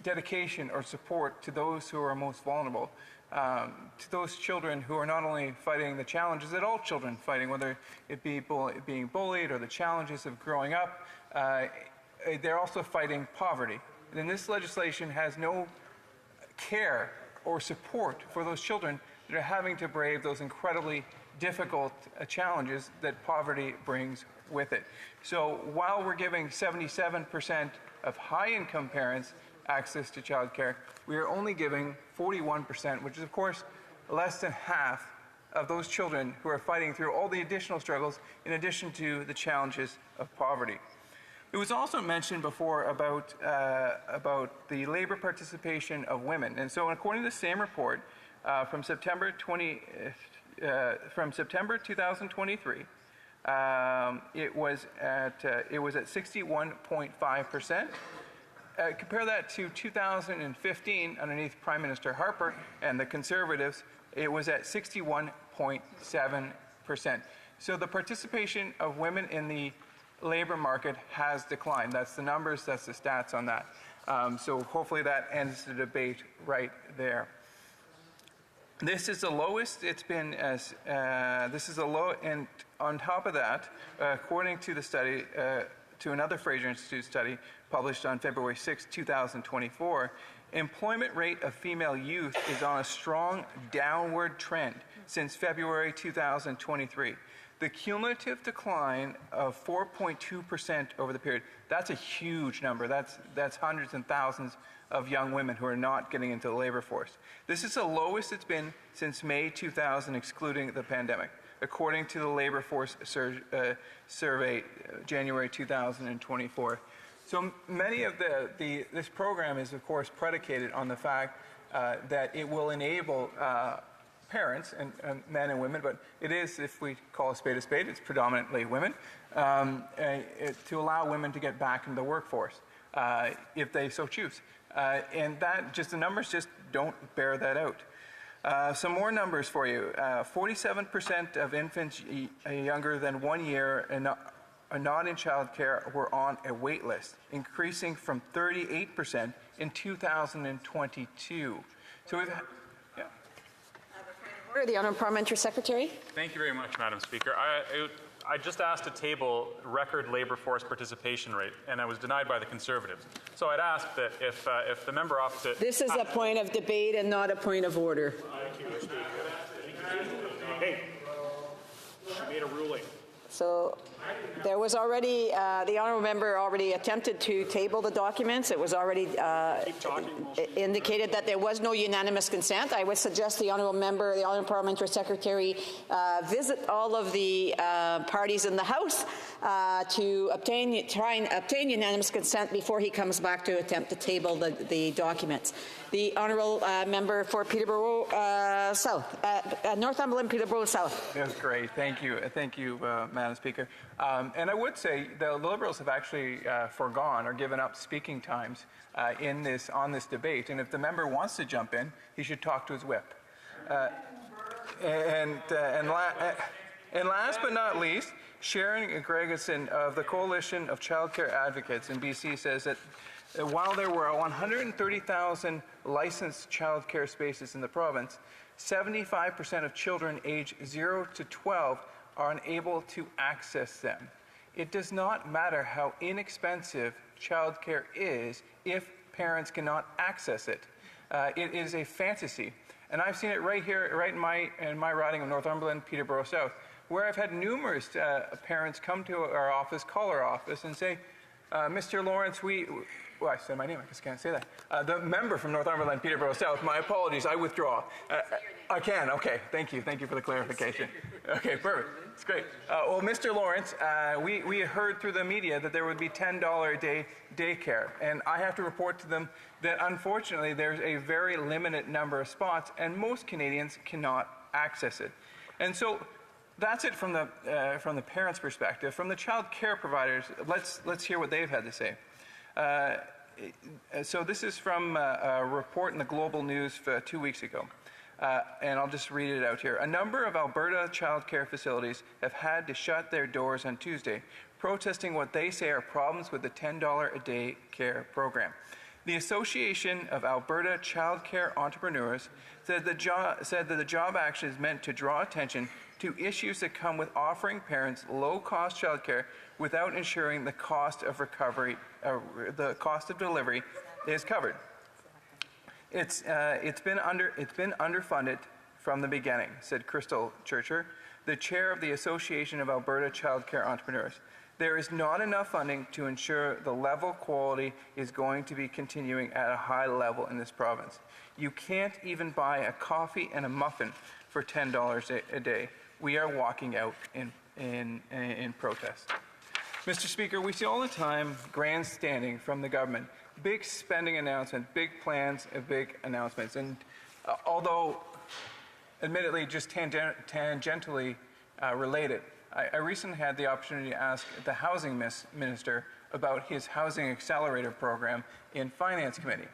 dedication or support to those who are most vulnerable, to those children who are not only fighting the challenges that all children fighting, whether it be being bullied or the challenges of growing up, they're also fighting poverty. And this legislation has no care or support for those children that are having to brave those incredibly difficult challenges that poverty brings with it. So while we're giving 77% of high-income parents access to child care, we are only giving 41%, which is of course less than half of those children who are fighting through all the additional struggles in addition to the challenges of poverty. It was also mentioned before about the labor participation of women. And so according to the same report from September 2023, it was at 61.5%. Compare that to 2015 underneath Prime Minister Harper and the Conservatives, it was at 61.7%. So the participation of women in the labor market has declined. That's the numbers, that's the stats on that. So hopefully that ends the debate right there. This is the lowest it's been as, this is a low, and on top of that, according to the study, to another Fraser Institute study published on February 6, 2024, employment rate of female youth is on a strong downward trend since February 2023. The cumulative decline of 4.2% over the period, that's a huge number. That's hundreds and thousands of young women who are not getting into the labor force. This is the lowest it's been since May 2000, excluding the pandemic, according to the Labor Force Survey, January 2024. So many of this program is, of course, predicated on the fact that it will enable parents, and men and women, but it is, if we call a spade, it's predominantly women, to allow women to get back into the workforce if they so choose. And that, just the numbers just don't bear that out. Some more numbers for you. 47% of infants younger than 1 year and not in child care were on a wait list, increasing from 38% in 2022. So we've The Honourable Parliamentary Secretary. Thank you very much, Madam Speaker. I just asked to table record labour force participation rate, and I was denied by the Conservatives. So I'd ask that if the member opposite... This is a point of debate and not a point of order. Thank you, Speaker. Hey, she made a ruling. So there was already, the honourable member already attempted to table the documents. It was already indicated that there was no unanimous consent. I would suggest the honourable member, the honourable parliamentary secretary, visit all of the parties in the House to try and obtain unanimous consent before he comes back to attempt to table the documents. The honourable member for Peterborough South, Northumberland, Peterborough South. That was great. Thank you, Madam Speaker. And I would say the Liberals have actually foregone or given up speaking times on this debate. And if the member wants to jump in, he should talk to his whip. And last but not least, Sharon Gregerson of the Coalition of Childcare Advocates in BC says that while there were 130,000 licensed child care spaces in the province, 75% of children aged 0 to 12 are unable to access them. It does not matter how inexpensive child care is if parents cannot access it. It is a fantasy. And I've seen it right here, right in my riding of Northumberland, Peterborough South, where I've had numerous parents come to our office, call our office, and say, Mr. Lawrence, well, I said my name, I just can't say that. The member from Northumberland, Peterborough South, my apologies, I withdraw. I can, okay, thank you for the clarification. Okay, perfect, it's great. Well, Mr. Lawrence, we heard through the media that there would be $10 a day daycare, and I have to report to them that unfortunately there's a very limited number of spots, and most Canadians cannot access it. And so that's it from the parents' perspective. From the child care providers, let's hear what they've had to say. So this is from a report in the Global News 2 weeks ago, and I'll just read it out here. A number of Alberta child care facilities have had to shut their doors on Tuesday, protesting what they say are problems with the $10 a day care program. The Association of Alberta Child Care Entrepreneurs said that the job action is meant to draw attention to issues that come with offering parents low-cost childcare without ensuring the cost of recovery, the cost of delivery is covered. It's been underfunded from the beginning, said Crystal Churcher, the chair of the Association of Alberta Child Care Entrepreneurs. There is not enough funding to ensure the level quality is going to be continuing at a high level in this province. You can't even buy a coffee and a muffin for $10 a day. We are walking out in protest. Mr. Speaker, we see all the time grandstanding from the government, big spending announcements, big plans, and big announcements. And although admittedly just tangentially related, I recently had the opportunity to ask the housing minister about his housing accelerator program in Finance Committee.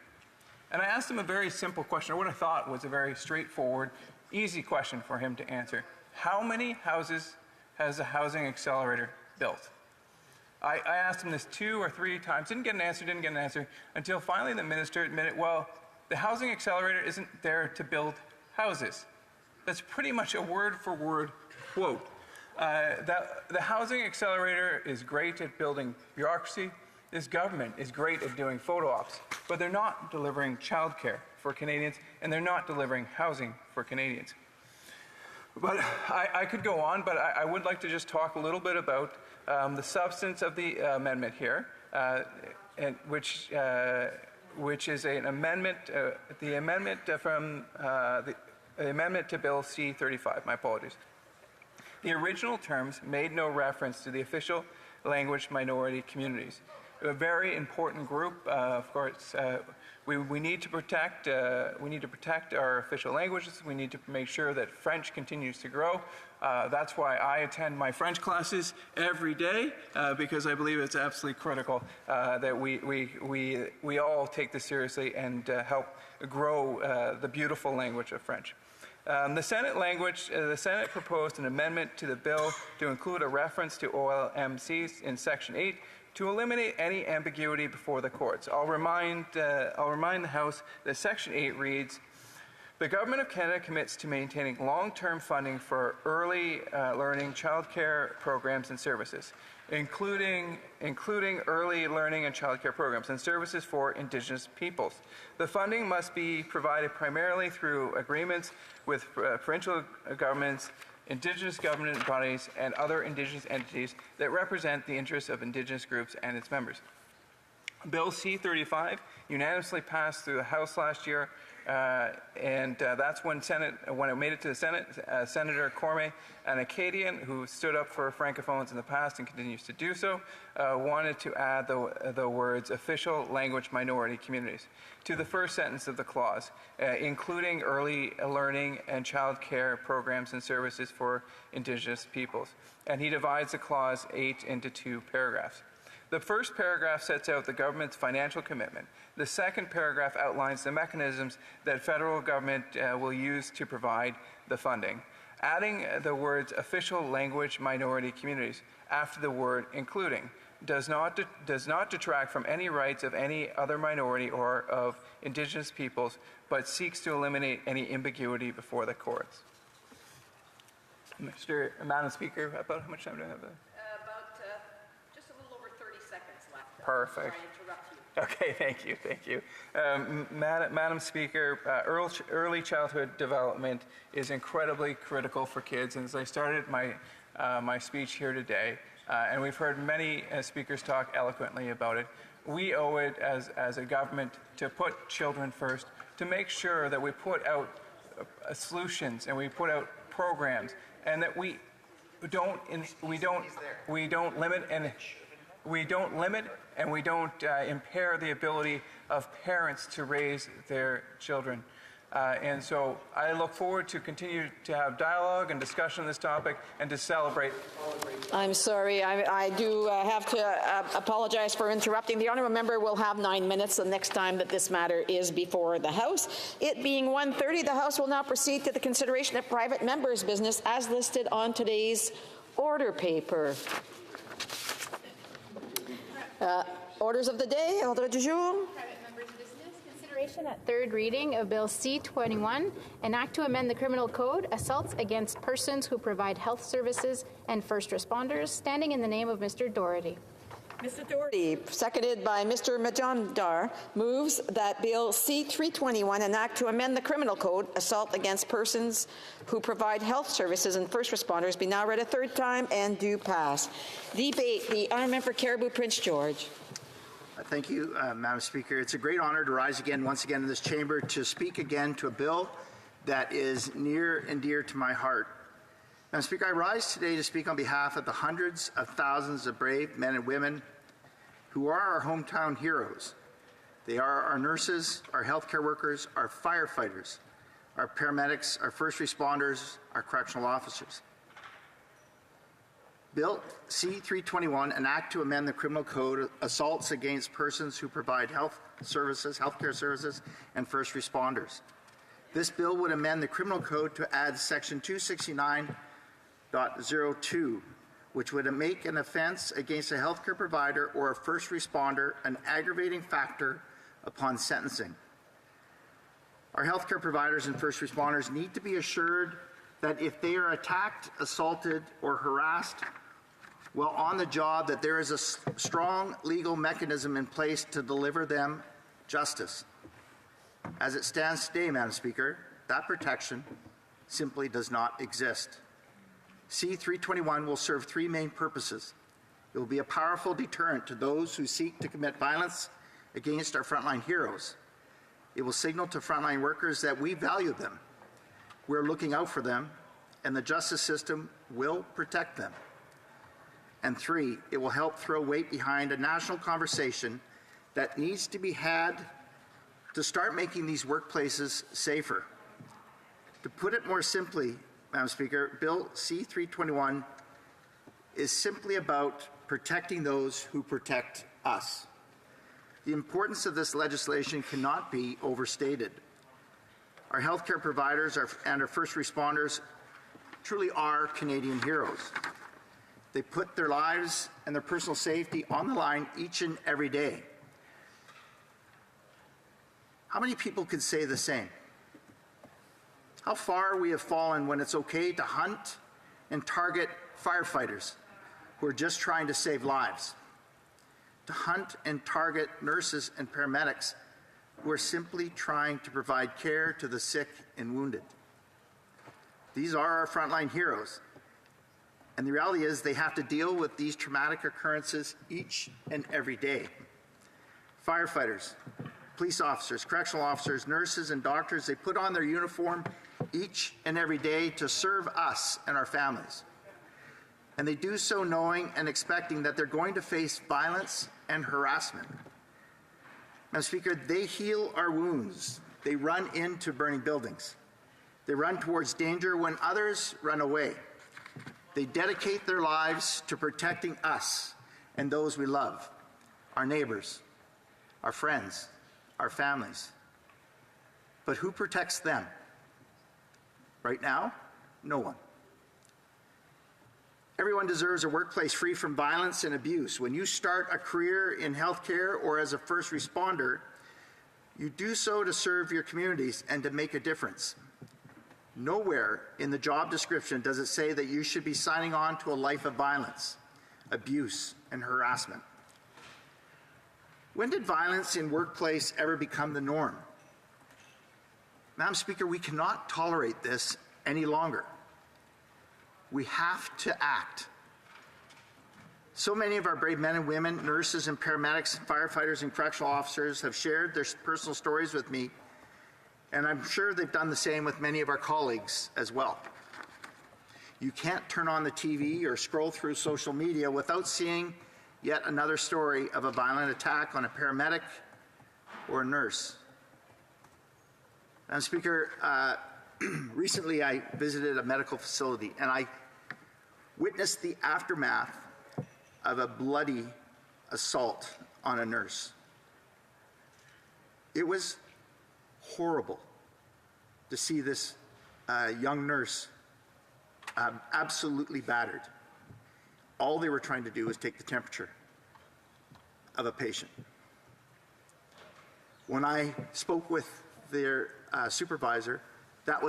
And I asked him a very simple question, or what I thought was a very straightforward, easy question for him to answer. How many houses has the housing accelerator built? I asked him this 2 or 3 times, didn't get an answer, until finally the minister admitted, well, the housing accelerator isn't there to build houses. That's pretty much a word-for-word quote. The housing accelerator is great at building bureaucracy. This government is great at doing photo ops, but they're not delivering childcare for Canadians, and they're not delivering housing for Canadians. But I could go on, but I would like to just talk a little bit about the substance of the amendment here, which is an amendment, the amendment to Bill C-35. My apologies. The original terms made no reference to the official language minority communities. A very important group, of course. We need to protect. We need to protect our official languages. We need to make sure that French continues to grow. That's why I attend my French classes every day, because I believe it's absolutely critical that we all take this seriously and help grow the beautiful language of French. The Senate proposed an amendment to the bill to include a reference to OLMCs in Section 8 to eliminate any ambiguity before the courts. I'll remind the House that Section 8 reads, "The Government of Canada commits to maintaining long-term funding for early learning childcare programs and services, including early learning and childcare programs and services for Indigenous peoples. The funding must be provided primarily through agreements with provincial governments, Indigenous government bodies, and other Indigenous entities that represent the interests of Indigenous groups and its members." Bill C-35 unanimously passed through the House last year, and that's when it made it to the Senate, Senator Cormier, an Acadian who stood up for Francophones in the past and continues to do so, wanted to add the words official language minority communities to the first sentence of the clause, including early learning and child care programs and services for Indigenous peoples. And he divides the clause 8 into 2 paragraphs. The first paragraph sets out the government's financial commitment. The second paragraph outlines the mechanisms that federal government will use to provide the funding, adding the words official language minority communities after the word including. does not detract from any rights of any other minority or of Indigenous peoples, but seeks to eliminate any ambiguity before the courts. Madam Speaker, about how much time do I have? Just a little over 30 seconds left. Perfect. Before I interrupt you. Okay, thank you. Madam Speaker, early childhood development is incredibly critical for kids, and as I started my speech here today, and we've heard many speakers talk eloquently about it, we owe it as a government to put children first, to make sure that we put out solutions and we put out programs, and that we don't limit and we don't impair the ability of parents to raise their children. And so I look forward to continue to have dialogue and discussion on this topic and to celebrate. I'm sorry, I do have to apologize for interrupting. The honourable member will have 9 minutes the next time that this matter is before the House. It being 1:30, the House will now proceed to the consideration of private members' business as listed on today's order paper. Orders of the day, ordre du jour. Consideration at third reading of Bill C-21, an act to amend the criminal code, assaults against persons who provide health services and first responders, standing in the name of Mr. Doherty. Mr. Doherty, seconded by Mr. Majumdar, moves that Bill C-321, an act to amend the criminal code, assault against persons who provide health services and first responders, be now read a third time and do pass. Debate. The honourable member for Caribou Prince George. Thank you, Madam Speaker. It's a great honor to rise once again in this chamber to speak again to a bill that is near and dear to my heart. Madam Speaker, I rise today to speak on behalf of the hundreds of thousands of brave men and women who are our hometown heroes. They are our nurses, our healthcare workers, our firefighters, our paramedics, our first responders, our correctional officers. Bill C-321, an act to amend the criminal code, assaults against persons who provide healthcare services, and first responders. This bill would amend the criminal code to add section 269.02, which would make an offense against a healthcare provider or a first responder an aggravating factor upon sentencing. Our healthcare providers and first responders need to be assured that if they are attacked, assaulted, or harassed while on the job, that there is a strong legal mechanism in place to deliver them justice. As it stands today, Madam Speaker, that protection simply does not exist. C-321 will serve three main purposes. It will be a powerful deterrent to those who seek to commit violence against our frontline heroes. It will signal to frontline workers that we value them, we're looking out for them, and the justice system will protect them. And three, it will help throw weight behind a national conversation that needs to be had to start making these workplaces safer. To put it more simply, Madam Speaker, Bill C-321 is simply about protecting those who protect us. The importance of this legislation cannot be overstated. Our healthcare providers and our first responders truly are Canadian heroes. They put their lives and their personal safety on the line each and every day. How many people could say the same? How far we have fallen when it's okay to hunt and target firefighters who are just trying to save lives, to hunt and target nurses and paramedics who are simply trying to provide care to the sick and wounded. These are our frontline heroes, and the reality is they have to deal with these traumatic occurrences each and every day. Firefighters, police officers, correctional officers, nurses, and doctors, they put on their uniform each and every day to serve us and our families. And they do so knowing and expecting that they're going to face violence and harassment. Madam Speaker, they heal our wounds. They run into burning buildings. They run towards danger when others run away. They dedicate their lives to protecting us and those we love, our neighbors, our friends, our families. But who protects them? Right now, no one. Everyone deserves a workplace free from violence and abuse. When you start a career in healthcare or as a first responder, you do so to serve your communities and to make a difference. Nowhere in the job description does it say that you should be signing on to a life of violence, abuse, and harassment. When did violence in workplace ever become the norm? Madam Speaker, we cannot tolerate this any longer. We have to act. So many of our brave men and women, nurses and paramedics, firefighters and correctional officers have shared their personal stories with me, and I'm sure they've done the same with many of our colleagues as well. You can't turn on the TV or scroll through social media without seeing yet another story of a violent attack on a paramedic or a nurse. Madam Speaker, recently I visited a medical facility and I witnessed the aftermath of a bloody assault on a nurse. It was horrible to see this young nurse absolutely battered. All they were trying to do was take the temperature of a patient. When I spoke with their supervisor, that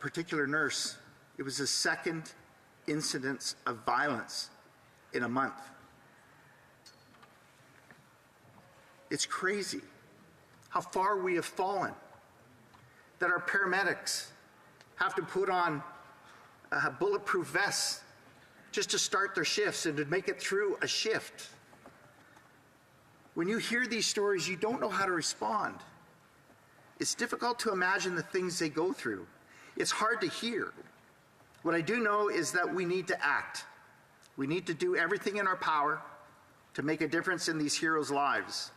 particular nurse, it was the second incidence of violence in a month. It's crazy how far we have fallen, that our paramedics have to put on bulletproof vests just to start their shifts and to make it through a shift. When you hear these stories, you don't know how to respond. It's difficult to imagine the things they go through. It's hard to hear. What I do know is that we need to act. We need to do everything in our power to make a difference in these heroes' lives.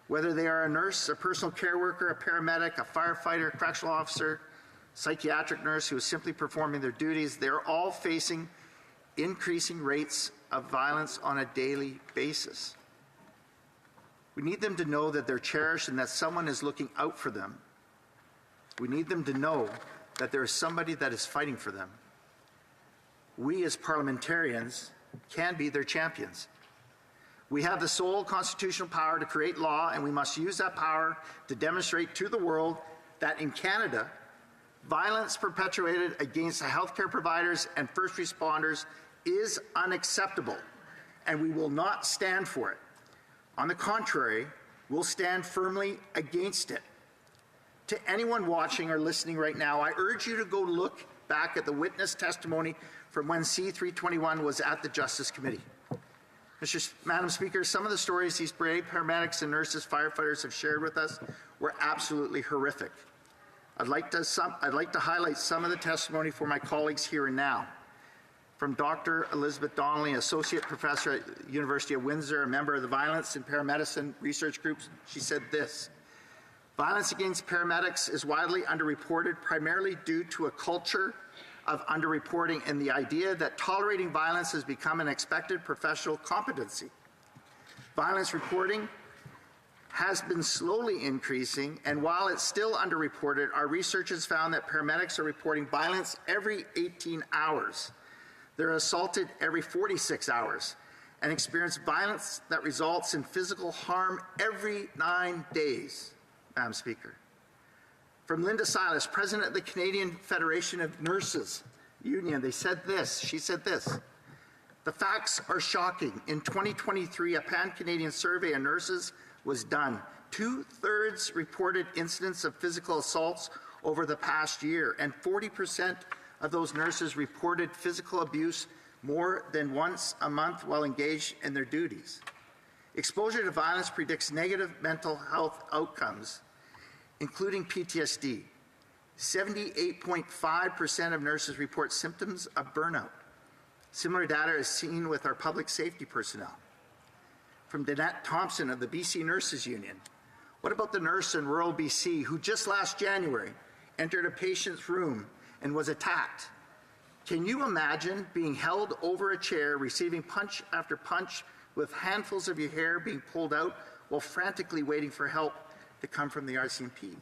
Whether they are a nurse, a personal care worker, a paramedic, a firefighter, a correctional officer, psychiatric nurse who is simply performing their duties, they're all facing increasing rates of violence on a daily basis. We need them to know that they're cherished and that someone is looking out for them. We need them to know that there is somebody that is fighting for them. We as parliamentarians can be their champions. We have the sole constitutional power to create law, and we must use that power to demonstrate to the world that in Canada, violence perpetuated against the healthcare providers and first responders is unacceptable, and we will not stand for it. On the contrary, we'll stand firmly against it. To anyone watching or listening right now, I urge you to go look back at the witness testimony from when C-321 was at the Justice Committee. Madam Speaker, some of the stories these brave paramedics and nurses, firefighters have shared with us were absolutely horrific. I'd like to highlight some of the testimony for my colleagues here and now. From Dr. Elizabeth Donnelly, Associate Professor at the University of Windsor, a member of the Violence and Paramedicine Research Group, she said this: "Violence against paramedics is widely underreported, primarily due to a culture of underreporting and the idea that tolerating violence has become an expected professional competency. Violence reporting has been slowly increasing, and while it's still underreported, our research has found that paramedics are reporting violence every 18 hours. They're assaulted every 46 hours and experience violence that results in physical harm every 9 days, Madam Speaker." From Linda Silas, President of the Canadian Federation of Nurses Union, she said this: "The facts are shocking. In 2023, a pan-Canadian survey of nurses was done. 2/3 reported incidents of physical assaults over the past year, and 40% of those nurses reported physical abuse more than once a month while engaged in their duties. Exposure to violence predicts negative mental health outcomes, including PTSD. 78.5% of nurses report symptoms of burnout. Similar data is seen with our public safety personnel." From Danette Thompson of the BC Nurses Union, "What about the nurse in rural BC who just last January entered a patient's room and was attacked? Can you imagine being held over a chair, receiving punch after punch with handfuls of your hair being pulled out while frantically waiting for help to come from the RCMP?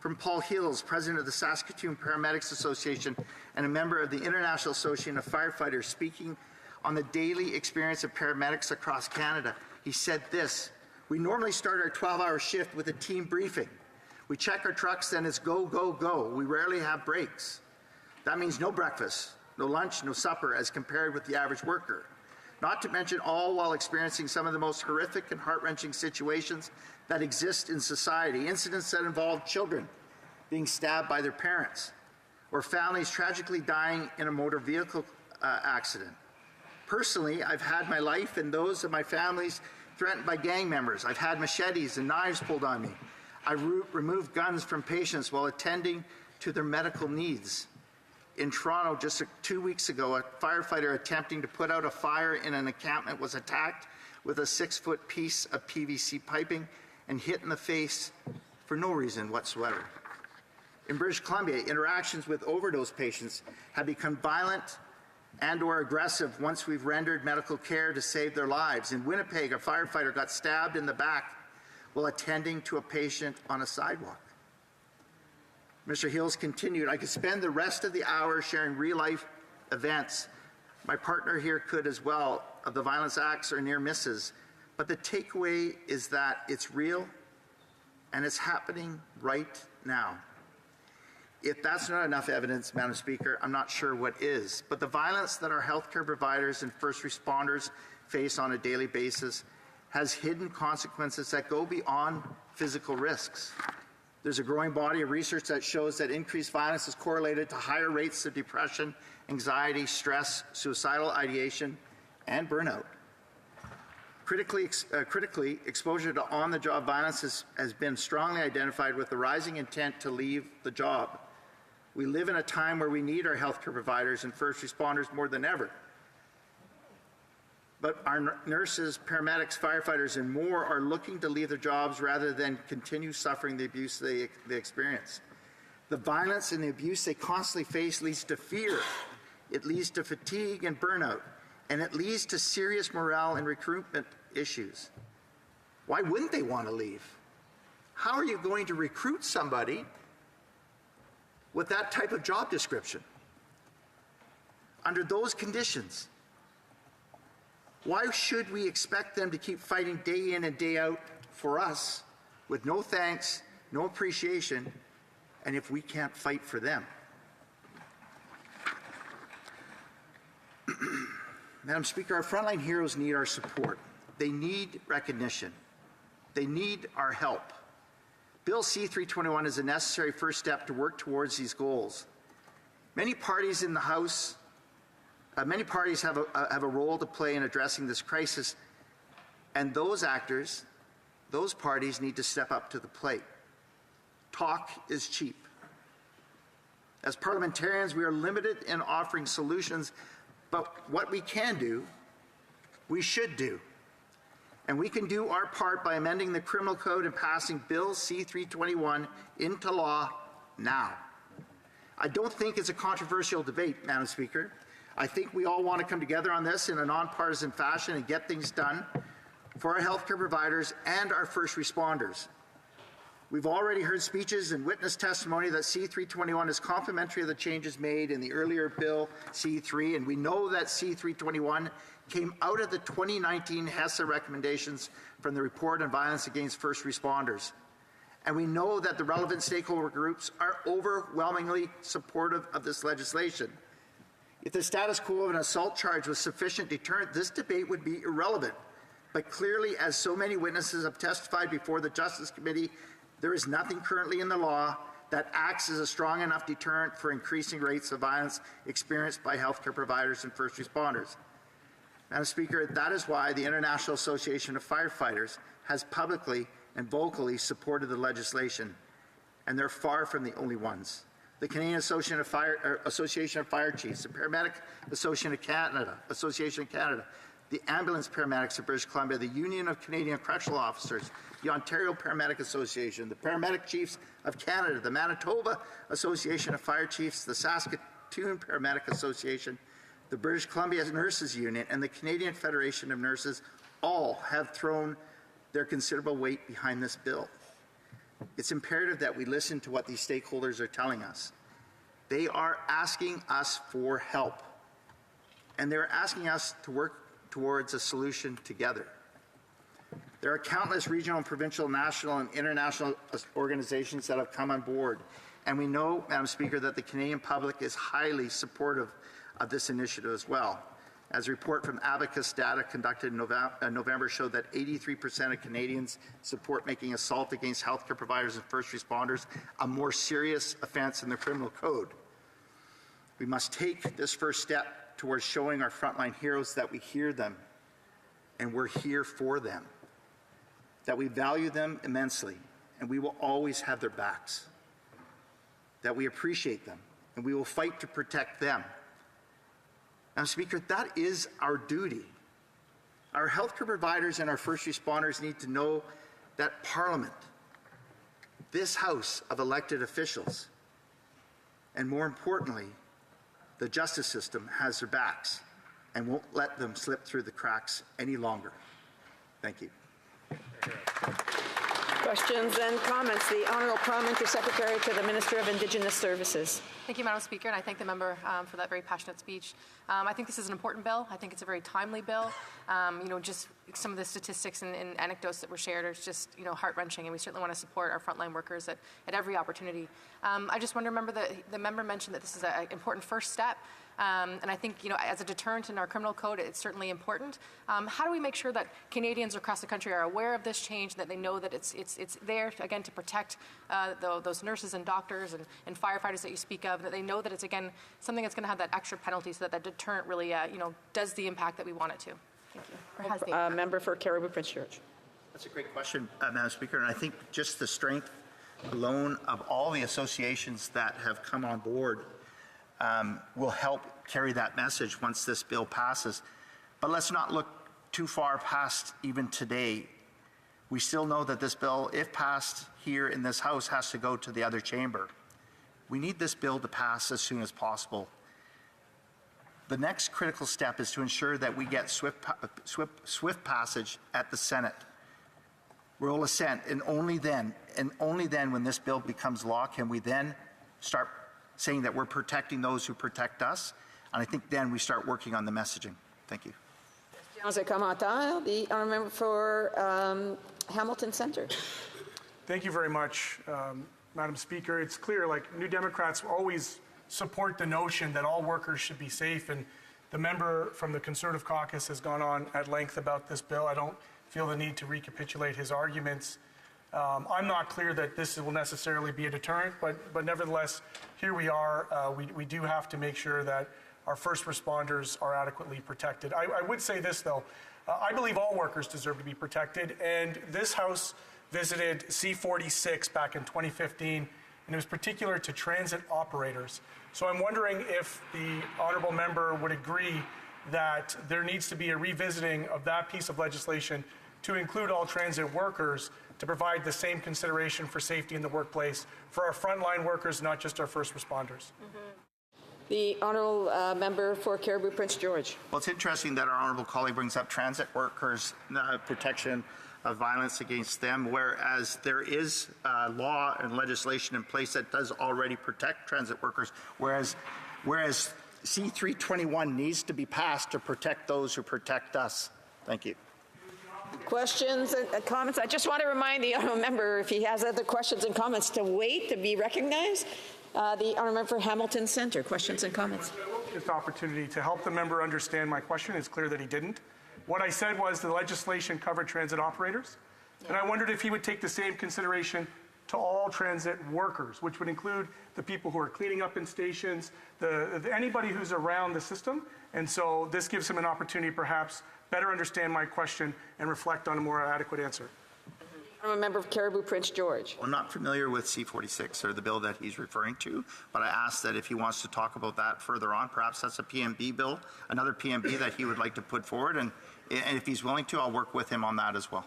from Paul Hills, President of the Saskatoon Paramedics Association and a member of the International Association of Firefighters, speaking on the daily experience of paramedics across Canada. He said this: "We normally start our 12-hour shift with a team briefing. We check our trucks, then it's go, go, go. We rarely have breaks. That means no breakfast, no lunch, no supper, as compared with the average worker. Not to mention all while experiencing some of the most horrific and heart-wrenching situations that exist in society, incidents that involve children being stabbed by their parents, or families tragically dying in a motor vehicle accident. Personally, I've had my life and those of my families threatened by gang members. I've had machetes and knives pulled on me. I removed guns from patients while attending to their medical needs. In Toronto, just 2 weeks ago, a firefighter attempting to put out a fire in an encampment was attacked with a 6-foot piece of PVC piping and hit in the face for no reason whatsoever. In British Columbia, interactions with overdose patients have become violent and/or aggressive once we've rendered medical care to save their lives. In Winnipeg, a firefighter got stabbed in the back while attending to a patient on a sidewalk. Mr. Hills continued, "I could spend the rest of the hour sharing real-life events. My partner here could as well, of the violence acts or near misses. But the takeaway is that it's real and it's happening right now." If that's not enough evidence, Madam Speaker, I'm not sure what is. But the violence that our healthcare providers and first responders face on a daily basis has hidden consequences that go beyond physical risks. There's a growing body of research that shows that increased violence is correlated to higher rates of depression, anxiety, stress, suicidal ideation, and burnout. Critically, exposure to on-the-job violence has been strongly identified with the rising intent to leave the job. We live in a time where we need our healthcare providers and first responders more than ever. But our nurses, paramedics, firefighters, and more are looking to leave their jobs rather than continue suffering the abuse they experience. The violence and the abuse they constantly face leads to fear. It leads to fatigue and burnout. And it leads to serious morale and recruitment issues. Why wouldn't they want to leave? How are you going to recruit somebody with that type of job description? Under those conditions, why should we expect them to keep fighting day in and day out for us with no thanks, no appreciation, and if we can't fight for them? Madam Speaker, our frontline heroes need our support. They need recognition. They need our help. Bill C-321 is a necessary first step to work towards these goals. Many parties in the House, many parties have a role to play in addressing this crisis, and those actors, those parties need to step up to the plate. Talk is cheap. As parliamentarians, we are limited in offering solutions, but what we can do, we should do. And we can do our part by amending the Criminal Code and passing Bill C-321 into law now. I don't think it's a controversial debate, Madam Speaker. I think we all want to come together on this in a nonpartisan fashion and get things done for our healthcare providers and our first responders. We've already heard speeches and witness testimony that C-321 is complementary of the changes made in the earlier Bill C-3, and we know that C-321 came out of the 2019 HESA recommendations from the Report on Violence Against First Responders. And we know that the relevant stakeholder groups are overwhelmingly supportive of this legislation. If the status quo of an assault charge was sufficient deterrent, this debate would be irrelevant. But clearly, as so many witnesses have testified before the Justice Committee, there is nothing currently in the law that acts as a strong enough deterrent for increasing rates of violence experienced by healthcare providers and first responders. Madam Speaker, that is why the International Association of Firefighters has publicly and vocally supported the legislation, and they're far from the only ones. The Canadian Association of Fire Chiefs, the Paramedic Association of Canada, the Ambulance Paramedics of British Columbia, the Union of Canadian Correctional Officers, the Ontario Paramedic Association, the Paramedic Chiefs of Canada, the Manitoba Association of Fire Chiefs, the Saskatoon Paramedic Association, the British Columbia Nurses Union, and the Canadian Federation of Nurses all have thrown their considerable weight behind this bill. It's imperative that we listen to what these stakeholders are telling us. They are asking us for help, and they're asking us to work towards a solution together. There are countless regional, provincial, national, and international organizations that have come on board, and we know, Madam Speaker, that the Canadian public is highly supportive of this initiative as well. As a report from Abacus data conducted in November showed that 83% of Canadians support making assault against healthcare providers and first responders a more serious offense in the criminal code. We must take this first step towards showing our frontline heroes that we hear them and we're here for them, that we value them immensely and we will always have their backs, that we appreciate them and we will fight to protect them. Now, Speaker, that is our duty. Our healthcare providers and our first responders need to know that Parliament, this House of elected officials, and more importantly, the justice system has their backs and won't let them slip through the cracks any longer. Thank you. Questions and comments. The Honourable Parliamentary Secretary to the Minister of Indigenous Services. Thank you, Madam Speaker, and I thank the member for that very passionate speech. I think this is an important bill. I think it's a very timely bill. Just some of the statistics and anecdotes that were shared are just, heart-wrenching, and we certainly want to support our frontline workers at every opportunity. I just want to remember that the member mentioned that this is an important first step. And I think, as a deterrent in our criminal code, it's certainly important. How do we make sure that Canadians across the country are aware of this change, that they know that it's there, again, to protect those nurses and doctors and firefighters that you speak of, that they know that it's, again, something that's going to have that extra penalty so that deterrent really, does the impact that we want it to? Thank you. Or has the impact. Member for Cariboo Prince George. That's a great question, Madam Speaker, and I think just the strength alone of all the associations that have come on board will help carry that message once this bill passes. But let's not look too far past even today. We still know that this bill, if passed here in this House, has to go to the other chamber. We need this bill to pass as soon as possible. The next critical step is to ensure that we get swift passage at the Senate. Roll assent, and only then when this bill becomes law can we then start saying that we're protecting those who protect us, and I think then we start working on the messaging. Thank you. The Honourable Member for Hamilton Centre. Thank you very much, Madam Speaker. It's clear, New Democrats always support the notion that all workers should be safe, and the member from the Conservative Caucus has gone on at length about this bill. I don't feel the need to recapitulate his arguments. I'm not clear that this will necessarily be a deterrent, but nevertheless, here we are. We do have to make sure that our first responders are adequately protected. I would say this, though. I believe all workers deserve to be protected, and this House visited C-46 back in 2015, and it was particular to transit operators. So I'm wondering if the honourable member would agree that there needs to be a revisiting of that piece of legislation to include all transit workers, to provide the same consideration for safety in the workplace for our frontline workers, not just our first responders. The Honourable Member for Cariboo Prince George. Well, it's interesting that our honourable colleague brings up transit workers' protection of violence against them, whereas there is law and legislation in place that does already protect transit workers, whereas C-321 needs to be passed to protect those who protect us. Thank you. Questions and comments? I just want to remind the honourable member, if he has other questions and comments, to wait to be recognized. The honourable member for Hamilton Centre. Questions and comments. This opportunity to help the member understand my question. It's clear that he didn't. What I said was the legislation covered transit operators, and I wondered if he would take the same consideration to all transit workers, which would include the people who are cleaning up in stations, anybody who's around the system. And so this gives him an opportunity, perhaps, better understand my question and reflect on a more adequate answer. I'm a member of Cariboo Prince George. I'm not familiar with C-46 or the bill that he's referring to, but I asked that if he wants to talk about that further on, perhaps that's a PMB bill, another PMB that he would like to put forward, and if he's willing to, I'll work with him on that as well.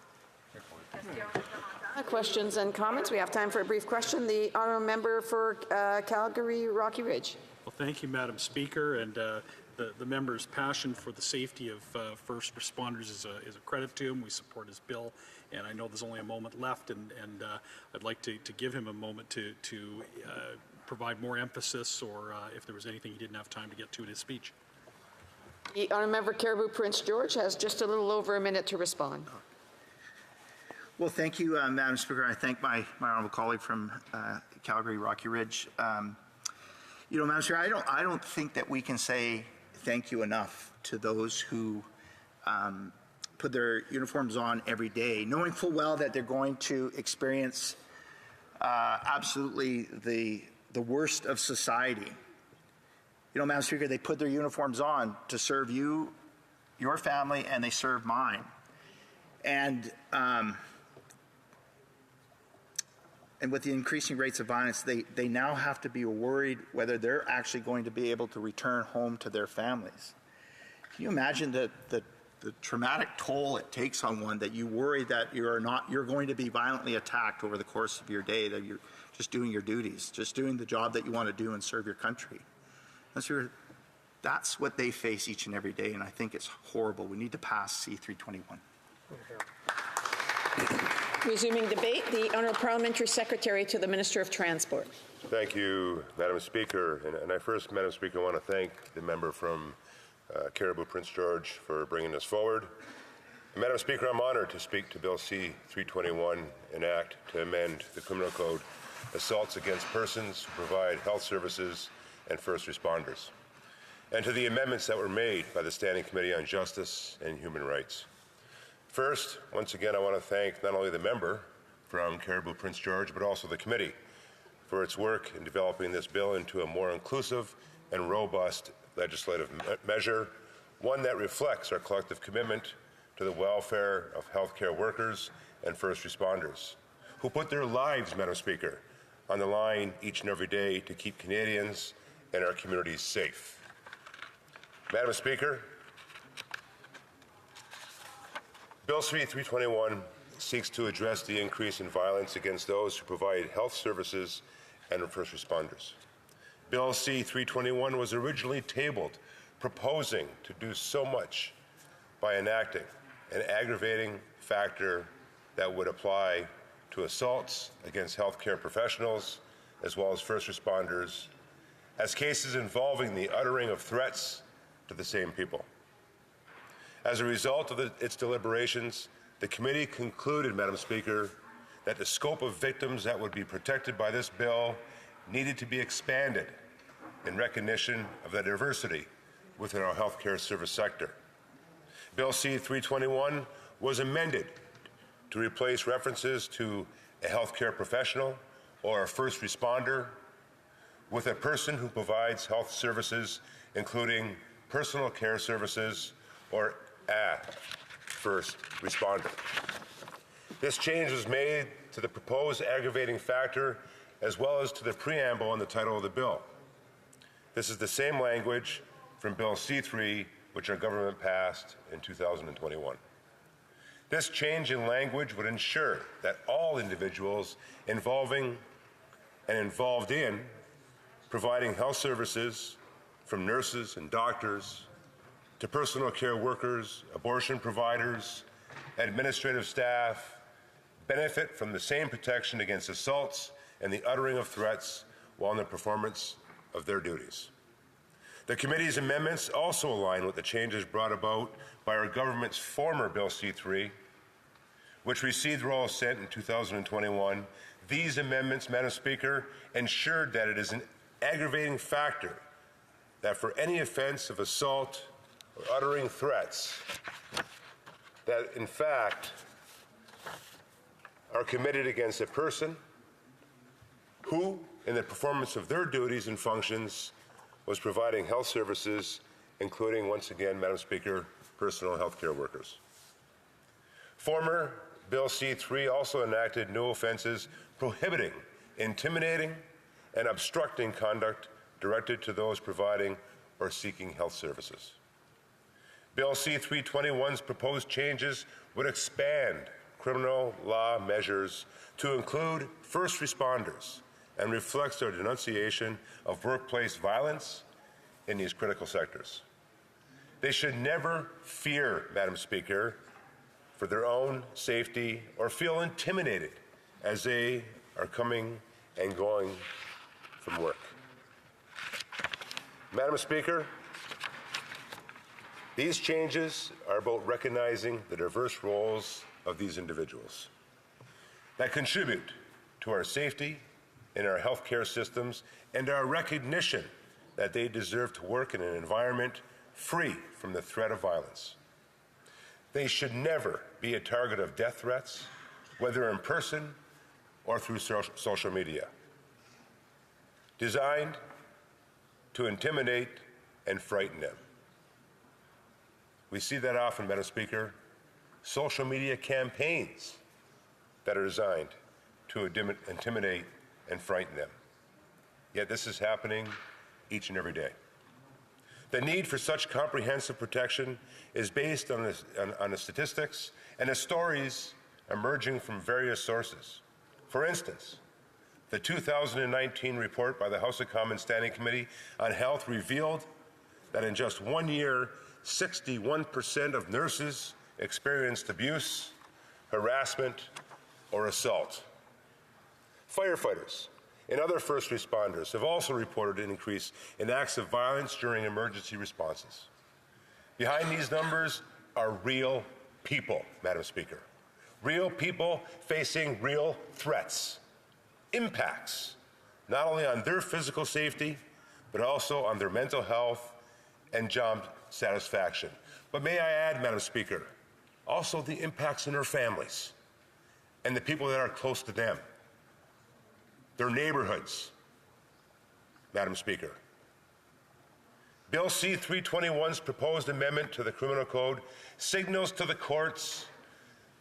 Questions and comments? We have time for a brief question. The honourable member for Calgary Rocky Ridge. Well, thank you, Madam Speaker, and the member's passion for the safety of first responders is a credit to him. We support his bill, and I know there's only a moment left, and I'd like to give him a moment to provide more emphasis, or if there was anything he didn't have time to get to in his speech. The honourable member Caribou Prince George has just a little over a minute to respond. Well, thank you, Madam Speaker. I thank my honourable colleague from Calgary, Rocky Ridge. You know, Madam Speaker, I don't think that we can say thank you enough to those who put their uniforms on every day, knowing full well that they're going to experience absolutely the worst of society. You know, Madam Speaker, they put their uniforms on to serve you, your family, and they serve mine. And with the increasing rates of violence, they now have to be worried whether they're actually going to be able to return home to their families. Can you imagine the traumatic toll it takes on one, that you worry that you're going to be violently attacked over the course of your day, that you're just doing your duties, just doing the job that you want to do and serve your country. That's what they face each and every day, and I think it's horrible. We need to pass C-321. Resuming debate, the Honourable Parliamentary Secretary to the Minister of Transport. Thank you, Madam Speaker. And I first, Madam Speaker, want to thank the member from Caribou Prince George for bringing this forward. And Madam Speaker, I'm honored to speak to Bill C-321, an act to amend the Criminal Code, assaults against persons who provide health services and first responders, and to the amendments that were made by the Standing Committee on Justice and Human Rights. First, once again, I want to thank not only the member from Caribou Prince George, but also the committee for its work in developing this bill into a more inclusive and robust legislative measure, one that reflects our collective commitment to the welfare of healthcare workers and first responders, who put their lives, Madam Speaker, on the line each and every day to keep Canadians and our communities safe. Madam Speaker, Bill C-321 seeks to address the increase in violence against those who provide health services and first responders. Bill C-321 was originally tabled proposing to do so much by enacting an aggravating factor that would apply to assaults against healthcare professionals as well as first responders, as cases involving the uttering of threats to the same people. As a result of its deliberations, the committee concluded, Madam Speaker, that the scope of victims that would be protected by this bill needed to be expanded in recognition of the diversity within our healthcare service sector. Bill C-321 was amended to replace references to a healthcare professional or a first responder with a person who provides health services, including personal care services or a first responder. This change was made to the proposed aggravating factor as well as to the preamble and the title of the bill. This is the same language from Bill C-3, which our government passed in 2021. This change in language would ensure that all individuals involving and involved in providing health services, from nurses and doctors to personal care workers, abortion providers, administrative staff, benefit from the same protection against assaults and the uttering of threats while in the performance of their duties. The committee's amendments also align with the changes brought about by our government's former Bill C-3, which received royal assent in 2021. These amendments, Madam Speaker, ensured that it is an aggravating factor that for any offense of assault or uttering threats that in fact are committed against a person who, in the performance of their duties and functions, was providing health services, including, once again, Madam Speaker, personal health care workers. Former Bill C-3 also enacted new offenses prohibiting, intimidating, and obstructing conduct directed to those providing or seeking health services. Bill C-321's proposed changes would expand criminal law measures to include first responders and reflects their denunciation of workplace violence in these critical sectors. They should never fear, Madam Speaker, for their own safety or feel intimidated as they are coming and going from work. Madam Speaker, these changes are about recognizing the diverse roles of these individuals that contribute to our safety in our healthcare systems and our recognition that they deserve to work in an environment free from the threat of violence. They should never be a target of death threats, whether in person or through social media, designed to intimidate and frighten them. We see that often, Madam Speaker, social media campaigns that are designed to intimidate and frighten them. Yet this is happening each and every day. The need for such comprehensive protection is based on the statistics and the stories emerging from various sources. For instance, the 2019 report by the House of Commons Standing Committee on Health revealed that in just 1 year, 61% of nurses experienced abuse, harassment, or assault. Firefighters and other first responders have also reported an increase in acts of violence during emergency responses. Behind these numbers are real people, Madam Speaker. Real people facing real threats, impacts, not only on their physical safety, but also on their mental health and job satisfaction. But may I add, Madam Speaker, also the impacts in their families and the people that are close to them, their neighborhoods, Madam Speaker. Bill C-321's proposed amendment to the Criminal Code signals to the courts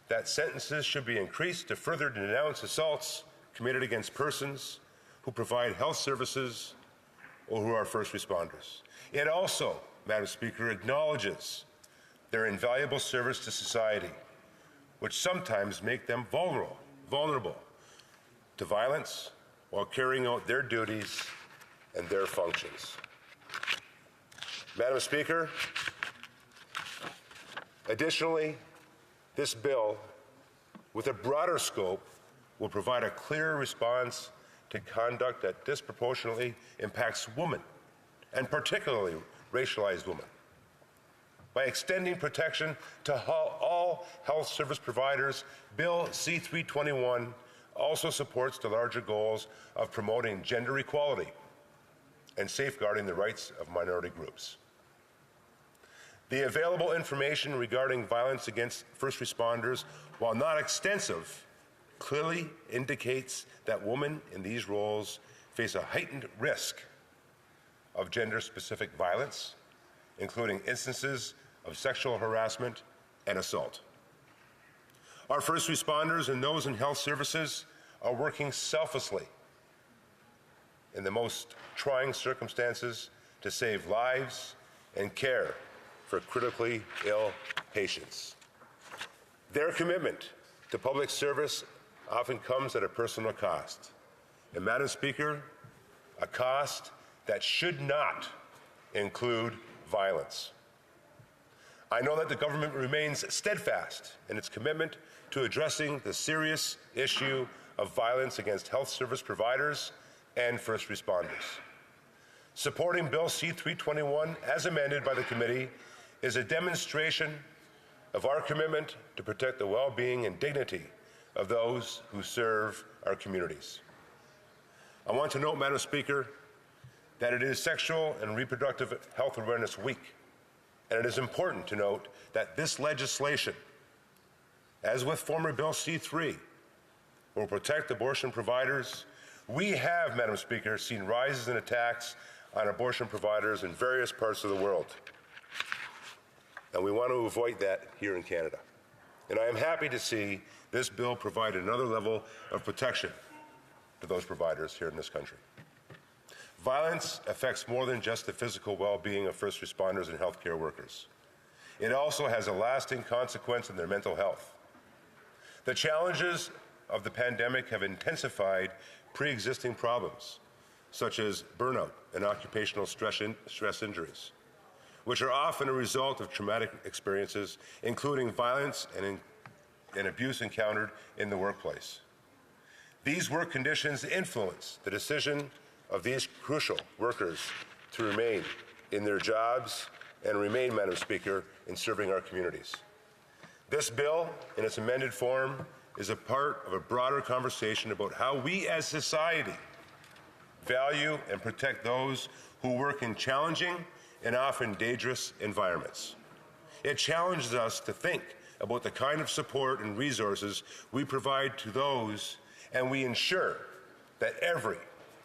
that sentences should be increased to further denounce assaults committed against persons who provide health services or who are first responders. It also, Madam Speaker, acknowledges their invaluable service to society, which sometimes make them vulnerable to violence while carrying out their duties and their functions. Madam Speaker, additionally, this bill, with a broader scope, will provide a clear response to conduct that disproportionately impacts women, and particularly racialized women, by extending protection to all health service providers. Bill C-321 also supports the larger goals of promoting gender equality and safeguarding the rights of minority groups. The available information regarding violence against first responders, while not extensive, clearly indicates that women in these roles face a heightened risk of gender-specific violence, including instances of sexual harassment and assault. Our first responders and those in health services are working selflessly in the most trying circumstances to save lives and care for critically ill patients. Their commitment to public service often comes at a personal cost. And Madam Speaker, a cost that should not include violence. I know that the government remains steadfast in its commitment to addressing the serious issue of violence against health service providers and first responders. Supporting Bill C-321 as amended by the committee is a demonstration of our commitment to protect the well-being and dignity of those who serve our communities. I want to note, Madam Speaker, that it is Sexual and Reproductive Health Awareness Week, and it is important to note that this legislation, as with former Bill C-3, will protect abortion providers. We have, Madam Speaker, seen rises in attacks on abortion providers in various parts of the world, and we want to avoid that here in Canada. And I am happy to see this bill provide another level of protection to those providers here in this country. Violence affects more than just the physical well-being of first responders and healthcare workers. It also has a lasting consequence in their mental health. The challenges of the pandemic have intensified pre-existing problems, such as burnout and occupational stress injuries. which are often a result of traumatic experiences, including violence and abuse encountered in the workplace. These work conditions influence the decision of these crucial workers to remain in their jobs and remain, Madam Speaker, in serving our communities. This bill, in its amended form, is a part of a broader conversation about how we as society value and protect those who work in challenging and often dangerous environments. It challenges us to think about the kind of support and resources we provide to those, and we ensure that every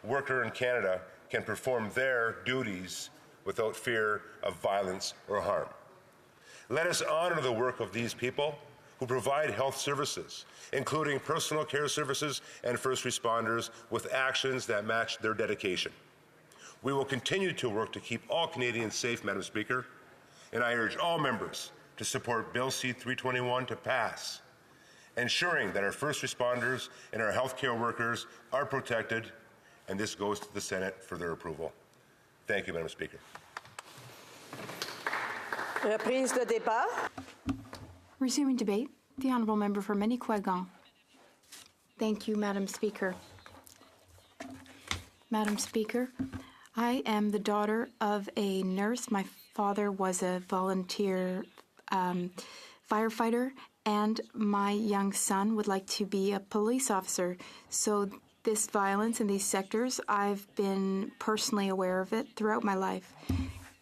worker in Canada can perform their duties without fear of violence or harm. Let us honor the work of these people who provide health services, including personal care services and first responders, with actions that match their dedication. We will continue to work to keep all Canadians safe, Madam Speaker, and I urge all members to support Bill C-321 to pass, ensuring that our first responders and our healthcare workers are protected, and this goes to the Senate for their approval. Thank you, Madam Speaker. Reprise de débat. Resuming debate, the Honourable Member for Manicouagan. Thank you, Madam Speaker. Madam Speaker, I am the daughter of a nurse. My father was a volunteer firefighter, and my young son would like to be a police officer. So this violence in these sectors, I've been personally aware of it throughout my life.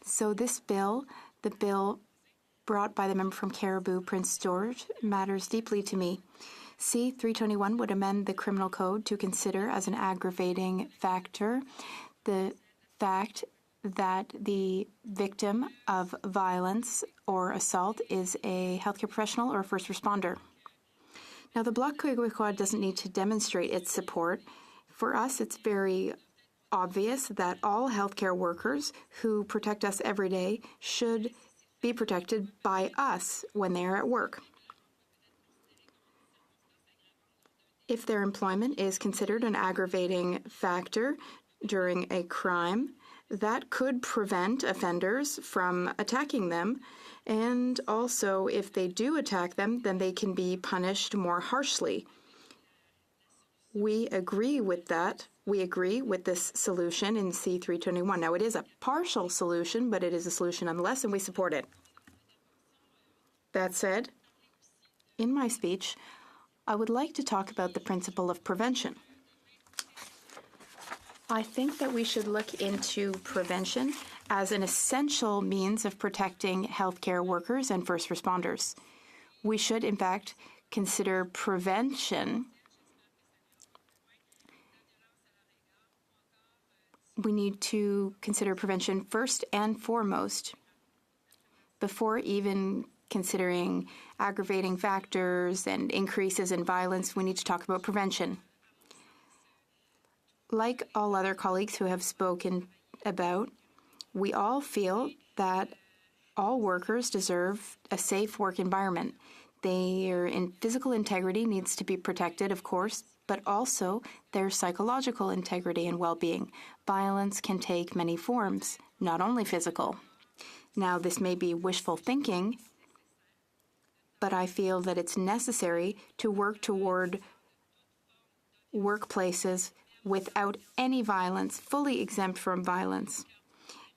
So this bill, the bill brought by the member from Caribou, Prince George, matters deeply to me. C-321 would amend the criminal code to consider as an aggravating factor the fact that the victim of violence or assault is a healthcare professional or a first responder. Now, the Bloc Québécois doesn't need to demonstrate its support. For us, it's very obvious that all healthcare workers who protect us every day should be protected by us when they are at work. If their employment is considered an aggravating factor during a crime, that could prevent offenders from attacking them. And also, if they do attack them, then they can be punished more harshly. We agree with that. We agree with this solution in C-321. Now, it is a partial solution, but it is a solution nonetheless, and we support it. That said, in my speech, I would like to talk about the principle of prevention. I think that we should look into prevention as an essential means of protecting healthcare workers and first responders. We should, in fact, consider prevention. We need to consider prevention first and foremost before even considering aggravating factors and increases in violence. We need to talk about prevention. Like all other colleagues who have spoken about, we all feel that all workers deserve a safe work environment. Their physical integrity needs to be protected, of course, but also their psychological integrity and well-being. Violence can take many forms, not only physical. Now, this may be wishful thinking, but I feel that it's necessary to work toward workplaces without any violence, fully exempt from violence.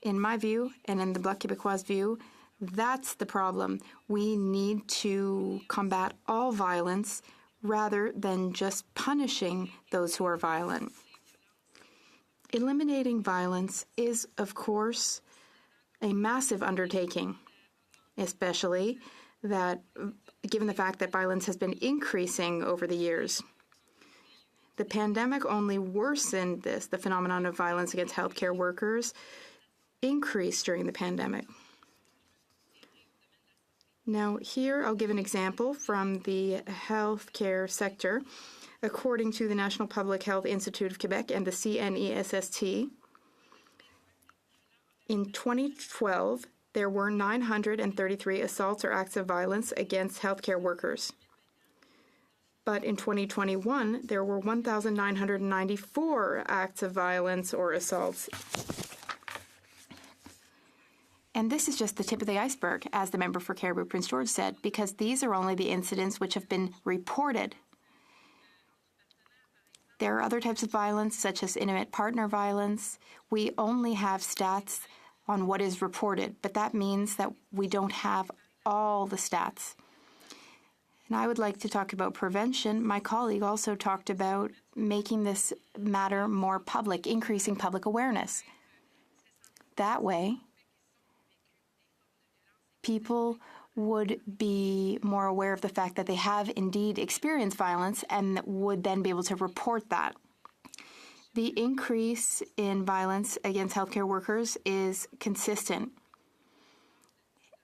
In my view, and in the Bloc Québécois' view, that's the problem. We need to combat all violence rather than just punishing those who are violent. Eliminating violence is, of course, a massive undertaking, especially that given the fact that violence has been increasing over the years. The pandemic only worsened this. The phenomenon of violence against healthcare workers increased during the pandemic. Now, here I'll give an example from the healthcare sector. According to the National Public Health Institute of Quebec and the CNESST, in 2012, there were 933 assaults or acts of violence against healthcare workers. But in 2021, there were 1,994 acts of violence or assaults. And this is just the tip of the iceberg, as the member for Cariboo Prince George said, because these are only the incidents which have been reported. There are other types of violence, such as intimate partner violence. We only have stats on what is reported, but that means that we don't have all the stats. And I would like to talk about prevention. My colleague also talked about making this matter more public, increasing public awareness. That way, people would be more aware of the fact that they have indeed experienced violence and would then be able to report that. The increase in violence against healthcare workers is consistent.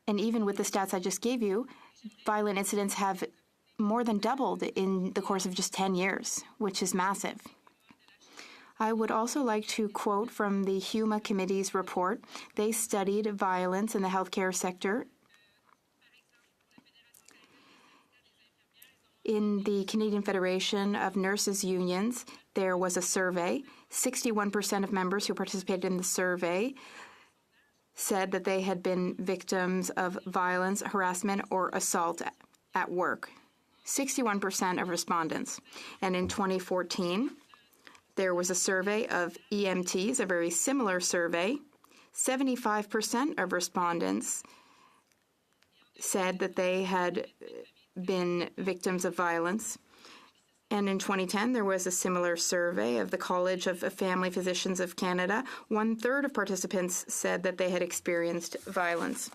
And even with the stats I just gave you, violent incidents have more than doubled in the course of just 10 years, which is massive. I would also like to quote from the HUMA Committee's report. They studied violence in the healthcare sector. In the Canadian Federation of Nurses Unions, there was a survey. 61% of members who participated in the survey said that they had been victims of violence, harassment, or assault at work. 61% of respondents. And in 2014, there was a survey of EMTs, a very similar survey. 75% of respondents said that they had been victims of violence. And in 2010, there was a similar survey of the College of Family Physicians of Canada. 1/3 of participants said that they had experienced violence.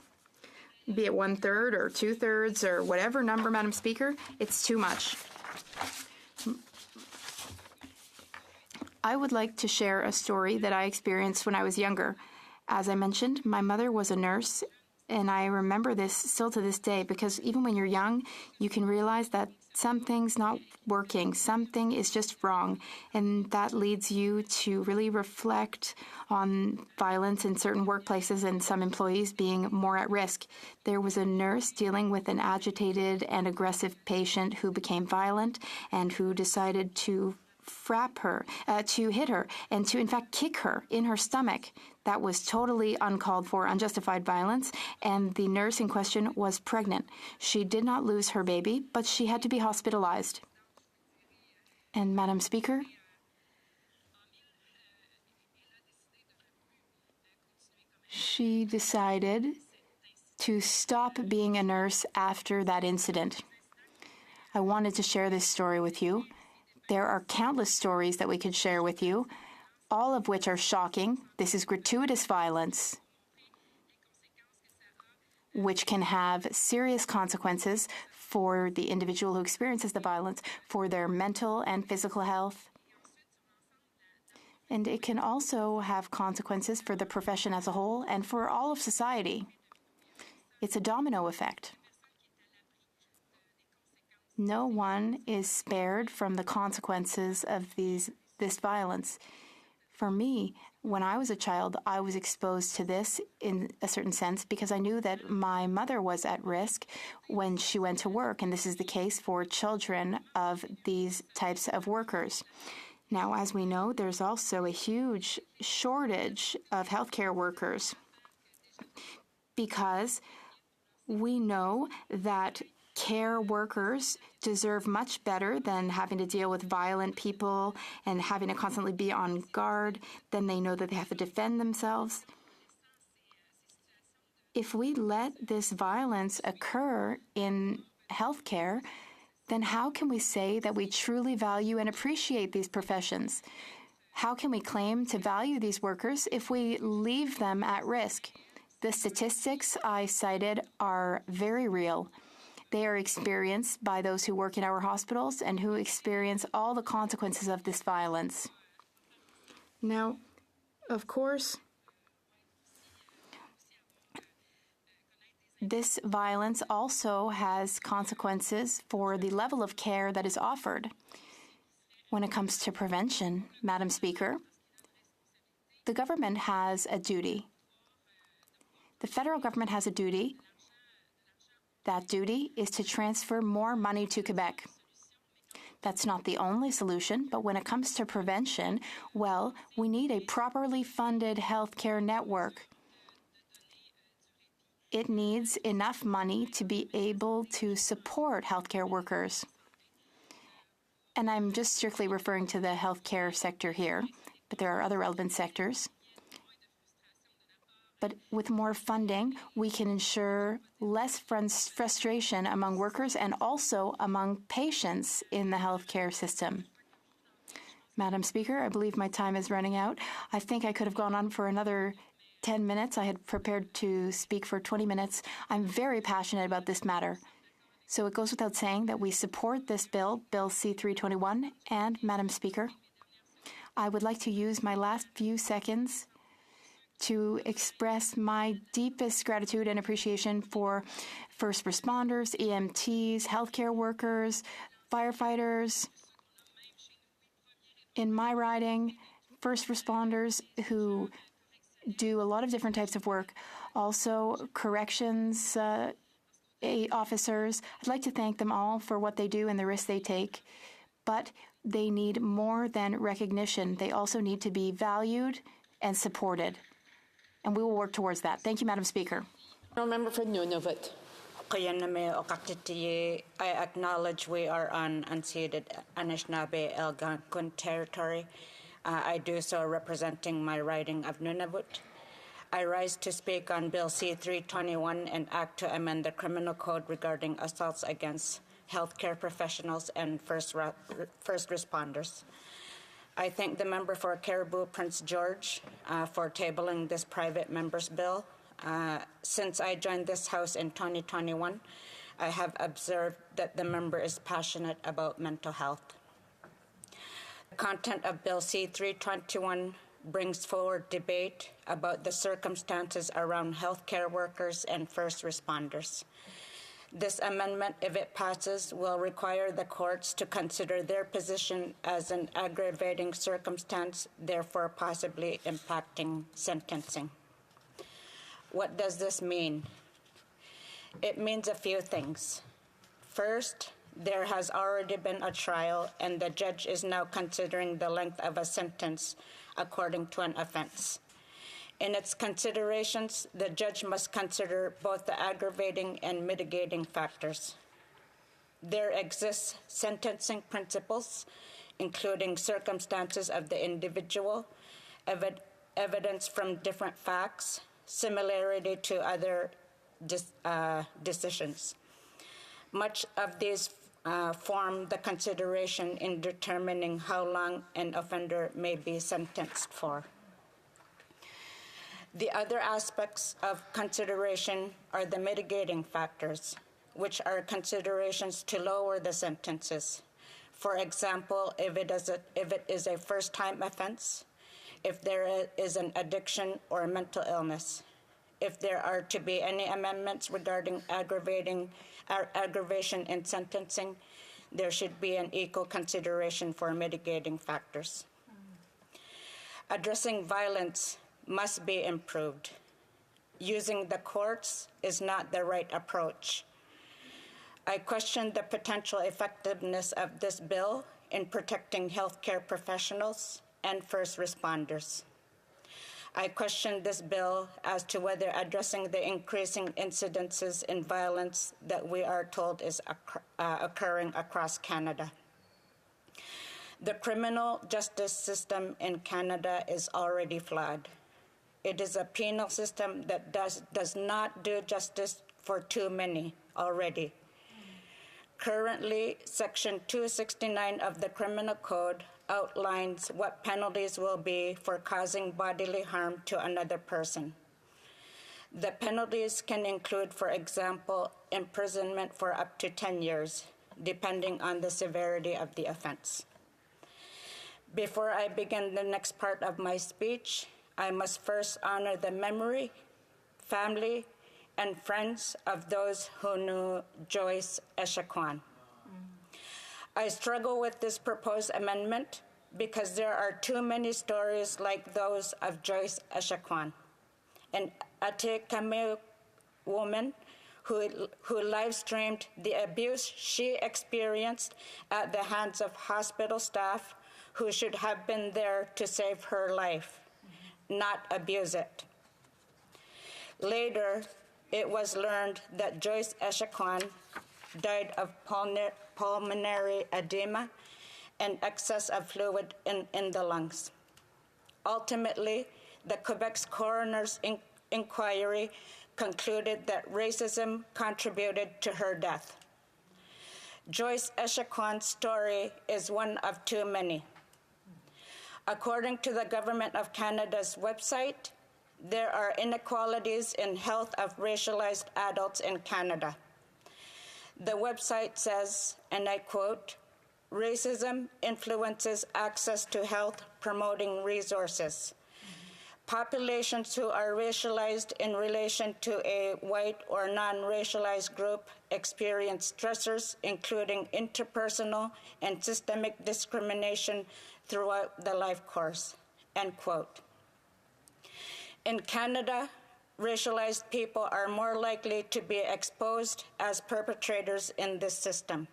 Be it 1/3 or 2/3 or whatever number, Madam Speaker, it's too much. I would like to share a story that I experienced when I was younger. As I mentioned, my mother was a nurse, and I remember this still to this day, because even when you're young, you can realize that something's not working, something is just wrong, and that leads you to really reflect on violence in certain workplaces and some employees being more at risk. There was a nurse dealing with an agitated and aggressive patient who became violent and who decided to to hit her, and to in fact kick her in her stomach. That was totally uncalled for, unjustified violence, and the nurse in question was pregnant. She did not lose her baby, but she had to be hospitalized. And Madam Speaker, she decided to stop being a nurse after that incident. I wanted to share this story with you. There are countless stories that we could share with you, all of which are shocking. This is gratuitous violence, which can have serious consequences for the individual who experiences the violence, for their mental and physical health. And it can also have consequences for the profession as a whole and for all of society. It's a domino effect. No one is spared from the consequences of this violence. For me, when I was a child, I was exposed to this in a certain sense because I knew that my mother was at risk when she went to work, and this is the case for children of these types of workers. Now, as we know, there's also a huge shortage of healthcare workers because we know that care workers deserve much better than having to deal with violent people and having to constantly be on guard. Then they know that they have to defend themselves. If we let this violence occur in healthcare, then how can we say that we truly value and appreciate these professions? How can we claim to value these workers if we leave them at risk? The statistics I cited are very real. They are experienced by those who work in our hospitals and who experience all the consequences of this violence. Now, of course, this violence also has consequences for the level of care that is offered. When it comes to prevention, Madam Speaker, the government has a duty. The federal government has a duty. That duty is to transfer more money to Quebec. That's not the only solution, but when it comes to prevention, well, we need a properly funded healthcare network. it needs enough money to be able to support healthcare workers. And I'm just strictly referring to the healthcare sector here, but there are other relevant sectors. But with more funding, we can ensure less frustration among workers and also among patients in the healthcare system. Madam Speaker, I believe my time is running out. I think I could have gone on for another 10 minutes. I had prepared to speak for 20 minutes. I'm very passionate about this matter. So it goes without saying that we support this bill, Bill C-321, and Madam Speaker, I would like to use my last few seconds to express my deepest gratitude and appreciation for first responders, EMTs, healthcare workers, firefighters. In my riding, first responders who do a lot of different types of work, also corrections officers. I'd like to thank them all for what they do and the risks they take, but they need more than recognition. They also need to be valued and supported, and we will work towards that. Thank you, Madam Speaker. Member for Nunavut. I acknowledge we are on unceded Anishinaabe Algonquin territory. I do so representing my riding of Nunavut. I rise to speak on Bill C-321, an act to amend the criminal code regarding assaults against healthcare professionals and first responders. I thank the member for Caribou Prince George for tabling this private member's bill. Since I joined this House in 2021, I have observed that the member is passionate about mental health. The content of Bill C-321 brings forward debate about the circumstances around healthcare workers and first responders. This amendment, if it passes, will require the courts to consider their position as an aggravating circumstance, therefore possibly impacting sentencing. What does this mean? It means a few things. First, there has already been a trial, and the judge is now considering the length of a sentence according to an offense. In its considerations, the judge must consider both the aggravating and mitigating factors. There exists sentencing principles, including circumstances of the individual, evidence from different facts, similarity to other decisions. Much of these form the consideration in determining how long an offender may be sentenced for. The other aspects of consideration are the mitigating factors, which are considerations to lower the sentences. For example, if it is a first-time offense, if there is an addiction or mental illness, if there are to be any amendments regarding aggravation in sentencing, there should be an equal consideration for mitigating factors. Addressing violence must be improved. Using the courts is not the right approach. I question the potential effectiveness of this bill in protecting healthcare professionals and first responders. I question this bill as to whether addressing the increasing incidences in violence that we are told is occurring across Canada. The criminal justice system in Canada is already flawed. It is a penal system that does not do justice for too many already. Currently, Section 269 of the Criminal Code outlines what penalties will be for causing bodily harm to another person. The penalties can include, for example, imprisonment for up to 10 years, depending on the severity of the offense. Before I begin the next part of my speech, I must first honor the memory, family, and friends of those who knew Joyce Echaquan. I struggle with this proposed amendment because there are too many stories like those of Joyce Echaquan, an Atikamekw woman who live-streamed the abuse she experienced at the hands of hospital staff who should have been there to save her life, not abuse it. Later, it was learned that Joyce Echaquan died of pulmonary edema and excess of fluid in the lungs. Ultimately, the Quebec's coroner's inquiry concluded that racism contributed to her death. Joyce Echaquan's story is one of too many. According to the Government of Canada's website, there are inequalities in health of racialized adults in Canada. The website says, and I quote, "Racism influences access to health promoting resources. Populations who are racialized in relation to a white or non-racialized group experience stressors, including interpersonal and systemic discrimination throughout the life course," end quote. In Canada, racialized people are more likely to be exposed as perpetrators in this system.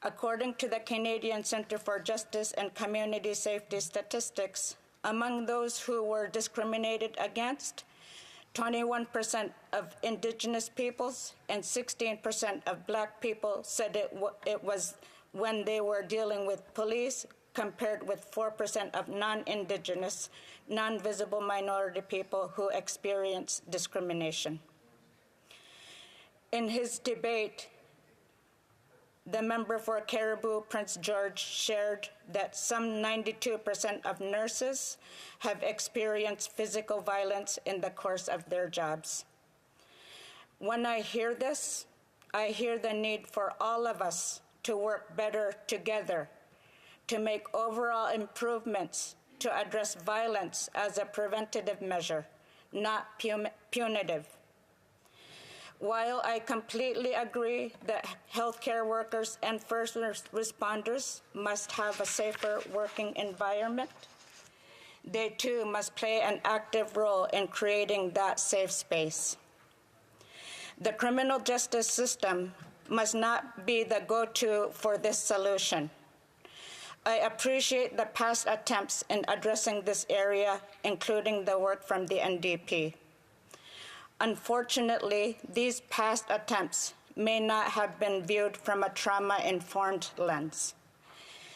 According to the Canadian Centre for Justice and Community Safety statistics, among those who were discriminated against, 21% of Indigenous peoples and 16% of Black people said it was when they were dealing with police, compared with 4% of non-Indigenous, non-visible minority people who experience discrimination. In his debate, the member for Cariboo, Prince George, shared that some 92% of nurses have experienced physical violence in the course of their jobs. When I hear this, I hear the need for all of us to work better together to make overall improvements to address violence as a preventative measure, not punitive. While I completely agree that healthcare workers and first responders must have a safer working environment, they too must play an active role in creating that safe space. The criminal justice system must not be the go-to for this solution. I appreciate the past attempts in addressing this area, including the work from the NDP. Unfortunately, these past attempts may not have been viewed from a trauma-informed lens.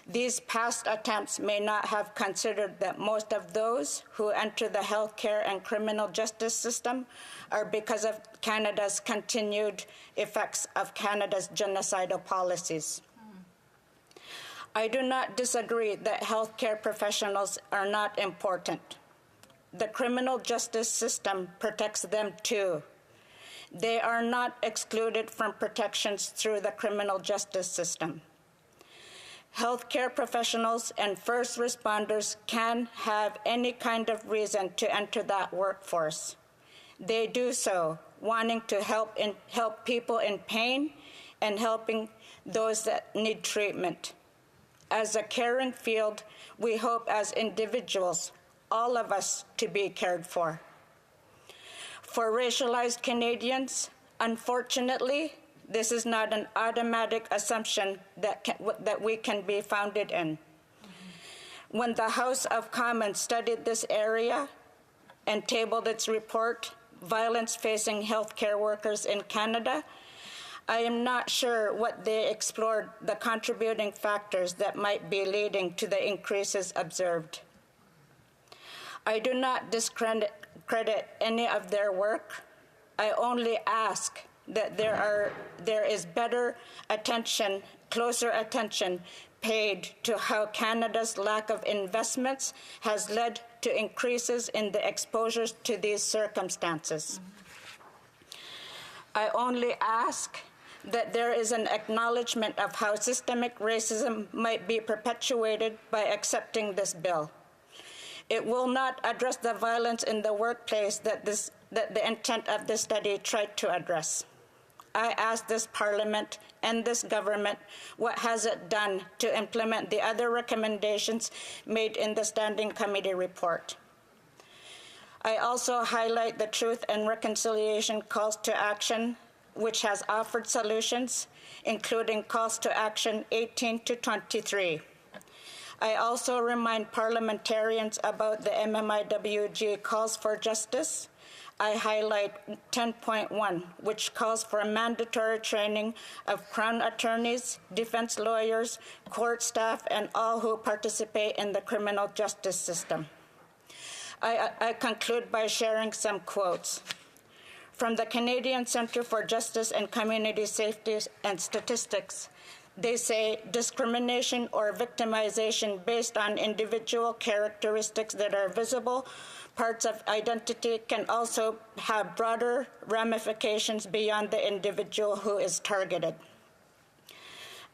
These past attempts may not have considered that most of those who enter the healthcare and criminal justice system are because of Canada's continued effects of Canada's genocidal policies. I do not disagree that healthcare professionals are not important. The criminal justice system protects them too. They are not excluded from protections through the criminal justice system. Healthcare professionals and first responders can have any kind of reason to enter that workforce. They do so wanting to help people in pain and helping those that need treatment. As a caring field, we hope as individuals, all of us, to be cared for. For racialized Canadians, unfortunately, this is not an automatic assumption that we can be founded in. When the House of Commons studied this area and tabled its report, Violence Facing Healthcare Workers in Canada, I am not sure what they explored the contributing factors that might be leading to the increases observed. I do not discredit any of their work. I only ask that there is better attention, closer attention paid to how Canada's lack of investments has led to increases in the exposures to these circumstances. I only ask that there is an acknowledgement of how systemic racism might be perpetuated by accepting this bill. It will not address the violence in the workplace that the intent of this study tried to address. I ask this Parliament and this government, what has it done to implement the other recommendations made in the Standing Committee report? I also highlight the Truth and Reconciliation calls to action, which has offered solutions, including calls to action 18 to 23. I also remind parliamentarians about the MMIWG calls for justice. I highlight 10.1, which calls for mandatory training of Crown attorneys, defense lawyers, court staff, and all who participate in the criminal justice system. I conclude by sharing some quotes. From the Canadian Centre for Justice and Community Safety and Statistics, they say discrimination or victimization based on individual characteristics that are visible parts of identity can also have broader ramifications beyond the individual who is targeted.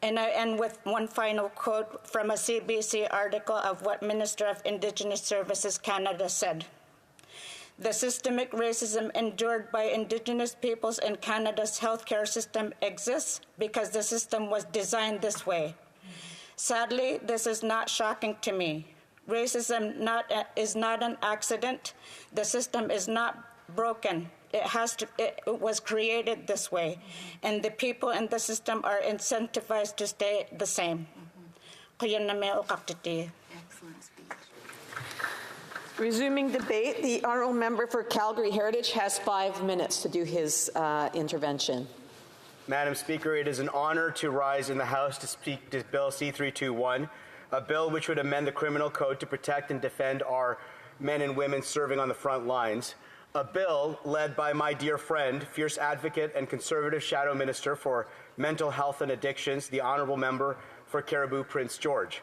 And I end with one final quote from a CBC article of what Minister of Indigenous Services Canada said. The systemic racism endured by Indigenous peoples in Canada's healthcare system exists because the system was designed this way. Sadly, this is not shocking to me. Racism is not an accident. The system is not broken. It was created this way, and the people in the system are incentivized to stay the same. Excellent speech. Resuming debate, the honourable member for Calgary Heritage has 5 minutes to do his intervention. Madam Speaker, it is an honour to rise in the House to speak to Bill C-321, a bill which would amend the criminal code to protect and defend our men and women serving on the front lines. A bill led by my dear friend, fierce advocate and Conservative Shadow Minister for Mental Health and Addictions, the Honourable Member for Cariboo Prince George.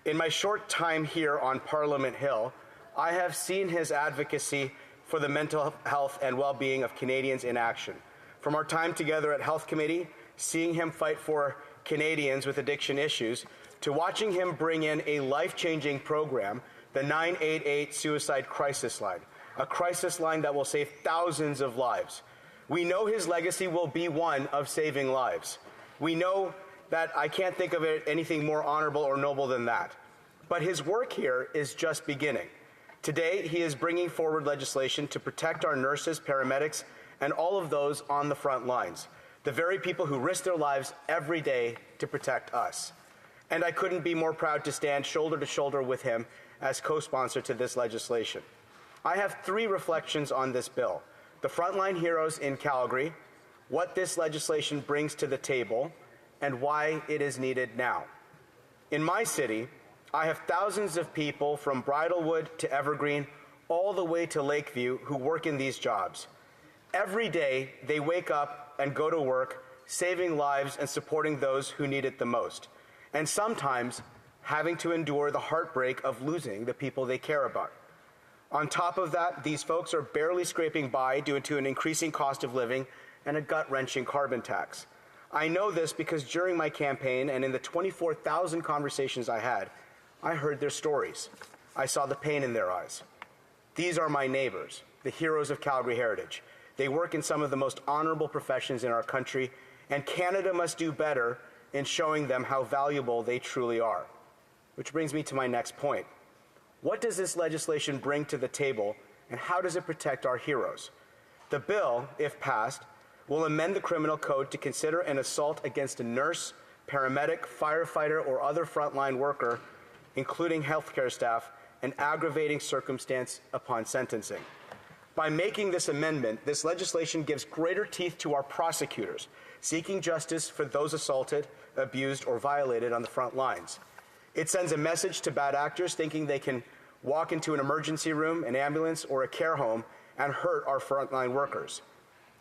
In my short time here on Parliament Hill, I have seen his advocacy for the mental health and well-being of Canadians in action. From our time together at Health Committee, seeing him fight for Canadians with addiction issues, to watching him bring in a life-changing program, the 988 Suicide Crisis Line, a crisis line that will save thousands of lives. We know his legacy will be one of saving lives. We know that I can't think of anything more honorable or noble than that. But his work here is just beginning. Today, he is bringing forward legislation to protect our nurses, paramedics, and all of those on the front lines, the very people who risk their lives every day to protect us. And I couldn't be more proud to stand shoulder to shoulder with him as co-sponsor to this legislation. I have 3 reflections on this bill: the frontline heroes in Calgary, what this legislation brings to the table, and why it is needed now. In my city, I have thousands of people from Bridlewood to Evergreen, all the way to Lakeview, who work in these jobs. Every day, they wake up and go to work, saving lives and supporting those who need it the most, and sometimes having to endure the heartbreak of losing the people they care about. On top of that, these folks are barely scraping by due to an increasing cost of living and a gut-wrenching carbon tax. I know this because during my campaign and in the 24,000 conversations I had, I heard their stories. I saw the pain in their eyes. These are my neighbors, the heroes of Calgary Heritage. They work in some of the most honorable professions in our country, and Canada must do better in showing them how valuable they truly are. Which brings me to my next point. What does this legislation bring to the table, and how does it protect our heroes? The bill, if passed, will amend the criminal code to consider an assault against a nurse, paramedic, firefighter, or other frontline worker, including healthcare staff, an aggravating circumstance upon sentencing. By making this amendment, this legislation gives greater teeth to our prosecutors, seeking justice for those assaulted, abused, or violated on the front lines. It sends a message to bad actors thinking they can walk into an emergency room, an ambulance, or a care home and hurt our frontline workers.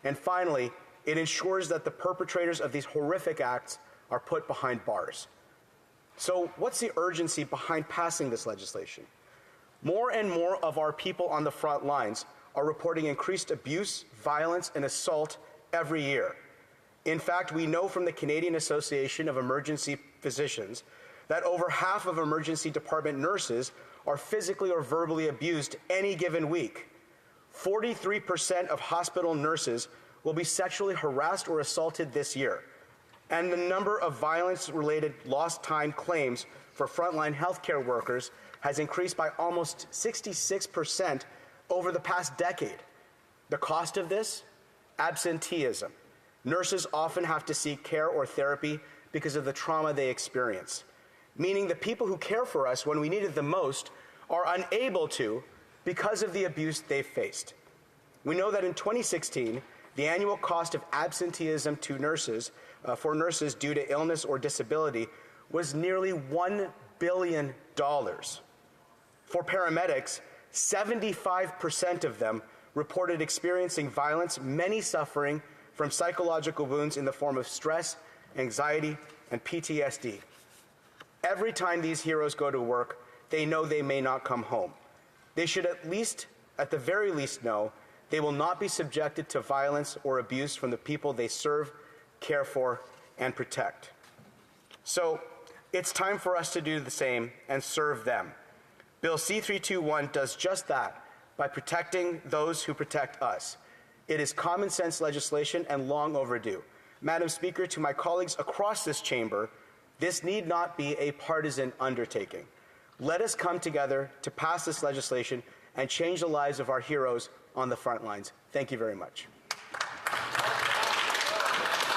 And finally, it ensures that the perpetrators of these horrific acts are put behind bars. So what's the urgency behind passing this legislation? More and more of our people on the front lines are reporting increased abuse, violence, and assault every year. In fact, we know from the Canadian Association of Emergency Physicians that over half of emergency department nurses are physically or verbally abused any given week. 43% of hospital nurses will be sexually harassed or assaulted this year. And the number of violence-related lost time claims for frontline healthcare workers has increased by almost 66% over the past decade. The cost of this? Absenteeism. Nurses often have to seek care or therapy because of the trauma they experience. meaning the people who care for us when we need it the most are unable to because of the abuse they've faced. We know that in 2016, the annual cost of absenteeism to nurses, for nurses due to illness or disability, was nearly $1 billion. For paramedics, 75% of them reported experiencing violence, many suffering from psychological wounds in the form of stress, anxiety, and PTSD. Every time these heroes go to work, they know they may not come home. They should at the very least know they will not be subjected to violence or abuse from the people they serve, care for, and protect. So it's time for us to do the same and serve them. Bill C-321 does just that by protecting those who protect us. It is common sense legislation and long overdue. Madam Speaker, to my colleagues across this chamber, this need not be a partisan undertaking. Let us come together to pass this legislation and change the lives of our heroes on the front lines. Thank you very much.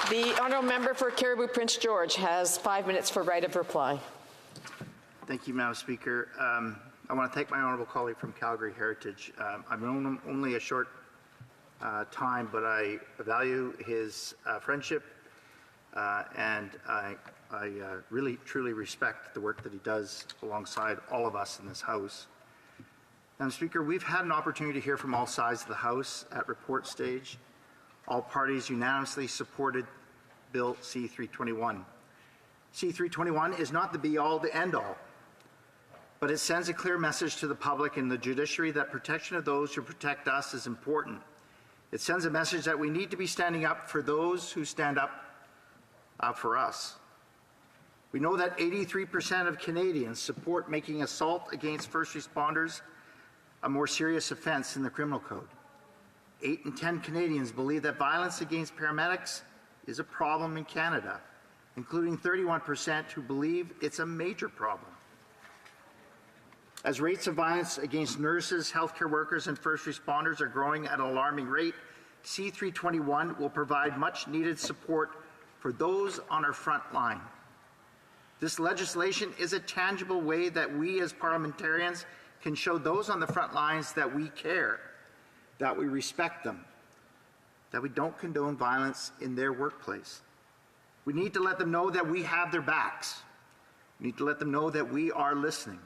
The honourable member for Cariboo Prince George has 5 minutes for right of reply. Thank you, Madam Speaker. I want to thank my honourable colleague from Calgary Heritage. I've known him only a short time, but I value his friendship and I really, truly respect the work that he does alongside all of us in this House. Madam Speaker, we've had an opportunity to hear from all sides of the House at report stage. All parties unanimously supported Bill C-321. C-321 is not the be-all, the end-all, but it sends a clear message to the public and the judiciary that protection of those who protect us is important. It sends a message that we need to be standing up for those who stand up for us. We know that 83% of Canadians support making assault against first responders a more serious offence in the criminal code. 8 in 10 Canadians believe that violence against paramedics is a problem in Canada, including 31% who believe it's a major problem. As rates of violence against nurses, healthcare workers, and first responders are growing at an alarming rate, C-321 will provide much-needed support for those on our front line. This legislation is a tangible way that we as parliamentarians can show those on the front lines that we care, that we respect them, that we don't condone violence in their workplace. We need to let them know that we have their backs. We need to let them know that we are listening.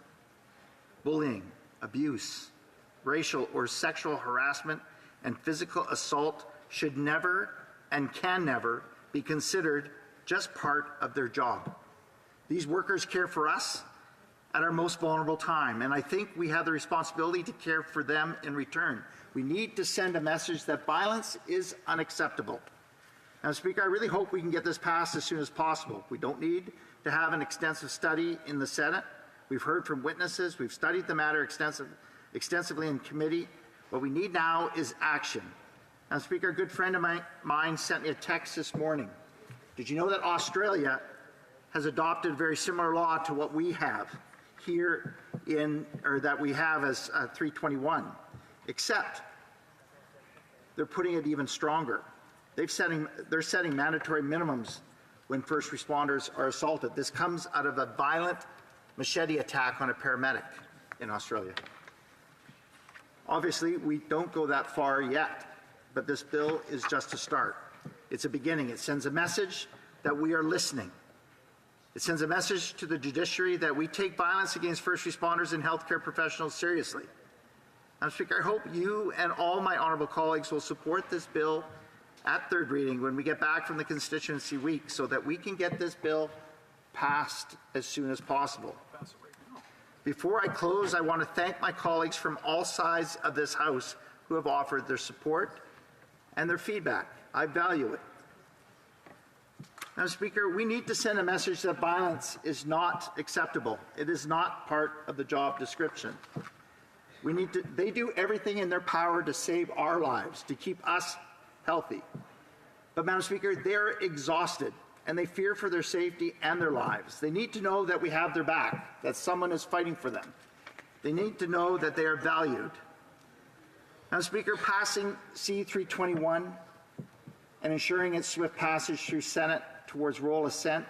Bullying, abuse, racial or sexual harassment, and physical assault should never and can never be considered just part of their job. These workers care for us at our most vulnerable time, and I think we have the responsibility to care for them in return. We need to send a message that violence is unacceptable. Now, Speaker, I really hope we can get this passed as soon as possible. We don't need to have an extensive study in the Senate. We've heard from witnesses. We've studied the matter extensively in committee. What we need now is action. Now, Speaker, a good friend of mine sent me a text this morning. Did you know that Australia has adopted a very similar law to what we have here that we have as 321, except they're putting it even stronger. They're setting mandatory minimums when first responders are assaulted. This comes out of a violent machete attack on a paramedic in Australia. Obviously, we don't go that far yet, but this bill is just a start. It's a beginning. It sends a message that we are listening. It sends a message to the judiciary that we take violence against first responders and healthcare professionals seriously. Madam Speaker, I hope you and all my honourable colleagues will support this bill at third reading when we get back from the constituency week so that we can get this bill passed as soon as possible. Before I close, I want to thank my colleagues from all sides of this House who have offered their support and their feedback. I value it. Madam Speaker, we need to send a message that violence is not acceptable. It is not part of the job description. They do everything in their power to save our lives, to keep us healthy. But, Madam Speaker, they're exhausted and they fear for their safety and their lives. They need to know that we have their back, that someone is fighting for them. They need to know that they are valued. Madam Speaker, passing C-321 and ensuring its swift passage through Senate towards royal assent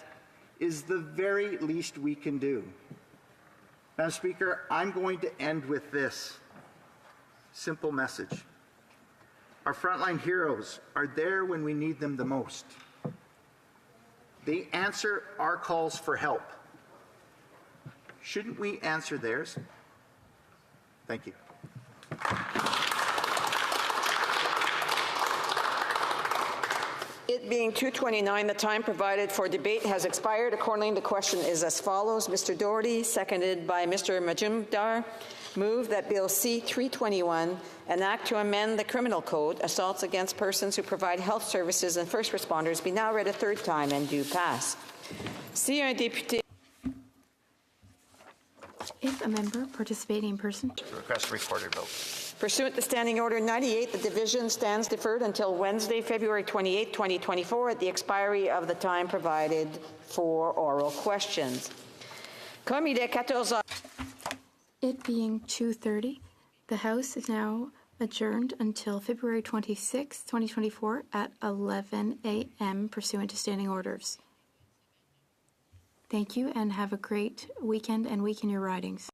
is the very least we can do. Madam Speaker, I'm going to end with this simple message. Our frontline heroes are there when we need them the most. They answer our calls for help. Shouldn't we answer theirs? Thank you. It being 2:29, the time provided for debate has expired. Accordingly, the question is as follows. Mr. Doherty, seconded by Mr. Majumdar, move that Bill C-321, an act to amend the Criminal Code, assaults against persons who provide health services and first responders, be now read a third time and do pass. Si un député If a member participating in person. Request recorded vote. Pursuant to Standing Order 98, the division stands deferred until Wednesday, February 28, 2024, at the expiry of the time provided for oral questions. Comme il est 14 heures. It being 2:30, the House is now adjourned until February 26, 2024 at 11 a.m. pursuant to standing orders. Thank you and have a great weekend and week in your ridings.